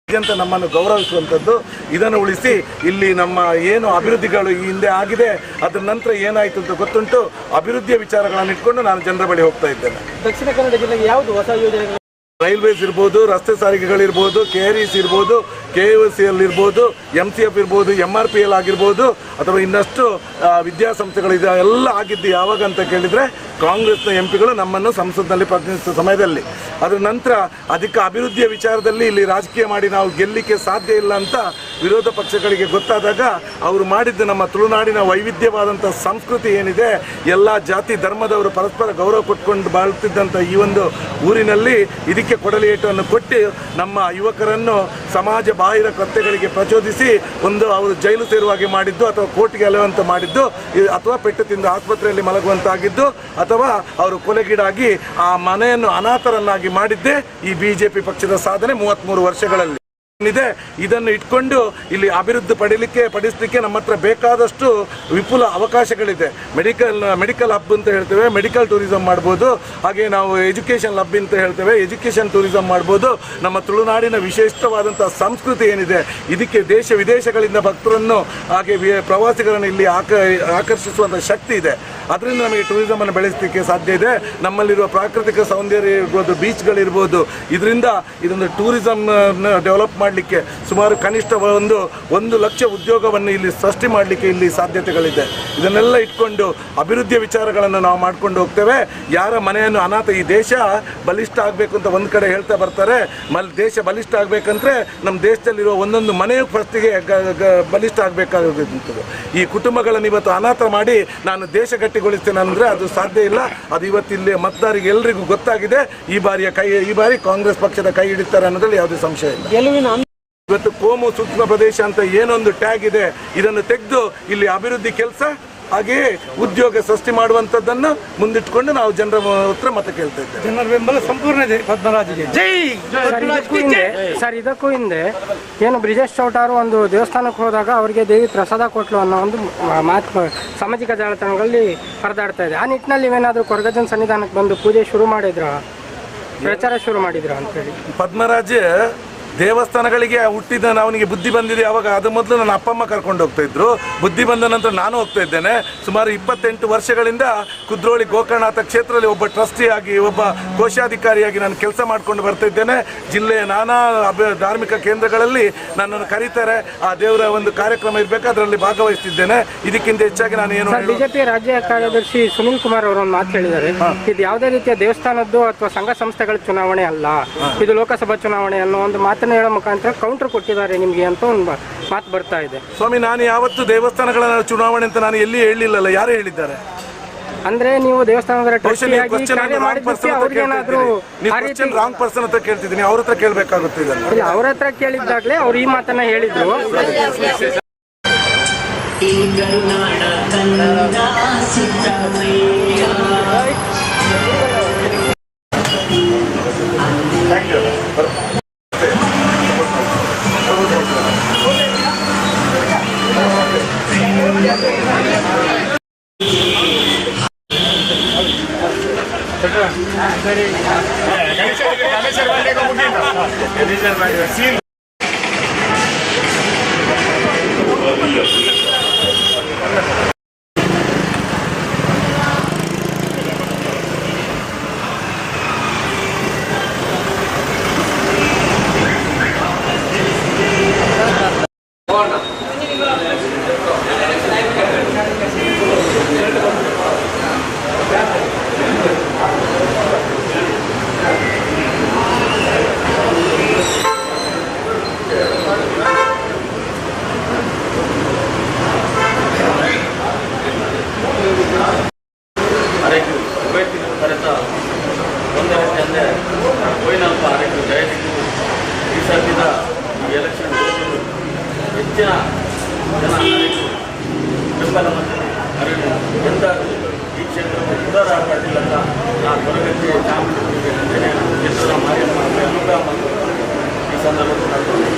ಅಂತ ನಮ್ಮನ್ನು ಗೌರವಿಸುವಂಥದ್ದು ಇದನ್ನು ಉಳಿಸಿ ಇಲ್ಲಿ ನಮ್ಮ ಏನು ಅಭಿವೃದ್ಧಿಗಳು ಈ ಹಿಂದೆ ಆಗಿದೆ ಅದರ ನಂತರ ಏನಾಯಿತು ಅಂತ ಗೊತ್ತುಂಟು ಅಭಿವೃದ್ಧಿಯ ವಿಚಾರಗಳನ್ನು ಇಟ್ಕೊಂಡು ನಾನು ಜನರ ಬಳಿ ಹೋಗ್ತಾ ಇದ್ದೇನೆ. ದಕ್ಷಿಣ ಕನ್ನಡ ಜಿಲ್ಲೆಗೆ ಯಾವುದು ಹೊಸ ಯೋಜನೆ? ರೈಲ್ವೇಸ್ ಇರ್ಬೋದು, ರಸ್ತೆ ಸಾರಿಗೆಗಳಿರ್ಬೋದು, KREs ಇರ್ಬೋದು, KOCL ಇರ್ಬೋದು, MCF ಇರ್ಬೋದು, MRPL ಆಗಿರ್ಬೋದು, ಅಥವಾ ಇನ್ನಷ್ಟು ವಿದ್ಯಾಸಂಸ್ಥೆಗಳಿದೆ ಎಲ್ಲ ಆಗಿದ್ದು ಯಾವಾಗ ಅಂತ ಕೇಳಿದರೆ ಕಾಂಗ್ರೆಸ್ನ MP ಗಳು ನಮ್ಮನ್ನು ಸಂಸತ್ನಲ್ಲಿ ಪ್ರತಿನಿಧಿಸುವ ಸಮಯದಲ್ಲಿ. ಅದರ ನಂತರ ಅಧಿಕ ಅಭಿವೃದ್ಧಿಯ ವಿಚಾರದಲ್ಲಿ ಇಲ್ಲಿ ರಾಜಕೀಯ ಮಾಡಿ ನಾವು ಗೆಲ್ಲಲಿಕ್ಕೆ ಸಾಧ್ಯ ಇಲ್ಲ ಅಂತ ವಿರೋಧ ಪಕ್ಷಗಳಿಗೆ ಗೊತ್ತಾದಾಗ ಅವರು ಮಾಡಿದ್ದು ನಮ್ಮ ತುಳುನಾಡಿನ ವೈವಿಧ್ಯವಾದಂಥ ಸಂಸ್ಕೃತಿ ಏನಿದೆ, ಎಲ್ಲ ಜಾತಿ ಧರ್ಮದವರು ಪರಸ್ಪರ ಗೌರವ ಕೊಟ್ಕೊಂಡು ಬಾಳುತ್ತಿದ್ದಂಥ ಈ ಒಂದು ಊರಿನಲ್ಲಿ ಇದಕ್ಕೆ ಕೊಡಲಿಯೇಟನ್ನು ಕೊಟ್ಟು ನಮ್ಮ ಯುವಕರನ್ನು ಸಮಾಜ ಬಾಹಿರ ಕೃತ್ಯಗಳಿಗೆ ಪ್ರಚೋದಿಸಿ ಒಂದು ಅವರು ಜೈಲು ಸೇರುವಾಗೆ ಮಾಡಿದ್ದು, ಅಥವಾ ಕೋರ್ಟ್ಗೆ ಅಲೆಯುವಂತೆ ಮಾಡಿದ್ದು, ಅಥವಾ ಪೆಟ್ಟು ತಿಂದು ಆಸ್ಪತ್ರೆಯಲ್ಲಿ ಮಲಗುವಂತಾಗಿದ್ದು, ಅಥವಾ ಅವರು ಕೊಲೆಗೀಡಾಗಿ ಆ ಮನೆಯನ್ನು ಅನಾಥರನ್ನಾಗಿ ಮಾಡಿದ್ದೇ ಈ BJP ಪಕ್ಷದ ಸಾಧನೆ 33 ವರ್ಷಗಳಲ್ಲಿ ಇದೆ. ಇದನ್ನು ಇಟ್ಕೊಂಡು ಇಲ್ಲಿ ಅಭಿವೃದ್ಧಿ ಪಡಿಸಲಿಕ್ಕೆ ನಮ್ಮ ಹತ್ರ ಬೇಕಾದಷ್ಟು ವಿಪುಲ ಅವಕಾಶಗಳಿದೆ. ಮೆಡಿಕಲ್ ಹಬ್ ಅಂತ ಹೇಳ್ತೇವೆ, ಮೆಡಿಕಲ್ ಟೂರಿಸಂ ಮಾಡ್ಬೋದು. ಹಾಗೆ ನಾವು ಎಜುಕೇಷನ್ ಹಬ್ ಅಂತ ಹೇಳ್ತೇವೆ, ಎಜುಕೇಷನ್ ಟೂರಿಸಂ ಮಾಡ್ಬೋದು. ನಮ್ಮ ತುಳುನಾಡಿನ ವಿಶಿಷ್ಟವಾದಂಥ ಸಂಸ್ಕೃತಿ ಏನಿದೆ, ಇದಕ್ಕೆ ದೇಶ ವಿದೇಶಗಳಿಂದ ಭಕ್ತರನ್ನು ಹಾಗೆ ಪ್ರವಾಸಿಗರನ್ನು ಇಲ್ಲಿ ಆಕರ್ಷಿಸುವಂಥ ಶಕ್ತಿ ಇದೆ. ಅದರಿಂದ ನಮಗೆ ಟೂರಿಸಮನ್ನು ಬೆಳೆಸಲಿಕ್ಕೆ ಸಾಧ್ಯ ಇದೆ. ನಮ್ಮಲ್ಲಿರುವ ಪ್ರಾಕೃತಿಕ ಸೌಂದರ್ಯ ಇರ್ಬೋದು, ಬೀಚ್ಗಳಿರ್ಬೋದು, ಇದರಿಂದ ಇದೊಂದು ಟೂರಿಸಮ್ ಡೆವಲಪ್ ಮಾಡಲಿಕ್ಕೆ ಸುಮಾರು ಕನಿಷ್ಠ 1 ಲಕ್ಷ ಉದ್ಯೋಗವನ್ನು ಇಲ್ಲಿ ಸೃಷ್ಟಿ ಮಾಡಲಿಕ್ಕೆ ಇಲ್ಲಿ ಸಾಧ್ಯತೆಗಳಿದೆ. ಇದನ್ನೆಲ್ಲ ಇಟ್ಕೊಂಡು ಅಭಿವೃದ್ಧಿಯ ವಿಚಾರಗಳನ್ನು ನಾವು ಮಾಡ್ಕೊಂಡು ಹೋಗ್ತೇವೆ. ಯಾರ ಮನೆಯನ್ನು ಅನಾಥ, ಈ ದೇಶ ಬಲಿಷ್ಠ ಆಗಬೇಕು ಅಂತ ಒಂದು ಕಡೆ ಹೇಳ್ತಾ ಬರ್ತಾರೆ. ದೇಶ ಬಲಿಷ್ಠ ಆಗಬೇಕಂದ್ರೆ ನಮ್ಮ ದೇಶದಲ್ಲಿರುವ ಒಂದೊಂದು ಮನೆಯು ಫಸ್ಟಿಗೆ ಬಲಿಷ್ಠ ಆಗಬೇಕಾಗುತ್ತದೆ. ಈ ಕುಟುಂಬಗಳನ್ನು ಇವತ್ತು ಅನಾಥ ಮಾಡಿ ನಾನು ದೇಶ ಗಟ್ಟಿಗೊಳಿಸ್ತೇನೆ ಅಂದರೆ ಅದು ಸಾಧ್ಯ ಇಲ್ಲ. ಅದು ಇವತ್ತಿಲ್ಲಿ ಮತದಾರರಿಗೆ ಎಲ್ಲರಿಗೂ ಗೊತ್ತಾಗಿದೆ. ಈ ಬಾರಿ ಕಾಂಗ್ರೆಸ್ ಪಕ್ಷದ ಕೈ ಹಿಡಿತಾರೆ ಅನ್ನೋದ್ರಲ್ಲಿ ಯಾವುದೇ ಸಂಶಯ ಇಲ್ಲ. ಇವತ್ತು ಕೋಮು ಸೂಕ್ಷ್ಮ ಪ್ರದೇಶ ಅಂತ ಏನೊಂದು ಟ್ಯಾಗ್ ಇದೆ, ಇದನ್ನು ತೆಗೆದು ಇಲ್ಲಿ ಅಭಿವೃದ್ಧಿ ಕೆಲಸ ಹಾಗೆಯೇ ಉದ್ಯೋಗ ಸೃಷ್ಟಿ ಮಾಡುವಂಥದ್ದನ್ನು ಮುಂದಿಟ್ಟುಕೊಂಡು ನಾವು ಜನರ ಹತ್ರ ಮತ ಕೇಳ್ತಾ ಇದ್ದೇವೆ. ಜನರ ಬೆಂಬಲ ಸಂಪೂರ್ಣ ಇದೆ ಪದ್ಮರಾಜ್ಗೆ. ಜೈ. ಸರ್ ಇದಕ್ಕೂ ಹಿಂದೆ ಏನು ಬ್ರಿಜೇಶ್ ಚೌಟಾರು ಒಂದು ದೇವಸ್ಥಾನಕ್ಕೆ ಹೋದಾಗ ಅವರಿಗೆ ದೇವಿ ಪ್ರಸಾದ ಕೊಟ್ಲು ಅನ್ನೋ ಒಂದು ಮಾತು ಸಾಮಾಜಿಕ ಜಾಲತಾಣಗಳಲ್ಲಿ ಹರಿದಾಡ್ತಾ ಇದೆ. ಆ ನಿಟ್ಟಿನಲ್ಲಿ ಏನಾದರೂ ಕೊರಗಜ್ಜನ ಸನ್ನಿಧಾನಕ್ಕೆ ಬಂದು ಪೂಜೆ ಶುರು ಮಾಡಿದ್ರ, ಪ್ರಚಾರ ಶುರು ಮಾಡಿದ್ರ ಅಂತೇಳಿ? ಪದ್ಮರಾಜ ದೇವಸ್ಥಾನಗಳಿಗೆ ಹುಟ್ಟಿದ ಅವನಿಗೆ ಬುದ್ಧಿ ಬಂದಿದೆ ಅವಾಗ. ಅದು ಮೊದಲು ನನ್ನ ಅಪ್ಪ ಅಮ್ಮ ಕರ್ಕೊಂಡು ಹೋಗ್ತಾ ಇದ್ರು. ಬುದ್ಧಿ ಬಂದ ನಂತರ ನಾನು ಹೋಗ್ತಾ ಇದ್ದೇನೆ. ಸುಮಾರು 28 ವರ್ಷಗಳಿಂದ ಕುದ್ರೋಳಿ ಗೋಕರ್ಣನಾಥ ಕ್ಷೇತ್ರದಲ್ಲಿ ಒಬ್ಬ ಟ್ರಸ್ಟಿಯಾಗಿ, ಒಬ್ಬ ಕೋಶಾಧಿಕಾರಿಯಾಗಿ ನಾನು ಕೆಲಸ ಮಾಡ್ಕೊಂಡು ಬರ್ತಾ ಇದ್ದೇನೆ. ಜಿಲ್ಲೆಯ ನಾನಾ ಧಾರ್ಮಿಕ ಕೇಂದ್ರಗಳಲ್ಲಿ ನನ್ನನ್ನು ಕರೀತಾರೆ. ಆ ದೇವರ ಒಂದು ಕಾರ್ಯಕ್ರಮ ಇರಬೇಕು, ಅದರಲ್ಲಿ ಭಾಗವಹಿಸ್ತಿದ್ದೇನೆ. ಇದಕ್ಕಿಂತ ಹೆಚ್ಚಾಗಿ ನಾನು ಏನು ಬಿಜೆಪಿ ರಾಜ್ಯ ಕಾರ್ಯದರ್ಶಿ ಸುನಿಲ್ ಕುಮಾರ್ ಅವರು ಒಂದು ಮಾತು ಹೇಳಿದ್ದಾರೆ, ಇದು ಯಾವುದೇ ರೀತಿಯ ದೇವಸ್ಥಾನದ್ದು ಅಥವಾ ಸಂಘ ಸಂಸ್ಥೆಗಳ ಚುನಾವಣೆ ಅಲ್ಲ, ಇದು ಲೋಕಸಭಾ ಚುನಾವಣೆ ಅನ್ನೋ ಒಂದು ಮಾತನ್ನು ಹೇಳೋ ಮುಖಾಂತರ ಕೌಂಟರ್ ಕೊಟ್ಟಿದ್ದಾರೆ ನಿಮಗೆ ಅಂತ ಒಂದು ಮಾತು ಬರ್ತಾ ಇದೆ. ಸ್ವಾಮಿ, ನಾನು ಯಾವತ್ತು ದೇವಸ್ಥಾನಗಳ ಚುನಾವಣೆ ಅಂತ ನಾನು ಎಲ್ಲಿ ಹೇಳಿಲ್ಲಲ್ಲ. ಯಾರು ಹೇಳಿದ್ದಾರೆ? ಅಂದ್ರೆ ನೀವು ದೇವಸ್ಥಾನದ ರಾಂಗ್ ಪರ್ಸನ್ ಹತ್ರ ಕೇಳ್ತಿದ್ದೀನಿ, ಅವ್ರ ಹತ್ರ ಕೇಳಬೇಕಾಗುತ್ತೆ. ಇದನ್ನು ಅವ್ರ ಹತ್ರ ಕೇಳಿದ್ದಾಗಲೇ ಅವ್ರು ಈ ಮಾತನ್ನ ಹೇಳಿದ್ರು. ಹೆಚ್ಚಿನ ಜನ ಬೆಂಬಲ ಎಂದಾದರೂ ಈ ಕ್ಷೇತ್ರಕ್ಕೆ ಉದಾರ ಆಗಲಿಲ್ಲ ಅಂತ ನಾನು ಹೊರಗಟ್ಟಿ ಚಾಮರಾಜನಗರ ಕ್ಷೇತ್ರದ ಮಾಧ್ಯಮ ಅನುಗ್ರಹ ಈ ಸಂದರ್ಭದಲ್ಲಿ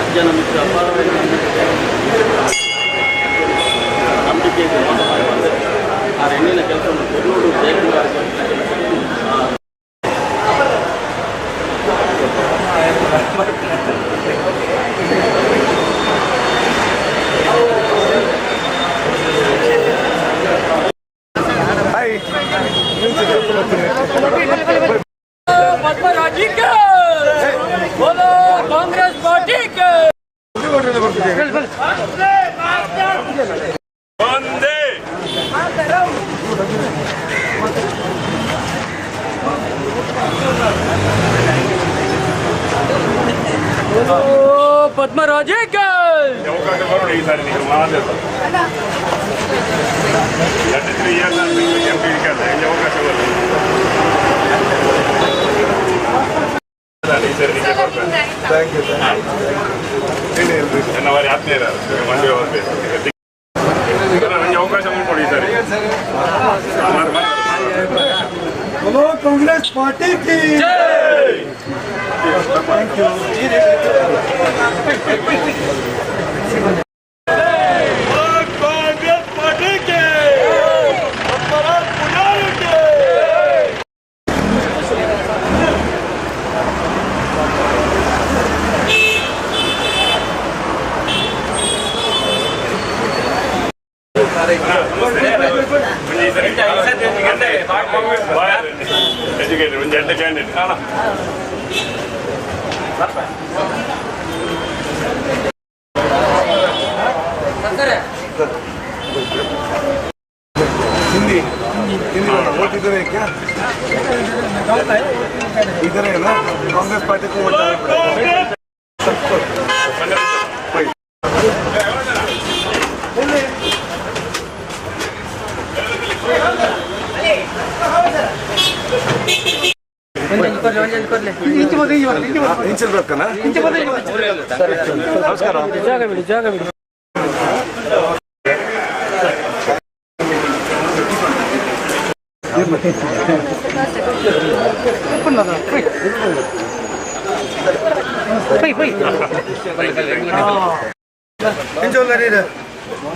ಅಜ್ಜನ ಮಿತ್ರ ಅಪಾರವಾದ ನಂಬಿಕೆ ಆ ಹೆಣ್ಣಿನ ಕೆಲಸವನ್ನು ಬೆಂಗಳೂರು ಜಯಕುಮಾರ್ ಪದ್ಮರಾಜಕ್ಕೆ ಈ ಅವಕಾಶ ಬರೋಣ ಈ ಸಾರಿ ನೀವು ಮಾತಾಡ 33 years MP ಇರ್ತಾರೆ ಈ ಅವಕಾಶ ಬರೋಣ ಈ ಸಾರಿ ನಿಮಗೆ ಬರ್ತಾರೆ ಥ್ಯಾಂಕ್ ಯು ನನ್ನ ವಾರಿ ಆತ್ಮೀಯರ ಮಂಡ್ಯ ಹೋಗ್ಬೇಕು ನನಗೆ ಅವಕಾಶ ಕೊಡಿ ಈ ಸಾರಿ बोलो कांग्रेस पार्टी की थैंक यू कांग्रेस पार्टी के ಎಜುಕೇಟೆಡ್ ಒಂದು ಎಂಟು ಕ್ಯಾಂಡಿಡೇಟ್ हिंदी हिंदी वोट इधर है क्या इधर है ना कांग्रेस पार्टी को वोट ಇಂಚಿರ್ಬೇಕನ ನಮಸ್ಕಾರ ಜಾಗ ಬಿಡಿ ಜಾಗ ಬಿಡಿ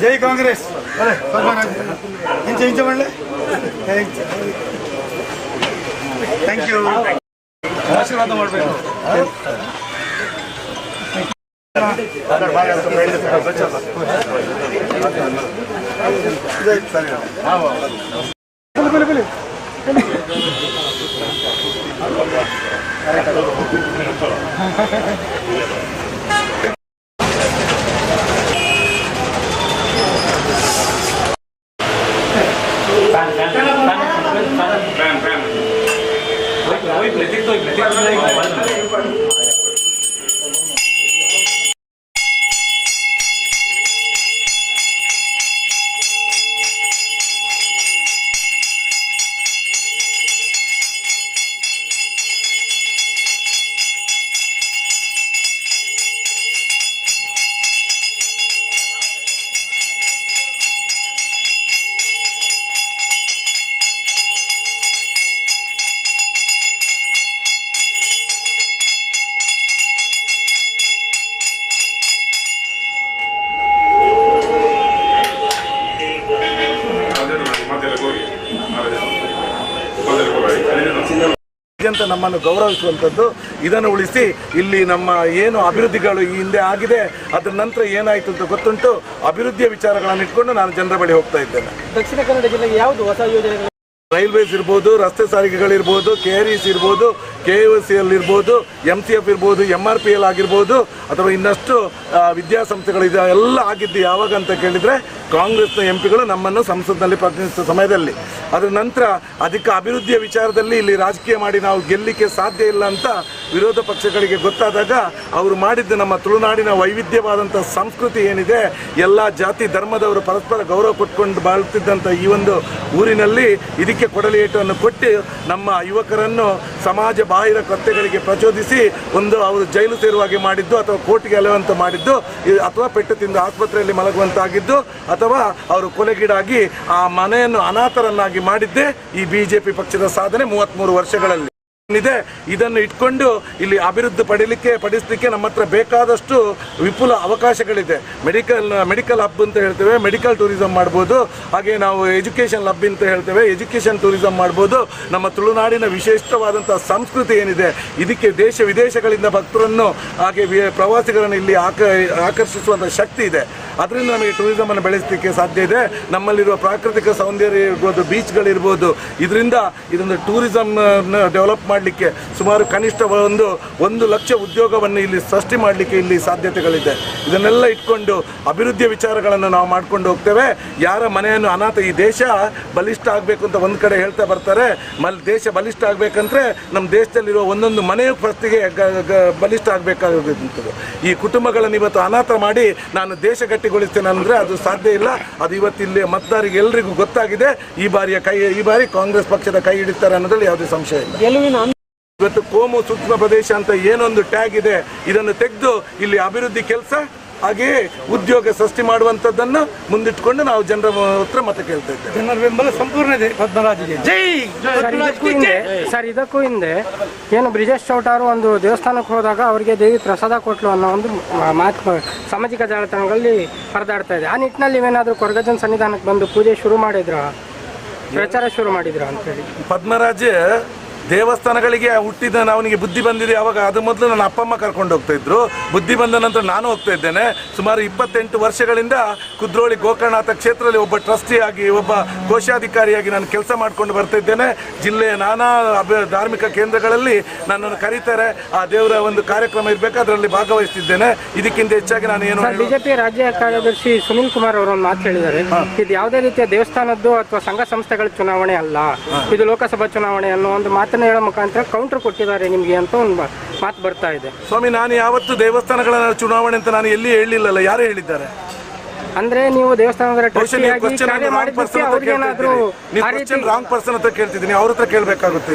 जय कांग्रेस अरे इंच इंच मल्ले थैंक यू आशीर्वाद ಮಾಡಬೇಕು ಅಂತ ನಮ್ಮನ್ನು ಗೌರವಿಸುವಂಥದ್ದು ಇದನ್ನು ಉಳಿಸಿ ಇಲ್ಲಿ ನಮ್ಮ ಏನು ಅಭಿವೃದ್ಧಿಗಳು ಈ ಹಿಂದೆ ಆಗಿದೆ ಅದರ ನಂತರ ಏನಾಯಿತು ಅಂತ ಗೊತ್ತುಂಟು ಅಭಿವೃದ್ಧಿಯ ವಿಚಾರಗಳನ್ನು ಇಟ್ಕೊಂಡು ನಾನು ಜನರ ಬಳಿ ಹೋಗ್ತಾ ಇದ್ದೇನೆ. ದಕ್ಷಿಣ ಕನ್ನಡ ಜಿಲ್ಲೆಗೆ ಯಾವುದು ಹೊಸ ಯೋಜನೆಗಳು? ರೈಲ್ವೇಸ್ ಇರ್ಬೋದು, ರಸ್ತೆ ಸಾರಿಗೆಗಳಿರ್ಬೋದು, KREC ಇರ್ಬೋದು, KOCL ಇರ್ಬೋದು, MCF ಇರ್ಬೋದು, MRPL ಆಗಿರ್ಬೋದು, ಅಥವಾ ಇನ್ನಷ್ಟು ವಿದ್ಯಾಸಂಸ್ಥೆಗಳಿದೆ ಎಲ್ಲ ಆಗಿದ್ದು ಯಾವಾಗ ಅಂತ ಕೇಳಿದರೆ ಕಾಂಗ್ರೆಸ್ನ MP ಗಳು ನಮ್ಮನ್ನು ಸಂಸತ್ನಲ್ಲಿ ಪ್ರತಿನಿಧಿಸುವ ಸಮಯದಲ್ಲಿ. ಅದರ ನಂತರ ಅದಕ್ಕೆ ಅಭಿವೃದ್ಧಿಯ ವಿಚಾರದಲ್ಲಿ ಇಲ್ಲಿ ರಾಜಕೀಯ ಮಾಡಿ ನಾವು ಗೆಲ್ಲಲಿಕ್ಕೆ ಸಾಧ್ಯ ಇಲ್ಲ ಅಂತ ವಿರೋಧ ಪಕ್ಷಗಳಿಗೆ ಗೊತ್ತಾದಾಗ ಅವರು ಮಾಡಿದ್ದು ನಮ್ಮ ತುಳುನಾಡಿನ ವೈವಿಧ್ಯವಾದಂಥ ಸಂಸ್ಕೃತಿ ಏನಿದೆ, ಎಲ್ಲ ಜಾತಿ ಧರ್ಮದವರು ಪರಸ್ಪರ ಗೌರವ ಕೊಟ್ಕೊಂಡು ಬಾಳುತ್ತಿದ್ದಂಥ ಈ ಒಂದು ಊರಿನಲ್ಲಿ ಇದಕ್ಕೆ ಕೊಡಲಿಯೇಟನ್ನು ಕೊಟ್ಟು ನಮ್ಮ ಯುವಕರನ್ನು ಸಮಾಜ ಬಾಹಿರ ಕೃತ್ಯಗಳಿಗೆ ಪ್ರಚೋದಿಸಿ ಒಂದು ಅವರು ಜೈಲು ಸೇರುವಾಗೆ ಮಾಡಿದ್ದು, ಅಥವಾ ಕೋರ್ಟ್ಗೆ ಅಲೆಯುವಂತ ಮಾಡಿದ್ದು, ಅಥವಾ ಪೆಟ್ಟು ತಿಂದು ಆಸ್ಪತ್ರೆಯಲ್ಲಿ ಮಲಗುವಂತಾಗಿದ್ದು, ಅಥವಾ ಅವರು ಕೊಲೆಗೀಡಾಗಿ ಆ ಮನೆಯನ್ನು ಅನಾಥರನ್ನಾಗಿ ಮಾಡಿದ್ದೇ ಈ BJP ಪಕ್ಷದ ಸಾಧನೆ 33 ವರ್ಷಗಳಲ್ಲಿ ಇದೆ. ಇದನ್ನು ಇಟ್ಕೊಂಡು ಇಲ್ಲಿ ಅಭಿವೃದ್ಧಿ ಪಡಿಸಲಿಕ್ಕೆ ನಮ್ಮ ಹತ್ರ ಬೇಕಾದಷ್ಟು ವಿಪುಲ ಅವಕಾಶಗಳಿದೆ. ಮೆಡಿಕಲ್ ಹಬ್ ಅಂತ ಹೇಳ್ತೇವೆ, ಮೆಡಿಕಲ್ ಟೂರಿಸಂ ಮಾಡ್ಬೋದು. ಹಾಗೆ ನಾವು ಎಜುಕೇಷನ್ ಹಬ್ ಅಂತ ಹೇಳ್ತೇವೆ, ಎಜುಕೇಷನ್ ಟೂರಿಸಂ ಮಾಡ್ಬೋದು. ನಮ್ಮ ತುಳುನಾಡಿನ ವಿಶಿಷ್ಟವಾದಂಥ ಸಂಸ್ಕೃತಿ ಏನಿದೆ, ಇದಕ್ಕೆ ದೇಶ ವಿದೇಶಗಳಿಂದ ಭಕ್ತರನ್ನು ಹಾಗೆ ಪ್ರವಾಸಿಗರನ್ನು ಇಲ್ಲಿ ಆಕರ್ಷಿಸುವಂಥ ಶಕ್ತಿ ಇದೆ. ಅದರಿಂದ ನಮಗೆ ಟೂರಿಸಮನ್ನು ಬೆಳೆಸಲಿಕ್ಕೆ ಸಾಧ್ಯ ಇದೆ. ನಮ್ಮಲ್ಲಿರುವ ಪ್ರಾಕೃತಿಕ ಸೌಂದರ್ಯ ಇರ್ಬೋದು, ಬೀಚ್ಗಳಿರ್ಬೋದು, ಇದರಿಂದ ಇದೊಂದು ಟೂರಿಸಂ ಡೆವಲಪ್ ಮಾಡಲಿಕ್ಕೆ ಸುಮಾರು ಕನಿಷ್ಠ 1 ಲಕ್ಷ ಉದ್ಯೋಗವನ್ನು ಇಲ್ಲಿ ಸೃಷ್ಟಿ ಮಾಡಲಿಕ್ಕೆ ಇಲ್ಲಿ ಸಾಧ್ಯತೆಗಳಿದೆ. ಇದನ್ನೆಲ್ಲ ಇಟ್ಕೊಂಡು ಅಭಿವೃದ್ಧಿಯ ವಿಚಾರಗಳನ್ನು ನಾವು ಮಾಡ್ಕೊಂಡು ಹೋಗ್ತೇವೆ. ಯಾರ ಮನೆಯನ್ನು ಅನಾಥ, ಈ ದೇಶ ಬಲಿಷ್ಠ ಆಗಬೇಕು ಅಂತ ಒಂದು ಕಡೆ ಹೇಳ್ತಾ ಬರ್ತಾರೆ. ದೇಶ ಬಲಿಷ್ಠ ಆಗಬೇಕಂದ್ರೆ ನಮ್ಮ ದೇಶದಲ್ಲಿರುವ ಒಂದೊಂದು ಮನೆಯು ಫಸ್ಟಿಗೆ ಬಲಿಷ್ಠ ಆಗಬೇಕಾಗುತ್ತದೆ. ಈ ಕುಟುಂಬಗಳನ್ನು ಇವತ್ತು ಅನಾಥ ಮಾಡಿ ನಾನು ದೇಶ ಗಟ್ಟಿಗೊಳಿಸ್ತೇನೆ ಅಂದರೆ ಅದು ಸಾಧ್ಯ ಇಲ್ಲ. ಅದು ಇವತ್ತಿಲ್ಲಿ ಮತದಾರರಿಗೆ ಎಲ್ಲರಿಗೂ ಗೊತ್ತಾಗಿದೆ. ಈ ಬಾರಿ ಕಾಂಗ್ರೆಸ್ ಪಕ್ಷದ ಕೈ ಹಿಡಿತಾರೆ ಅನ್ನೋದ್ರಲ್ಲಿ ಯಾವುದೇ ಸಂಶಯ ಇಲ್ಲ. ಇವತ್ತು ಕೋಮು ಸೂಕ್ಷ್ಮ ಪ್ರದೇಶ ಅಂತ ಏನೊಂದು ಟ್ಯಾಗ್ ಇದೆ, ಇದನ್ನು ತೆಗೆದು ಇಲ್ಲಿ ಅಭಿವೃದ್ಧಿ ಕೆಲಸ ಹಾಗೆಯೇ ಉದ್ಯೋಗ ಸೃಷ್ಟಿ ಮಾಡುವಂಥದ್ದನ್ನು ಮುಂದಿಟ್ಕೊಂಡು ನಾವು ಜನರ ಹತ್ರ ಮತ ಕೇಳ್ತಾ ಇದ್ದೇವೆ. ಜನರ ಬೆಂಬಲ ಸಂಪೂರ್ಣ ಇದೆ ಪದ್ಮರಾಜಿಗೆ. ಜೈ. ಸರ್ ಇದಕ್ಕೂ ಹಿಂದೆ ಏನು ಬ್ರಿಜೇಶ್ ಚೌಟಾರು ಒಂದು ದೇವಸ್ಥಾನಕ್ಕೆ ಹೋದಾಗ ಅವರಿಗೆ ದೇವಿ ಪ್ರಸಾದ ಕೊಟ್ಲು ಅನ್ನೋ ಒಂದು ಮಾತು ಸಾಮಾಜಿಕ ಜಾಲತಾಣಗಳಲ್ಲಿ ಹರಿದಾಡ್ತಾ ಇದೆ. ಆ ನಿಟ್ಟಿನಲ್ಲಿ ನೀವೇನಾದರೂ ಕೊರಗಜ್ಜನ ಸನ್ನಿಧಾನಕ್ಕೆ ಬಂದು ಪೂಜೆ ಶುರು ಮಾಡಿದ್ರ, ಪ್ರಚಾರ ಶುರು ಮಾಡಿದ್ರ ಅಂತೇಳಿ? ಪದ್ಮರಾಜ್ ದೇವಸ್ಥಾನಗಳಿಗೆ ಹುಟ್ಟಿದ ಅವನಿಗೆ ಬುದ್ಧಿ ಬಂದಿದೆ ಯಾವಾಗ? ಅದು ಮೊದಲು ನನ್ನ ಅಪ್ಪ ಅಮ್ಮ ಕರ್ಕೊಂಡು ಹೋಗ್ತಾ ಇದ್ರು. ಬುದ್ಧಿ ಬಂದ ನಂತರ ನಾನು ಹೋಗ್ತಾ ಇದ್ದೇನೆ. ಸುಮಾರು 28 ವರ್ಷಗಳಿಂದ ಕುದ್ರೋಳಿ ಗೋಕರ್ಣನಾಥ ಕ್ಷೇತ್ರದಲ್ಲಿ ಒಬ್ಬ ಟ್ರಸ್ಟಿಯಾಗಿ, ಒಬ್ಬ ಕೋಶಾಧಿಕಾರಿಯಾಗಿ ನಾನು ಕೆಲಸ ಮಾಡ್ಕೊಂಡು ಬರ್ತಾ ಇದ್ದೇನೆ. ಜಿಲ್ಲೆಯ ನಾನಾ ಧಾರ್ಮಿಕ ಕೇಂದ್ರಗಳಲ್ಲಿ ನನ್ನನ್ನು ಕರೀತಾರೆ. ಆ ದೇವರ ಒಂದು ಕಾರ್ಯಕ್ರಮ ಇರಬೇಕು, ಅದರಲ್ಲಿ ಭಾಗವಹಿಸ್ತಿದ್ದೇನೆ. ಇದಕ್ಕಿಂತ ಹೆಚ್ಚಾಗಿ ನಾನು ಏನು ಬಿಜೆಪಿ ರಾಜ್ಯ ಕಾರ್ಯದರ್ಶಿ ಸುನಿಲ್ ಕುಮಾರ್ ಅವರು ಒಂದು ಮಾತು ಹೇಳಿದ್ದಾರೆ, ಇದು ಯಾವುದೇ ರೀತಿಯ ದೇವಸ್ಥಾನದ್ದು ಅಥವಾ ಸಂಘ ಸಂಸ್ಥೆಗಳ ಚುನಾವಣೆ ಅಲ್ಲ, ಇದು ಲೋಕಸಭಾ ಚುನಾವಣೆ ಅನ್ನೋ ಒಂದು ಮಾತನ್ನು ಹೇಳೋ ಮುಖಾಂತರ ಕೌಂಟರ್ ಕೊಟ್ಟಿದ್ದಾರೆ ನಿಮಗೆ ಅಂತ ಒಂದು ಮಾತು ಬರ್ತಾ ಇದೆ. ಸ್ವಾಮಿ, ನಾನು ಯಾವತ್ತು ದೇವಸ್ಥಾನಗಳ ಚುನಾವಣೆ ಅಂತ ನಾನು ಎಲ್ಲಿ ಹೇಳಿಲ್ಲಲ್ಲ. ಯಾರು ಹೇಳಿದ್ದಾರೆ? ಅಂದ್ರೆ ನೀವು ದೇವಸ್ಥಾನದ ರಾಂಗ್ ಪರ್ಸನ್ ಹತ್ರ ಕೇಳ್ತಿದ್ದೀನಿ, ಅವ್ರ ಹತ್ರ ಕೇಳಬೇಕಾಗುತ್ತೆ.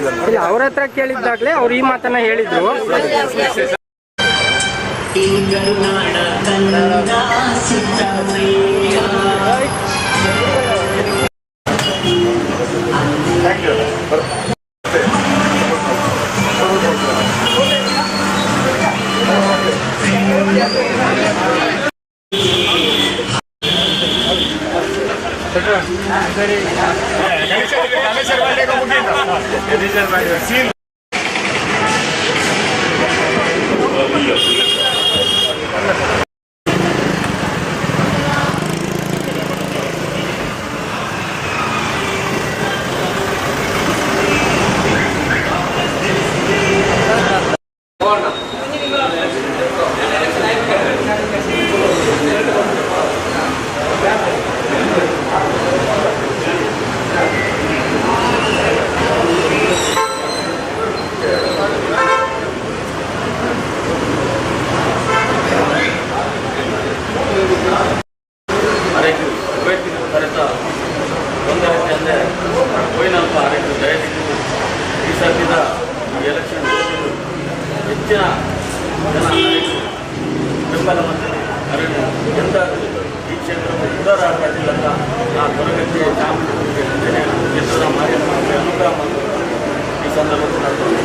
ಅವ್ರ ಹತ್ರ ಕೇಳಿದ್ದಾಗಲೇ ಅವ್ರು ಈ ಮಾತನ್ನ ಹೇಳಿದ್ರು. ಹೆಚ್ಚಿನ ಜನ ಬೆಂಬಲ ಮತ್ತು ಎಂದಾದರೂ ಈ ಕ್ಷೇತ್ರವು ಉದಾರ ಆಗಲಿಲ್ಲ ಅಂತ ಆ ಕೊರಗಜ್ಜೆ ಚಾಮುಂಡಿ ಕ್ಷೇತ್ರದ ಮಾಧ್ಯಮ ಅನುಗ್ರಹ ಈ ಸಂದರ್ಭದಲ್ಲಿ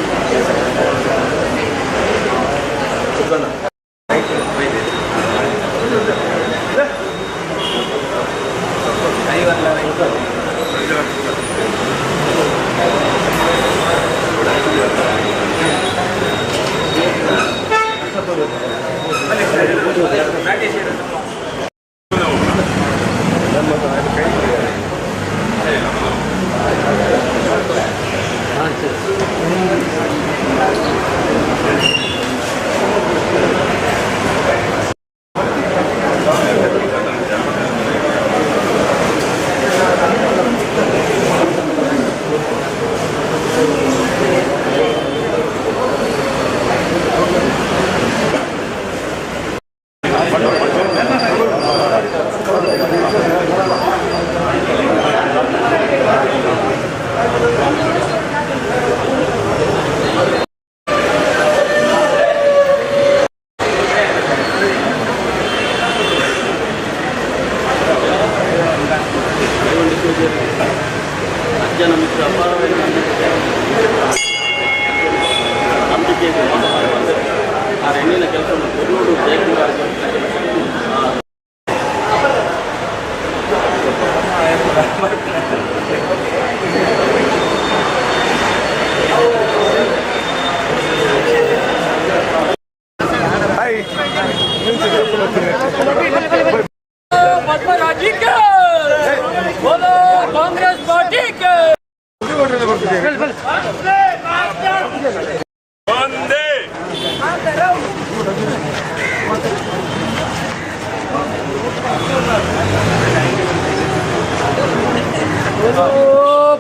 ಒಂದೇ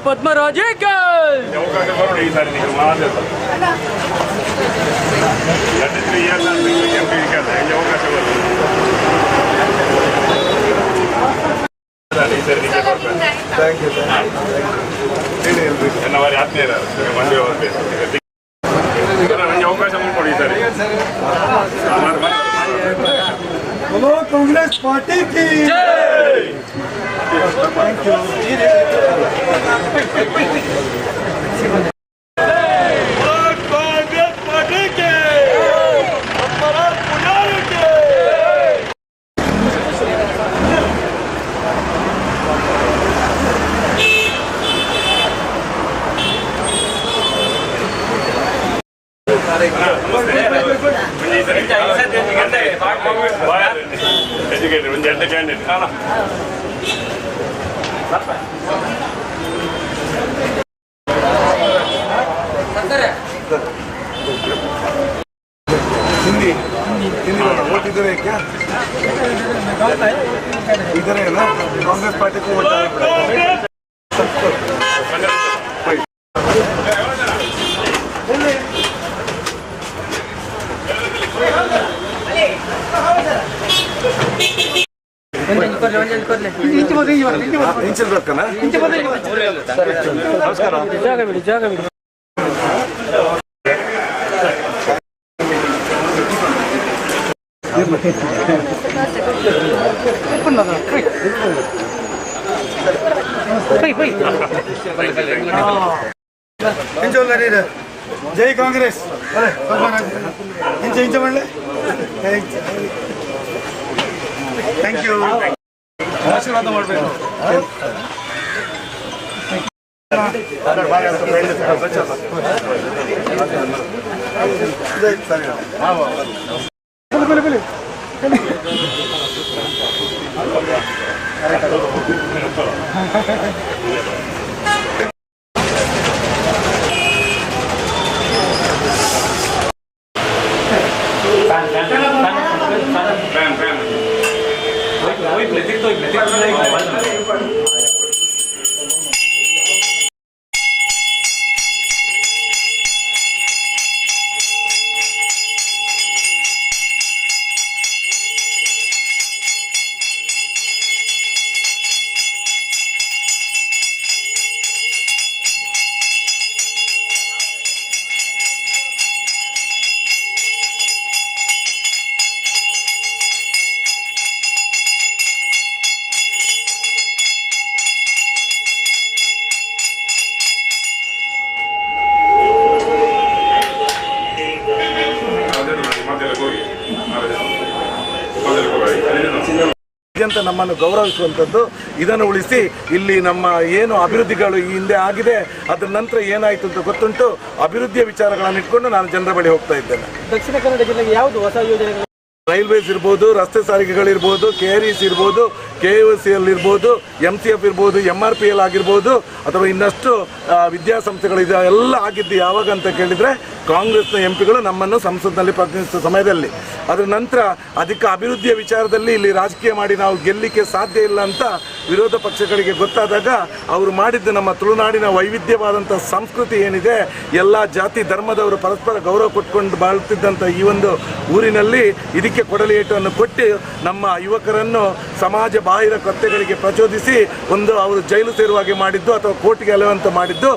ಪದ್ಮರಾಜಕ್ಕೆ ಅವಕಾಶ ಬರೋಣ ಈ ಸಾರಿ ನೀವು ಮಾತಾಡ 3 ಇಯರ್ಸ್ ಅವಕಾಶ ಬರೋಣ ಈ ಸರಿ ನಿಮಗೆ ಬರ್ತಾರೆ ಥ್ಯಾಂಕ್ ಯು ಹೇಳಿ ಎಲ್ರಿ ನನ್ನ ವಾರಿ ಆತ್ಮೀಯರ ಮಂಡ್ಯ ಹೋಗ್ಬೇಕು ನನಗೆ ಅವಕಾಶ ಕೊಡಿ ಈ ಸಾರಿ बोलो कांग्रेस पार्टी की कांग्रेस पार्टी के ಎಜುಕೇಟೆಡ್ ಒಂದು 2 ಕ್ಯಾಂಡಿಡೇಟ್ हिंदी वोट इधर है क्या इधर है ना कांग्रेस पार्टी को वोट डालना पड़ेगा ಇಂಚಲ್ ಬರ್ತಾನ ನಮಸ್ಕಾರ ಜಾಗ ಬಿಡಿ जय कांग्रेस अरे इंच इंच मल्ले थैंक यू आशीर्वाद ಮಾಡಬೇಕು ಅಂತ ನಮ್ಮನ್ನು ಗೌರವಿಸುವಂಥದ್ದು ಇದನ್ನು ಉಳಿಸಿ ಇಲ್ಲಿ ನಮ್ಮ ಏನು ಅಭಿವೃದ್ಧಿಗಳು ಈ ಹಿಂದೆ ಆಗಿದೆ ಅದರ ನಂತರ ಏನಾಯಿತು ಅಂತ ಗೊತ್ತುಂಟು ಅಭಿವೃದ್ಧಿಯ ವಿಚಾರಗಳನ್ನು ಇಟ್ಕೊಂಡು ನಾನು ಜನರ ಬಳಿ ಹೋಗ್ತಾ ಇದ್ದೇನೆ. ದಕ್ಷಿಣ ಕನ್ನಡ ಜಿಲ್ಲೆಗೆ ಯಾವುದು ಹೊಸ ಯೋಜನೆಗಳು? ರೈಲ್ವೇಸ್ ಇರ್ಬೋದು, ರಸ್ತೆ ಸಾರಿಗೆಗಳಿರ್ಬೋದು, KREs ಇರ್ಬೋದು, KOCL ಇರ್ಬೋದು, MCF ಇರ್ಬೋದು, MRPL ಆಗಿರ್ಬೋದು, ಅಥವಾ ಇನ್ನಷ್ಟು ವಿದ್ಯಾಸಂಸ್ಥೆಗಳಿದೆ ಎಲ್ಲ ಆಗಿದ್ದು ಯಾವಾಗ ಅಂತ ಕೇಳಿದರೆ ಕಾಂಗ್ರೆಸ್ನ MP ಗಳು ನಮ್ಮನ್ನು ಸಂಸತ್ನಲ್ಲಿ ಪ್ರತಿನಿಧಿಸುವ ಸಮಯದಲ್ಲಿ. ಅದರ ನಂತರ ಅಧಿಕ ಅಭಿವೃದ್ಧಿಯ ವಿಚಾರದಲ್ಲಿ ಇಲ್ಲಿ ರಾಜಕೀಯ ಮಾಡಿ ನಾವು ಗೆಲ್ಲಲಿಕ್ಕೆ ಸಾಧ್ಯ ಇಲ್ಲ ಅಂತ ವಿರೋಧ ಪಕ್ಷಗಳಿಗೆ ಗೊತ್ತಾದಾಗ ಅವರು ಮಾಡಿದ್ದು ನಮ್ಮ ತುಳುನಾಡಿನ ವೈವಿಧ್ಯವಾದಂಥ ಸಂಸ್ಕೃತಿ ಏನಿದೆ, ಎಲ್ಲ ಜಾತಿ ಧರ್ಮದವರು ಪರಸ್ಪರ ಗೌರವ ಕೊಟ್ಕೊಂಡು ಬಾಳುತ್ತಿದ್ದಂಥ ಈ ಒಂದು ಊರಿನಲ್ಲಿ ಇದಕ್ಕೆ ಕೊಡಲಿಯೇಟನ್ನು ಕೊಟ್ಟು ನಮ್ಮ ಯುವಕರನ್ನು ಸಮಾಜ ಬಾಹಿರ ಕೃತ್ಯಗಳಿಗೆ ಪ್ರಚೋದಿಸಿ ಒಂದು ಅವರು ಜೈಲು ಸೇರುವಾಗೆ ಮಾಡಿದ್ದು ಅಥವಾ ಕೋರ್ಟ್ಗೆ ಅಲೆಯುವಂತೆ ಮಾಡಿದ್ದು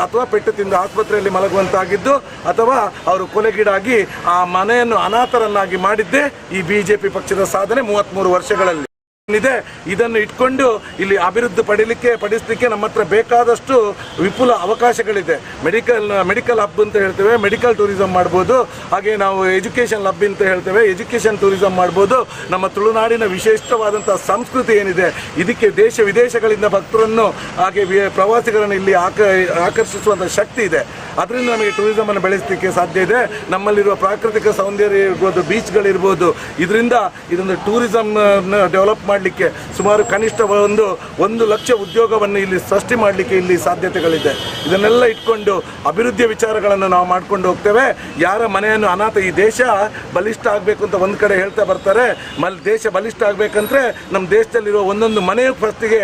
ಅಥವಾ ಪೆಟ್ಟು ತಿಂದು ಆಸ್ಪತ್ರೆಯಲ್ಲಿ ಮಲಗುವಂತಾಗಿದ್ದು ಅಥವಾ ಅವರು ಕೊಲೆಗೀಡಾಗಿ ಆ ಮನೆಯನ್ನು ಅನಾಥರನ್ನಾಗಿ ಮಾಡಿದ್ದೇ ಈ BJP ಪಕ್ಷದ ಸಾಧನೆ 33 ವರ್ಷಗಳಲ್ಲಿ ಇದೆ. ಇದನ್ನು ಇಟ್ಕೊಂಡು ಇಲ್ಲಿ ಅಭಿವೃದ್ಧಿ ಪಡಿಸಲಿಕ್ಕೆ ನಮ್ಮ ಹತ್ರ ಬೇಕಾದಷ್ಟು ವಿಪುಲ ಅವಕಾಶಗಳಿದೆ. ಮೆಡಿಕಲ್ ಹಬ್ ಅಂತ ಹೇಳ್ತೇವೆ, ಮೆಡಿಕಲ್ ಟೂರಿಸಂ ಮಾಡ್ಬೋದು. ಹಾಗೆ ನಾವು ಎಜುಕೇಷನ್ ಹಬ್ ಅಂತ ಹೇಳ್ತೇವೆ, ಎಜುಕೇಷನ್ ಟೂರಿಸಂ ಮಾಡ್ಬೋದು. ನಮ್ಮ ತುಳುನಾಡಿನ ವಿಶಿಷ್ಟವಾದಂಥ ಸಂಸ್ಕೃತಿ ಏನಿದೆ ಇದಕ್ಕೆ ದೇಶ ವಿದೇಶಗಳಿಂದ ಭಕ್ತರನ್ನು ಹಾಗೆ ಪ್ರವಾಸಿಗರನ್ನು ಇಲ್ಲಿ ಆಕರ್ಷಿಸುವಂಥ ಶಕ್ತಿ ಇದೆ. ಅದರಿಂದ ನಮಗೆ ಟೂರಿಸಮನ್ನು ಬೆಳೆಸಲಿಕ್ಕೆ ಸಾಧ್ಯ ಇದೆ. ನಮ್ಮಲ್ಲಿರುವ ಪ್ರಾಕೃತಿಕ ಸೌಂದರ್ಯ ಇರ್ಬೋದು, ಬೀಚ್ಗಳಿರ್ಬೋದು, ಇದರಿಂದ ಇದೊಂದು ಟೂರಿಸಂ ಡೆವಲಪ್ ಮಾಡಲಿಕ್ಕೆ ಸುಮಾರು ಕನಿಷ್ಠ 1 ಲಕ್ಷ ಉದ್ಯೋಗವನ್ನು ಇಲ್ಲಿ ಸೃಷ್ಟಿ ಮಾಡಲಿಕ್ಕೆ ಇಲ್ಲಿ ಸಾಧ್ಯತೆಗಳಿದೆ. ಇದನ್ನೆಲ್ಲ ಇಟ್ಕೊಂಡು ಅಭಿವೃದ್ಧಿಯ ವಿಚಾರಗಳನ್ನು ನಾವು ಮಾಡ್ಕೊಂಡು ಹೋಗ್ತೇವೆ. ಯಾರ ಮನೆಯನ್ನು ಅನಾಥ, ಈ ದೇಶ ಬಲಿಷ್ಠ ಆಗಬೇಕು ಅಂತ ಒಂದು ಕಡೆ ಹೇಳ್ತಾ ಬರ್ತಾರೆ. ದೇಶ ಬಲಿಷ್ಠ ಆಗಬೇಕಂದ್ರೆ ನಮ್ಮ ದೇಶದಲ್ಲಿರುವ ಒಂದೊಂದು ಮನೆಯು ಫಸ್ಟಿಗೆ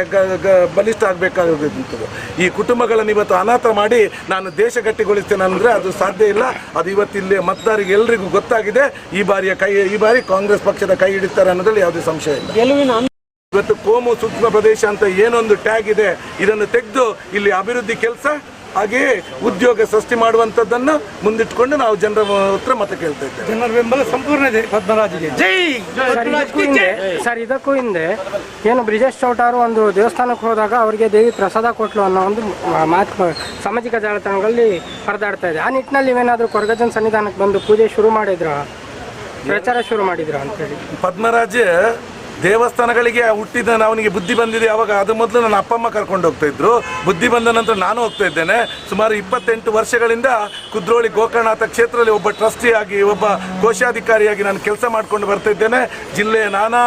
ಬಲಿಷ್ಠ ಆಗಬೇಕಾಗುತ್ತದೆ. ಈ ಕುಟುಂಬಗಳನ್ನು ಇವತ್ತು ಅನಾಥ ಮಾಡಿ ನಾನು ದೇಶ ಗಟ್ಟಿಗೊಳಿಸ್ತೇನೆ ಅಂದರೆ ಅದು ಸಾಧ್ಯ ಇಲ್ಲ. ಅದು ಇವತ್ತಿಲ್ಲಿ ಮತದಾರರಿಗೆ ಎಲ್ಲರಿಗೂ ಗೊತ್ತಾಗಿದೆ. ಈ ಬಾರಿ ಕಾಂಗ್ರೆಸ್ ಪಕ್ಷದ ಕೈ ಹಿಡಿತಾರೆ ಅನ್ನೋದ್ರಲ್ಲಿ ಯಾವುದೇ ಸಂಶಯ ಇಲ್ಲ. ಇವತ್ತು ಕೋಮು ಸೂಕ್ಷ್ಮ ಪ್ರದೇಶ ಅಂತ ಏನೊಂದು ಟ್ಯಾಗ್ ಇದೆ, ಇದನ್ನು ತೆಗೆದು ಇಲ್ಲಿ ಅಭಿವೃದ್ಧಿ ಕೆಲಸ ಹಾಗೆಯೇ ಉದ್ಯೋಗ ಸೃಷ್ಟಿ ಮಾಡುವಂಥದ್ದನ್ನು ಮುಂದಿಟ್ಕೊಂಡು ನಾವು ಜನರ ಹತ್ರ ಮತ ಕೇಳ್ತಾ ಇದ್ದೇವೆ. ಜನರ ಬೆಂಬಲ ಸಂಪೂರ್ಣ ಇದೆ ಪದ್ಮರಾಜ್ಗೆ. ಜೈ. ಸರ್ ಇದಕ್ಕೂ ಹಿಂದೆ ಏನು ಬ್ರಿಜೇಶ್ ಚೌಟಾರು ಒಂದು ದೇವಸ್ಥಾನಕ್ಕೆ ಹೋದಾಗ ಅವರಿಗೆ ದೇವಿ ಪ್ರಸಾದ ಕೊಟ್ಲು ಅನ್ನೋ ಒಂದು ಮಾತು ಸಾಮಾಜಿಕ ಜಾಲತಾಣಗಳಲ್ಲಿ ಹರಿದಾಡ್ತಾ ಇದೆ. ಆ ನಿಟ್ಟಿನಲ್ಲಿ ನೀವೇನಾದರೂ ಕೊರಗಜ್ಜನ ಸನ್ನಿಧಾನಕ್ಕೆ ಬಂದು ಪೂಜೆ ಶುರು ಮಾಡಿದ್ರ, ಪ್ರಚಾರ ಶುರು ಮಾಡಿದ್ರ ಅಂತೇಳಿ? ಪದ್ಮರಾಜ ದೇವಸ್ಥಾನಗಳಿಗೆ ಹುಟ್ಟಿದ ಅವನಿಗೆ ಬುದ್ಧಿ ಬಂದಿದೆ ಅವಾಗ. ಅದು ಮೊದಲು ನನ್ನ ಅಪ್ಪ ಅಮ್ಮ ಕರ್ಕೊಂಡು ಹೋಗ್ತಾ ಇದ್ರು. ಬುದ್ಧಿ ಬಂದ ನಂತರ ನಾನು ಹೋಗ್ತಾ ಇದ್ದೇನೆ. ಸುಮಾರು 28 ವರ್ಷಗಳಿಂದ ಕುದ್ರೋಳಿ ಗೋಕರ್ಣನಾಥ ಕ್ಷೇತ್ರದಲ್ಲಿ ಒಬ್ಬ ಟ್ರಸ್ಟಿಯಾಗಿ, ಒಬ್ಬ ಕೋಶಾಧಿಕಾರಿಯಾಗಿ ನಾನು ಕೆಲಸ ಮಾಡ್ಕೊಂಡು ಬರ್ತಾ ಇದ್ದೇನೆ. ಜಿಲ್ಲೆಯ ನಾನಾ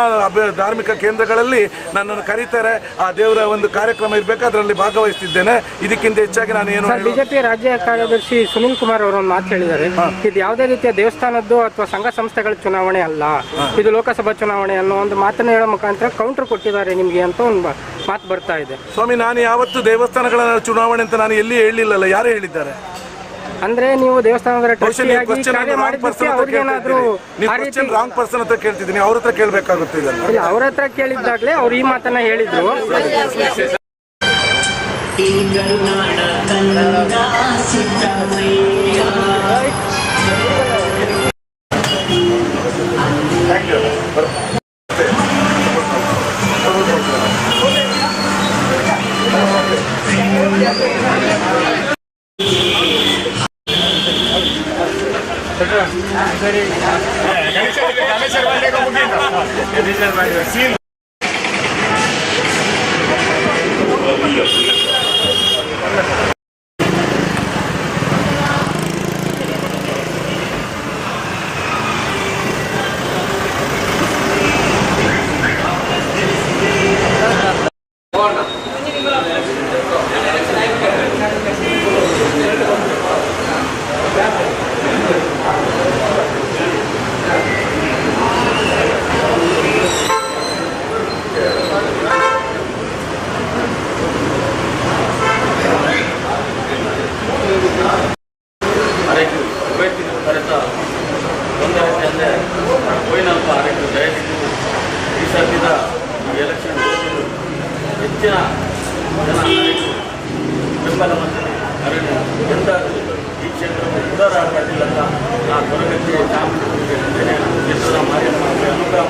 ಧಾರ್ಮಿಕ ಕೇಂದ್ರಗಳಲ್ಲಿ ನನ್ನನ್ನು ಕರೀತಾರೆ. ಆ ದೇವರ ಒಂದು ಕಾರ್ಯಕ್ರಮ ಇರಬೇಕು, ಅದರಲ್ಲಿ ಭಾಗವಹಿಸ್ತಿದ್ದೇನೆ. ಇದಕ್ಕಿಂತ ಹೆಚ್ಚಾಗಿ ನಾನು ಏನು ಬಿಜೆಪಿ ರಾಜ್ಯ ಕಾರ್ಯದರ್ಶಿ ಸುನಿಲ್ ಕುಮಾರ್ ಅವರು ಒಂದು ಮಾತು ಹೇಳಿದ್ದಾರೆ, ಇದು ಯಾವುದೇ ರೀತಿಯ ದೇವಸ್ಥಾನದ್ದು ಅಥವಾ ಸಂಘ ಸಂಸ್ಥೆಗಳ ಚುನಾವಣೆ ಅಲ್ಲ, ಇದು ಲೋಕಸಭಾ ಚುನಾವಣೆ ಅನ್ನೋ ಒಂದು ಮಾತನ್ನು ಹೇಳೋ ಮುಖಾಂತರ ಕೌಂಟರ್ ಕೊಟ್ಟಿದ್ದಾರೆ ನಿಮಗೆ ಅಂತ ಒಂದು ಮಾತು ಬರ್ತಾ ಇದೆ. ಸ್ವಾಮಿ, ನಾನು ಯಾವತ್ತು ದೇವಸ್ಥಾನಗಳ ಚುನಾವಣೆ ಅಂತ ನಾನು ಎಲ್ಲಿ ಹೇಳಿಲ್ಲಲ್ಲ. ಯಾರು ಹೇಳಿದ್ದಾರೆ? ಅಂದ್ರೆ ನೀವು ದೇವಸ್ಥಾನದ ರಾಂಗ್ ಪರ್ಸನ್ ಹತ್ರ ಕೇಳ್ತಿದ್ದೀನಿ, ಅವ್ರ ಹತ್ರ ಕೇಳಬೇಕಾಗುತ್ತೆ. ಇದನ್ನು ಅವ್ರ ಹತ್ರ ಕೇಳಿದ್ದಾಗಲೇ ಅವ್ರು ಈ ಮಾತನ್ನ ಹೇಳಿದ್ರು. ಹೆಚ್ಚಿನ ಜನ ಬೆಂಬಲವನ್ನು ಈ ಕ್ಷೇತ್ರವು ಪುನರಾಗಲಿಲ್ಲ ಅಂತ ಆ ಕೊರಗಜ್ಜೆ ಚಾಮುಂಡಿ ಕ್ಷೇತ್ರದ ಮಾರಿಯಮ್ಮ ಅನುಗ್ರಹ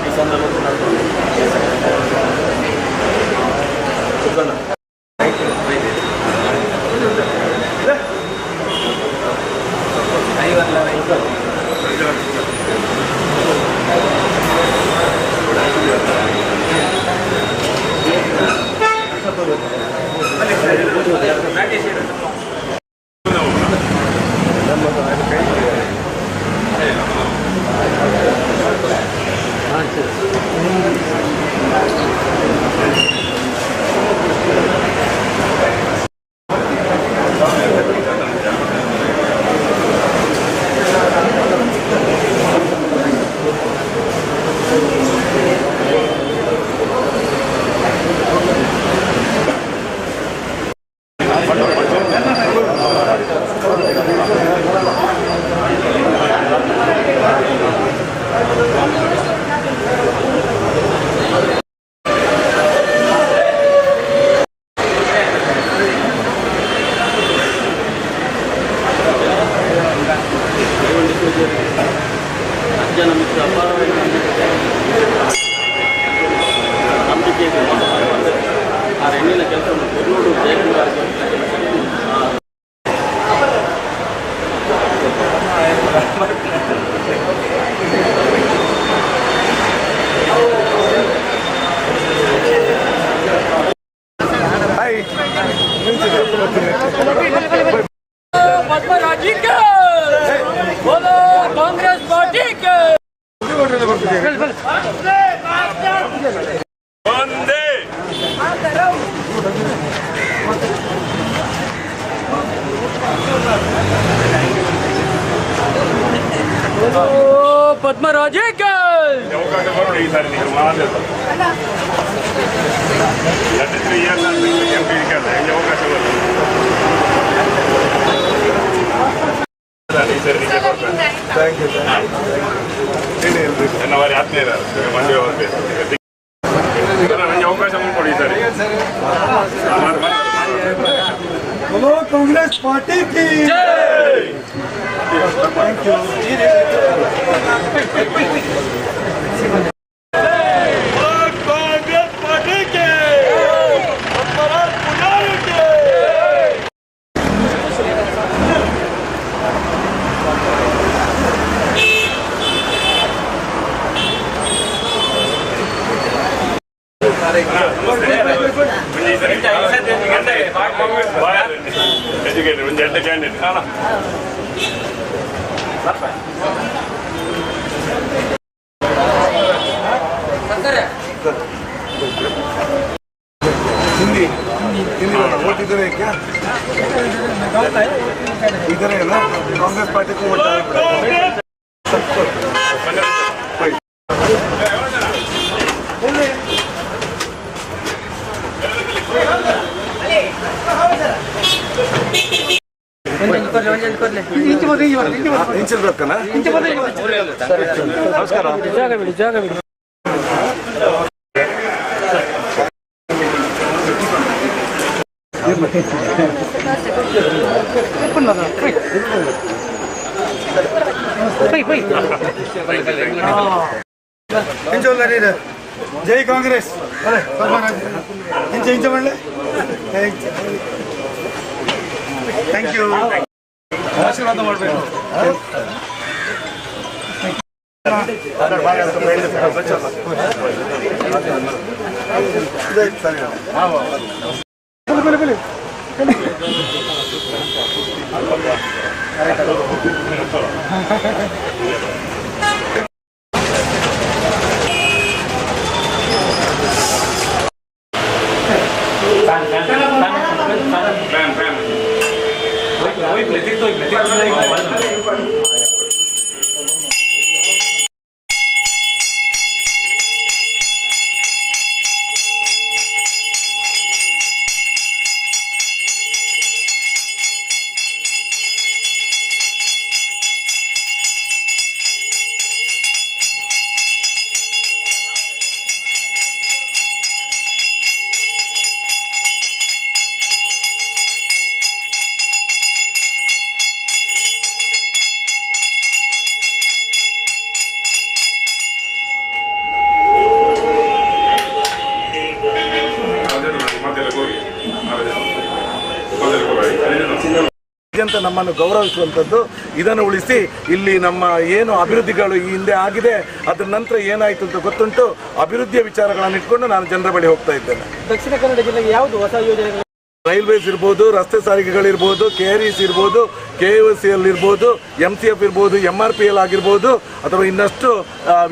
ಈ ಸಂದರ್ಭದಲ್ಲಿ ಮಿತ್ರ ಅಪಾರವಾದ ನಂಬಿಕೆ ಆ ಹೆಣ್ಣಿನ ಕೆಲಸವನ್ನು ಬೆಂಗಳೂರು ಜಯಕುಮಾರ್ पद्मराजी के बोलो कांग्रेस पार्टी के ಪದ್ಮರಾಜಕ್ಕೆ ಅವಕಾಶ ಬರೋಣ ಈ ಸಾರಿ ನೀವು ಮಾಡಲ್ಲ 3 ಇಯರ್ಸ್ ಎಂಪಿ ಹೆಂಗೆ ಅವಕಾಶ ಬರೋದು ಈ ಸರಿ ನಿಮಗೆ ಕೊಡ್ತಾರೆ ಥ್ಯಾಂಕ್ ಯು ನನ್ನ ವಾರಿ ಆತ್ಮೀಯರ ಮಂಡ್ಯ ಅವ್ರಿಗೆ ನನಗೆ ಅವಕಾಶ ಕೊಡಿ ಈ ಸಾರಿ बोलो कांग्रेस पार्टी की ಎಜುಕೇಟೆಡ್ ಒಂದು ಎಂಟು ಕ್ಯಾಂಡಿಡೇಟ್ हिंदी हिंदी वोट इधर है क्या इधर है ना कांग्रेस पार्टी को वोट ಇಂಚಿರ್ಬೇಕನ ನಮಸ್ಕಾರ ಜಾಗ ಬಿಡಿ जय कांग्रेस अरे इंच मल्ले थैंक यू आशीर्वाद ಮಾಡಬೇಕು ಅಂತ ನಮ್ಮನ್ನು ಗೌರವಿಸುವಂಥದ್ದು ಇದನ್ನು ಉಳಿಸಿ ಇಲ್ಲಿ ನಮ್ಮ ಏನು ಅಭಿವೃದ್ಧಿಗಳು ಈ ಹಿಂದೆ ಆಗಿದೆ ಅದರ ನಂತರ ಏನಾಯಿತು ಅಂತ ಗೊತ್ತುಂಟು ಅಭಿವೃದ್ಧಿಯ ವಿಚಾರಗಳನ್ನು ಇಟ್ಕೊಂಡು ನಾನು ಜನರ ಬಳಿ ಹೋಗ್ತಾ ಇದ್ದೇನೆ. ದಕ್ಷಿಣ ಕನ್ನಡ ಜಿಲ್ಲೆಗೆ ಯಾವುದು ಹೊಸ ಯೋಜನೆ? ರೈಲ್ವೇಸ್ ಇರ್ಬೋದು, ರಸ್ತೆ ಸಾರಿಗೆಗಳಿರ್ಬೋದು, KREs ಇರ್ಬೋದು, KOCL ಇರ್ಬೋದು, MCF ಇರ್ಬೋದು, MRPL ಆಗಿರ್ಬೋದು, ಅಥವಾ ಇನ್ನಷ್ಟು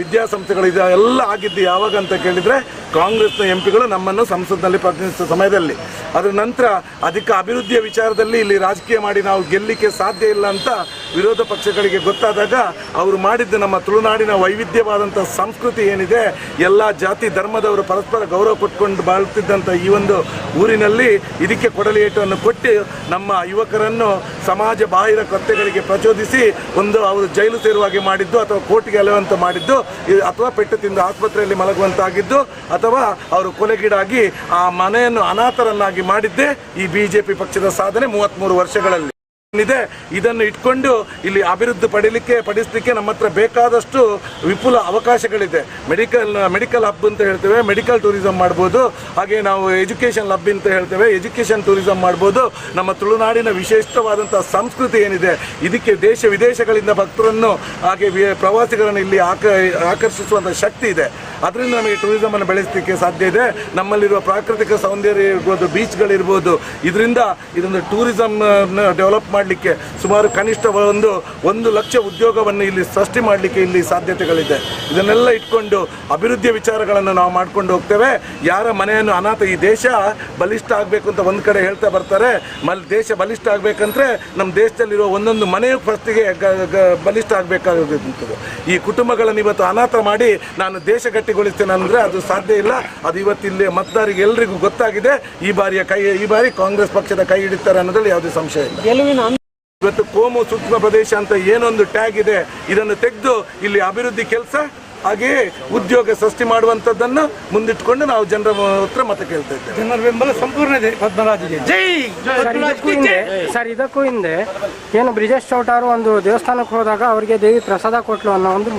ವಿದ್ಯಾಸಂಸ್ಥೆಗಳಿದೆ ಎಲ್ಲ ಆಗಿದ್ದು ಯಾವಾಗ ಅಂತ ಕೇಳಿದರೆ ಕಾಂಗ್ರೆಸ್ನ MP ಗಳು ನಮ್ಮನ್ನು ಸಂಸತ್ನಲ್ಲಿ ಪ್ರತಿನಿಧಿಸುವ ಸಮಯದಲ್ಲಿ. ಅದರ ನಂತರ ಅಧಿಕ ಅಭಿವೃದ್ಧಿಯ ವಿಚಾರದಲ್ಲಿ ಇಲ್ಲಿ ರಾಜಕೀಯ ಮಾಡಿ ನಾವು ಗೆಲ್ಲಲಿಕ್ಕೆ ಸಾಧ್ಯ ಇಲ್ಲ ಅಂತ ವಿರೋಧ ಪಕ್ಷಗಳಿಗೆ ಗೊತ್ತಾದಾಗ ಅವರು ಮಾಡಿದ್ದು ನಮ್ಮ ತುಳುನಾಡಿನ ವೈವಿಧ್ಯವಾದಂಥ ಸಂಸ್ಕೃತಿ ಏನಿದೆ, ಎಲ್ಲ ಜಾತಿ ಧರ್ಮದವರು ಪರಸ್ಪರ ಗೌರವ ಕೊಟ್ಕೊಂಡು ಬಾಳುತ್ತಿದ್ದಂಥ ಈ ಒಂದು ಊರಿನಲ್ಲಿ ಇದಕ್ಕೆ ಕೊಡಲಿಯೇಟನ್ನು ಕೊಟ್ಟು ನಮ್ಮ ಯುವಕರನ್ನು ಸಮಾಜ ಬಾಹಿರ ಕೃತ್ಯಗಳಿಗೆ ಪ್ರಚೋದಿಸಿ ಒಂದು ಅವರು ಜೈಲು ಸೇರುವಾಗೆ ಮಾಡಿದ್ದು, ಅಥವಾ ಕೋರ್ಟ್ಗೆ ಅಲೆಯುವಂತ ಮಾಡಿದ್ದು, ಅಥವಾ ಪೆಟ್ಟು ತಿಂದು ಆಸ್ಪತ್ರೆಯಲ್ಲಿ ಮಲಗುವಂತಾಗಿದ್ದು, ಅಥವಾ ಅವರು ಕೊಲೆಗೀಡಾಗಿ ಆ ಮನೆಯನ್ನು ಅನಾಥರನ್ನಾಗಿ ಮಾಡಿದ್ದೇ ಈ BJP ಪಕ್ಷದ ಸಾಧನೆ 33 ವರ್ಷಗಳಲ್ಲಿ ಇದೆ. ಇದನ್ನು ಇಟ್ಕೊಂಡು ಇಲ್ಲಿ ಅಭಿವೃದ್ಧಿ ಪಡಿಸಲಿಕ್ಕೆ ನಮ್ಮ ಹತ್ರ ಬೇಕಾದಷ್ಟು ವಿಪುಲ ಅವಕಾಶಗಳಿದೆ. ಮೆಡಿಕಲ್ ಹಬ್ ಅಂತ ಹೇಳ್ತೇವೆ, ಮೆಡಿಕಲ್ ಟೂರಿಸಂ ಮಾಡ್ಬೋದು. ಹಾಗೆ ನಾವು ಎಜುಕೇಷನ್ ಹಬ್ ಅಂತ ಹೇಳ್ತೇವೆ, ಎಜುಕೇಷನ್ ಟೂರಿಸಂ ಮಾಡ್ಬೋದು. ನಮ್ಮ ತುಳುನಾಡಿನ ವಿಶಿಷ್ಟವಾದಂಥ ಸಂಸ್ಕೃತಿ ಏನಿದೆ, ಇದಕ್ಕೆ ದೇಶ ವಿದೇಶಗಳಿಂದ ಭಕ್ತರನ್ನು ಹಾಗೆ ಪ್ರವಾಸಿಗರನ್ನು ಇಲ್ಲಿ ಆಕರ್ಷಿಸುವಂಥ ಶಕ್ತಿ ಇದೆ. ಅದರಿಂದ ನಮಗೆ ಟೂರಿಸಮನ್ನು ಬೆಳೆಸಲಿಕ್ಕೆ ಸಾಧ್ಯ ಇದೆ. ನಮ್ಮಲ್ಲಿರುವ ಪ್ರಾಕೃತಿಕ ಸೌಂದರ್ಯ ಇರ್ಬೋದು, ಬೀಚ್ಗಳಿರ್ಬೋದು, ಇದರಿಂದ ಇದೊಂದು ಟೂರಿಸಂ ಡೆವಲಪ್ ಮಾಡಲಿಕ್ಕೆ ಸುಮಾರು ಕನಿಷ್ಠ 1 ಲಕ್ಷ ಉದ್ಯೋಗವನ್ನು ಇಲ್ಲಿ ಸೃಷ್ಟಿ ಮಾಡಲಿಕ್ಕೆ ಇಲ್ಲಿ ಸಾಧ್ಯತೆಗಳಿದೆ. ಇದನ್ನೆಲ್ಲ ಇಟ್ಕೊಂಡು ಅಭಿವೃದ್ಧಿಯ ವಿಚಾರಗಳನ್ನು ನಾವು ಮಾಡ್ಕೊಂಡು ಹೋಗ್ತೇವೆ. ಯಾರ ಮನೆಯನ್ನು ಅನಾಥ, ಈ ದೇಶ ಬಲಿಷ್ಠ ಆಗಬೇಕು ಅಂತ ಒಂದು ಕಡೆ ಹೇಳ್ತಾ ಬರ್ತಾರೆ. ದೇಶ ಬಲಿಷ್ಠ ಆಗಬೇಕಂದ್ರೆ ನಮ್ಮ ದೇಶದಲ್ಲಿರೋ ಒಂದೊಂದು ಮನೆಯು ಫಸ್ಟಿಗೆ ಬಲಿಷ್ಠ ಆಗಬೇಕಾಗುತ್ತದೆ. ಈ ಕುಟುಂಬಗಳನ್ನು ಇವತ್ತು ಅನಾಥ ಮಾಡಿ ನಾನು ದೇಶ ಗಟ್ಟಿಗೊಳಿಸ್ತೇನೆ ಅಂದರೆ ಅದು ಸಾಧ್ಯ ಇಲ್ಲ. ಅದು ಇವತ್ತಿಲ್ಲಿ ಮತದಾರರಿಗೆ ಎಲ್ಲರಿಗೂ ಗೊತ್ತಾಗಿದೆ. ಈ ಬಾರಿ ಕಾಂಗ್ರೆಸ್ ಪಕ್ಷದ ಕೈ ಹಿಡಿತಾರೆ ಅನ್ನೋದ್ರಲ್ಲಿ ಯಾವುದೇ ಸಂಶಯ ಇಲ್ಲ. ಇವತ್ತು ಕೋಮು ಸೂಕ್ಷ್ಮ ಪ್ರದೇಶ ಅಂತ ಏನೊಂದು ಟ್ಯಾಗ್ ಇದೆ, ಇದನ್ನು ತೆಗೆದು ಇಲ್ಲಿ ಅಭಿವೃದ್ಧಿ ಕೆಲಸ ಹಾಗೆಯೇ ಉದ್ಯೋಗ ಸೃಷ್ಟಿ ಮಾಡುವಂಥದ್ದನ್ನು ಮುಂದಿಟ್ಕೊಂಡು ನಾವು ಜನರ ಹತ್ರ ಮತ ಕೇಳ್ತಾ ಇದ್ದೇವೆ. ಜನರ ಬೆಂಬಲ ಸಂಪೂರ್ಣ ಇದೆ ಪದ್ಮರಾಜ್ಗೆ. ಜೈ. ಸರ್ ಇದಕ್ಕೂ ಹಿಂದೆ ಏನು ಬ್ರಿಜೇಶ್ ಚೌಟಾರು ಒಂದು ದೇವಸ್ಥಾನಕ್ಕೆ ಹೋದಾಗ ಅವರಿಗೆ ದೇವಿ ಪ್ರಸಾದ ಕೊಟ್ಲು ಅನ್ನೋ ಒಂದು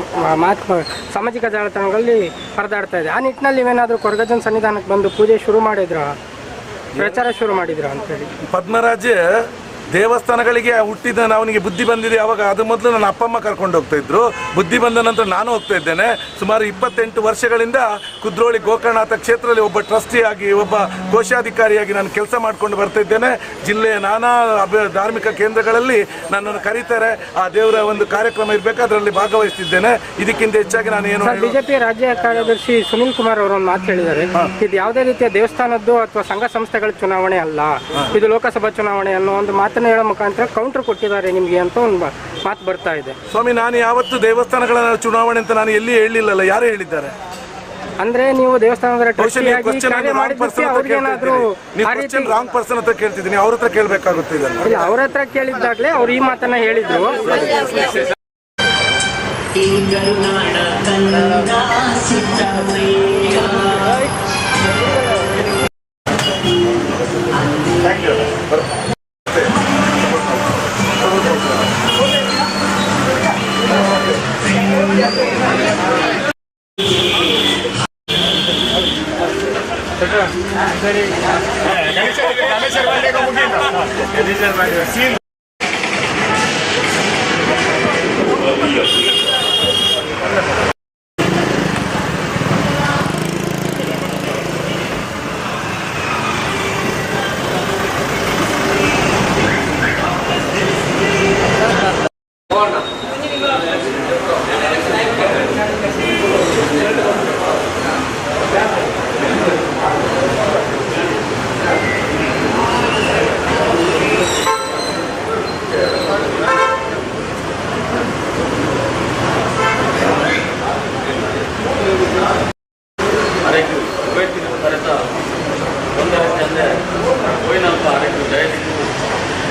ಮಾತು ಸಾಮಾಜಿಕ ಜಾಲತಾಣಗಳಲ್ಲಿ ಹರಿದಾಡ್ತಾ ಇದೆ. ಆ ನಿಟ್ಟಿನಲ್ಲಿ ನೀವೇನಾದರೂ ಕೊರಗಜ್ಜನ ಸನ್ನಿಧಾನಕ್ಕೆ ಬಂದು ಪೂಜೆ ಶುರು ಮಾಡಿದ್ರ, ಪ್ರಚಾರ ಶುರು ಮಾಡಿದ್ರ ಅಂತೇಳಿ? ಪದ್ಮರಾಜ ದೇವಸ್ಥಾನಗಳಿಗೆ ಹುಟ್ಟಿದ ಅವನಿಗೆ ಬುದ್ಧಿ ಬಂದಿದೆ ಅವಾಗ. ಅದು ಮೊದಲು ನನ್ನ ಅಪ್ಪ ಅಮ್ಮ ಕರ್ಕೊಂಡು ಹೋಗ್ತಾ ಇದ್ರು. ಬುದ್ಧಿ ಬಂದ ನಂತರ ನಾನು ಹೋಗ್ತಾ ಇದ್ದೇನೆ. ಸುಮಾರು 28 ವರ್ಷಗಳಿಂದ ಕುದ್ರೋಳಿ ಗೋಕರ್ಣನಾಥ ಕ್ಷೇತ್ರದಲ್ಲಿ ಒಬ್ಬ ಟ್ರಸ್ಟಿಯಾಗಿ, ಒಬ್ಬ ಕೋಶಾಧಿಕಾರಿಯಾಗಿ ನಾನು ಕೆಲಸ ಮಾಡ್ಕೊಂಡು ಬರ್ತಾ ಇದ್ದೇನೆ. ಜಿಲ್ಲೆಯ ನಾನಾ ಧಾರ್ಮಿಕ ಕೇಂದ್ರಗಳಲ್ಲಿ ನನ್ನನ್ನು ಕರೀತಾರೆ. ಆ ದೇವರ ಒಂದು ಕಾರ್ಯಕ್ರಮ ಇರಬೇಕು, ಅದರಲ್ಲಿ ಭಾಗವಹಿಸ್ತಿದ್ದೇನೆ. ಇದಕ್ಕಿಂತ ಹೆಚ್ಚಾಗಿ ನಾನು ಏನು ಬಿಜೆಪಿ ರಾಜ್ಯ ಕಾರ್ಯದರ್ಶಿ ಸುನಿಲ್ ಕುಮಾರ್ ಅವರು ಒಂದು ಮಾತು ಹೇಳಿದ್ದಾರೆ, ಇದು ಯಾವುದೇ ರೀತಿಯ ದೇವಸ್ಥಾನದ್ದು ಅಥವಾ ಸಂಘ ಸಂಸ್ಥೆಗಳ ಚುನಾವಣೆ ಅಲ್ಲ, ಇದು ಲೋಕಸಭಾ ಚುನಾವಣೆ ಅನ್ನೋ ಒಂದು ಮಾತನ್ನು ಹೇಳೋ ಮುಖಾಂತರ ಕೌಂಟರ್ ಕೊಟ್ಟಿದ್ದಾರೆ ನಿಮಗೆ ಅಂತ ಒಂದು ಮಾತು ಬರ್ತಾ ಇದೆ. ಸ್ವಾಮಿ, ನಾನು ಯಾವತ್ತು ದೇವಸ್ಥಾನಗಳ ಚುನಾವಣೆ ಅಂತ ನಾನು ಎಲ್ಲಿ ಹೇಳಿಲ್ಲಲ್ಲ. ಯಾರು ಹೇಳಿದ್ದಾರೆ? ಅಂದ್ರೆ ನೀವು ದೇವಸ್ಥಾನದ ರಾಂಗ್ ಪರ್ಸನ್ ಹತ್ರ ಕೇಳ್ತಿದ್ದೀನಿ, ಅವ್ರ ಹತ್ರ ಕೇಳಬೇಕಾಗುತ್ತೆ. ಇದನ್ನು ಅವ್ರ ಹತ್ರ ಕೇಳಿದ್ದಾಗಲೇ ಅವ್ರು ಈ ಮಾತನ್ನ ಹೇಳಿದ್ರು.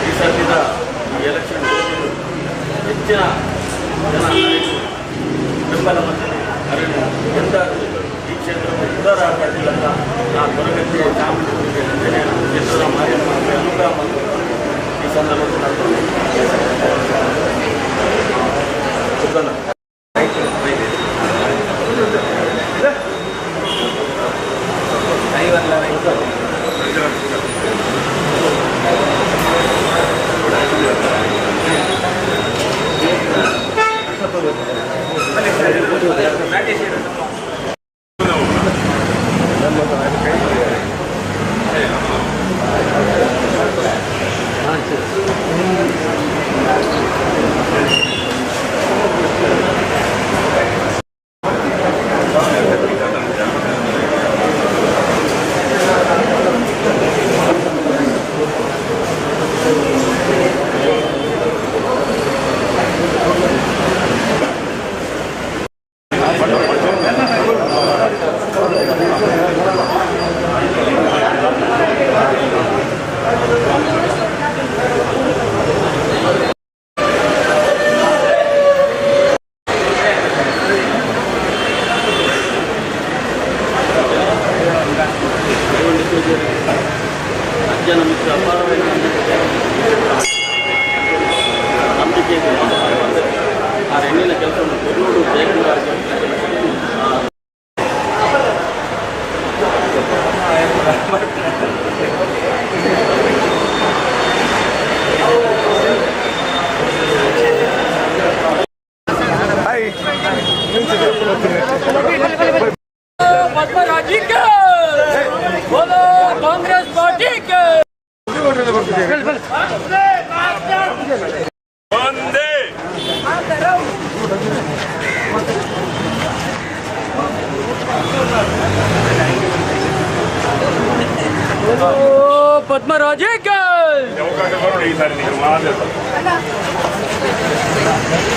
ಈ ಸದ್ಯದ ಈ ಎಲೆಕ್ಷನ್ ಹೆಚ್ಚಿನ ಜನ ಬೆಂಬಲ ಮತ್ತು ಎಂದ ಈ ಕ್ಷೇತ್ರದ ಉದಾರ ಪಾಟೀಲ್ ಅಂತ ನಾನು ಹೊರಗತ್ತೆ ಚಾಮರಾಜನಗರ ಜಿಲ್ಲೆಯ ಕ್ಷೇತ್ರದ ಮಾಧ್ಯಮ ಅನುಗ್ರಹ ಮತ್ತು ಈ ಸಂದರ್ಭದಲ್ಲಿ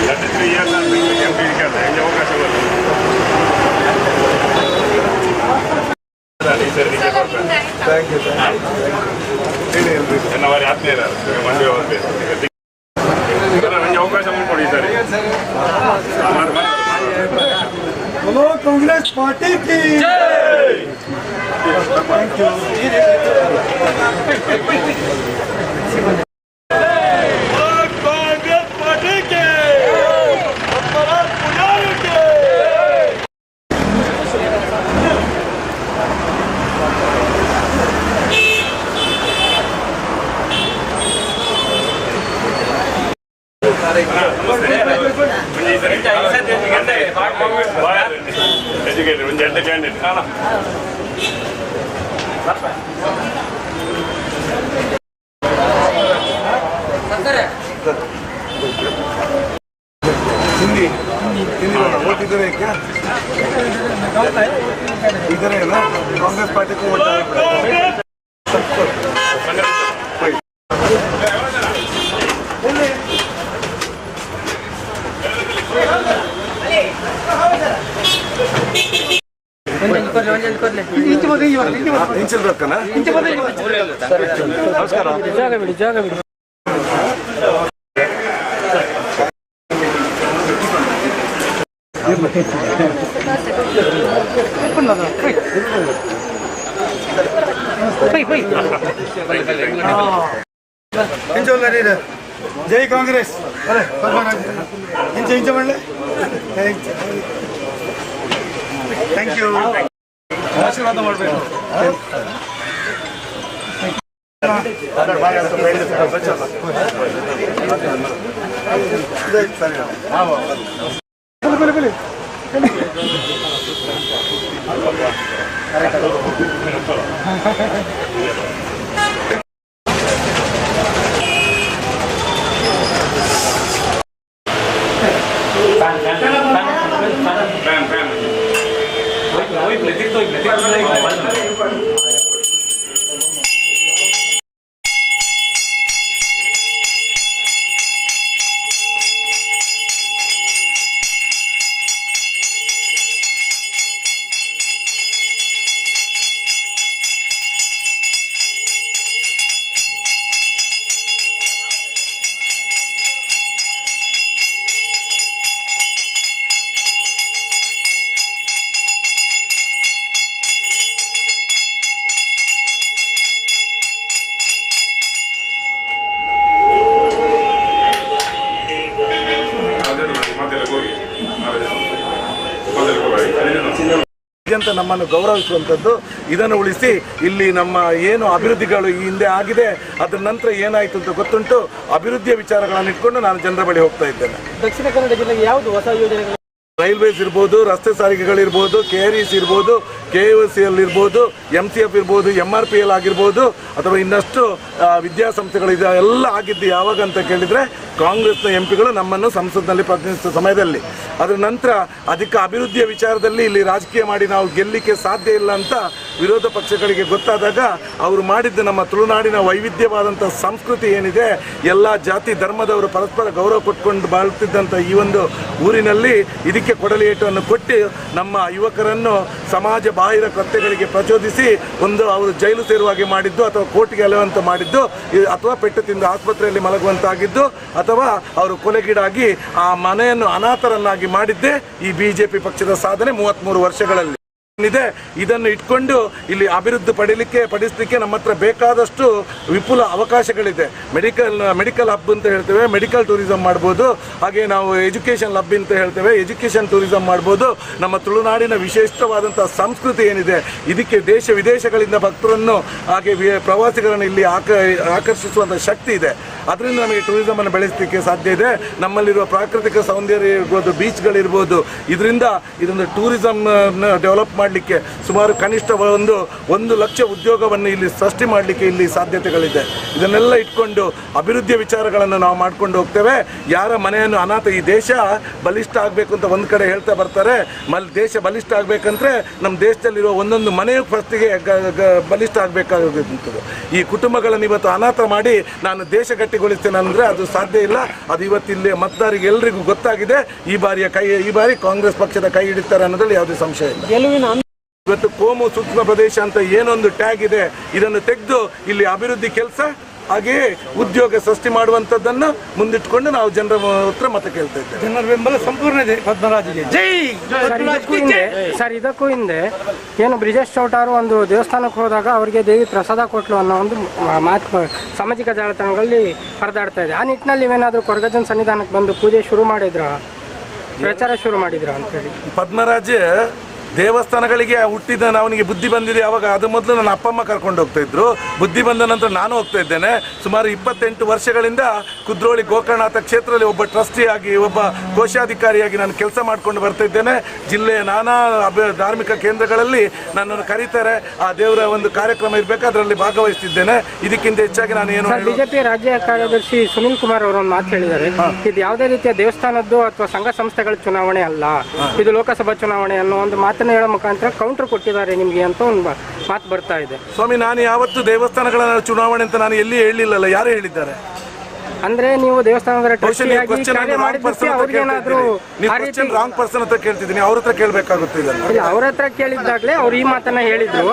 33 years MP ಇರ್ತಾರೆ ಹೆಂಗೆ ಅವಕಾಶ ಬರ್ತದೆ ಥ್ಯಾಂಕ್ ಯು ನನ್ನ ವಾರಿ ಆತ್ಮೀಯರ ಮಂಡ್ಯ ಹೋಗ್ತೇವೆ ನನಗೆ ಅವಕಾಶ ಮಾಡಿಕೊಡಿ ಸರಿ बोलो कांग्रेस पार्टी की थैंक यू कांग्रेस पार्टी के ಎಜುಕೇಟೆಡ್ ಒಂದು ಎಂಟು ಕ್ಯಾಂಡಿಡೇಟ್ हिंदी हिंदी वोट इधर है क्या इधर है ना कांग्रेस पार्टी को वोट ಇಂಚಿಲ್ಬೇಕನ ನಮಸ್ಕಾರ ಜಾಗ ಬಿಡಿ जय कांग्रेस अरे इंच मल्ले थैंक यू आशीर्वाद ಮಾಡಬೇಕು ಅಂತ ನಮ್ಮನ್ನು ಗೌರವಿಸುವಂಥದ್ದು, ಇದನ್ನು ಉಳಿಸಿ ಇಲ್ಲಿ ನಮ್ಮ ಏನು ಅಭಿವೃದ್ಧಿಗಳು ಈ ಹಿಂದೆ ಆಗಿದೆ ಅದರ ನಂತರ ಏನಾಯಿತು ಅಂತ ಗೊತ್ತುಂಟು. ಅಭಿವೃದ್ಧಿಯ ವಿಚಾರಗಳನ್ನು ಇಟ್ಕೊಂಡು ನಾನು ಜನರ ಬಳಿ ಹೋಗ್ತಾ ಇದ್ದೇನೆ. ದಕ್ಷಿಣ ಕನ್ನಡ ಜಿಲ್ಲೆಗೆ ಯಾವುದು ಹೊಸ ಯೋಜನೆಗಳು? ರೈಲ್ವೇಸ್ ಇರ್ಬೋದು, ರಸ್ತೆ ಸಾರಿಗೆಗಳಿರ್ಬೋದು, KREC ಇರ್ಬೋದು, KOCL ಇರ್ಬೋದು, MCF ಇರ್ಬೋದು, MRPL ಆಗಿರ್ಬೋದು, ಅಥವಾ ಇನ್ನಷ್ಟು ವಿದ್ಯಾಸಂಸ್ಥೆಗಳಿದೆ. ಎಲ್ಲ ಆಗಿದ್ದು ಯಾವಾಗ ಅಂತ ಕೇಳಿದರೆ ಕಾಂಗ್ರೆಸ್ನ MP ಗಳು ನಮ್ಮನ್ನು ಸಂಸತ್ನಲ್ಲಿ ಪ್ರತಿನಿಧಿಸಿದ ಸಮಯದಲ್ಲಿ. ಅದರ ನಂತರ ಅಧಿಕ ಅಭಿವೃದ್ಧಿಯ ವಿಚಾರದಲ್ಲಿ ಇಲ್ಲಿ ರಾಜಕೀಯ ಮಾಡಿ ನಾವು ಗೆಲ್ಲಲಿಕ್ಕೆ ಸಾಧ್ಯ ಇಲ್ಲ ಅಂತ ವಿರೋಧ ಪಕ್ಷಗಳಿಗೆ ಗೊತ್ತಾದಾಗ ಅವರು ಮಾಡಿದ್ದು ನಮ್ಮ ತುಳುನಾಡಿನ ವೈವಿಧ್ಯವಾದಂಥ ಸಂಸ್ಕೃತಿ ಏನಿದೆ, ಎಲ್ಲ ಜಾತಿ ಧರ್ಮದವರು ಪರಸ್ಪರ ಗೌರವ ಕೊಟ್ಕೊಂಡು ಬಾಳುತ್ತಿದ್ದಂಥ ಈ ಒಂದು ಊರಿನಲ್ಲಿ ಇದಕ್ಕೆ ಕೊಡಲಿ ಏಟನ್ನು ಕೊಟ್ಟು ನಮ್ಮ ಯುವಕರನ್ನು ಸಮಾಜ ಬಾಹಿರ ಕೃತ್ಯಗಳಿಗೆ ಪ್ರಚೋದಿಸಿ ಒಂದು ಅವರು ಜೈಲು ಸೇರುವಾಗೆ ಮಾಡಿದ್ದು, ಅಥವಾ ಕೋರ್ಟ್ಗೆ ಅಲೆಯುವಂತೆ ಮಾಡಿದ್ದು, ಅಥವಾ ಪೆಟ್ಟು ತಿಂದು ಆಸ್ಪತ್ರೆಯಲ್ಲಿ ಮಲಗುವಂತಾಗಿದ್ದು, ಅಥವಾ ಅವರು ಕೊಲೆಗೀಡಾಗಿ ಆ ಮನೆಯನ್ನು ಅನಾಥರನ್ನಾಗಿ ಮಾಡಿದ್ದೇ ಈ BJP ಪಕ್ಷದ ಸಾಧನೆ 33 ವರ್ಷಗಳಲ್ಲಿ ಇದೆ. ಇದನ್ನು ಇಟ್ಕೊಂಡು ಇಲ್ಲಿ ಅಭಿವೃದ್ಧಿ ಪಡಿಸಲಿಕ್ಕೆ ನಮ್ಮ ಹತ್ರ ಬೇಕಾದಷ್ಟು ವಿಪುಲ ಅವಕಾಶಗಳಿದೆ. ಮೆಡಿಕಲ್ ಹಬ್ ಅಂತ ಹೇಳ್ತೇವೆ, ಮೆಡಿಕಲ್ ಟೂರಿಸಂ ಮಾಡ್ಬೋದು. ಹಾಗೆ ನಾವು ಎಜುಕೇಷನ್ ಹಬ್ ಅಂತ ಹೇಳ್ತೇವೆ, ಎಜುಕೇಷನ್ ಟೂರಿಸಂ ಮಾಡ್ಬೋದು. ನಮ್ಮ ತುಳುನಾಡಿನ ವಿಶಿಷ್ಟವಾದಂಥ ಸಂಸ್ಕೃತಿ ಏನಿದೆ, ಇದಕ್ಕೆ ದೇಶ ವಿದೇಶಗಳಿಂದ ಭಕ್ತರನ್ನು ಹಾಗೆ ಪ್ರವಾಸಿಗರನ್ನು ಇಲ್ಲಿ ಆಕರ್ಷಿಸುವಂಥ ಶಕ್ತಿ ಇದೆ. ಅದರಿಂದ ನಮಗೆ ಟೂರಿಸಮನ್ನು ಬೆಳೆಸಲಿಕ್ಕೆ ಸಾಧ್ಯ ಇದೆ. ನಮ್ಮಲ್ಲಿರುವ ಪ್ರಾಕೃತಿಕ ಸೌಂದರ್ಯ ಇರ್ಬೋದು, ಬೀಚ್ಗಳಿರ್ಬೋದು, ಇದರಿಂದ ಇದೊಂದು ಟೂರಿಸಂ ಡೆವಲಪ್ ಮಾಡಲಿಕ್ಕೆ ಸುಮಾರು ಕನಿಷ್ಠ 1 ಲಕ್ಷ ಉದ್ಯೋಗವನ್ನು ಇಲ್ಲಿ ಸೃಷ್ಟಿ ಮಾಡಲಿಕ್ಕೆ ಇಲ್ಲಿ ಸಾಧ್ಯತೆಗಳಿದೆ. ಇದನ್ನೆಲ್ಲ ಇಟ್ಕೊಂಡು ಅಭಿವೃದ್ಧಿಯ ವಿಚಾರಗಳನ್ನು ನಾವು ಮಾಡ್ಕೊಂಡು ಹೋಗ್ತೇವೆ. ಯಾರ ಮನೆಯನ್ನು ಅನಾಥ, ಈ ದೇಶ ಬಲಿಷ್ಠ ಆಗಬೇಕು ಅಂತ ಒಂದು ಕಡೆ ಹೇಳ್ತಾ ಬರ್ತಾರೆ. ದೇಶ ಬಲಿಷ್ಠ ಆಗಬೇಕಂದ್ರೆ ನಮ್ಮ ದೇಶದಲ್ಲಿರುವ ಒಂದೊಂದು ಮನೆಯು ಫಸ್ಟಿಗೆ ಬಲಿಷ್ಠ ಆಗಬೇಕಾಗುತ್ತದೆ. ಈ ಕುಟುಂಬಗಳನ್ನು ಇವತ್ತು ಅನಾಥ ಮಾಡಿ ನಾನು ದೇಶ ಗಟ್ಟಿಗೊಳಿಸ್ತೇನೆ ಅಂದರೆ ಅದು ಸಾಧ್ಯ ಇಲ್ಲ. ಅದು ಇವತ್ತಿಲ್ಲಿ ಮತದಾರರಿಗೆ ಎಲ್ಲರಿಗೂ ಗೊತ್ತಾಗಿದೆ. ಈ ಬಾರಿ ಕಾಂಗ್ರೆಸ್ ಪಕ್ಷದ ಕೈ ಹಿಡಿತಾರೆ ಅನ್ನೋದ್ರಲ್ಲಿ ಯಾವುದೇ ಸಂಶಯ ಇಲ್ಲ. ಇವತ್ತು ಕೋಮು ಸೂಕ್ಷ್ಮ ಪ್ರದೇಶ ಅಂತ ಏನೊಂದು ಟ್ಯಾಗ್ ಇದೆ, ಇದನ್ನು ತೆಗೆದು ಇಲ್ಲಿ ಅಭಿವೃದ್ಧಿ ಕೆಲಸ ಹಾಗೆಯೇ ಉದ್ಯೋಗ ಸೃಷ್ಟಿ ಮಾಡುವಂಥದ್ದನ್ನು ಮುಂದಿಟ್ಕೊಂಡು ನಾವು ಜನರ ಹತ್ರ ಮತ ಕೇಳ್ತಾ ಇದ್ದೇವೆ. ಜನರ ಬೆಂಬಲ ಸಂಪೂರ್ಣ ಇದೆ ಪದ್ಮರಾಜ್ಗೆ. ಜೈ. ಸರ್ ಇದಕ್ಕೂ ಹಿಂದೆ ಏನು ಬ್ರಿಜೇಶ್ ಚೌಟಾರು ಒಂದು ದೇವಸ್ಥಾನಕ್ಕೆ ಹೋದಾಗ ಅವರಿಗೆ ದೇವಿ ಪ್ರಸಾದ ಕೊಟ್ಲು ಅನ್ನೋ ಒಂದು ಮಾತು ಸಾಮಾಜಿಕ ಜಾಲತಾಣಗಳಲ್ಲಿ ಹರಿದಾಡ್ತಾ ಇದೆ. ಆ ನಿಟ್ಟಿನಲ್ಲಿ ನೀವೇನಾದರೂ ಕೊರಗಜ್ಜನ ಸನ್ನಿಧಾನಕ್ಕೆ ಬಂದು ಪೂಜೆ ಶುರು ಮಾಡಿದ್ರ, ಪ್ರಚಾರ ಶುರು ಮಾಡಿದ್ರ ಅಂತೇಳಿ? ಪದ್ಮರಾಜ್ ದೇವಸ್ಥಾನಗಳಿಗೆ ಹುಟ್ಟಿದ ಅವನಿಗೆ ಬುದ್ಧಿ ಬಂದಿದೆ ಅವಾಗ. ಅದು ಮೊದಲು ನನ್ನ ಅಪ್ಪ ಅಮ್ಮ ಕರ್ಕೊಂಡು ಹೋಗ್ತಾ ಇದ್ರು. ಬುದ್ಧಿ ಬಂದ ನಂತರ ನಾನು ಹೋಗ್ತಾ ಇದ್ದೇನೆ. ಸುಮಾರು 28 ವರ್ಷಗಳಿಂದ ಕುದ್ರೋಳಿ ಗೋಕರ್ಣನಾಥ ಕ್ಷೇತ್ರದಲ್ಲಿ ಒಬ್ಬ ಟ್ರಸ್ಟಿಯಾಗಿ, ಒಬ್ಬ ಕೋಶಾಧಿಕಾರಿಯಾಗಿ ನಾನು ಕೆಲಸ ಮಾಡ್ಕೊಂಡು ಬರ್ತಾ ಇದ್ದೇನೆ. ಜಿಲ್ಲೆಯ ನಾನಾ ಧಾರ್ಮಿಕ ಕೇಂದ್ರಗಳಲ್ಲಿ ನನ್ನನ್ನು ಕರೀತಾರೆ. ಆ ದೇವರ ಒಂದು ಕಾರ್ಯಕ್ರಮ ಇರಬೇಕು, ಅದರಲ್ಲಿ ಭಾಗವಹಿಸ್ತಿದ್ದೇನೆ. ಇದಕ್ಕಿಂತ ಹೆಚ್ಚಾಗಿ ನಾನು ಏನು ಬಿಜೆಪಿ ರಾಜ್ಯ ಕಾರ್ಯದರ್ಶಿ ಸುನಿಲ್ ಕುಮಾರ್ ಅವರು ಒಂದು ಮಾತು ಹೇಳಿದ್ದಾರೆ, ಇದು ಯಾವುದೇ ರೀತಿಯ ದೇವಸ್ಥಾನದ್ದು ಅಥವಾ ಸಂಘ ಸಂಸ್ಥೆಗಳ ಚುನಾವಣೆ ಅಲ್ಲ, ಇದು ಲೋಕಸಭಾ ಚುನಾವಣೆ ಅನ್ನೋ ಒಂದು ಮಾತನ್ನು ಹೇಳೋ ಮುಖಾಂತರ ಕೌಂಟರ್ ಕೊಟ್ಟಿದ್ದಾರೆ ನಿಮಗೆ ಅಂತ ಒಂದು ಮಾತು ಬರ್ತಾ ಇದೆ. ಸ್ವಾಮಿ, ನಾನು ಯಾವತ್ತು ದೇವಸ್ಥಾನಗಳ ಚುನಾವಣೆ ಅಂತ ನಾನು ಎಲ್ಲಿ ಹೇಳಿಲ್ಲಲ್ಲ. ಯಾರು ಹೇಳಿದ್ದಾರೆ? ಅಂದ್ರೆ ನೀವು ದೇವಸ್ಥಾನದ ರಾಂಗ್ ಪರ್ಸನ್ ಹತ್ರ ಕೇಳ್ತಿದ್ದೀನಿ, ಅವ್ರ ಹತ್ರ ಕೇಳಬೇಕಾಗುತ್ತೆ. ಅವ್ರ ಹತ್ರ ಕೇಳಿದ್ದಾಗಲೇ ಅವ್ರು ಈ ಮಾತನ್ನ ಹೇಳಿದ್ರು.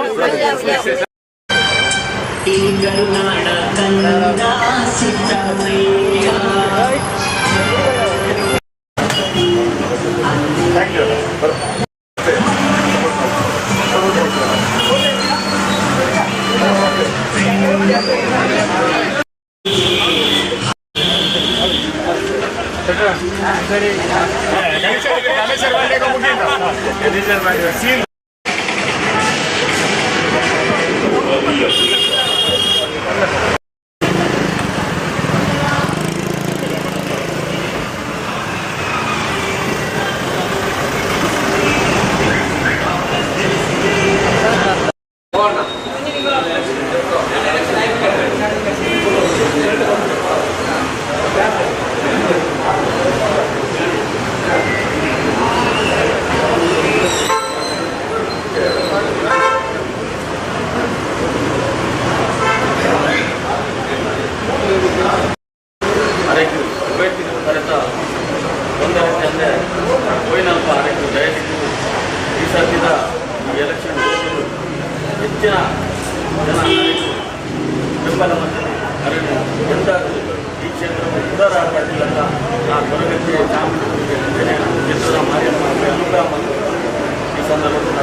ಹೆಚ್ಚಿನ ಜನ ಬೆಂಬಲ ಎಂದಾದರೂ ಈ ಕ್ಷೇತ್ರವು ಉದಾರ ಪಾಟೀಲ್ ಅಂತ ಆ ಕೊರಗಜ್ಜೆ ಚಾಮುಂಡಿ ಕ್ಷೇತ್ರದ ಮಾರಿಯಮ್ಮ ಅನುಗ್ರಹ ಮತ್ತು ಈ ಸಂದರ್ಭದಲ್ಲಿ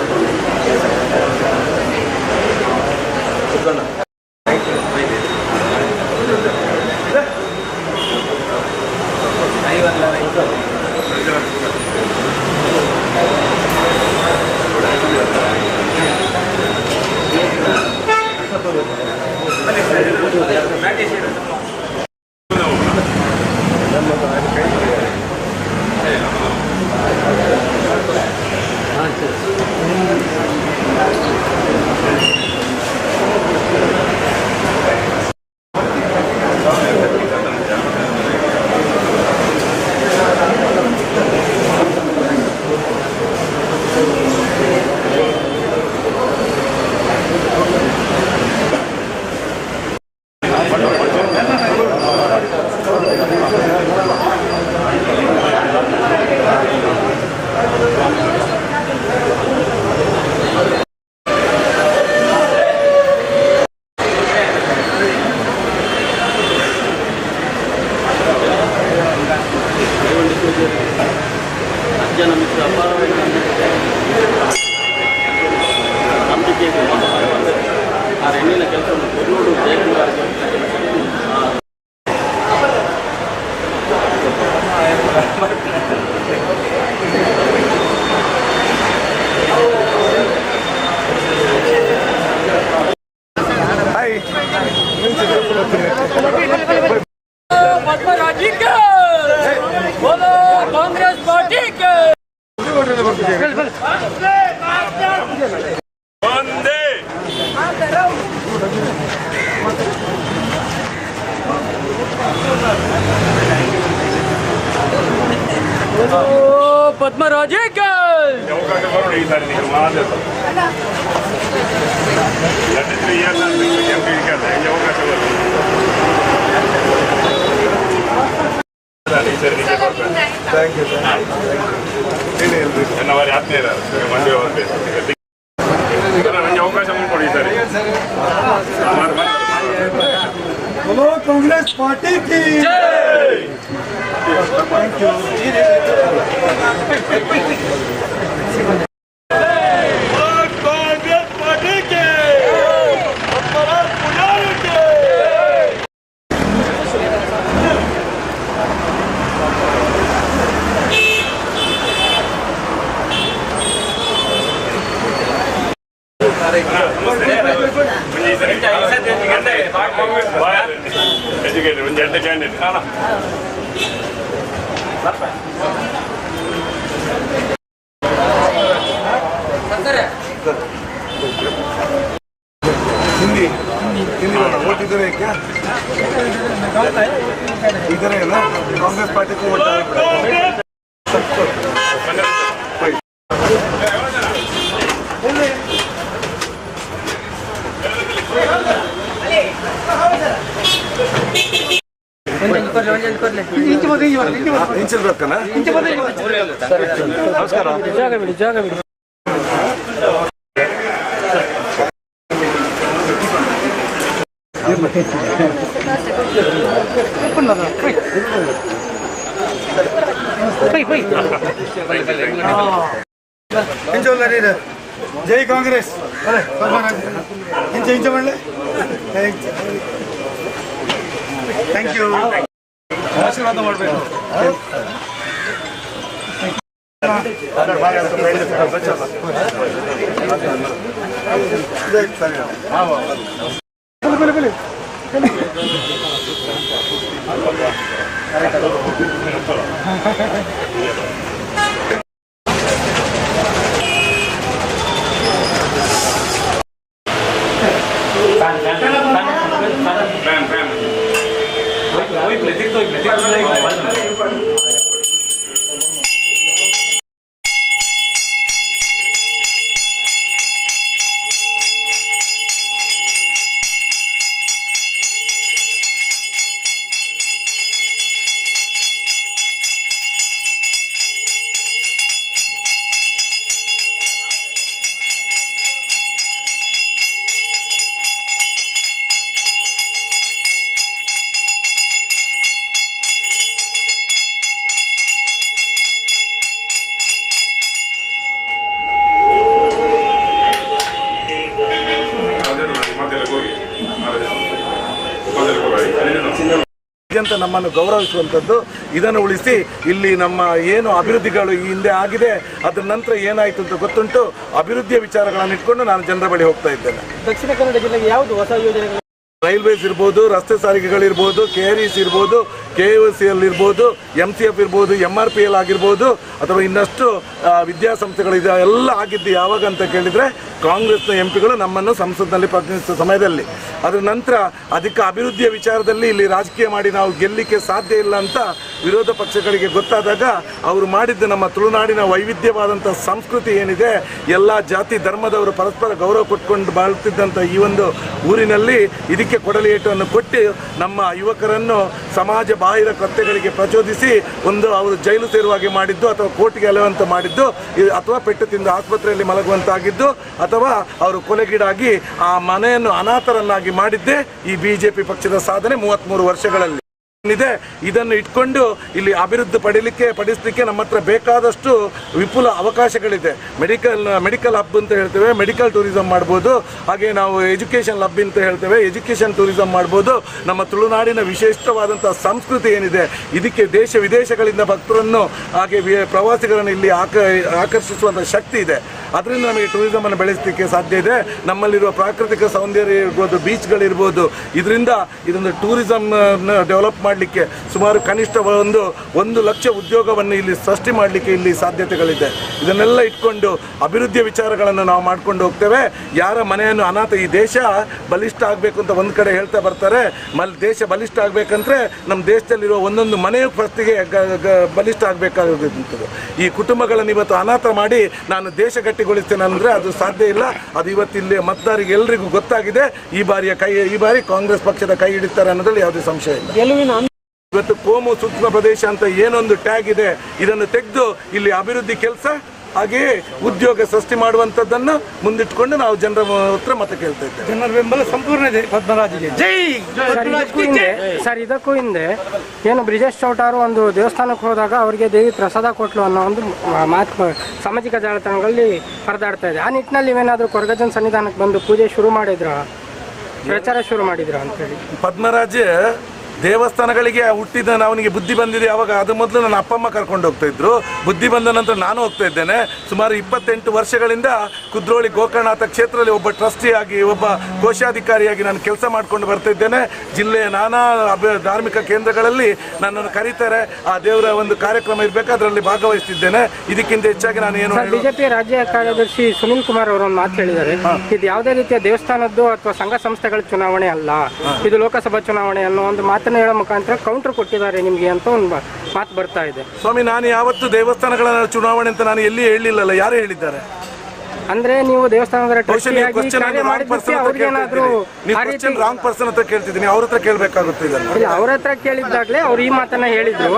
ನಮಗೆ ಅಪಾರವಾಗಿ ನಂಬಿಕೆಗೆ ಆ ಹೆಣ್ಣಿನ ಕೆಲಸವನ್ನು ಕೊಲ್ಲೂರು ಜಯಕುಮಾರ್ಗೆ पद्मराजी के बोलो कांग्रेस पार्टी के ಪದ್ಮರಾಜೇಕ ಅವಕಾಶ ಬರೋಣ ಈ ಸಾರಿ ನೀವು ಮಾತ್ರ ಅವಕಾಶ ಥ್ಯಾಂಕ್ ಯು ವಾರಿ ಆತ್ಮೀಯರ ಮಂಡ್ಯ ಹೋಗ್ತೇವೆ ನನಗೆ ಅವಕಾಶ ಮಾಡಿಕೊಡಿ ಈ ಸಾರಿ बोलो कांग्रेस पार्टी की ಎಜುಕೇಟೆಡ್ ಒಂದು 2 ಕ್ಯಾಂಡಿಡೇಟ್ हिंदी हिंदी वाला वोट इधर है क्या इधर है ना कांग्रेस पार्टी को वोट ಇಂಚಿರ್ಬೇಕನ ನಮಸ್ಕಾರ ಜಾಗ ಬಿಡಿ जय कांग्रेस इंच मल्ले थैंक यू आशीर्वाद ಮಾಡಬೇಕು ಅಂತ ನಮ್ಮನ್ನು ಗೌರವಿಸುವಂಥದ್ದು, ಇದನ್ನು ಉಳಿಸಿ ಇಲ್ಲಿ ನಮ್ಮ ಏನು ಅಭಿವೃದ್ಧಿಗಳು ಈ ಹಿಂದೆ ಆಗಿದೆ ಅದರ ನಂತರ ಏನಾಯಿತು ಅಂತ ಗೊತ್ತುಂಟು. ಅಭಿವೃದ್ಧಿಯ ವಿಚಾರಗಳನ್ನು ಇಟ್ಕೊಂಡು ನಾನು ಜನರ ಬಳಿ ಹೋಗ್ತಾ ಇದ್ದೇನೆ. ದಕ್ಷಿಣ ಕನ್ನಡ ಜಿಲ್ಲೆಗೆ ಯಾವುದು ಹೊಸ ಯೋಜನೆಗಳು? ರೈಲ್ವೇಸ್ ಇರ್ಬೋದು, ರಸ್ತೆ ಸಾರಿಗೆಗಳಿರ್ಬೋದು, KREC ಇರ್ಬೋದು, KOCL ಇರ್ಬೋದು, MCF ಇರ್ಬೋದು, MRPL ಆಗಿರ್ಬೋದು, ಅಥವಾ ಇನ್ನಷ್ಟು ವಿದ್ಯಾಸಂಸ್ಥೆಗಳಿದೆ. ಎಲ್ಲ ಆಗಿದ್ದು ಯಾವಾಗ ಅಂತ ಕೇಳಿದರೆ ಕಾಂಗ್ರೆಸ್ನ MP ಗಳು ನಮ್ಮನ್ನು ಸಂಸತ್ನಲ್ಲಿ ಪ್ರತಿನಿಧಿಸುವ ಸಮಯದಲ್ಲಿ. ಅದರ ನಂತರ ಅದಕ್ಕೆ ಅಭಿವೃದ್ಧಿಯ ವಿಚಾರದಲ್ಲಿ ಇಲ್ಲಿ ರಾಜಕೀಯ ಮಾಡಿ ನಾವು ಗೆಲ್ಲಲಿಕ್ಕೆ ಸಾಧ್ಯ ಇಲ್ಲ ಅಂತ ವಿರೋಧ ಪಕ್ಷಗಳಿಗೆ ಗೊತ್ತಾದಾಗ ಅವರು ಮಾಡಿದ್ದು ನಮ್ಮ ತುಳುನಾಡಿನ ವೈವಿಧ್ಯವಾದಂಥ ಸಂಸ್ಕೃತಿ ಏನಿದೆ, ಎಲ್ಲ ಜಾತಿ ಧರ್ಮದವರು ಪರಸ್ಪರ ಗೌರವ ಕೊಟ್ಕೊಂಡು ಬಾಳ್ತಿದ್ದಂಥ ಈ ಒಂದು ಊರಿನಲ್ಲಿ ಇದಕ್ಕೆ ಕೊಡಲಿ ಏಟನ್ನು ಕೊಟ್ಟು ನಮ್ಮ ಯುವಕರನ್ನು ಸಮಾಜ ಬಾಹಿರ ಕೃತ್ಯಗಳಿಗೆ ಪ್ರಚೋದಿಸಿ ಒಂದು ಅವರು ಜೈಲು ಸೇರುವಾಗೆ ಮಾಡಿದ್ದು, ಅಥವಾ ಕೋರ್ಟ್ಗೆ ಅಲೆಯುವಂತೆ ಮಾಡಿದ್ದು, ಅಥವಾ ಪೆಟ್ಟು ತಿಂದು ಆಸ್ಪತ್ರೆಯಲ್ಲಿ ಮಲಗುವಂತಾಗಿದ್ದು, ಅಥವಾ ಅವರು ಕೊಲೆಗೀಡಾಗಿ ಆ ಮನೆಯನ್ನು ಅನಾಥರನ್ನಾಗಿ ಮಾಡಿದ್ದೇ ಈ BJP ಪಕ್ಷದ ಸಾಧನೆ 33 ವರ್ಷಗಳಲ್ಲಿ ಇದೆ. ಇದನ್ನು ಇಟ್ಕೊಂಡು ಇಲ್ಲಿ ಅಭಿವೃದ್ಧಿ ಪಡಿಸಲಿಕ್ಕೆ ನಮ್ಮ ಹತ್ರ ಬೇಕಾದಷ್ಟು ವಿಪುಲ ಅವಕಾಶಗಳಿದೆ. ಮೆಡಿಕಲ್ ಹಬ್ ಅಂತ ಹೇಳ್ತೇವೆ, ಮೆಡಿಕಲ್ ಟೂರಿಸಂ ಮಾಡ್ಬೋದು. ಹಾಗೆ ನಾವು ಎಜುಕೇಷನ್ ಹಬ್ ಅಂತ ಹೇಳ್ತೇವೆ, ಎಜುಕೇಷನ್ ಟೂರಿಸಂ ಮಾಡ್ಬೋದು. ನಮ್ಮ ತುಳುನಾಡಿನ ವಿಶಿಷ್ಟವಾದಂಥ ಸಂಸ್ಕೃತಿ ಏನಿದೆ, ಇದಕ್ಕೆ ದೇಶ ವಿದೇಶಗಳಿಂದ ಭಕ್ತರನ್ನು ಹಾಗೆ ಪ್ರವಾಸಿಗರನ್ನು ಇಲ್ಲಿ ಆಕರ್ಷಿಸುವಂಥ ಶಕ್ತಿ ಇದೆ. ಅದರಿಂದ ನಮಗೆ ಟೂರಿಸಮನ್ನು ಬೆಳೆಸಲಿಕ್ಕೆ ಸಾಧ್ಯ ಇದೆ. ನಮ್ಮಲ್ಲಿರುವ ಪ್ರಾಕೃತಿಕ ಸೌಂದರ್ಯ ಇರ್ಬೋದು, ಬೀಚ್ಗಳಿರ್ಬೋದು, ಇದರಿಂದ ಇದೊಂದು ಟೂರಿಸಂ ಡೆವಲಪ್ ಮಾಡಲಿಕ್ಕೆ ಸುಮಾರು ಕನಿಷ್ಠ 1 ಲಕ್ಷ ಉದ್ಯೋಗವನ್ನು ಇಲ್ಲಿ ಸೃಷ್ಟಿ ಮಾಡಲಿಕ್ಕೆ ಇಲ್ಲಿ ಸಾಧ್ಯತೆಗಳಿದೆ. ಇದನ್ನೆಲ್ಲ ಇಟ್ಕೊಂಡು ಅಭಿವೃದ್ಧಿಯ ವಿಚಾರಗಳನ್ನು ನಾವು ಮಾಡ್ಕೊಂಡು ಹೋಗ್ತೇವೆ. ಯಾರ ಮನೆಯನ್ನು ಈ ದೇಶ ಬಲಿಷ್ಠ ಆಗಬೇಕು ಅಂತ ಒಂದು ಕಡೆ ಹೇಳ್ತಾ ಬರ್ತಾರೆ. ದೇಶ ಬಲಿಷ್ಠ ಆಗಬೇಕಂದ್ರೆ ನಮ್ಮ ದೇಶದಲ್ಲಿರುವ ಒಂದೊಂದು ಮನೆಯು ಫಸ್ಟಿಗೆ ಬಲಿಷ್ಠ ಆಗಬೇಕಾಗುತ್ತದೆ. ಈ ಕುಟುಂಬಗಳನ್ನು ಇವತ್ತು ಅನಾಥ ಮಾಡಿ ನಾನು ದೇಶ ಗಟ್ಟಿಗೊಳಿಸ್ತೇನೆ ಅಂದರೆ ಅದು ಸಾಧ್ಯ ಇಲ್ಲ. ಅದು ಇವತ್ತಿಲ್ಲಿ ಮತದಾರರಿಗೆ ಎಲ್ರಿಗೂ ಗೊತ್ತಾಗಿದೆ. ಈ ಬಾರಿ ಕಾಂಗ್ರೆಸ್ ಪಕ್ಷದ ಕೈ ಹಿಡಿತಾರೆ ಅನ್ನೋದ್ರಲ್ಲಿ ಯಾವುದೇ ಸಂಶಯ ಇಲ್ಲ. ಇವತ್ತು ಕೋಮು ಸೂಕ್ಷ್ಮ ಪ್ರದೇಶ ಅಂತ ಏನೊಂದು ಟ್ಯಾಗ್ ಇದೆ, ಇದನ್ನು ತೆಗೆದು ಇಲ್ಲಿ ಅಭಿವೃದ್ಧಿ ಕೆಲಸ ಹಾಗೆಯೇ ಉದ್ಯೋಗ ಸೃಷ್ಟಿ ಮಾಡುವಂಥದ್ದನ್ನು ಮುಂದಿಟ್ಕೊಂಡು ನಾವು ಜನರ ಹತ್ರ ಮತ ಕೇಳ್ತಾ ಇದ್ದೇವೆ. ಜನರ ಬೆಂಬಲ ಸಂಪೂರ್ಣ ಇದೆ ಪದ್ಮರಾಜ್ಗೆ. ಜೈ. ಸರ್ ಇದಕ್ಕೂ ಹಿಂದೆ ಏನು ಬ್ರಿಜೇಶ್ ಚೌಟಾರು ಒಂದು ದೇವಸ್ಥಾನಕ್ಕೆ ಹೋದಾಗ ಅವರಿಗೆ ದೇವಿ ಪ್ರಸಾದ ಕೊಟ್ಲು ಅನ್ನೋ ಒಂದು ಮಾತು ಸಾಮಾಜಿಕ ಜಾಲತಾಣಗಳಲ್ಲಿ ಹರಿದಾಡ್ತಾ ಇದೆ. ಆ ನಿಟ್ಟಿನಲ್ಲಿ ನೀವೇನಾದರೂ ಕೊರಗಜ್ಜನ ಸನ್ನಿಧಾನಕ್ಕೆ ಬಂದು ಪೂಜೆ ಶುರು ಮಾಡಿದ್ರ, ಪ್ರಚಾರ ಶುರು ಮಾಡಿದ್ರ ಅಂತೇಳಿ? ಪದ್ಮರಾಜ್ ದೇವಸ್ಥಾನಗಳಿಗೆ ಹುಟ್ಟಿದ ಅವನಿಗೆ ಬುದ್ಧಿ ಬಂದಿದೆ ಯಾವಾಗ? ಅದು ಮೊದಲು ನನ್ನ ಅಪ್ಪ ಅಮ್ಮ ಕರ್ಕೊಂಡು ಹೋಗ್ತಾ ಇದ್ರು. ಬುದ್ಧಿ ಬಂದ ನಂತರ ನಾನು ಹೋಗ್ತಾ ಇದ್ದೇನೆ. ಸುಮಾರು 28 ವರ್ಷಗಳಿಂದ ಕುದ್ರೋಳಿ ಗೋಕರ್ಣನಾಥ ಕ್ಷೇತ್ರದಲ್ಲಿ ಒಬ್ಬ ಟ್ರಸ್ಟಿಯಾಗಿ, ಒಬ್ಬ ಕೋಶಾಧಿಕಾರಿಯಾಗಿ ನಾನು ಕೆಲಸ ಮಾಡ್ಕೊಂಡು ಬರ್ತಾ ಇದ್ದೇನೆ. ಜಿಲ್ಲೆಯ ನಾನಾ ಧಾರ್ಮಿಕ ಕೇಂದ್ರಗಳಲ್ಲಿ ನನ್ನನ್ನು ಕರೀತಾರೆ. ಆ ದೇವರ ಒಂದು ಕಾರ್ಯಕ್ರಮ ಇರಬೇಕು, ಅದರಲ್ಲಿ ಭಾಗವಹಿಸ್ತಿದ್ದೇನೆ. ಇದಕ್ಕಿಂತ ಹೆಚ್ಚಾಗಿ ನಾನು ಏನು ಬಿಜೆಪಿ ರಾಜ್ಯ ಕಾರ್ಯದರ್ಶಿ ಸುನಿಲ್ ಕುಮಾರ್ ಅವರು ಒಂದು ಮಾತು ಹೇಳಿದ್ದಾರೆ. ಇದು ಯಾವುದೇ ರೀತಿಯ ದೇವಸ್ಥಾನದ್ದು ಅಥವಾ ಸಂಘ ಸಂಸ್ಥೆಗಳ ಚುನಾವಣೆ ಅಲ್ಲ, ಇದು ಲೋಕಸಭಾ ಚುನಾವಣೆ ಅನ್ನೋ ಒಂದು ಮಾತನ್ನು ಹೇಳೋ ಮುಖಾಂತರ ಕೌಂಟರ್ ಕೊಟ್ಟಿದ್ದಾರೆ ನಿಮಗೆ ಅಂತ ಒಂದು ಮಾತು ಬರ್ತಾ ಇದೆ. ಸ್ವಾಮಿ, ನಾನು ಯಾವತ್ತು ದೇವಸ್ಥಾನಗಳ ಚುನಾವಣೆ ಅಂತ ನಾನು ಎಲ್ಲಿ ಹೇಳಿಲ್ಲಲ್ಲ. ಯಾರು ಹೇಳಿದ್ದಾರೆ? ಅಂದ್ರೆ ನೀವು ದೇವಸ್ಥಾನದ ರಾಂಗ್ ಪರ್ಸನ್ ಹತ್ರ ಕೇಳ್ತಿದ್ದೀನಿ, ಅವ್ರ ಹತ್ರ ಕೇಳಬೇಕಾಗುತ್ತೆ. ಇದನ್ನು ಅವ್ರ ಹತ್ರ ಕೇಳಿದ್ದಾಗಲೇ ಅವ್ರು ಈ ಮಾತನ್ನ ಹೇಳಿದ್ರು.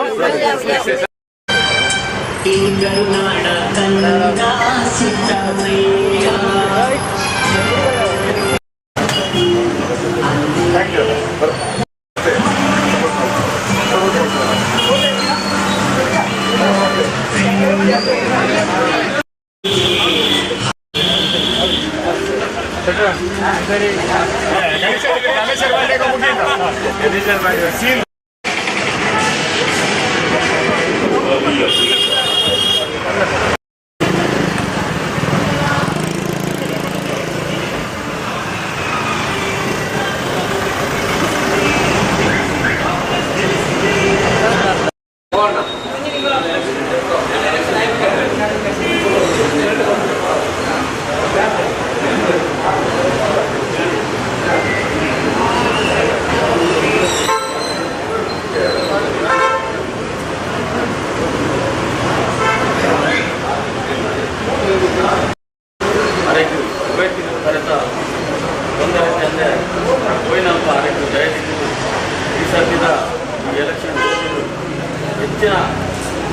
ಹೆಚ್ಚಿನ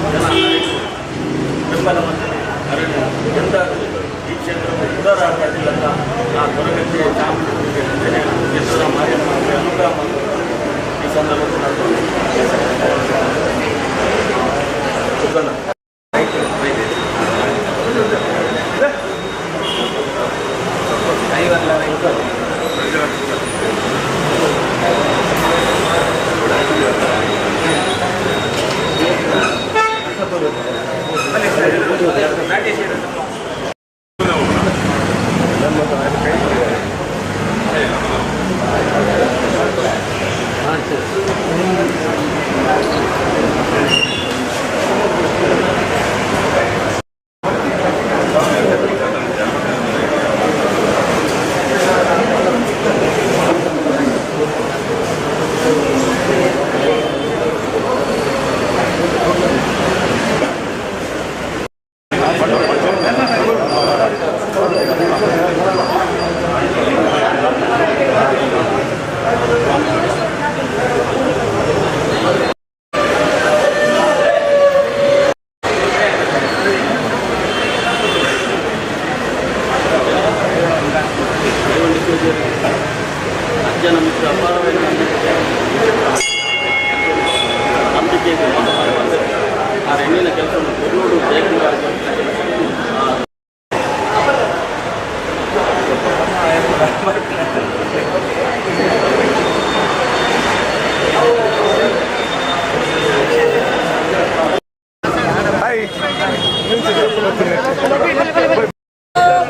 ಜನ ಬೆಂಬಲ ಮಂಡಳಿ ಅರಣ್ಯ ಎಂದಾದರೂ ಈ ಕ್ಷೇತ್ರದ ಉದಾರ ಪಾಟೀಲ್ ಅಂತ ಆ ಕೊರಗಜ್ಜೆ ಚಾಮುಂಡಿ ಎಷ್ಟರ ಮಾರಿಯಮ್ಮ ಅನುಗ್ರಹ ಮತ್ತು ಈ ಸಂದರ್ಭದಲ್ಲಿ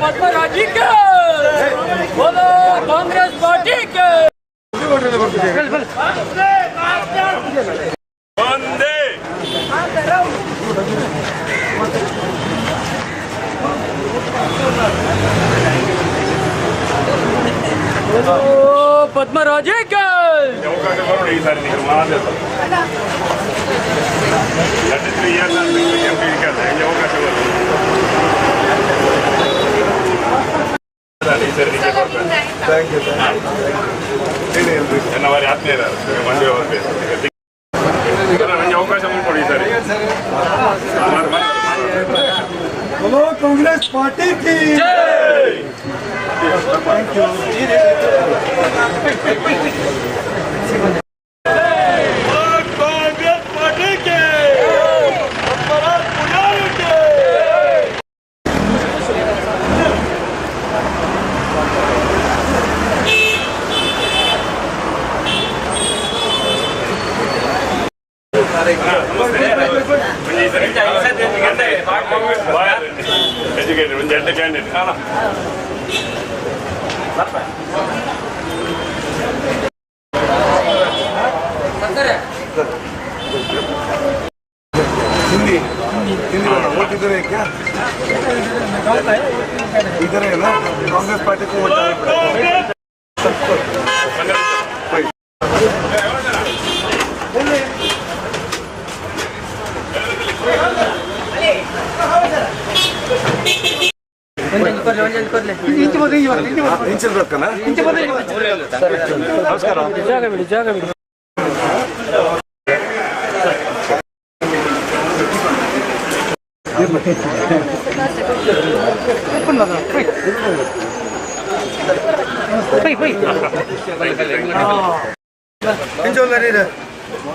पद्मराजी के बोलो कांग्रेस पार्टी के ಪದ್ಮರಾಜಕ್ಕೆ ಅವಕಾಶ ಬರೋಣ ಈ ಸಾರಿ ನೀವು ಮಾತ್ರ 33 ಇಯರ್ಸ್ MP ಅವಕಾಶ ಬರೋಣ ಈ ಸಾರಿ ನಿಮಗೆ ಕೊಡ್ತಾರೆ. ಥ್ಯಾಂಕ್ ಯು ಹೇಳಿ ಎಲ್ರಿ ಜನವರಿ 15 ಮಂಡ್ಯ ಹೋಗ್ಬೇಕು ನನಗೆ ಅವಕಾಶ ಕೊಡಿ ಈ ಸಾರಿ बोलो कांग्रेस पार्टी की थैंक यू कांग्रेस पार्टी के ಎಜುಕೇಟೆಡ್ ಒಂದು 2 ಕ್ಯಾಂಡಿಡೇಟ್ हिंदी हिंदी वोट इधर है क्या इधर है ना कांग्रेस पार्टी को वोट ಇಂಚಿರ್ಬೇಕನ ನಮಸ್ಕಾರ ಜಾಗ ಬಿಡಿ ಜಾಗ ಬಿಡಿ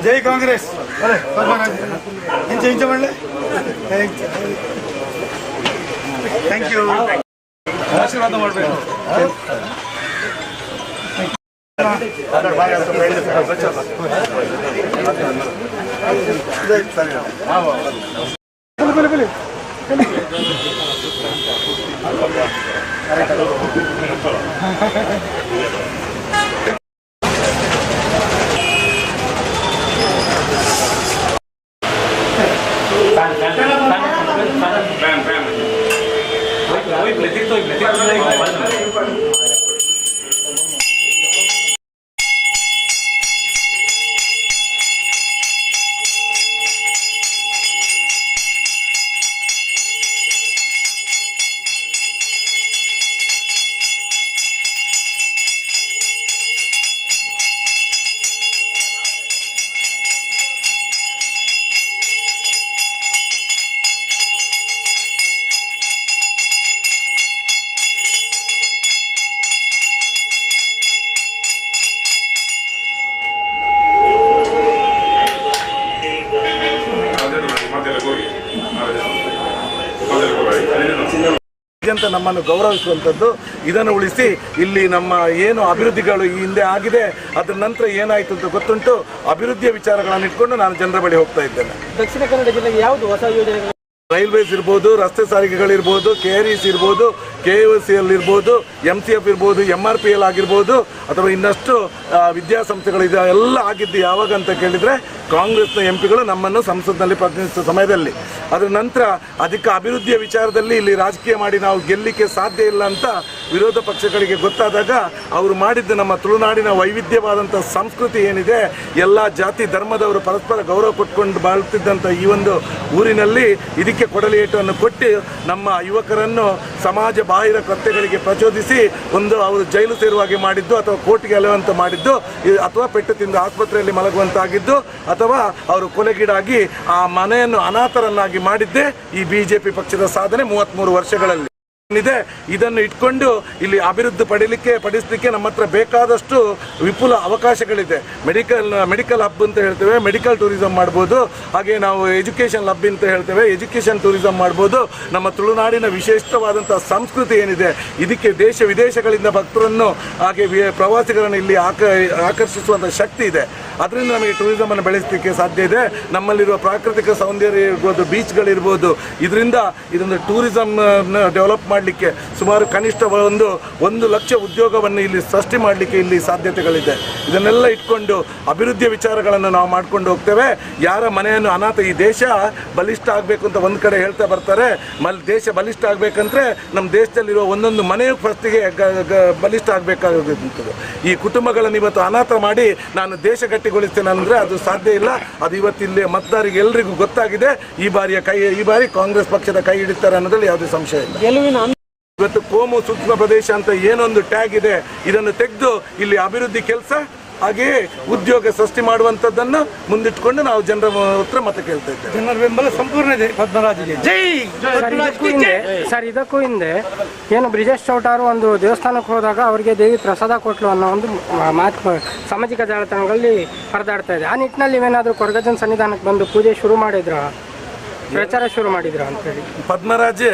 जय कांग्रेस अरे इंच इंच मल्ले थैंक यू आशीर्वाद ಮಾಡಬೇಕು ಅಂತ ನಮ್ಮನ್ನು ಗೌರವಿಸುವಂಥದ್ದು ಇದನ್ನು ಉಳಿಸಿ ಇಲ್ಲಿ ನಮ್ಮ ಏನು ಅಭಿವೃದ್ಧಿಗಳು ಈ ಹಿಂದೆ ಆಗಿದೆ ಅದರ ನಂತರ ಏನಾಯಿತು ಅಂತ ಗೊತ್ತುಂಟು ಅಭಿವೃದ್ಧಿಯ ವಿಚಾರಗಳನ್ನು ಇಟ್ಕೊಂಡು ನಾನು ಜನರ ಬಳಿ ಹೋಗ್ತಾ ಇದ್ದೇನೆ. ದಕ್ಷಿಣ ಕನ್ನಡ ಜಿಲ್ಲೆಗೆ ಯಾವುದು ಹೊಸ ಯೋಜನೆಗಳು ರೈಲ್ವೇಸ್ ಇರ್ಬೋದು, ರಸ್ತೆ ಸಾರಿಗೆಗಳಿರ್ಬೋದು, KRES ಇರ್ಬೋದು, KOCL ಇರ್ಬೋದು, MCF ಇರ್ಬೋದು, MRPL ಆಗಿರ್ಬೋದು ಅಥವಾ ಇನ್ನಷ್ಟು ವಿದ್ಯಾಸಂಸ್ಥೆಗಳಿದೆ ಎಲ್ಲ ಆಗಿದ್ದು ಯಾವಾಗ ಅಂತ ಕೇಳಿದರೆ ಕಾಂಗ್ರೆಸ್ನ MP ಗಳು ನಮ್ಮನ್ನು ಸಂಸತ್ನಲ್ಲಿ ಪ್ರತಿನಿಧಿಸುವ ಸಮಯದಲ್ಲಿ. ಅದರ ನಂತರ ಅದಕ್ಕೆ ಅಭಿವೃದ್ಧಿಯ ವಿಚಾರದಲ್ಲಿ ಇಲ್ಲಿ ರಾಜಕೀಯ ಮಾಡಿ ನಾವು ಗೆಲ್ಲಲಿಕ್ಕೆ ಸಾಧ್ಯ ಇಲ್ಲ ಅಂತ ವಿರೋಧ ಪಕ್ಷಗಳಿಗೆ ಗೊತ್ತಾದಾಗ ಅವರು ಮಾಡಿದ್ದು ನಮ್ಮ ತುಳುನಾಡಿನ ವೈವಿಧ್ಯವಾದಂಥ ಸಂಸ್ಕೃತಿ ಏನಿದೆ, ಎಲ್ಲ ಜಾತಿ ಧರ್ಮದವರು ಪರಸ್ಪರ ಗೌರವ ಕೊಟ್ಕೊಂಡು ಬಾಳ್ತಿದ್ದಂಥ ಈ ಒಂದು ಊರಿನಲ್ಲಿ ಇದಕ್ಕೆ ಕೊಡಲಿ ಏಟನ್ನು ಕೊಟ್ಟು ನಮ್ಮ ಯುವಕರನ್ನು ಸಮಾಜ ಬಾಹಿರ ಕೃತ್ಯಗಳಿಗೆ ಪ್ರಚೋದಿಸಿ ಒಂದು ಅವರು ಜೈಲು ಸೇರುವಾಗೆ ಮಾಡಿದ್ದು ಅಥವಾ ಕೋರ್ಟ್ಗೆ ಅಲೆಯುವಂತ ಮಾಡಿದ್ದು ಅಥವಾ ಪೆಟ್ಟು ತಿಂದು ಆಸ್ಪತ್ರೆಯಲ್ಲಿ ಮಲಗುವಂತಾಗಿದ್ದು ಅಥವಾ ಅವರು ಕೊಲೆಗೀಡಾಗಿ ಆ ಮನೆಯನ್ನು ಅನಾಥರನ್ನಾಗಿ ಮಾಡಿದ್ದೇ ಈ BJP ಪಕ್ಷದ ಸಾಧನೆ 33 ವರ್ಷಗಳಲ್ಲಿ ಇದೆ. ಇದನ್ನು ಇಟ್ಕೊಂಡು ಇಲ್ಲಿ ಅಭಿವೃದ್ಧಿ ಪಡಿಸಲಿಕ್ಕೆ ನಮ್ಮ ಹತ್ರ ಬೇಕಾದಷ್ಟು ವಿಪುಲ ಅವಕಾಶಗಳಿದೆ. ಮೆಡಿಕಲ್ ಹಬ್ ಅಂತ ಹೇಳ್ತೇವೆ, ಮೆಡಿಕಲ್ ಟೂರಿಸಂ ಮಾಡ್ಬೋದು. ಹಾಗೆ ನಾವು ಎಜುಕೇಷನ್ ಹಬ್ ಅಂತ ಹೇಳ್ತೇವೆ, ಎಜುಕೇಷನ್ ಟೂರಿಸಂ ಮಾಡ್ಬೋದು. ನಮ್ಮ ತುಳುನಾಡಿನ ವಿಶಿಷ್ಟವಾದಂಥ ಸಂಸ್ಕೃತಿ ಏನಿದೆ ಇದಕ್ಕೆ ದೇಶ ವಿದೇಶಗಳಿಂದ ಭಕ್ತರನ್ನು ಹಾಗೆ ಪ್ರವಾಸಿಗರನ್ನು ಇಲ್ಲಿ ಆಕರ್ಷಿಸುವಂಥ ಶಕ್ತಿ ಇದೆ. ಅದರಿಂದ ನಮಗೆ ಟೂರಿಸಮನ್ನು ಬೆಳೆಸಲಿಕ್ಕೆ ಸಾಧ್ಯ ಇದೆ. ನಮ್ಮಲ್ಲಿರುವ ಪ್ರಾಕೃತಿಕ ಸೌಂದರ್ಯ ಇರ್ಬೋದು, ಬೀಚ್ಗಳಿರ್ಬೋದು, ಇದರಿಂದ ಇದೊಂದು ಟೂರಿಸಂ ಡೆವಲಪ್ ಮಾಡಿ ಮಾಡಲಿಕ್ಕೆ ಸುಮಾರು ಕನಿಷ್ಠ 1 ಲಕ್ಷ ಉದ್ಯೋಗವನ್ನು ಇಲ್ಲಿ ಸೃಷ್ಟಿ ಮಾಡಲಿಕ್ಕೆ ಇಲ್ಲಿ ಸಾಧ್ಯತೆಗಳಿದೆ. ಇದನ್ನೆಲ್ಲ ಇಟ್ಕೊಂಡು ಅಭಿವೃದ್ಧಿಯ ವಿಚಾರಗಳನ್ನು ನಾವು ಮಾಡ್ಕೊಂಡು ಹೋಗ್ತೇವೆ. ಯಾರ ಮನೆಯನ್ನು ಅನಾಥ, ಈ ದೇಶ ಬಲಿಷ್ಠ ಆಗಬೇಕು ಅಂತ ಒಂದು ಕಡೆ ಹೇಳ್ತಾ ಬರ್ತಾರೆ. ದೇಶ ಬಲಿಷ್ಠ ಆಗಬೇಕಂದ್ರೆ ನಮ್ಮ ದೇಶದಲ್ಲಿರುವ ಒಂದೊಂದು ಮನೆಯು ಫಸ್ಟಿಗೆ ಬಲಿಷ್ಠ ಆಗಬೇಕಾಗುತ್ತದೆ. ಈ ಕುಟುಂಬಗಳನ್ನು ಇವತ್ತು ಅನಾಥ ಮಾಡಿ ನಾನು ದೇಶ ಗಟ್ಟಿಗೊಳಿಸ್ತೇನೆ ಅಂದರೆ ಅದು ಸಾಧ್ಯ ಇಲ್ಲ. ಅದು ಇವತ್ತಿಲ್ಲಿ ಮತದಾರರಿಗೆ ಎಲ್ರಿಗೂ ಗೊತ್ತಾಗಿದೆ. ಈ ಬಾರಿ ಕಾಂಗ್ರೆಸ್ ಪಕ್ಷದ ಕೈ ಹಿಡಿತಾರೆ ಅನ್ನೋದ್ರಲ್ಲಿ ಯಾವುದೇ ಸಂಶಯ ಇಲ್ಲ. ಇವತ್ತು ಕೋಮು ಸೂಕ್ಷ್ಮ ಪ್ರದೇಶ ಅಂತ ಏನೊಂದು ಟ್ಯಾಗ್ ಇದೆ, ಇದನ್ನು ತೆಗೆದು ಇಲ್ಲಿ ಅಭಿವೃದ್ಧಿ ಕೆಲಸ ಹಾಗೆಯೇ ಉದ್ಯೋಗ ಸೃಷ್ಟಿ ಮಾಡುವಂಥದ್ದನ್ನು ಮುಂದಿಟ್ಕೊಂಡು ನಾವು ಜನರ ಹತ್ರ ಮತ ಕೇಳ್ತಾ ಇದ್ದೇವೆ. ಜನರ ಬೆಂಬಲ ಸಂಪೂರ್ಣ ಇದೆ ಪದ್ಮರಾಜ್ಗೆ. ಜೈ. ಸರ್, ಇದಕ್ಕೂ ಹಿಂದೆ ಏನು ಬ್ರಿಜೇಶ್ ಚೌಟಾರು ಒಂದು ದೇವಸ್ಥಾನಕ್ಕೆ ಹೋದಾಗ ಅವರಿಗೆ ದೇವಿ ಪ್ರಸಾದ ಕೊಟ್ಲು ಅನ್ನೋ ಒಂದು ಮಾತು ಸಾಮಾಜಿಕ ಜಾಲತಾಣಗಳಲ್ಲಿ ಹರಿದಾಡ್ತಾ ಇದೆ. ಆ ನಿಟ್ಟಿನಲ್ಲಿ ನೀವೇನಾದರೂ ಕೊರಗಜ್ಜನ ಸನ್ನಿಧಾನಕ್ಕೆ ಬಂದು ಪೂಜೆ ಶುರು ಮಾಡಿದ್ರ, ಪ್ರಚಾರ ಶುರು ಮಾಡಿದ್ರ ಅಂತೇಳಿ? ಪದ್ಮರಾಜ್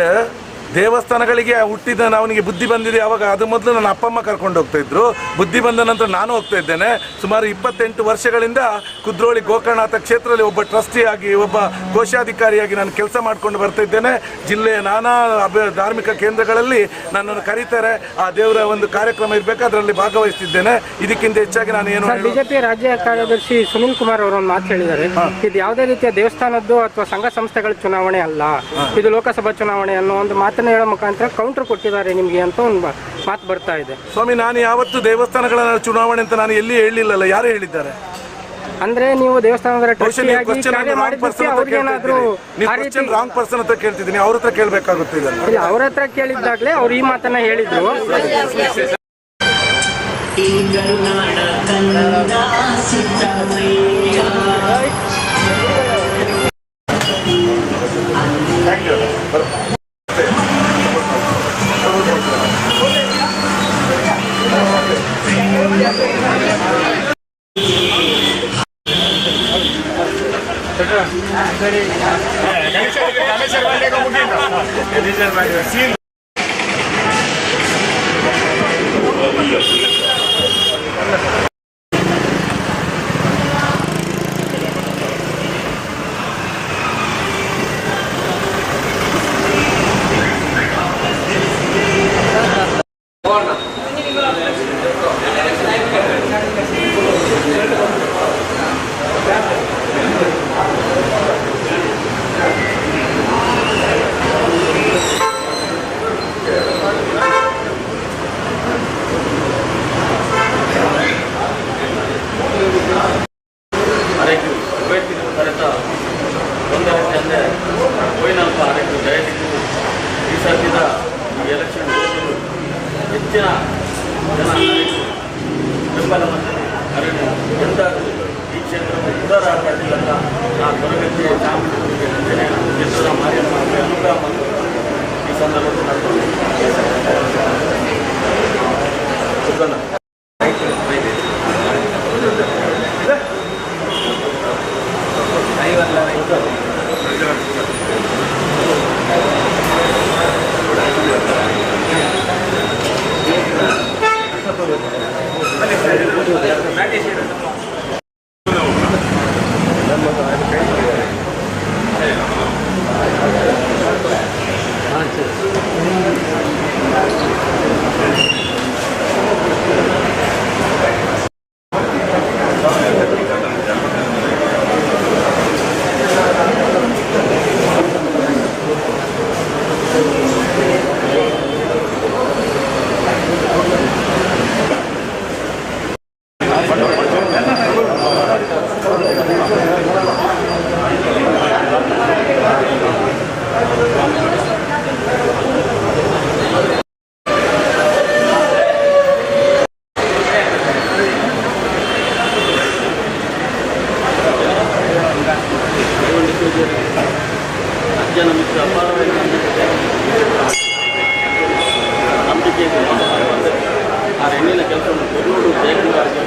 ದೇವಸ್ಥಾನಗಳಿಗೆ ಹುಟ್ಟಿದ ಅವನಿಗೆ ಬುದ್ಧಿ ಬಂದಿದೆ ಅವಾಗ. ಅದು ಮೊದಲು ನನ್ನ ಅಪ್ಪ ಅಮ್ಮ ಕರ್ಕೊಂಡು ಹೋಗ್ತಾ ಇದ್ರು. ಬುದ್ಧಿ ಬಂದ ನಂತರ ನಾನು ಹೋಗ್ತಾ ಇದ್ದೇನೆ. ಸುಮಾರು 28 ವರ್ಷಗಳಿಂದ ಕುದ್ರೋಳಿ ಗೋಕರ್ಣನಾಥ ಕ್ಷೇತ್ರದಲ್ಲಿ ಒಬ್ಬ ಟ್ರಸ್ಟಿಯಾಗಿ, ಒಬ್ಬ ಕೋಶಾಧಿಕಾರಿಯಾಗಿ ನಾನು ಕೆಲಸ ಮಾಡ್ಕೊಂಡು ಬರ್ತಾ ಇದ್ದೇನೆ. ಜಿಲ್ಲೆಯ ನಾನಾ ಧಾರ್ಮಿಕ ಕೇಂದ್ರಗಳಲ್ಲಿ ನನ್ನನ್ನು ಕರೀತಾರೆ. ಆ ದೇವರ ಒಂದು ಕಾರ್ಯಕ್ರಮ ಇರಬೇಕು, ಅದರಲ್ಲಿ ಭಾಗವಹಿಸ್ತಿದ್ದೇನೆ. ಇದಕ್ಕಿಂತ ಹೆಚ್ಚಾಗಿ ನಾನು ಏನು ಬಿಜೆಪಿ ರಾಜ್ಯ ಕಾರ್ಯದರ್ಶಿ ಸುನಿಲ್ ಕುಮಾರ್ ಅವರು ಒಂದು ಮಾತು ಹೇಳಿದ್ದಾರೆ, ಇದು ಯಾವುದೇ ರೀತಿಯ ದೇವಸ್ಥಾನದ್ದು ಅಥವಾ ಸಂಘ ಸಂಸ್ಥೆಗಳ ಚುನಾವಣೆ ಅಲ್ಲ, ಇದು ಲೋಕಸಭಾ ಚುನಾವಣೆ ಅನ್ನೋ ಒಂದು ಮಾತನ್ನು ಹೇಳೋ ಮುಖಾಂತರ ಕೌಂಟರ್ ಕೊಟ್ಟಿದ್ದಾರೆ ನಿಮಗೆ ಅಂತ ಒಂದು ಮಾತು ಬರ್ತಾ ಇದೆ. ಸ್ವಾಮಿ, ನಾನು ಯಾವತ್ತು ದೇವಸ್ಥಾನಗಳ ಚುನಾವಣೆ ಅಂತ ನಾನು ಎಲ್ಲಿ ಹೇಳಿಲ್ಲಲ್ಲ. ಯಾರು ಹೇಳಿದ್ದಾರೆ? ಅಂದ್ರೆ ನೀವು ದೇವಸ್ಥಾನದ ರಾಂಗ್ ಪರ್ಸನ್ ಹತ್ರ ಕೇಳ್ತಿದ್ದೀನಿ, ಅವ್ರ ಹತ್ರ ಕೇಳಬೇಕಾಗುತ್ತೆ. ಅವ್ರ ಹತ್ರ ಕೇಳಿದ್ದಾಗಲೇ ಅವ್ರು ಈ ಮಾತನ್ನ ಹೇಳಿದ್ರು. ಹೆಚ್ಚಿನ ಜನ ಬೆಂಬಲವನ್ನು ಎಂದಾದರೂ ಈ ಕ್ಷೇತ್ರಕ್ಕೆ ಉದಾಹರಣೆ ಅಂತ ಆ ಕೊರಗಜ್ಜೆ ಚಾಮುಂಡಿ ಕ್ಷೇತ್ರದ ಮಾರಿಯಮ್ಮ ಅನುಗ್ರಹ ಮತ್ತು ಈ ಸಂದರ್ಭದಲ್ಲಿ ಅಜ್ಜನ ಮಿತ್ರ ಅಪಾರವಾಗಿ ನಂಬಿಕೆ ಆ ಹೆಣ್ಣಿನ ಕೆಲಸವನ್ನು ಬೆಂಗಳೂರು ಜಯಕುಮಾರಿಗೆ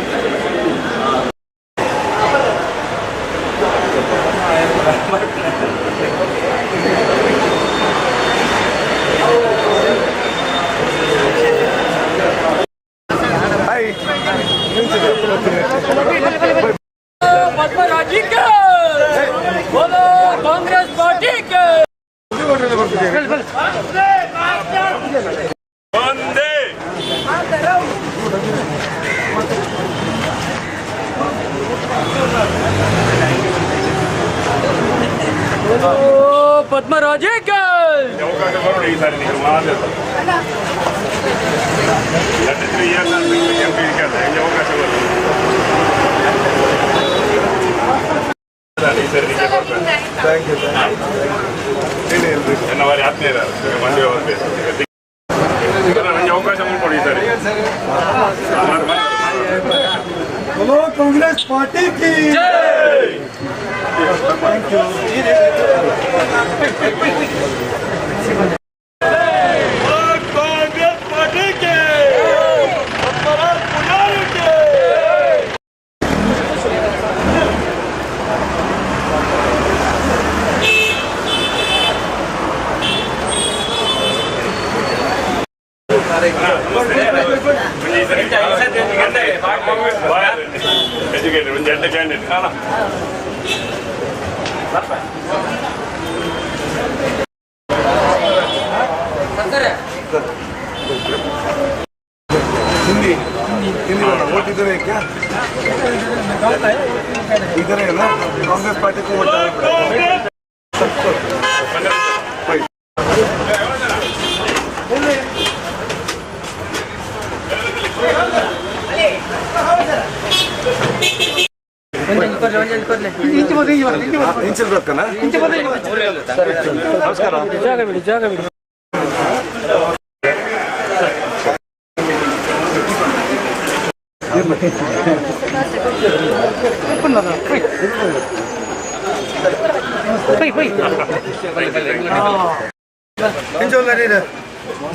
पद्मराजी के बोलो कांग्रेस पार्टी के ಒಂದೇ ಪದ್ಮರಾಜಕ್ಕೆ ಅವಕಾಶ ಬರೋಣ ಈ ಸಾರಿ ನೀವು ಮಾತ್ರ 33 years MP ಅವಕಾಶ ಬರೋಣ ಈ ಸರಿ ನಿಮಗೆ ಕೊಡ್ತೇನೆ. ಥ್ಯಾಂಕ್ ಯು ನನ್ನ ವಾರಿ ಆತ್ಮೀಯರ ಮಂಡ್ಯ ಅವ್ರಿಗೆ ನನಗೆ ಅವಕಾಶ ಮಾಡಿಕೊಡಿ ಈ ಸಾರಿ बोलो कांग्रेस पार्टी की कांग्रेस पार्टी के पुजारी के ಎಜುಕೇಟೆಡ್ ಒಂದು ಎಂಟು ಕ್ಯಾಂಡಿಡೇಟ್ हिंदी हिंदी वोट इधर है क्या? इधर है ना? कांग्रेस पार्टी को वोट ಇಂಚಿರ್ಬೇಕನ ನಮಸ್ಕಾರ ಜಾಗ ಬಿಡಿ ಜಾಗ ಬಿಡಿ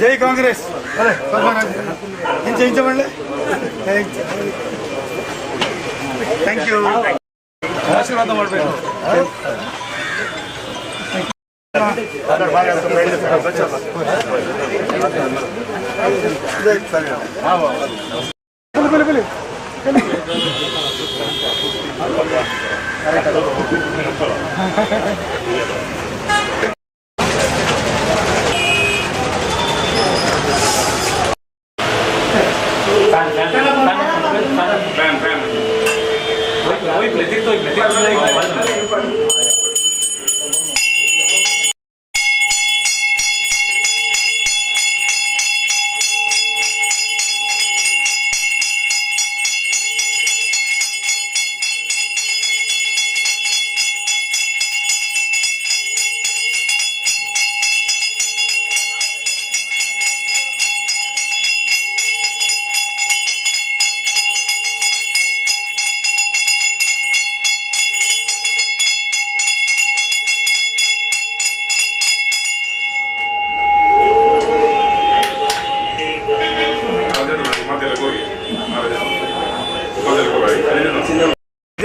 जय कांग्रेस अरे इंच इंच मल्ले थैंक यू आशीर्वाद ಮಾಡಬೇಕು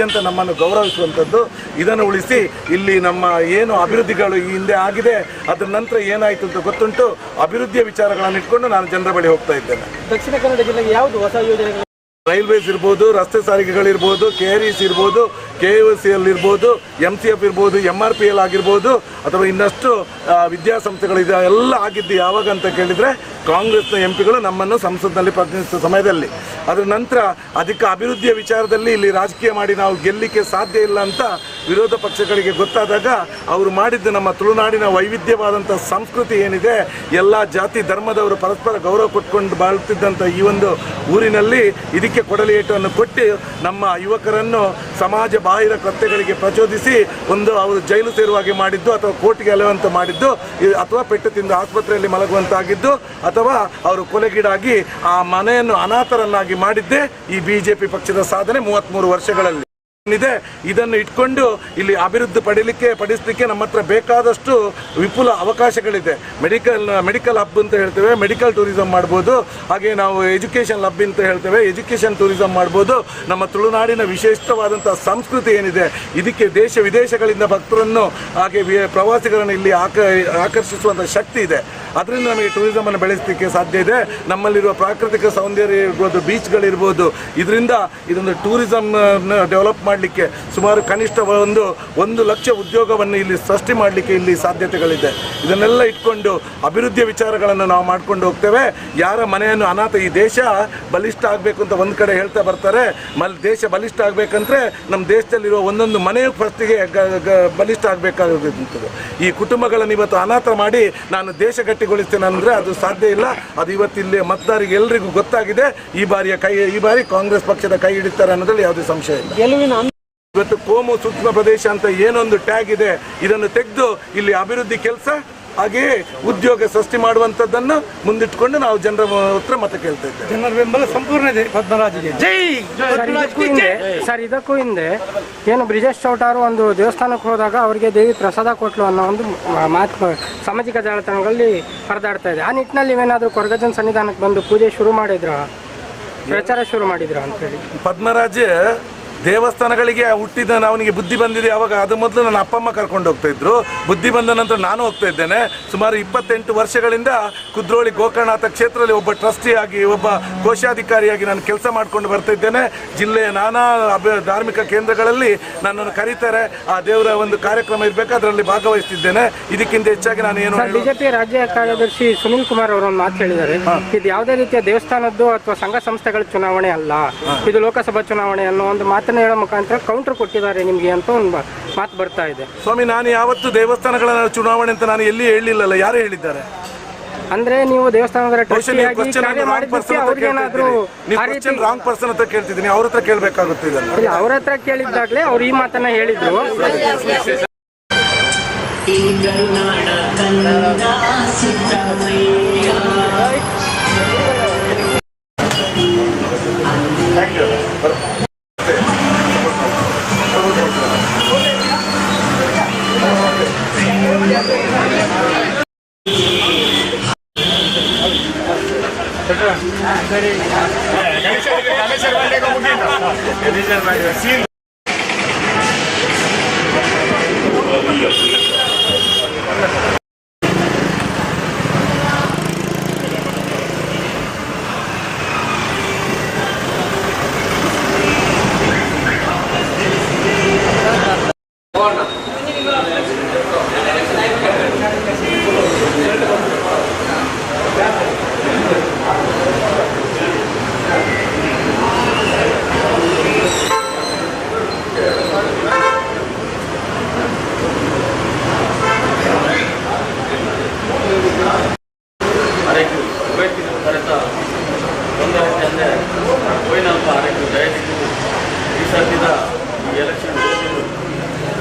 ಅಂತ ನಮ್ಮನ್ನು ಗೌರವಿಸುವಂಥದ್ದು, ಇದನ್ನು ಉಳಿಸಿ ಇಲ್ಲಿ ನಮ್ಮ ಏನು ಅಭಿವೃದ್ಧಿಗಳು ಈ ಹಿಂದೆ ಆಗಿದೆ ಅದರ ನಂತರ ಏನಾಯಿತು ಅಂತ ಗೊತ್ತುಂಟು. ಅಭಿವೃದ್ಧಿಯ ವಿಚಾರಗಳನ್ನು ಇಟ್ಕೊಂಡು ನಾನು ಜನರ ಬಳಿ ಹೋಗ್ತಾ ಇದ್ದೇನೆ. ದಕ್ಷಿಣ ಕನ್ನಡ ಜಿಲ್ಲೆಗೆ ಯಾವುದು ಹೊಸ ಯೋಜನೆಗಳು? ರೈಲ್ವೇಸ್ ಇರ್ಬೋದು, ರಸ್ತೆ ಸಾರಿಗೆಗಳಿರ್ಬೋದು, KREC ಇರ್ಬೋದು, KOCL ಇರ್ಬೋದು, MCF ಇರ್ಬೋದು, MRPL ಆಗಿರ್ಬೋದು, ಅಥವಾ ಇನ್ನಷ್ಟು ವಿದ್ಯಾಸಂಸ್ಥೆಗಳಿದೆ. ಎಲ್ಲ ಆಗಿದ್ದು ಯಾವಾಗ ಅಂತ ಕೇಳಿದರೆ ಕಾಂಗ್ರೆಸ್ನ MP ಗಳು ನಮ್ಮನ್ನು ಸಂಸತ್ನಲ್ಲಿ ಪ್ರತಿನಿಧಿಸುವ ಸಮಯದಲ್ಲಿ. ಅದರ ನಂತರ ಅಧಿಕ ಅಭಿವೃದ್ಧಿಯ ವಿಚಾರದಲ್ಲಿ ಇಲ್ಲಿ ರಾಜಕೀಯ ಮಾಡಿ ನಾವು ಗೆಲ್ಲಲಿಕ್ಕೆ ಸಾಧ್ಯ ಇಲ್ಲ ಅಂತ ವಿರೋಧ ಪಕ್ಷಗಳಿಗೆ ಗೊತ್ತಾದಾಗ ಅವರು ಮಾಡಿದ್ದು ನಮ್ಮ ತುಳುನಾಡಿನ ವೈವಿಧ್ಯವಾದಂಥ ಸಂಸ್ಕೃತಿ ಏನಿದೆ, ಎಲ್ಲ ಜಾತಿ ಧರ್ಮದವರು ಪರಸ್ಪರ ಗೌರವ ಕೊಟ್ಕೊಂಡು ಬಾಳುತ್ತಿದ್ದಂಥ ಈ ಒಂದು ಊರಿನಲ್ಲಿ ಇದಕ್ಕೆ ಕೊಡಲಿ ಏಟನ್ನು ಕೊಟ್ಟು ನಮ್ಮ ಯುವಕರನ್ನು ಸಮಾಜ ಬಾಹಿರ ಕೃತ್ಯಗಳಿಗೆ ಪ್ರಚೋದಿಸಿ ಒಂದು ಅವರು ಜೈಲು ಸೇರುವಾಗೆ ಮಾಡಿದ್ದು, ಅಥವಾ ಕೋರ್ಟ್ಗೆ ಅಲೆಯುವಂತೆ ಮಾಡಿದ್ದು, ಅಥವಾ ಪೆಟ್ಟು ತಿಂದು ಆಸ್ಪತ್ರೆಯಲ್ಲಿ ಮಲಗುವಂತಾಗಿದ್ದು, ಅಥವಾ ಅವರು ಕೊಲೆಗೀಡಾಗಿ ಆ ಮನೆಯನ್ನು ಅನಾಥರನ್ನಾಗಿ ಮಾಡಿದ್ದೇ ಈ BJP ಪಕ್ಷದ ಸಾಧನೆ 33 ವರ್ಷಗಳಲ್ಲಿ ಇದೆ. ಇದನ್ನು ಇಟ್ಕೊಂಡು ಇಲ್ಲಿ ಅಭಿವೃದ್ಧಿ ಪಡಿಸಲಿಕ್ಕೆ ನಮ್ಮ ಹತ್ರ ಬೇಕಾದಷ್ಟು ವಿಪುಲ ಅವಕಾಶಗಳಿದೆ. ಮೆಡಿಕಲ್ ಹಬ್ ಅಂತ ಹೇಳ್ತೇವೆ, ಮೆಡಿಕಲ್ ಟೂರಿಸಂ ಮಾಡ್ಬೋದು. ಹಾಗೆ ನಾವು ಎಜುಕೇಷನ್ ಹಬ್ ಅಂತ ಹೇಳ್ತೇವೆ, ಎಜುಕೇಷನ್ ಟೂರಿಸಂ ಮಾಡ್ಬೋದು. ನಮ್ಮ ತುಳುನಾಡಿನ ವಿಶಿಷ್ಟವಾದಂಥ ಸಂಸ್ಕೃತಿ ಏನಿದೆ, ಇದಕ್ಕೆ ದೇಶ ವಿದೇಶಗಳಿಂದ ಭಕ್ತರನ್ನು ಹಾಗೆ ಪ್ರವಾಸಿಗರನ್ನು ಇಲ್ಲಿ ಆಕರ್ಷಿಸುವಂಥ ಶಕ್ತಿ ಇದೆ. ಅದರಿಂದ ನಮಗೆ ಟೂರಿಸಮನ್ನು ಬೆಳೆಸಲಿಕ್ಕೆ ಸಾಧ್ಯ ಇದೆ. ನಮ್ಮಲ್ಲಿರುವ ಪ್ರಾಕೃತಿಕ ಸೌಂದರ್ಯ ಇರ್ಬೋದು, ಬೀಚ್ಗಳಿರ್ಬೋದು, ಇದರಿಂದ ಇದೊಂದು ಟೂರಿಸಮ್ ಡೆವಲಪ್ ಮಾಡಲಿಕ್ಕೆ ಸುಮಾರು ಕನಿಷ್ಠ 1 ಲಕ್ಷ ಉದ್ಯೋಗವನ್ನು ಇಲ್ಲಿ ಸೃಷ್ಟಿ ಮಾಡಲಿಕ್ಕೆ ಇಲ್ಲಿ ಸಾಧ್ಯತೆಗಳಿದೆ. ಇದನ್ನೆಲ್ಲ ಇಟ್ಕೊಂಡು ಅಭಿವೃದ್ಧಿಯ ವಿಚಾರಗಳನ್ನು ನಾವು ಮಾಡ್ಕೊಂಡು ಹೋಗ್ತೇವೆ. ಯಾರ ಮನೆಯನ್ನು ಅನಾಥ, ಈ ದೇಶ ಬಲಿಷ್ಠ ಆಗಬೇಕು ಅಂತ ಒಂದು ಕಡೆ ಹೇಳ್ತಾ ಬರ್ತಾರೆ. ದೇಶ ಬಲಿಷ್ಠ ಆಗಬೇಕಂದ್ರೆ ನಮ್ಮ ದೇಶದಲ್ಲಿರುವ ಒಂದೊಂದು ಮನೆಯು ಫಸ್ಟಿಗೆ ಬಲಿಷ್ಠ ಆಗಬೇಕಾಗುತ್ತದೆ. ಈ ಕುಟುಂಬಗಳನ್ನು ಇವತ್ತು ಅನಾಥ ಮಾಡಿ ನಾನು ದೇಶ ಗಟ್ಟಿಗೊಳಿಸ್ತೇನೆ ಅಂದರೆ ಅದು ಸಾಧ್ಯ ಇಲ್ಲ. ಅದು ಇವತ್ತಿಲ್ಲಿ ಮತದಾರರಿಗೆ ಎಲ್ಲರಿಗೂ ಗೊತ್ತಾಗಿದೆ. ಈ ಬಾರಿ ಕಾಂಗ್ರೆಸ್ ಪಕ್ಷದ ಕೈ ಹಿಡಿತಾರೆ ಅನ್ನೋದ್ರಲ್ಲಿ ಯಾವುದೇ ಸಂಶಯ ಇಲ್ಲ. ಇವತ್ತು ಕೋಮು ಸೂಕ್ಷ್ಮ ಪ್ರದೇಶ ಅಂತ ಏನೊಂದು ಟ್ಯಾಗ್ ಇದೆ, ಇದನ್ನು ತೆಗೆದು ಇಲ್ಲಿ ಅಭಿವೃದ್ಧಿ ಕೆಲಸ ಹಾಗೆಯೇ ಉದ್ಯೋಗ ಸೃಷ್ಟಿ ಮಾಡುವಂಥದ್ದನ್ನು ಮುಂದಿಟ್ಕೊಂಡು ನಾವು ಜನರ ಹತ್ರ ಮತ ಕೇಳ್ತಾ ಇದ್ದೇವೆ. ಜನರ ಬೆಂಬಲ ಸಂಪೂರ್ಣ ಇದೆ ಪದ್ಮರಾಜ್ಗೆ. ಜೈ. ಸರ್ ಇದಕ್ಕೂ ಹಿಂದೆ ಏನು ಬ್ರಿಜೇಶ್ ಚೌಟಾರು ಒಂದು ದೇವಸ್ಥಾನಕ್ಕೆ ಹೋದಾಗ ಅವರಿಗೆ ದೇವಿ ಪ್ರಸಾದ ಕೊಟ್ಲು ಅನ್ನೋ ಒಂದು ಮಾತು ಸಾಮಾಜಿಕ ಜಾಲತಾಣಗಳಲ್ಲಿ ಹರಿದಾಡ್ತಾ ಇದೆ. ಆ ನಿಟ್ಟಿನಲ್ಲಿ ನೀವೇನಾದರೂ ಕೊರಗಜ್ಜನ ಸನ್ನಿಧಾನಕ್ಕೆ ಬಂದು ಪೂಜೆ ಶುರು ಮಾಡಿದ್ರ, ಪ್ರಚಾರ ಶುರು ಮಾಡಿದ್ರ ಅಂತೇಳಿ? ಪದ್ಮರಾಜ್ ದೇವಸ್ಥಾನಗಳಿಗೆ ಹುಟ್ಟಿದ ಅವನಿಗೆ ಬುದ್ಧಿ ಬಂದಿದೆ ಅವಾಗ. ಅದು ಮೊದಲು ನನ್ನ ಅಪ್ಪ ಅಮ್ಮ ಕರ್ಕೊಂಡು ಹೋಗ್ತಾ ಇದ್ರು. ಬುದ್ಧಿ ಬಂದ ನಂತರ ನಾನು ಹೋಗ್ತಾ ಇದ್ದೇನೆ. ಸುಮಾರು 28 ವರ್ಷಗಳಿಂದ ಕುದ್ರೋಳಿ ಗೋಕರ್ಣನಾಥ ಕ್ಷೇತ್ರದಲ್ಲಿ ಒಬ್ಬ ಟ್ರಸ್ಟಿಯಾಗಿ, ಒಬ್ಬ ಕೋಶಾಧಿಕಾರಿಯಾಗಿ ನಾನು ಕೆಲಸ ಮಾಡ್ಕೊಂಡು ಬರ್ತಾ ಇದ್ದೇನೆ. ಜಿಲ್ಲೆಯ ನಾನಾ ಧಾರ್ಮಿಕ ಕೇಂದ್ರಗಳಲ್ಲಿ ನನ್ನನ್ನು ಕರೀತಾರೆ. ಆ ದೇವರ ಒಂದು ಕಾರ್ಯಕ್ರಮ ಇರಬೇಕು, ಅದರಲ್ಲಿ ಭಾಗವಹಿಸ್ತಿದ್ದೇನೆ. ಇದಕ್ಕಿಂತ ಹೆಚ್ಚಾಗಿ ನಾನು ಏನು ಬಿಜೆಪಿ ರಾಜ್ಯ ಕಾರ್ಯದರ್ಶಿ ಸುನಿಲ್ ಕುಮಾರ್ ಅವರು ಒಂದು ಮಾತು ಹೇಳಿದ್ದಾರೆ, ಇದು ಯಾವುದೇ ರೀತಿಯ ದೇವಸ್ಥಾನದ್ದು ಅಥವಾ ಸಂಘ ಸಂಸ್ಥೆಗಳ ಚುನಾವಣೆ ಅಲ್ಲ, ಇದು ಲೋಕಸಭಾ ಚುನಾವಣೆ ಅನ್ನೋ ಒಂದು ಮಾತನ್ನು ಹೇಳೋ ಮುಖಾಂತರ ಕೌಂಟರ್ ಕೊಟ್ಟಿದ್ದಾರೆ ನಿಮಗೆ ಅಂತ ಒಂದು ಮಾತು ಬರ್ತಾ ಇದೆ. ಸ್ವಾಮಿ, ನಾನು ಯಾವತ್ತು ದೇವಸ್ಥಾನಗಳ ಚುನಾವಣೆ ಅಂತ ನಾನು ಎಲ್ಲಿ ಹೇಳಿಲ್ಲಲ್ಲ. ಯಾರು ಹೇಳಿದ್ದಾರೆ? ಅಂದ್ರೆ ನೀವು ದೇವಸ್ಥಾನದ ರಾಂಗ್ ಪರ್ಸನ್ ಹತ್ರ ಕೇಳ್ತಿದ್ದೀನಿ, ಅವ್ರ ಹತ್ರ ಕೇಳಬೇಕಾಗುತ್ತೆ. ಇದನ್ನು ಅವ್ರ ಹತ್ರ ಕೇಳಿದ್ದಾಗಲೇ ಅವ್ರು ಈ ಮಾತನ್ನ ಹೇಳಿದ್ರು.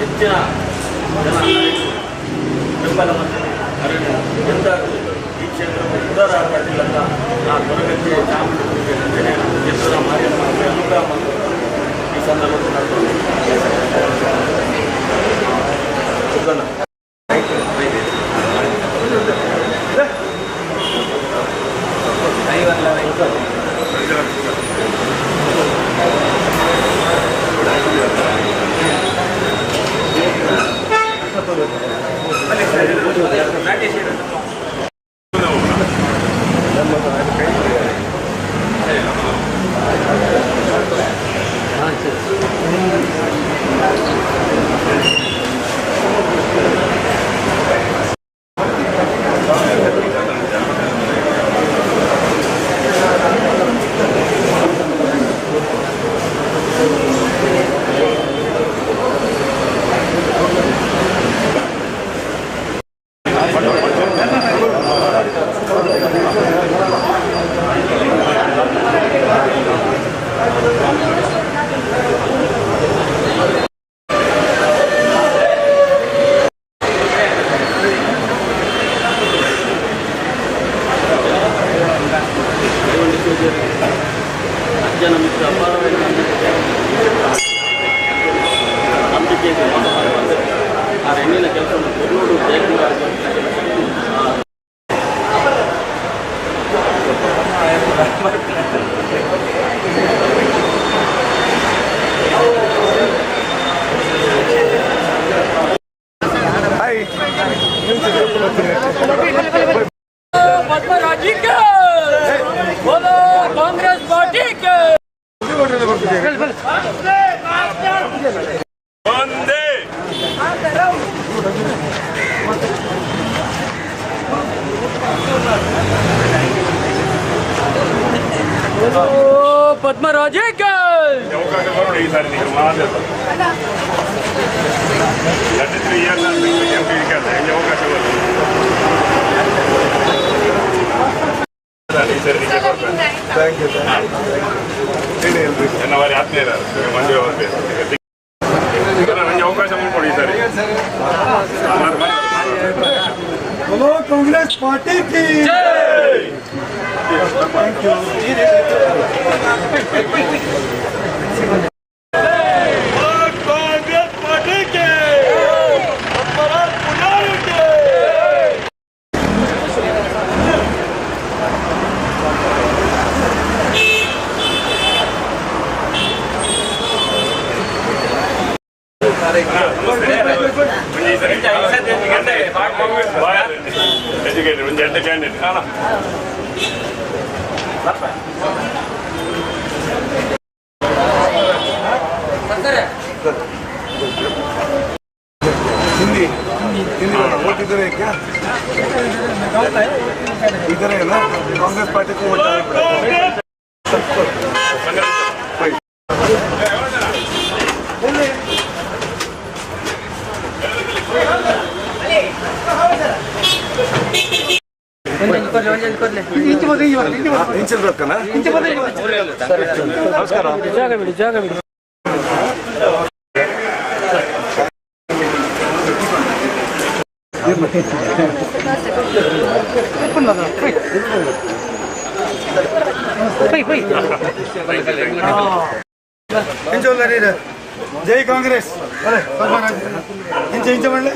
ಹೆಚ್ಚಿನ ಜನ ಬೆಂಬಲ ಮತ್ತು ಎಂದಾದರೂ ಈ ಕ್ಷೇತ್ರಕ್ಕೆ ಉದಾರ ಪಾಟೀಲ್ ಅಂತ ಆ ಕೊರಗಜ್ಜೆ ಚಾಮುಂಡಿ ಕ್ಷೇತ್ರದ ಮಾರಿಯಮ್ಮ ಅನುಗ್ರಹ ಮತ್ತು ಈ ಸಂದರ್ಭದಲ್ಲಿ ಅಜ್ಜನ ಮಿತ್ರ ಅಪಾರವಾಗಿ ನಂಬಿಕೆ ಇದೆ. ಆ ಹೆಣ್ಣಿನ ಕೆಲಸವನ್ನು ಬೆಂಗಳೂರು ಹಾಯ್ महाराज जी के बोलो कांग्रेस पार्टी के वंदे पद्मराज जी के ಅವಕಾಶ ಕೊಡಿ ಈ ಸಾರಿ ನೀವು ಮಾತಾಡ್ತಾರೆ ಲಡ್ಡು ಇಯರ್ ನಾನು ಎಂಪಿ ಕೇಳ್ದೆ ಹೆಂಗೆ ಅವಕಾಶ ಕೊಡಿ ಈ ಸರಿ ನಿಮಗೆ ಕೊಡ್ತೇನೆ ಥ್ಯಾಂಕ್ ಯು ನನ್ನ ವಾರಿ ಆತ್ಮೀಯರ ಮಂಜು ಅವ್ರಿಗೆ ನನಗೆ ಅವಕಾಶ ಕೊಡಿ ಈ ಸರಿ बोलो कांग्रेस पार्टी की कांग्रेस पार्टी के ಎಜುಕೇಟೆಡ್ ಒಂದು ಎಂಟು ಕ್ಯಾಂಡಿಡೇಟ್ हिंदी हिंदी वोट इधर है क्या इधर है ना कांग्रेस पार्टी को वोट डालना पड़ेगा ಇಂಚಲ್ ರೊಕ್ಕನಾ ನಮಸ್ಕಾರ ಜಾಗ ಬಿಡಿ ಜಾಗ ಬಿಡಿ जय कांग्रेस अरे इंच इंच मल्ले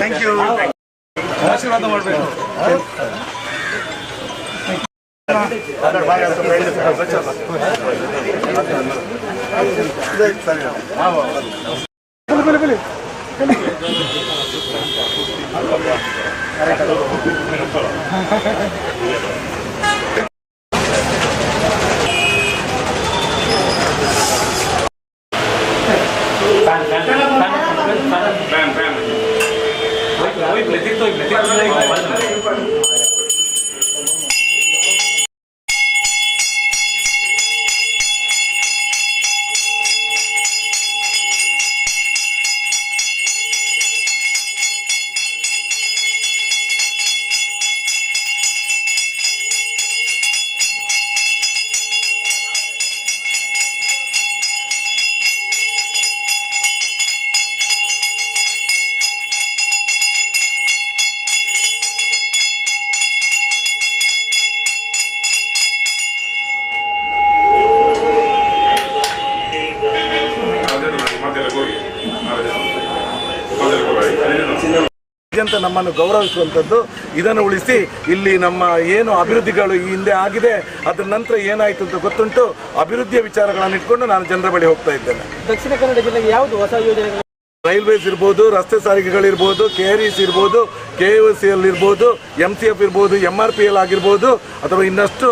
थैंक यू आशीर्वाद ಮಾಡಬೇಕು ಅಂತ ನಮ್ಮನ್ನು ಗೌರವಿಸುವಂಥದ್ದು ಇದನ್ನು ಉಳಿಸಿ ಇಲ್ಲಿ ನಮ್ಮ ಏನು ಅಭಿವೃದ್ಧಿಗಳು ಈ ಹಿಂದೆ ಆಗಿದೆ ಅದರ ನಂತರ ಏನಾಯಿತು ಅಂತ ಗೊತ್ತುಂಟು ಅಭಿವೃದ್ಧಿಯ ವಿಚಾರಗಳನ್ನು ಇಟ್ಕೊಂಡು ನಾನು ಜನರ ಬಳಿ ಹೋಗ್ತಾ ಇದ್ದೇನೆ. ದಕ್ಷಿಣ ಕನ್ನಡ ಜಿಲ್ಲೆಗೆ ಯಾವುದು ಹೊಸ ಯೋಜನೆಗಳು? ರೈಲ್ವೇಸ್ ಇರ್ಬೋದು, ರಸ್ತೆ ಸಾರಿಗೆಗಳಿರ್ಬೋದು, KREC ಇರ್ಬೋದು, KOCL ಇರ್ಬೋದು, MCF ಇರ್ಬೋದು, MRPL ಆಗಿರ್ಬೋದು, ಅಥವಾ ಇನ್ನಷ್ಟು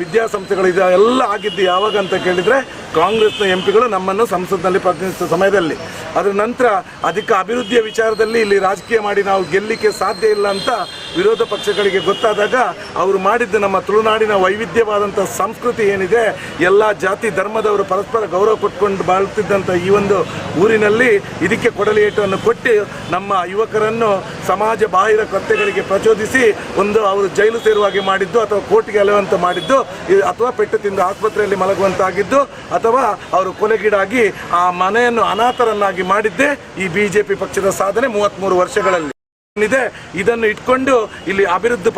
ವಿದ್ಯಾಸಂಸ್ಥೆಗಳಿದೆ ಎಲ್ಲ ಆಗಿದ್ದು ಯಾವಾಗ ಅಂತ ಕೇಳಿದರೆ ಕಾಂಗ್ರೆಸ್ನ ಎಂಪಿಗಳು ನಮ್ಮನ್ನು ಸಂಸತ್ನಲ್ಲಿ ಪ್ರತಿನಿಧಿಸುವ ಸಮಯದಲ್ಲಿ. ಅದರ ನಂತರ ಅದಕ್ಕೆ ಅಭಿವೃದ್ಧಿಯ ವಿಚಾರದಲ್ಲಿ ಇಲ್ಲಿ ರಾಜಕೀಯ ಮಾಡಿ ನಾವು ಗೆಲ್ಲಲಿಕ್ಕೆ ಸಾಧ್ಯ ಇಲ್ಲ ಅಂತ ವಿರೋಧ ಪಕ್ಷಗಳಿಗೆ ಗೊತ್ತಾದಾಗ ಅವರು ಮಾಡಿದ್ದು ನಮ್ಮ ತುಳುನಾಡಿನ ವೈವಿಧ್ಯವಾದಂಥ ಸಂಸ್ಕೃತಿ ಏನಿದೆ, ಎಲ್ಲ ಜಾತಿ ಧರ್ಮದವರು ಪರಸ್ಪರ ಗೌರವ ಕೊಟ್ಕೊಂಡು ಬಾಳ್ತಿದ್ದಂಥ ಈ ಒಂದು ಊರಿನಲ್ಲಿ ಇದಕ್ಕೆ ಕೊಡಲಿಯೇಟನ್ನು ಕೊಟ್ಟು ನಮ್ಮ ಯುವಕರನ್ನು ಸಮಾಜ ಬಾಹಿರ ಕೃತ್ಯಗಳಿಗೆ ಪ್ರಚೋದಿಸಿ ಒಂದು ಅವರು ಜೈಲು ಸೇರುವಾಗೆ ಮಾಡಿದ್ದು, ಅಥವಾ ಕೋರ್ಟ್ಗೆ ಅಲೆಯುವಂತ ಮಾಡಿದ್ದು, ಅಥವಾ ಪೆಟ್ಟು ತಿಂದು ಆಸ್ಪತ್ರೆಯಲ್ಲಿ ಮಲಗುವಂತಾಗಿದ್ದು, ಅಥವಾ ಅವರು ಕೊಲೆಗೀಡಾಗಿ ಆ ಮನೆಯನ್ನು ಅನಾಥರನ್ನಾಗಿ ಮಾಡಿದ್ದೇ ಈ BJP ಪಕ್ಷದ ಸಾಧನೆ 33 ವರ್ಷಗಳಲ್ಲಿ ಇದೆ. ಇದನ್ನು ಇಟ್ಕೊಂಡು ಇಲ್ಲಿ ಅಭಿವೃದ್ಧಿ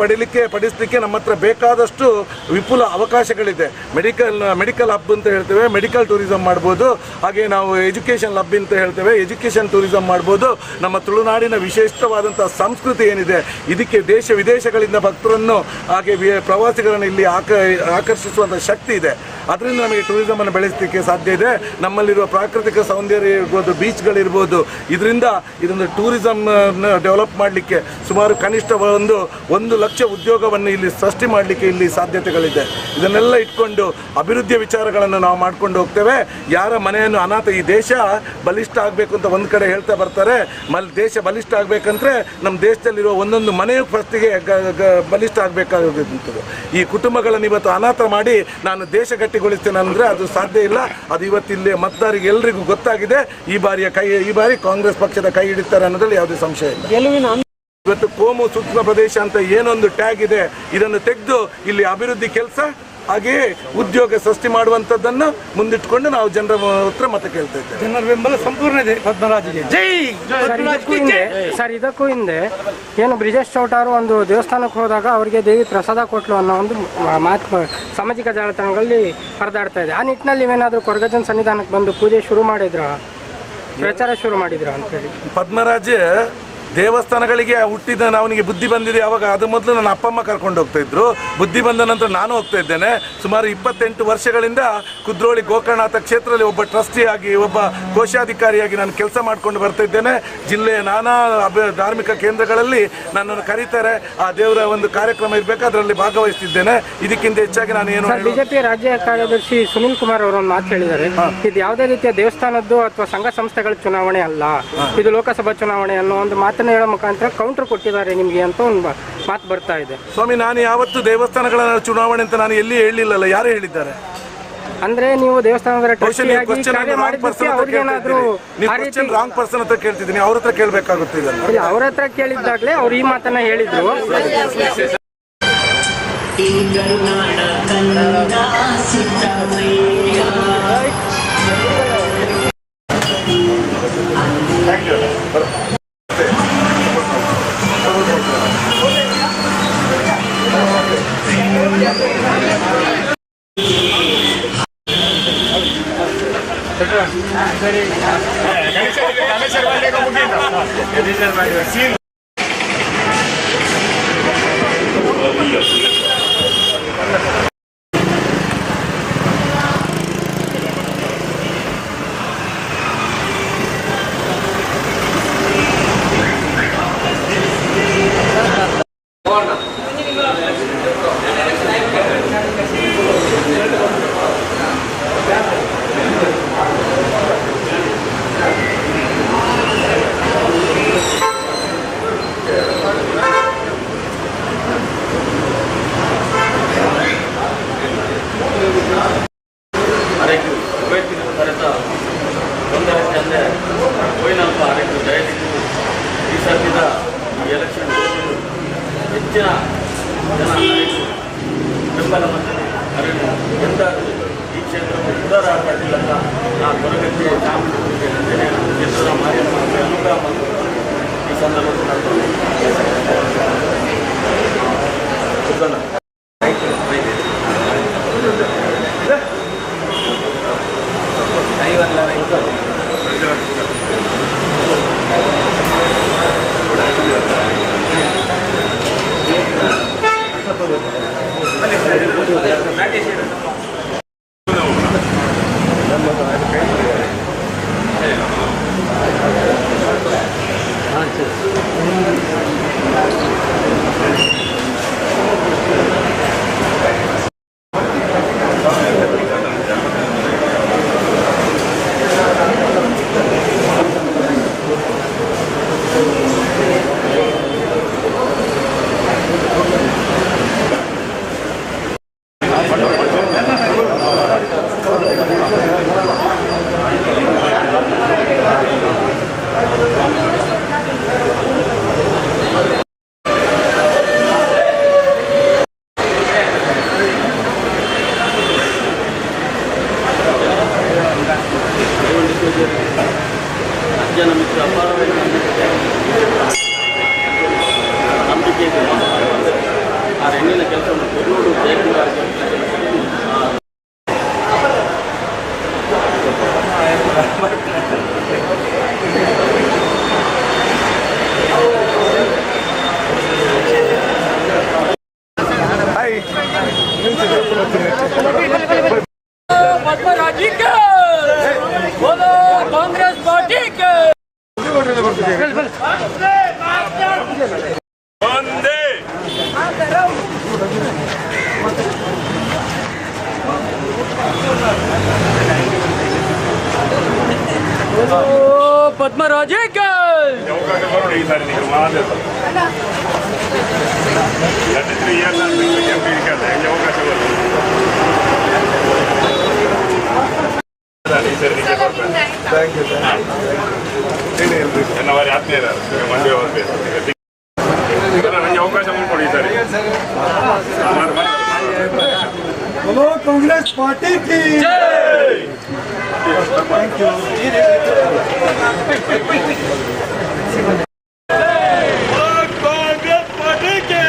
ಪಡಿಸಲಿಕ್ಕೆ ನಮ್ಮ ಹತ್ರ ಬೇಕಾದಷ್ಟು ವಿಪುಲ ಅವಕಾಶಗಳಿದೆ. ಮೆಡಿಕಲ್ ಹಬ್ ಅಂತ ಹೇಳ್ತೇವೆ, ಮೆಡಿಕಲ್ ಟೂರಿಸಂ ಮಾಡ್ಬೋದು. ಹಾಗೆ ನಾವು ಎಜುಕೇಷನ್ ಹಬ್ ಅಂತ ಹೇಳ್ತೇವೆ, ಎಜುಕೇಷನ್ ಟೂರಿಸಂ ಮಾಡ್ಬೋದು. ನಮ್ಮ ತುಳುನಾಡಿನ ವಿಶಿಷ್ಟವಾದಂಥ ಸಂಸ್ಕೃತಿ ಏನಿದೆ, ಇದಕ್ಕೆ ದೇಶ ವಿದೇಶಗಳಿಂದ ಭಕ್ತರನ್ನು ಹಾಗೆ ಪ್ರವಾಸಿಗರನ್ನು ಇಲ್ಲಿ ಆಕರ್ಷಿಸುವಂಥ ಶಕ್ತಿ ಇದೆ. ಅದರಿಂದ ನಮಗೆ ಟೂರಿಸಮನ್ನು ಬೆಳೆಸಲಿಕ್ಕೆ ಸಾಧ್ಯ ಇದೆ. ನಮ್ಮಲ್ಲಿರುವ ಪ್ರಾಕೃತಿಕ ಸೌಂದರ್ಯ ಇರ್ಬೋದು, ಬೀಚ್ಗಳಿರ್ಬೋದು, ಇದರಿಂದ ಇದೊಂದು ಟೂರಿಸಮ್ ಡೆವಲಪ್ ಮಾಡಿ ಮಾಡಲಿಕ್ಕೆ ಸುಮಾರು ಕನಿಷ್ಠ 1 ಲಕ್ಷ ಉದ್ಯೋಗವನ್ನು ಇಲ್ಲಿ ಸೃಷ್ಟಿ ಮಾಡಲಿಕ್ಕೆ ಇಲ್ಲಿ ಸಾಧ್ಯತೆಗಳಿದೆ. ಇದನ್ನೆಲ್ಲ ಇಟ್ಕೊಂಡು ಅಭಿವೃದ್ಧಿಯ ವಿಚಾರಗಳನ್ನು ನಾವು ಮಾಡ್ಕೊಂಡು ಹೋಗ್ತೇವೆ. ಯಾರ ಮನೆಯನ್ನು ಅನಾಥ, ಈ ದೇಶ ಬಲಿಷ್ಠ ಆಗಬೇಕು ಅಂತ ಒಂದು ಕಡೆ ಹೇಳ್ತಾ ಬರ್ತಾರೆ. ದೇಶ ಬಲಿಷ್ಠ ಆಗಬೇಕಂದ್ರೆ ನಮ್ಮ ದೇಶದಲ್ಲಿರುವ ಒಂದೊಂದು ಮನೆಯು ಫಸ್ಟಿಗೆ ಬಲಿಷ್ಠ ಆಗಬೇಕಾಗುತ್ತದೆ. ಈ ಕುಟುಂಬಗಳನ್ನು ಇವತ್ತು ಅನಾಥ ಮಾಡಿ ನಾನು ದೇಶ ಗಟ್ಟಿಗೊಳಿಸ್ತೇನೆ ಅಂದರೆ ಅದು ಸಾಧ್ಯ ಇಲ್ಲ. ಅದು ಇವತ್ತಿಲ್ಲಿ ಮತದಾರರಿಗೆ ಎಲ್ರಿಗೂ ಗೊತ್ತಾಗಿದೆ. ಈ ಬಾರಿ ಕಾಂಗ್ರೆಸ್ ಪಕ್ಷದ ಕೈ ಹಿಡಿತಾರೆ ಅನ್ನೋದ್ರಲ್ಲಿ ಯಾವುದೇ ಸಂಶಯ ಇಲ್ಲ. ಇವತ್ತು ಕೋಮು ಸೂಕ್ಷ್ಮ ಪ್ರದೇಶ ಅಂತ ಏನೊಂದು ಟ್ಯಾಗ್ ಇದೆ, ಇದನ್ನು ತೆಗೆದು ಇಲ್ಲಿ ಅಭಿವೃದ್ಧಿ ಕೆಲಸ ಹಾಗೆಯೇ ಉದ್ಯೋಗ ಸೃಷ್ಟಿ ಮಾಡುವಂಥದ್ದನ್ನು ಮುಂದಿಟ್ಕೊಂಡು ನಾವು ಜನರ ಹತ್ರ ಮತ ಕೇಳ್ತಾ ಇದ್ದೇವೆ. ಜನರ ಬೆಂಬಲ ಸಂಪೂರ್ಣ ಇದೆ ಪದ್ಮರಾಜ್ಗೆ. ಜೈ. ಸರ್ ಇದಕ್ಕೂ ಹಿಂದೆ ಏನು ಬ್ರಿಜೇಶ್ ಚೌಟಾರು ಒಂದು ದೇವಸ್ಥಾನಕ್ಕೆ ಹೋದಾಗ ಅವರಿಗೆ ದೇವಿ ಪ್ರಸಾದ ಕೊಟ್ಲು ಅನ್ನೋ ಒಂದು ಮಾತು ಸಾಮಾಜಿಕ ಜಾಲತಾಣಗಳಲ್ಲಿ ಹರಿದಾಡ್ತಾ ಇದೆ. ಆ ನಿಟ್ಟಿನಲ್ಲಿ ನೀವೇನಾದರೂ ಕೊರಗಜ್ಜನ ಸನ್ನಿಧಾನಕ್ಕೆ ಬಂದು ಪೂಜೆ ಶುರು ಮಾಡಿದ್ರ, ಪ್ರಚಾರ ಶುರು ಮಾಡಿದ್ರ ಅಂತೇಳಿ? ಪದ್ಮರಾಜ್ ದೇವಸ್ಥಾನಗಳಿಗೆ ಹುಟ್ಟಿದ ಅವನಿಗೆ ಬುದ್ಧಿ ಬಂದಿದೆ ಯಾವಾಗ? ಅದು ಮೊದಲು ನನ್ನ ಅಪ್ಪ ಅಮ್ಮ ಕರ್ಕೊಂಡು ಹೋಗ್ತಾ ಇದ್ರು. ಬುದ್ಧಿ ಬಂದ ನಂತರ ನಾನು ಹೋಗ್ತಾ ಇದ್ದೇನೆ. ಸುಮಾರು 28 ವರ್ಷಗಳಿಂದ ಕುದ್ರೋಳಿ ಗೋಕರ್ಣನಾಥ ಕ್ಷೇತ್ರದಲ್ಲಿ ಒಬ್ಬ ಟ್ರಸ್ಟಿಯಾಗಿ, ಒಬ್ಬ ಕೋಶಾಧಿಕಾರಿಯಾಗಿ ನಾನು ಕೆಲಸ ಮಾಡ್ಕೊಂಡು ಬರ್ತಾ ಇದ್ದೇನೆ. ಜಿಲ್ಲೆಯ ನಾನಾ ಧಾರ್ಮಿಕ ಕೇಂದ್ರಗಳಲ್ಲಿ ನನ್ನನ್ನು ಕರೀತಾರೆ. ಆ ದೇವರ ಒಂದು ಕಾರ್ಯಕ್ರಮ ಇರಬೇಕು, ಅದರಲ್ಲಿ ಭಾಗವಹಿಸ್ತಿದ್ದೇನೆ. ಇದಕ್ಕಿಂತ ಹೆಚ್ಚಾಗಿ ನಾನು ಏನು ಬಿಜೆಪಿ ರಾಜ್ಯ ಕಾರ್ಯದರ್ಶಿ ಸುನಿಲ್ ಕುಮಾರ್ ಅವರು ಒಂದು ಮಾತು ಹೇಳಿದ್ದಾರೆ, ಇದು ಯಾವುದೇ ರೀತಿಯ ದೇವಸ್ಥಾನದ್ದು ಅಥವಾ ಸಂಘ ಸಂಸ್ಥೆಗಳ ಚುನಾವಣೆ ಅಲ್ಲ, ಇದು ಲೋಕಸಭಾ ಚುನಾವಣೆ ಅನ್ನೋ ಒಂದು ಮಾತನ್ನು ಹೇಳೋ ಮುಖಾಂತರ ಕೌಂಟರ್ ಕೊಟ್ಟಿದ್ದಾರೆ ನಿಮಗೆ ಅಂತ ಒಂದು ಮಾತು ಬರ್ತಾ ಇದೆ. ಸ್ವಾಮಿ, ನಾನು ಯಾವತ್ತು ದೇವಸ್ಥಾನಗಳ ಚುನಾವಣೆ ಅಂತ ನಾನು ಎಲ್ಲಿ ಹೇಳಿಲ್ಲಲ್ಲ. ಯಾರು ಹೇಳಿದ್ದಾರೆ? ಅಂದ್ರೆ ನೀವು ದೇವಸ್ಥಾನದ ರಾಂಗ್ ಪರ್ಸನ್ ಹತ್ರ ಕೇಳ್ತಿದ್ದೀನಿ, ಅವ್ರ ಹತ್ರ ಕೇಳಬೇಕಾಗುತ್ತೆ. ಅವ್ರ ಹತ್ರ ಕೇಳಿದ್ದಾಗಲೇ ಅವ್ರು ಈ ಮಾತನ್ನ ಹೇಳಿದ್ರು. ಹೆಚ್ಚಿನ ಜನ ಬೆಂಬಲ ಮತ್ತು ಎಂತ ಈ ಕ್ಷೇತ್ರಕ್ಕೆ ಉದಾರ ಪಾಟೀಲ್ ಅಂತ ನಾನು ಹೊರಗಟ್ಟಿ ಚಾಮುಂಡಿ ಕ್ಷೇತ್ರದ ಮಾಧ್ಯಮ ಅನುಗ್ರಹ ಮತ್ತು ಈ ಸಂದರ್ಭದಲ್ಲಿ ಜನ ಮಿತ್ರ ಅಪಾರವಾಗಿ ನಂಬಿಕೆ ಇದೆ. ಆ ಹೆಣ್ಣಿನ ಕೆಲಸವನ್ನು ಬೆಂಗಳೂರು ಜಯಕುಮಾರ್ಗೆ पद्मराज जी के बोलो कांग्रेस पार्टी के ಅವಕಾಶ ಬರೋಣ ಈ ಸಾರಿ ನೀವು ಮಾತಾಡ 33 years MP ಇರ್ತಾರೆ ಅವಕಾಶ ಬರೋಣ ಈ ಸಾರಿ ನಿಮಗೆ ಬರ್ತಾರೆ ಥ್ಯಾಂಕ್ ಯು ಹೇಳಿ ಎಲ್ರಿಗೂ ಜನವರಿ 17 ಮಂಡ್ಯ ಹೋಗ್ಬೇಕು ನನಗೆ ಅವಕಾಶ ಕೊಡಿ ಈ ಸಾರಿ बोलो कांग्रेस पार्टी की जय। थैंक यू कांग्रेस पार्टी के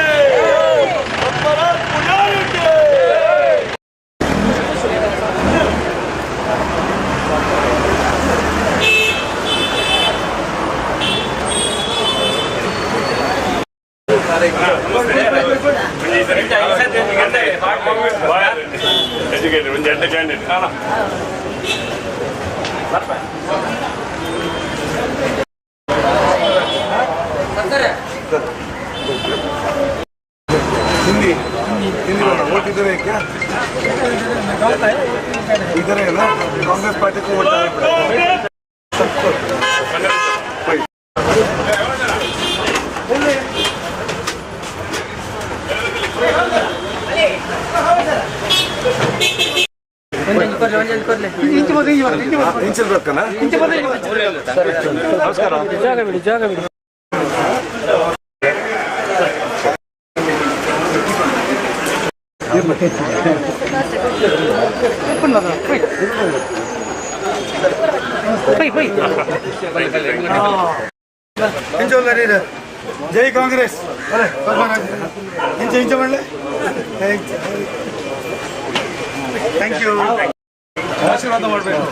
ಎಜುಕೇಟೆಡ್ ಒಂದು ಎಂಟು ಕ್ಯಾಂಡಿಡೇಟ್ हिंदी हिंदी वोट इधर है क्या इधर है ना कांग्रेस पार्टी को वोट ಇಂಚಲ್ಬೇಕನ ನಮಸ್ಕಾರ ಜಾಗ ಬಿಡಿ जय कांग्रेस अरे इंच इंच मल्ले थैंक यू आशीर्वाद ಮಾಡಬೇಕು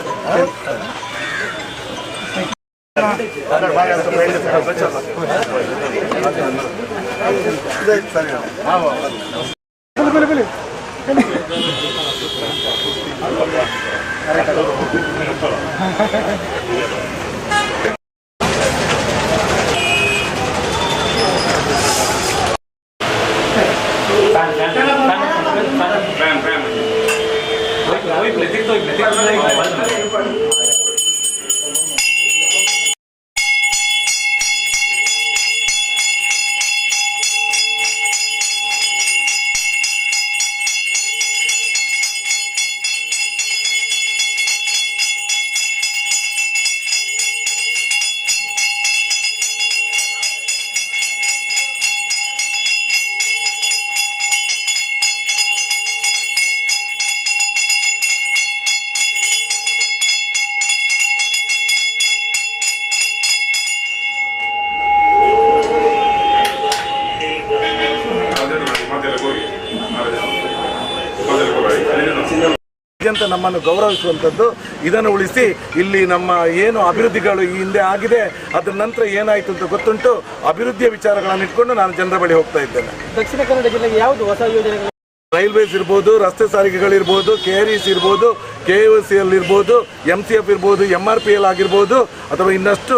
ಅಂತ ನಮ್ಮನ್ನು ಗೌರವಿಸುವಂಥದ್ದು ಇದನ್ನು ಉಳಿಸಿ ಇಲ್ಲಿ ನಮ್ಮ ಏನು ಅಭಿವೃದ್ಧಿಗಳು ಈ ಹಿಂದೆ ಆಗಿದೆ ಅದರ ನಂತರ ಏನಾಯಿತು ಅಂತ ಗೊತ್ತುಂಟು ಅಭಿವೃದ್ಧಿಯ ವಿಚಾರಗಳನ್ನು ಇಟ್ಕೊಂಡು ನಾನು ಜನರ ಬಳಿ ಹೋಗ್ತಾ ಇದ್ದೇನೆ. ದಕ್ಷಿಣ ಕನ್ನಡ ಜಿಲ್ಲೆಗೆ ಯಾವುದು ಹೊಸ ಯೋಜನೆಗಳು? ರೈಲ್ವೇಸ್ ಇರ್ಬೋದು, ರಸ್ತೆ ಸಾರಿಗೆಗಳಿರ್ಬೋದು, KREC ಇರ್ಬೋದು, KOCL ಇರ್ಬೋದು, MCF ಇರ್ಬೋದು, MRPL ಆಗಿರ್ಬೋದು, ಅಥವಾ ಇನ್ನಷ್ಟು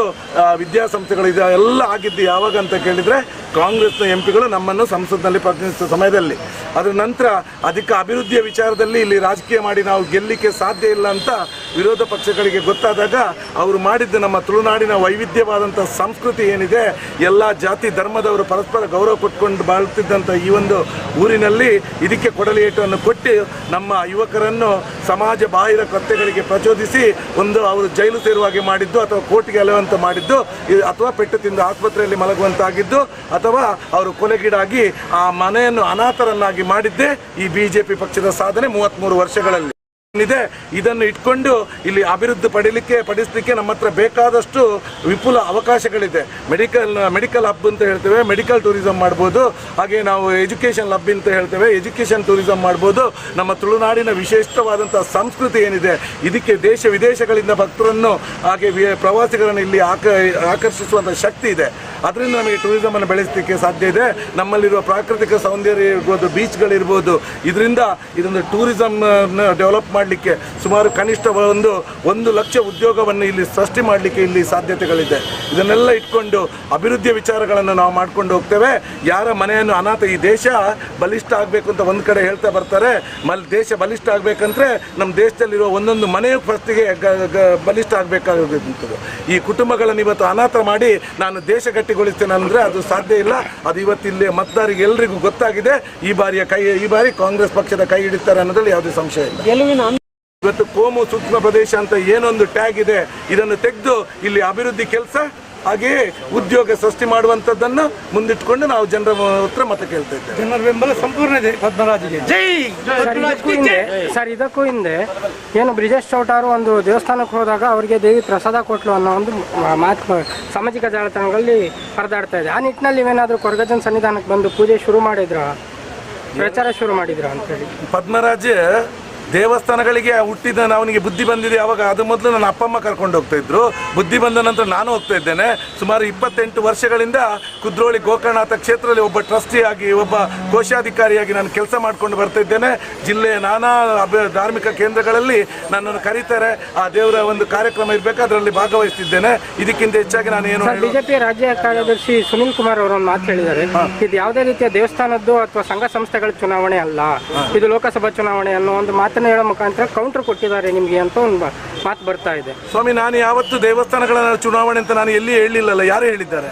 ವಿದ್ಯಾಸಂಸ್ಥೆಗಳಿದೆ ಎಲ್ಲ ಆಗಿದ್ದು ಯಾವಾಗ ಅಂತ ಕೇಳಿದರೆ ಕಾಂಗ್ರೆಸ್ನ MP ಗಳು ನಮ್ಮನ್ನು ಸಂಸತ್ನಲ್ಲಿ ಪ್ರತಿನಿಧಿಸುವ ಸಮಯದಲ್ಲಿ. ಅದರ ನಂತರ ಅಧಿಕ ಅಭಿವೃದ್ಧಿಯ ವಿಚಾರದಲ್ಲಿ ಇಲ್ಲಿ ರಾಜಕೀಯ ಮಾಡಿ ನಾವು ಗೆಲ್ಲಲಿಕ್ಕೆ ಸಾಧ್ಯ ಇಲ್ಲ ಅಂತ ವಿರೋಧ ಪಕ್ಷಗಳಿಗೆ ಗೊತ್ತಾದಾಗ ಅವರು ಮಾಡಿದ್ದು ನಮ್ಮ ತುಳುನಾಡಿನ ವೈವಿಧ್ಯವಾದಂಥ ಸಂಸ್ಕೃತಿ ಏನಿದೆ, ಎಲ್ಲ ಜಾತಿ ಧರ್ಮದವರು ಪರಸ್ಪರ ಗೌರವ ಕೊಟ್ಕೊಂಡು ಬಾಳುತ್ತಿದ್ದಂಥ ಈ ಒಂದು ಊರಿನಲ್ಲಿ ಇದಕ್ಕೆ ಕೊಡಲಿಯೇಟನ್ನು ಕೊಟ್ಟು ನಮ್ಮ ಯುವಕರನ್ನು ಸಮಾಜ ಬಾಹಿರ ಕೃತ್ಯಗಳಿಗೆ ಪ್ರಚೋದಿಸಿ ಒಂದು ಅವರು ಜೈಲು ಸೇರುವಾಗೆ ಮಾಡಿದ್ದು, ಅಥವಾ ಕೋರ್ಟ್ಗೆ ಅಲೆಯುವಂತೆ ಮಾಡಿದ್ದು, ಅಥವಾ ಪೆಟ್ಟು ತಿಂದು ಆಸ್ಪತ್ರೆಯಲ್ಲಿ ಮಲಗುವಂತಾಗಿದ್ದು, ಅಥವಾ ಅವರು ಕೊಲೆಗೀಡಾಗಿ ಆ ಮನೆಯನ್ನು ಅನಾಥರನ್ನಾಗಿ ಮಾಡಿದ್ದೇ ಈ BJP ಪಕ್ಷದ ಸಾಧನೆ 33 ವರ್ಷಗಳಲ್ಲಿ ಇದೆ. ಇದನ್ನು ಇಟ್ಕೊಂಡು ಇಲ್ಲಿ ಅಭಿವೃದ್ಧಿ ಪಡಿಸಲಿಕ್ಕೆ ನಮ್ಮ ಹತ್ರ ಬೇಕಾದಷ್ಟು ವಿಪುಲ ಅವಕಾಶಗಳಿದೆ. ಮೆಡಿಕಲ್ ಹಬ್ ಅಂತ ಹೇಳ್ತೇವೆ, ಮೆಡಿಕಲ್ ಟೂರಿಸಂ ಮಾಡ್ಬೋದು. ಹಾಗೆ ನಾವು ಎಜುಕೇಷನ್ ಹಬ್ ಅಂತ ಹೇಳ್ತೇವೆ, ಎಜುಕೇಷನ್ ಟೂರಿಸಂ ಮಾಡ್ಬೋದು. ನಮ್ಮ ತುಳುನಾಡಿನ ವಿಶಿಷ್ಟವಾದಂಥ ಸಂಸ್ಕೃತಿ ಏನಿದೆ ಇದಕ್ಕೆ ದೇಶ ವಿದೇಶಗಳಿಂದ ಭಕ್ತರನ್ನು ಹಾಗೆ ಪ್ರವಾಸಿಗರನ್ನು ಇಲ್ಲಿ ಆಕರ್ಷಿಸುವಂಥ ಶಕ್ತಿ ಇದೆ. ಅದರಿಂದ ನಮಗೆ ಟೂರಿಸಮನ್ನು ಬೆಳೆಸಲಿಕ್ಕೆ ಸಾಧ್ಯ ಇದೆ. ನಮ್ಮಲ್ಲಿರುವ ಪ್ರಾಕೃತಿಕ ಸೌಂದರ್ಯ ಇರ್ಬೋದು, ಬೀಚ್ಗಳಿರ್ಬೋದು, ಇದರಿಂದ ಇದೊಂದು ಟೂರಿಸಮ್ ಡೆವಲಪ್ ಮಾಡಲಿಕ್ಕೆ ಸುಮಾರು ಕನಿಷ್ಠ 1 ಲಕ್ಷ ಉದ್ಯೋಗವನ್ನು ಇಲ್ಲಿ ಸೃಷ್ಟಿ ಮಾಡಲಿಕ್ಕೆ ಇಲ್ಲಿ ಸಾಧ್ಯತೆಗಳಿದೆ. ಇದನ್ನೆಲ್ಲ ಇಟ್ಕೊಂಡು ಅಭಿವೃದ್ಧಿಯ ವಿಚಾರಗಳನ್ನು ನಾವು ಮಾಡ್ಕೊಂಡು ಹೋಗ್ತೇವೆ. ಯಾರ ಮನೆಯನ್ನು ಅನಾಥ, ಈ ದೇಶ ಬಲಿಷ್ಠ ಆಗಬೇಕು ಅಂತ ಒಂದು ಕಡೆ ಹೇಳ್ತಾ ಬರ್ತಾರೆ. ದೇಶ ಬಲಿಷ್ಠ ಆಗಬೇಕಂದ್ರೆ ನಮ್ಮ ದೇಶದಲ್ಲಿರುವ ಒಂದೊಂದು ಮನೆಯು ಫಸ್ಟಿಗೆ ಬಲಿಷ್ಠ ಆಗಬೇಕಾಗುತ್ತದೆ. ಈ ಕುಟುಂಬಗಳನ್ನು ಇವತ್ತು ಅನಾಥ ಮಾಡಿ ನಾನು ದೇಶ ಗಟ್ಟಿಗೊಳಿಸ್ತೇನೆ ಅಂದರೆ ಅದು ಸಾಧ್ಯ ಇಲ್ಲ. ಅದು ಇವತ್ತಿಲ್ಲಿ ಮತದಾರರಿಗೆ ಎಲ್ಲರಿಗೂ ಗೊತ್ತಾಗಿದೆ. ಈ ಬಾರಿ ಕಾಂಗ್ರೆಸ್ ಪಕ್ಷದ ಕೈ ಹಿಡಿತಾರೆ ಅನ್ನೋದ್ರಲ್ಲಿ ಯಾವುದೇ ಸಂಶಯ ಇಲ್ಲ. ಇವತ್ತು ಕೋಮು ಸೂಕ್ಷ್ಮ ಪ್ರದೇಶ ಅಂತ ಏನೊಂದು ಟ್ಯಾಗ್ ಇದೆ, ಇದನ್ನು ತೆಗೆದು ಇಲ್ಲಿ ಅಭಿವೃದ್ಧಿ ಕೆಲಸ ಹಾಗೆಯೇ ಉದ್ಯೋಗ ಸೃಷ್ಟಿ ಮಾಡುವಂಥದ್ದನ್ನು ಮುಂದಿಟ್ಟುಕೊಂಡು ನಾವು ಜನರ ಹತ್ರ ಮತ ಕೇಳ್ತಾ ಇದ್ದೇವೆ. ಜನರ ಬೆಂಬಲ ಸಂಪೂರ್ಣ ಇದೆ ಪದ್ಮರಾಜ್ಗೆ. ಜೈ. ಸರ್ ಇದಕ್ಕೂ ಹಿಂದೆ ಏನು ಬ್ರಿಜೇಶ್ ಚೌಟಾರು ಒಂದು ದೇವಸ್ಥಾನಕ್ಕೆ ಹೋದಾಗ ಅವರಿಗೆ ದೇವಿ ಪ್ರಸಾದ ಕೊಟ್ಲು ಅನ್ನೋ ಒಂದು ಮಾತು ಸಾಮಾಜಿಕ ಜಾಲತಾಣಗಳಲ್ಲಿ ಹರಿದಾಡ್ತಾ ಇದೆ. ಆ ನಿಟ್ಟಿನಲ್ಲಿ ಏನಾದರೂ ಕೊರಗಜ್ಜನ ಸನ್ನಿಧಾನಕ್ಕೆ ಬಂದು ಪೂಜೆ ಶುರು ಮಾಡಿದ್ರ, ಪ್ರಚಾರ ಶುರು ಮಾಡಿದ್ರ ಅಂತೇಳಿ? ಪದ್ಮರಾಜ ದೇವಸ್ಥಾನಗಳಿಗೆ ಹುಟ್ಟಿದ ಅವನಿಗೆ ಬುದ್ಧಿ ಬಂದಿದೆ ಅವಾಗ. ಅದು ಮೊದಲು ನನ್ನ ಅಪ್ಪ ಅಮ್ಮ ಕರ್ಕೊಂಡು ಹೋಗ್ತಾ ಇದ್ರು. ಬುದ್ಧಿ ಬಂದ ನಂತರ ನಾನು ಹೋಗ್ತಾ ಇದ್ದೇನೆ. ಸುಮಾರು 28 ವರ್ಷಗಳಿಂದ ಕುದ್ರೋಳಿ ಗೋಕರ್ಣನಾಥ ಕ್ಷೇತ್ರದಲ್ಲಿ ಒಬ್ಬ ಟ್ರಸ್ಟಿಯಾಗಿ, ಒಬ್ಬ ಕೋಶಾಧಿಕಾರಿಯಾಗಿ ನಾನು ಕೆಲಸ ಮಾಡ್ಕೊಂಡು ಬರ್ತಾ ಇದ್ದೇನೆ. ಜಿಲ್ಲೆಯ ನಾನಾ ಧಾರ್ಮಿಕ ಕೇಂದ್ರಗಳಲ್ಲಿ ನನ್ನನ್ನು ಕರೀತಾರೆ. ಆ ದೇವರ ಒಂದು ಕಾರ್ಯಕ್ರಮ ಇರಬೇಕು, ಅದರಲ್ಲಿ ಭಾಗವಹಿಸ್ತಿದ್ದೇನೆ. ಇದಕ್ಕಿಂತ ಹೆಚ್ಚಾಗಿ ನಾನು ಏನು ಬಿಜೆಪಿ ರಾಜ್ಯ ಕಾರ್ಯದರ್ಶಿ ಸುನಿಲ್ ಕುಮಾರ್ ಅವರು ಒಂದು ಮಾತು ಹೇಳಿದ್ದಾರೆ, ಇದು ಯಾವುದೇ ರೀತಿಯ ದೇವಸ್ಥಾನದ್ದು ಅಥವಾ ಸಂಘ ಸಂಸ್ಥೆಗಳ ಚುನಾವಣೆ ಅಲ್ಲ, ಇದು ಲೋಕಸಭಾ ಚುನಾವಣೆ ಅನ್ನೋ ಒಂದು ಮಾತನ್ನು ಹೇಳೋ ಮುಖಾಂತರ ಕೌಂಟರ್ ಕೊಟ್ಟಿದ್ದಾರೆ ನಿಮಗೆ ಅಂತ ಒಂದು ಮಾತು ಬರ್ತಾ ಇದೆ. ಸ್ವಾಮಿ, ನಾನು ಯಾವತ್ತು ದೇವಸ್ಥಾನಗಳ ಚುನಾವಣೆ ಅಂತ ನಾನು ಎಲ್ಲಿ ಹೇಳಿಲ್ಲಲ್ಲ. ಯಾರು ಹೇಳಿದ್ದಾರೆ?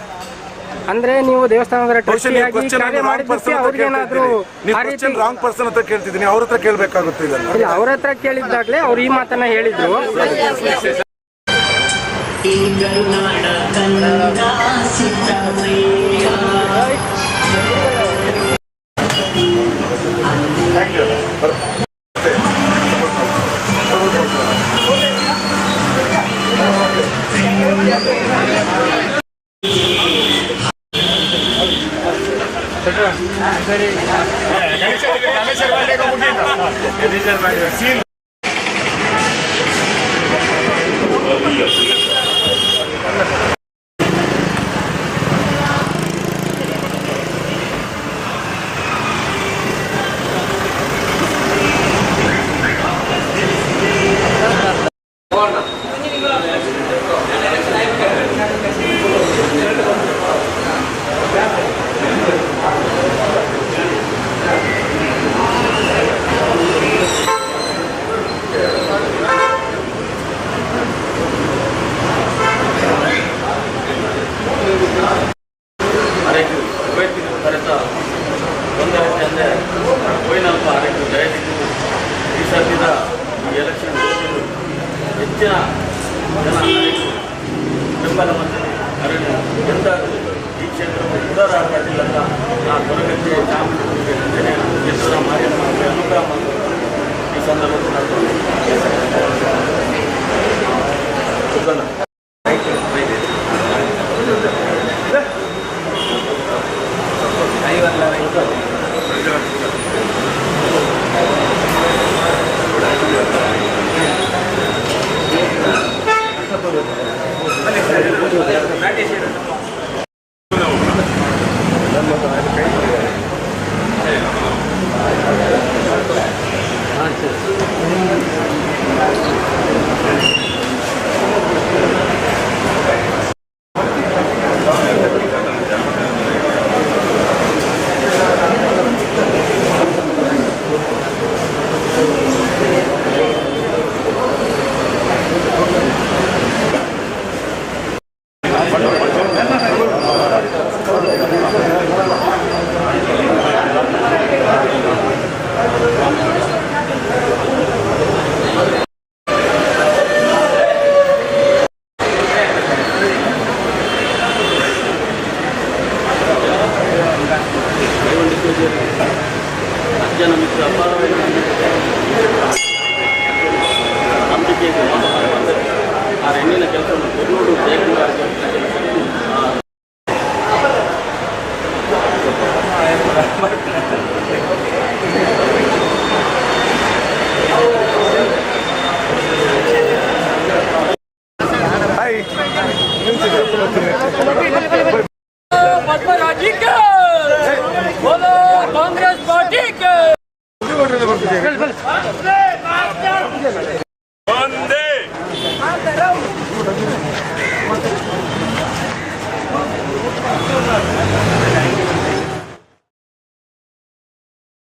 ಅಂದ್ರೆ ನೀವು ದೇವಸ್ಥಾನದ ರಾಂಗ್ ಪರ್ಸನ್ ಹತ್ರ ಕೇಳ್ತಿದ್ದೀನಿ, ಅವ್ರ ಹತ್ರ ಕೇಳಬೇಕಾಗುತ್ತೆ. ಇದನ್ನು ಅವ್ರ ಹತ್ರ ಕೇಳಿದ್ದಾಗಲೇ ಅವ್ರು ಈ ಮಾತನ್ನ ಹೇಳಿದ್ರು. ಹೆಚ್ಚಿನ ಜನ ಬೆಂಬಲ ಮತ್ತು ಎಂದಾದರೂ ಈ ಕ್ಷೇತ್ರವು ಉದಾರ ಪಾಟೀಲ್ ಅಂತ ಆ ಕೊರಗಜ್ಜೆ ಚಾಮುಂಡಿ ಕ್ಷೇತ್ರದ ಮಾರಿಯಮ್ಮ ಅನುಗ್ರಹ ಈ ಸಂದರ್ಭದಲ್ಲಿ ಜನ ಮಿತ್ರ ಅಪಾರವಾಗಿ ನಂಬಿಕೆ ಇದೆ. ಆ ಹೆಣ್ಣಿನ ಕೆಲಸವನ್ನು ಬೆಂಗಳೂರು ಜಯಕುಮಾರ್ बोलो कांग्रेस पार्टी के ಒಂದೇ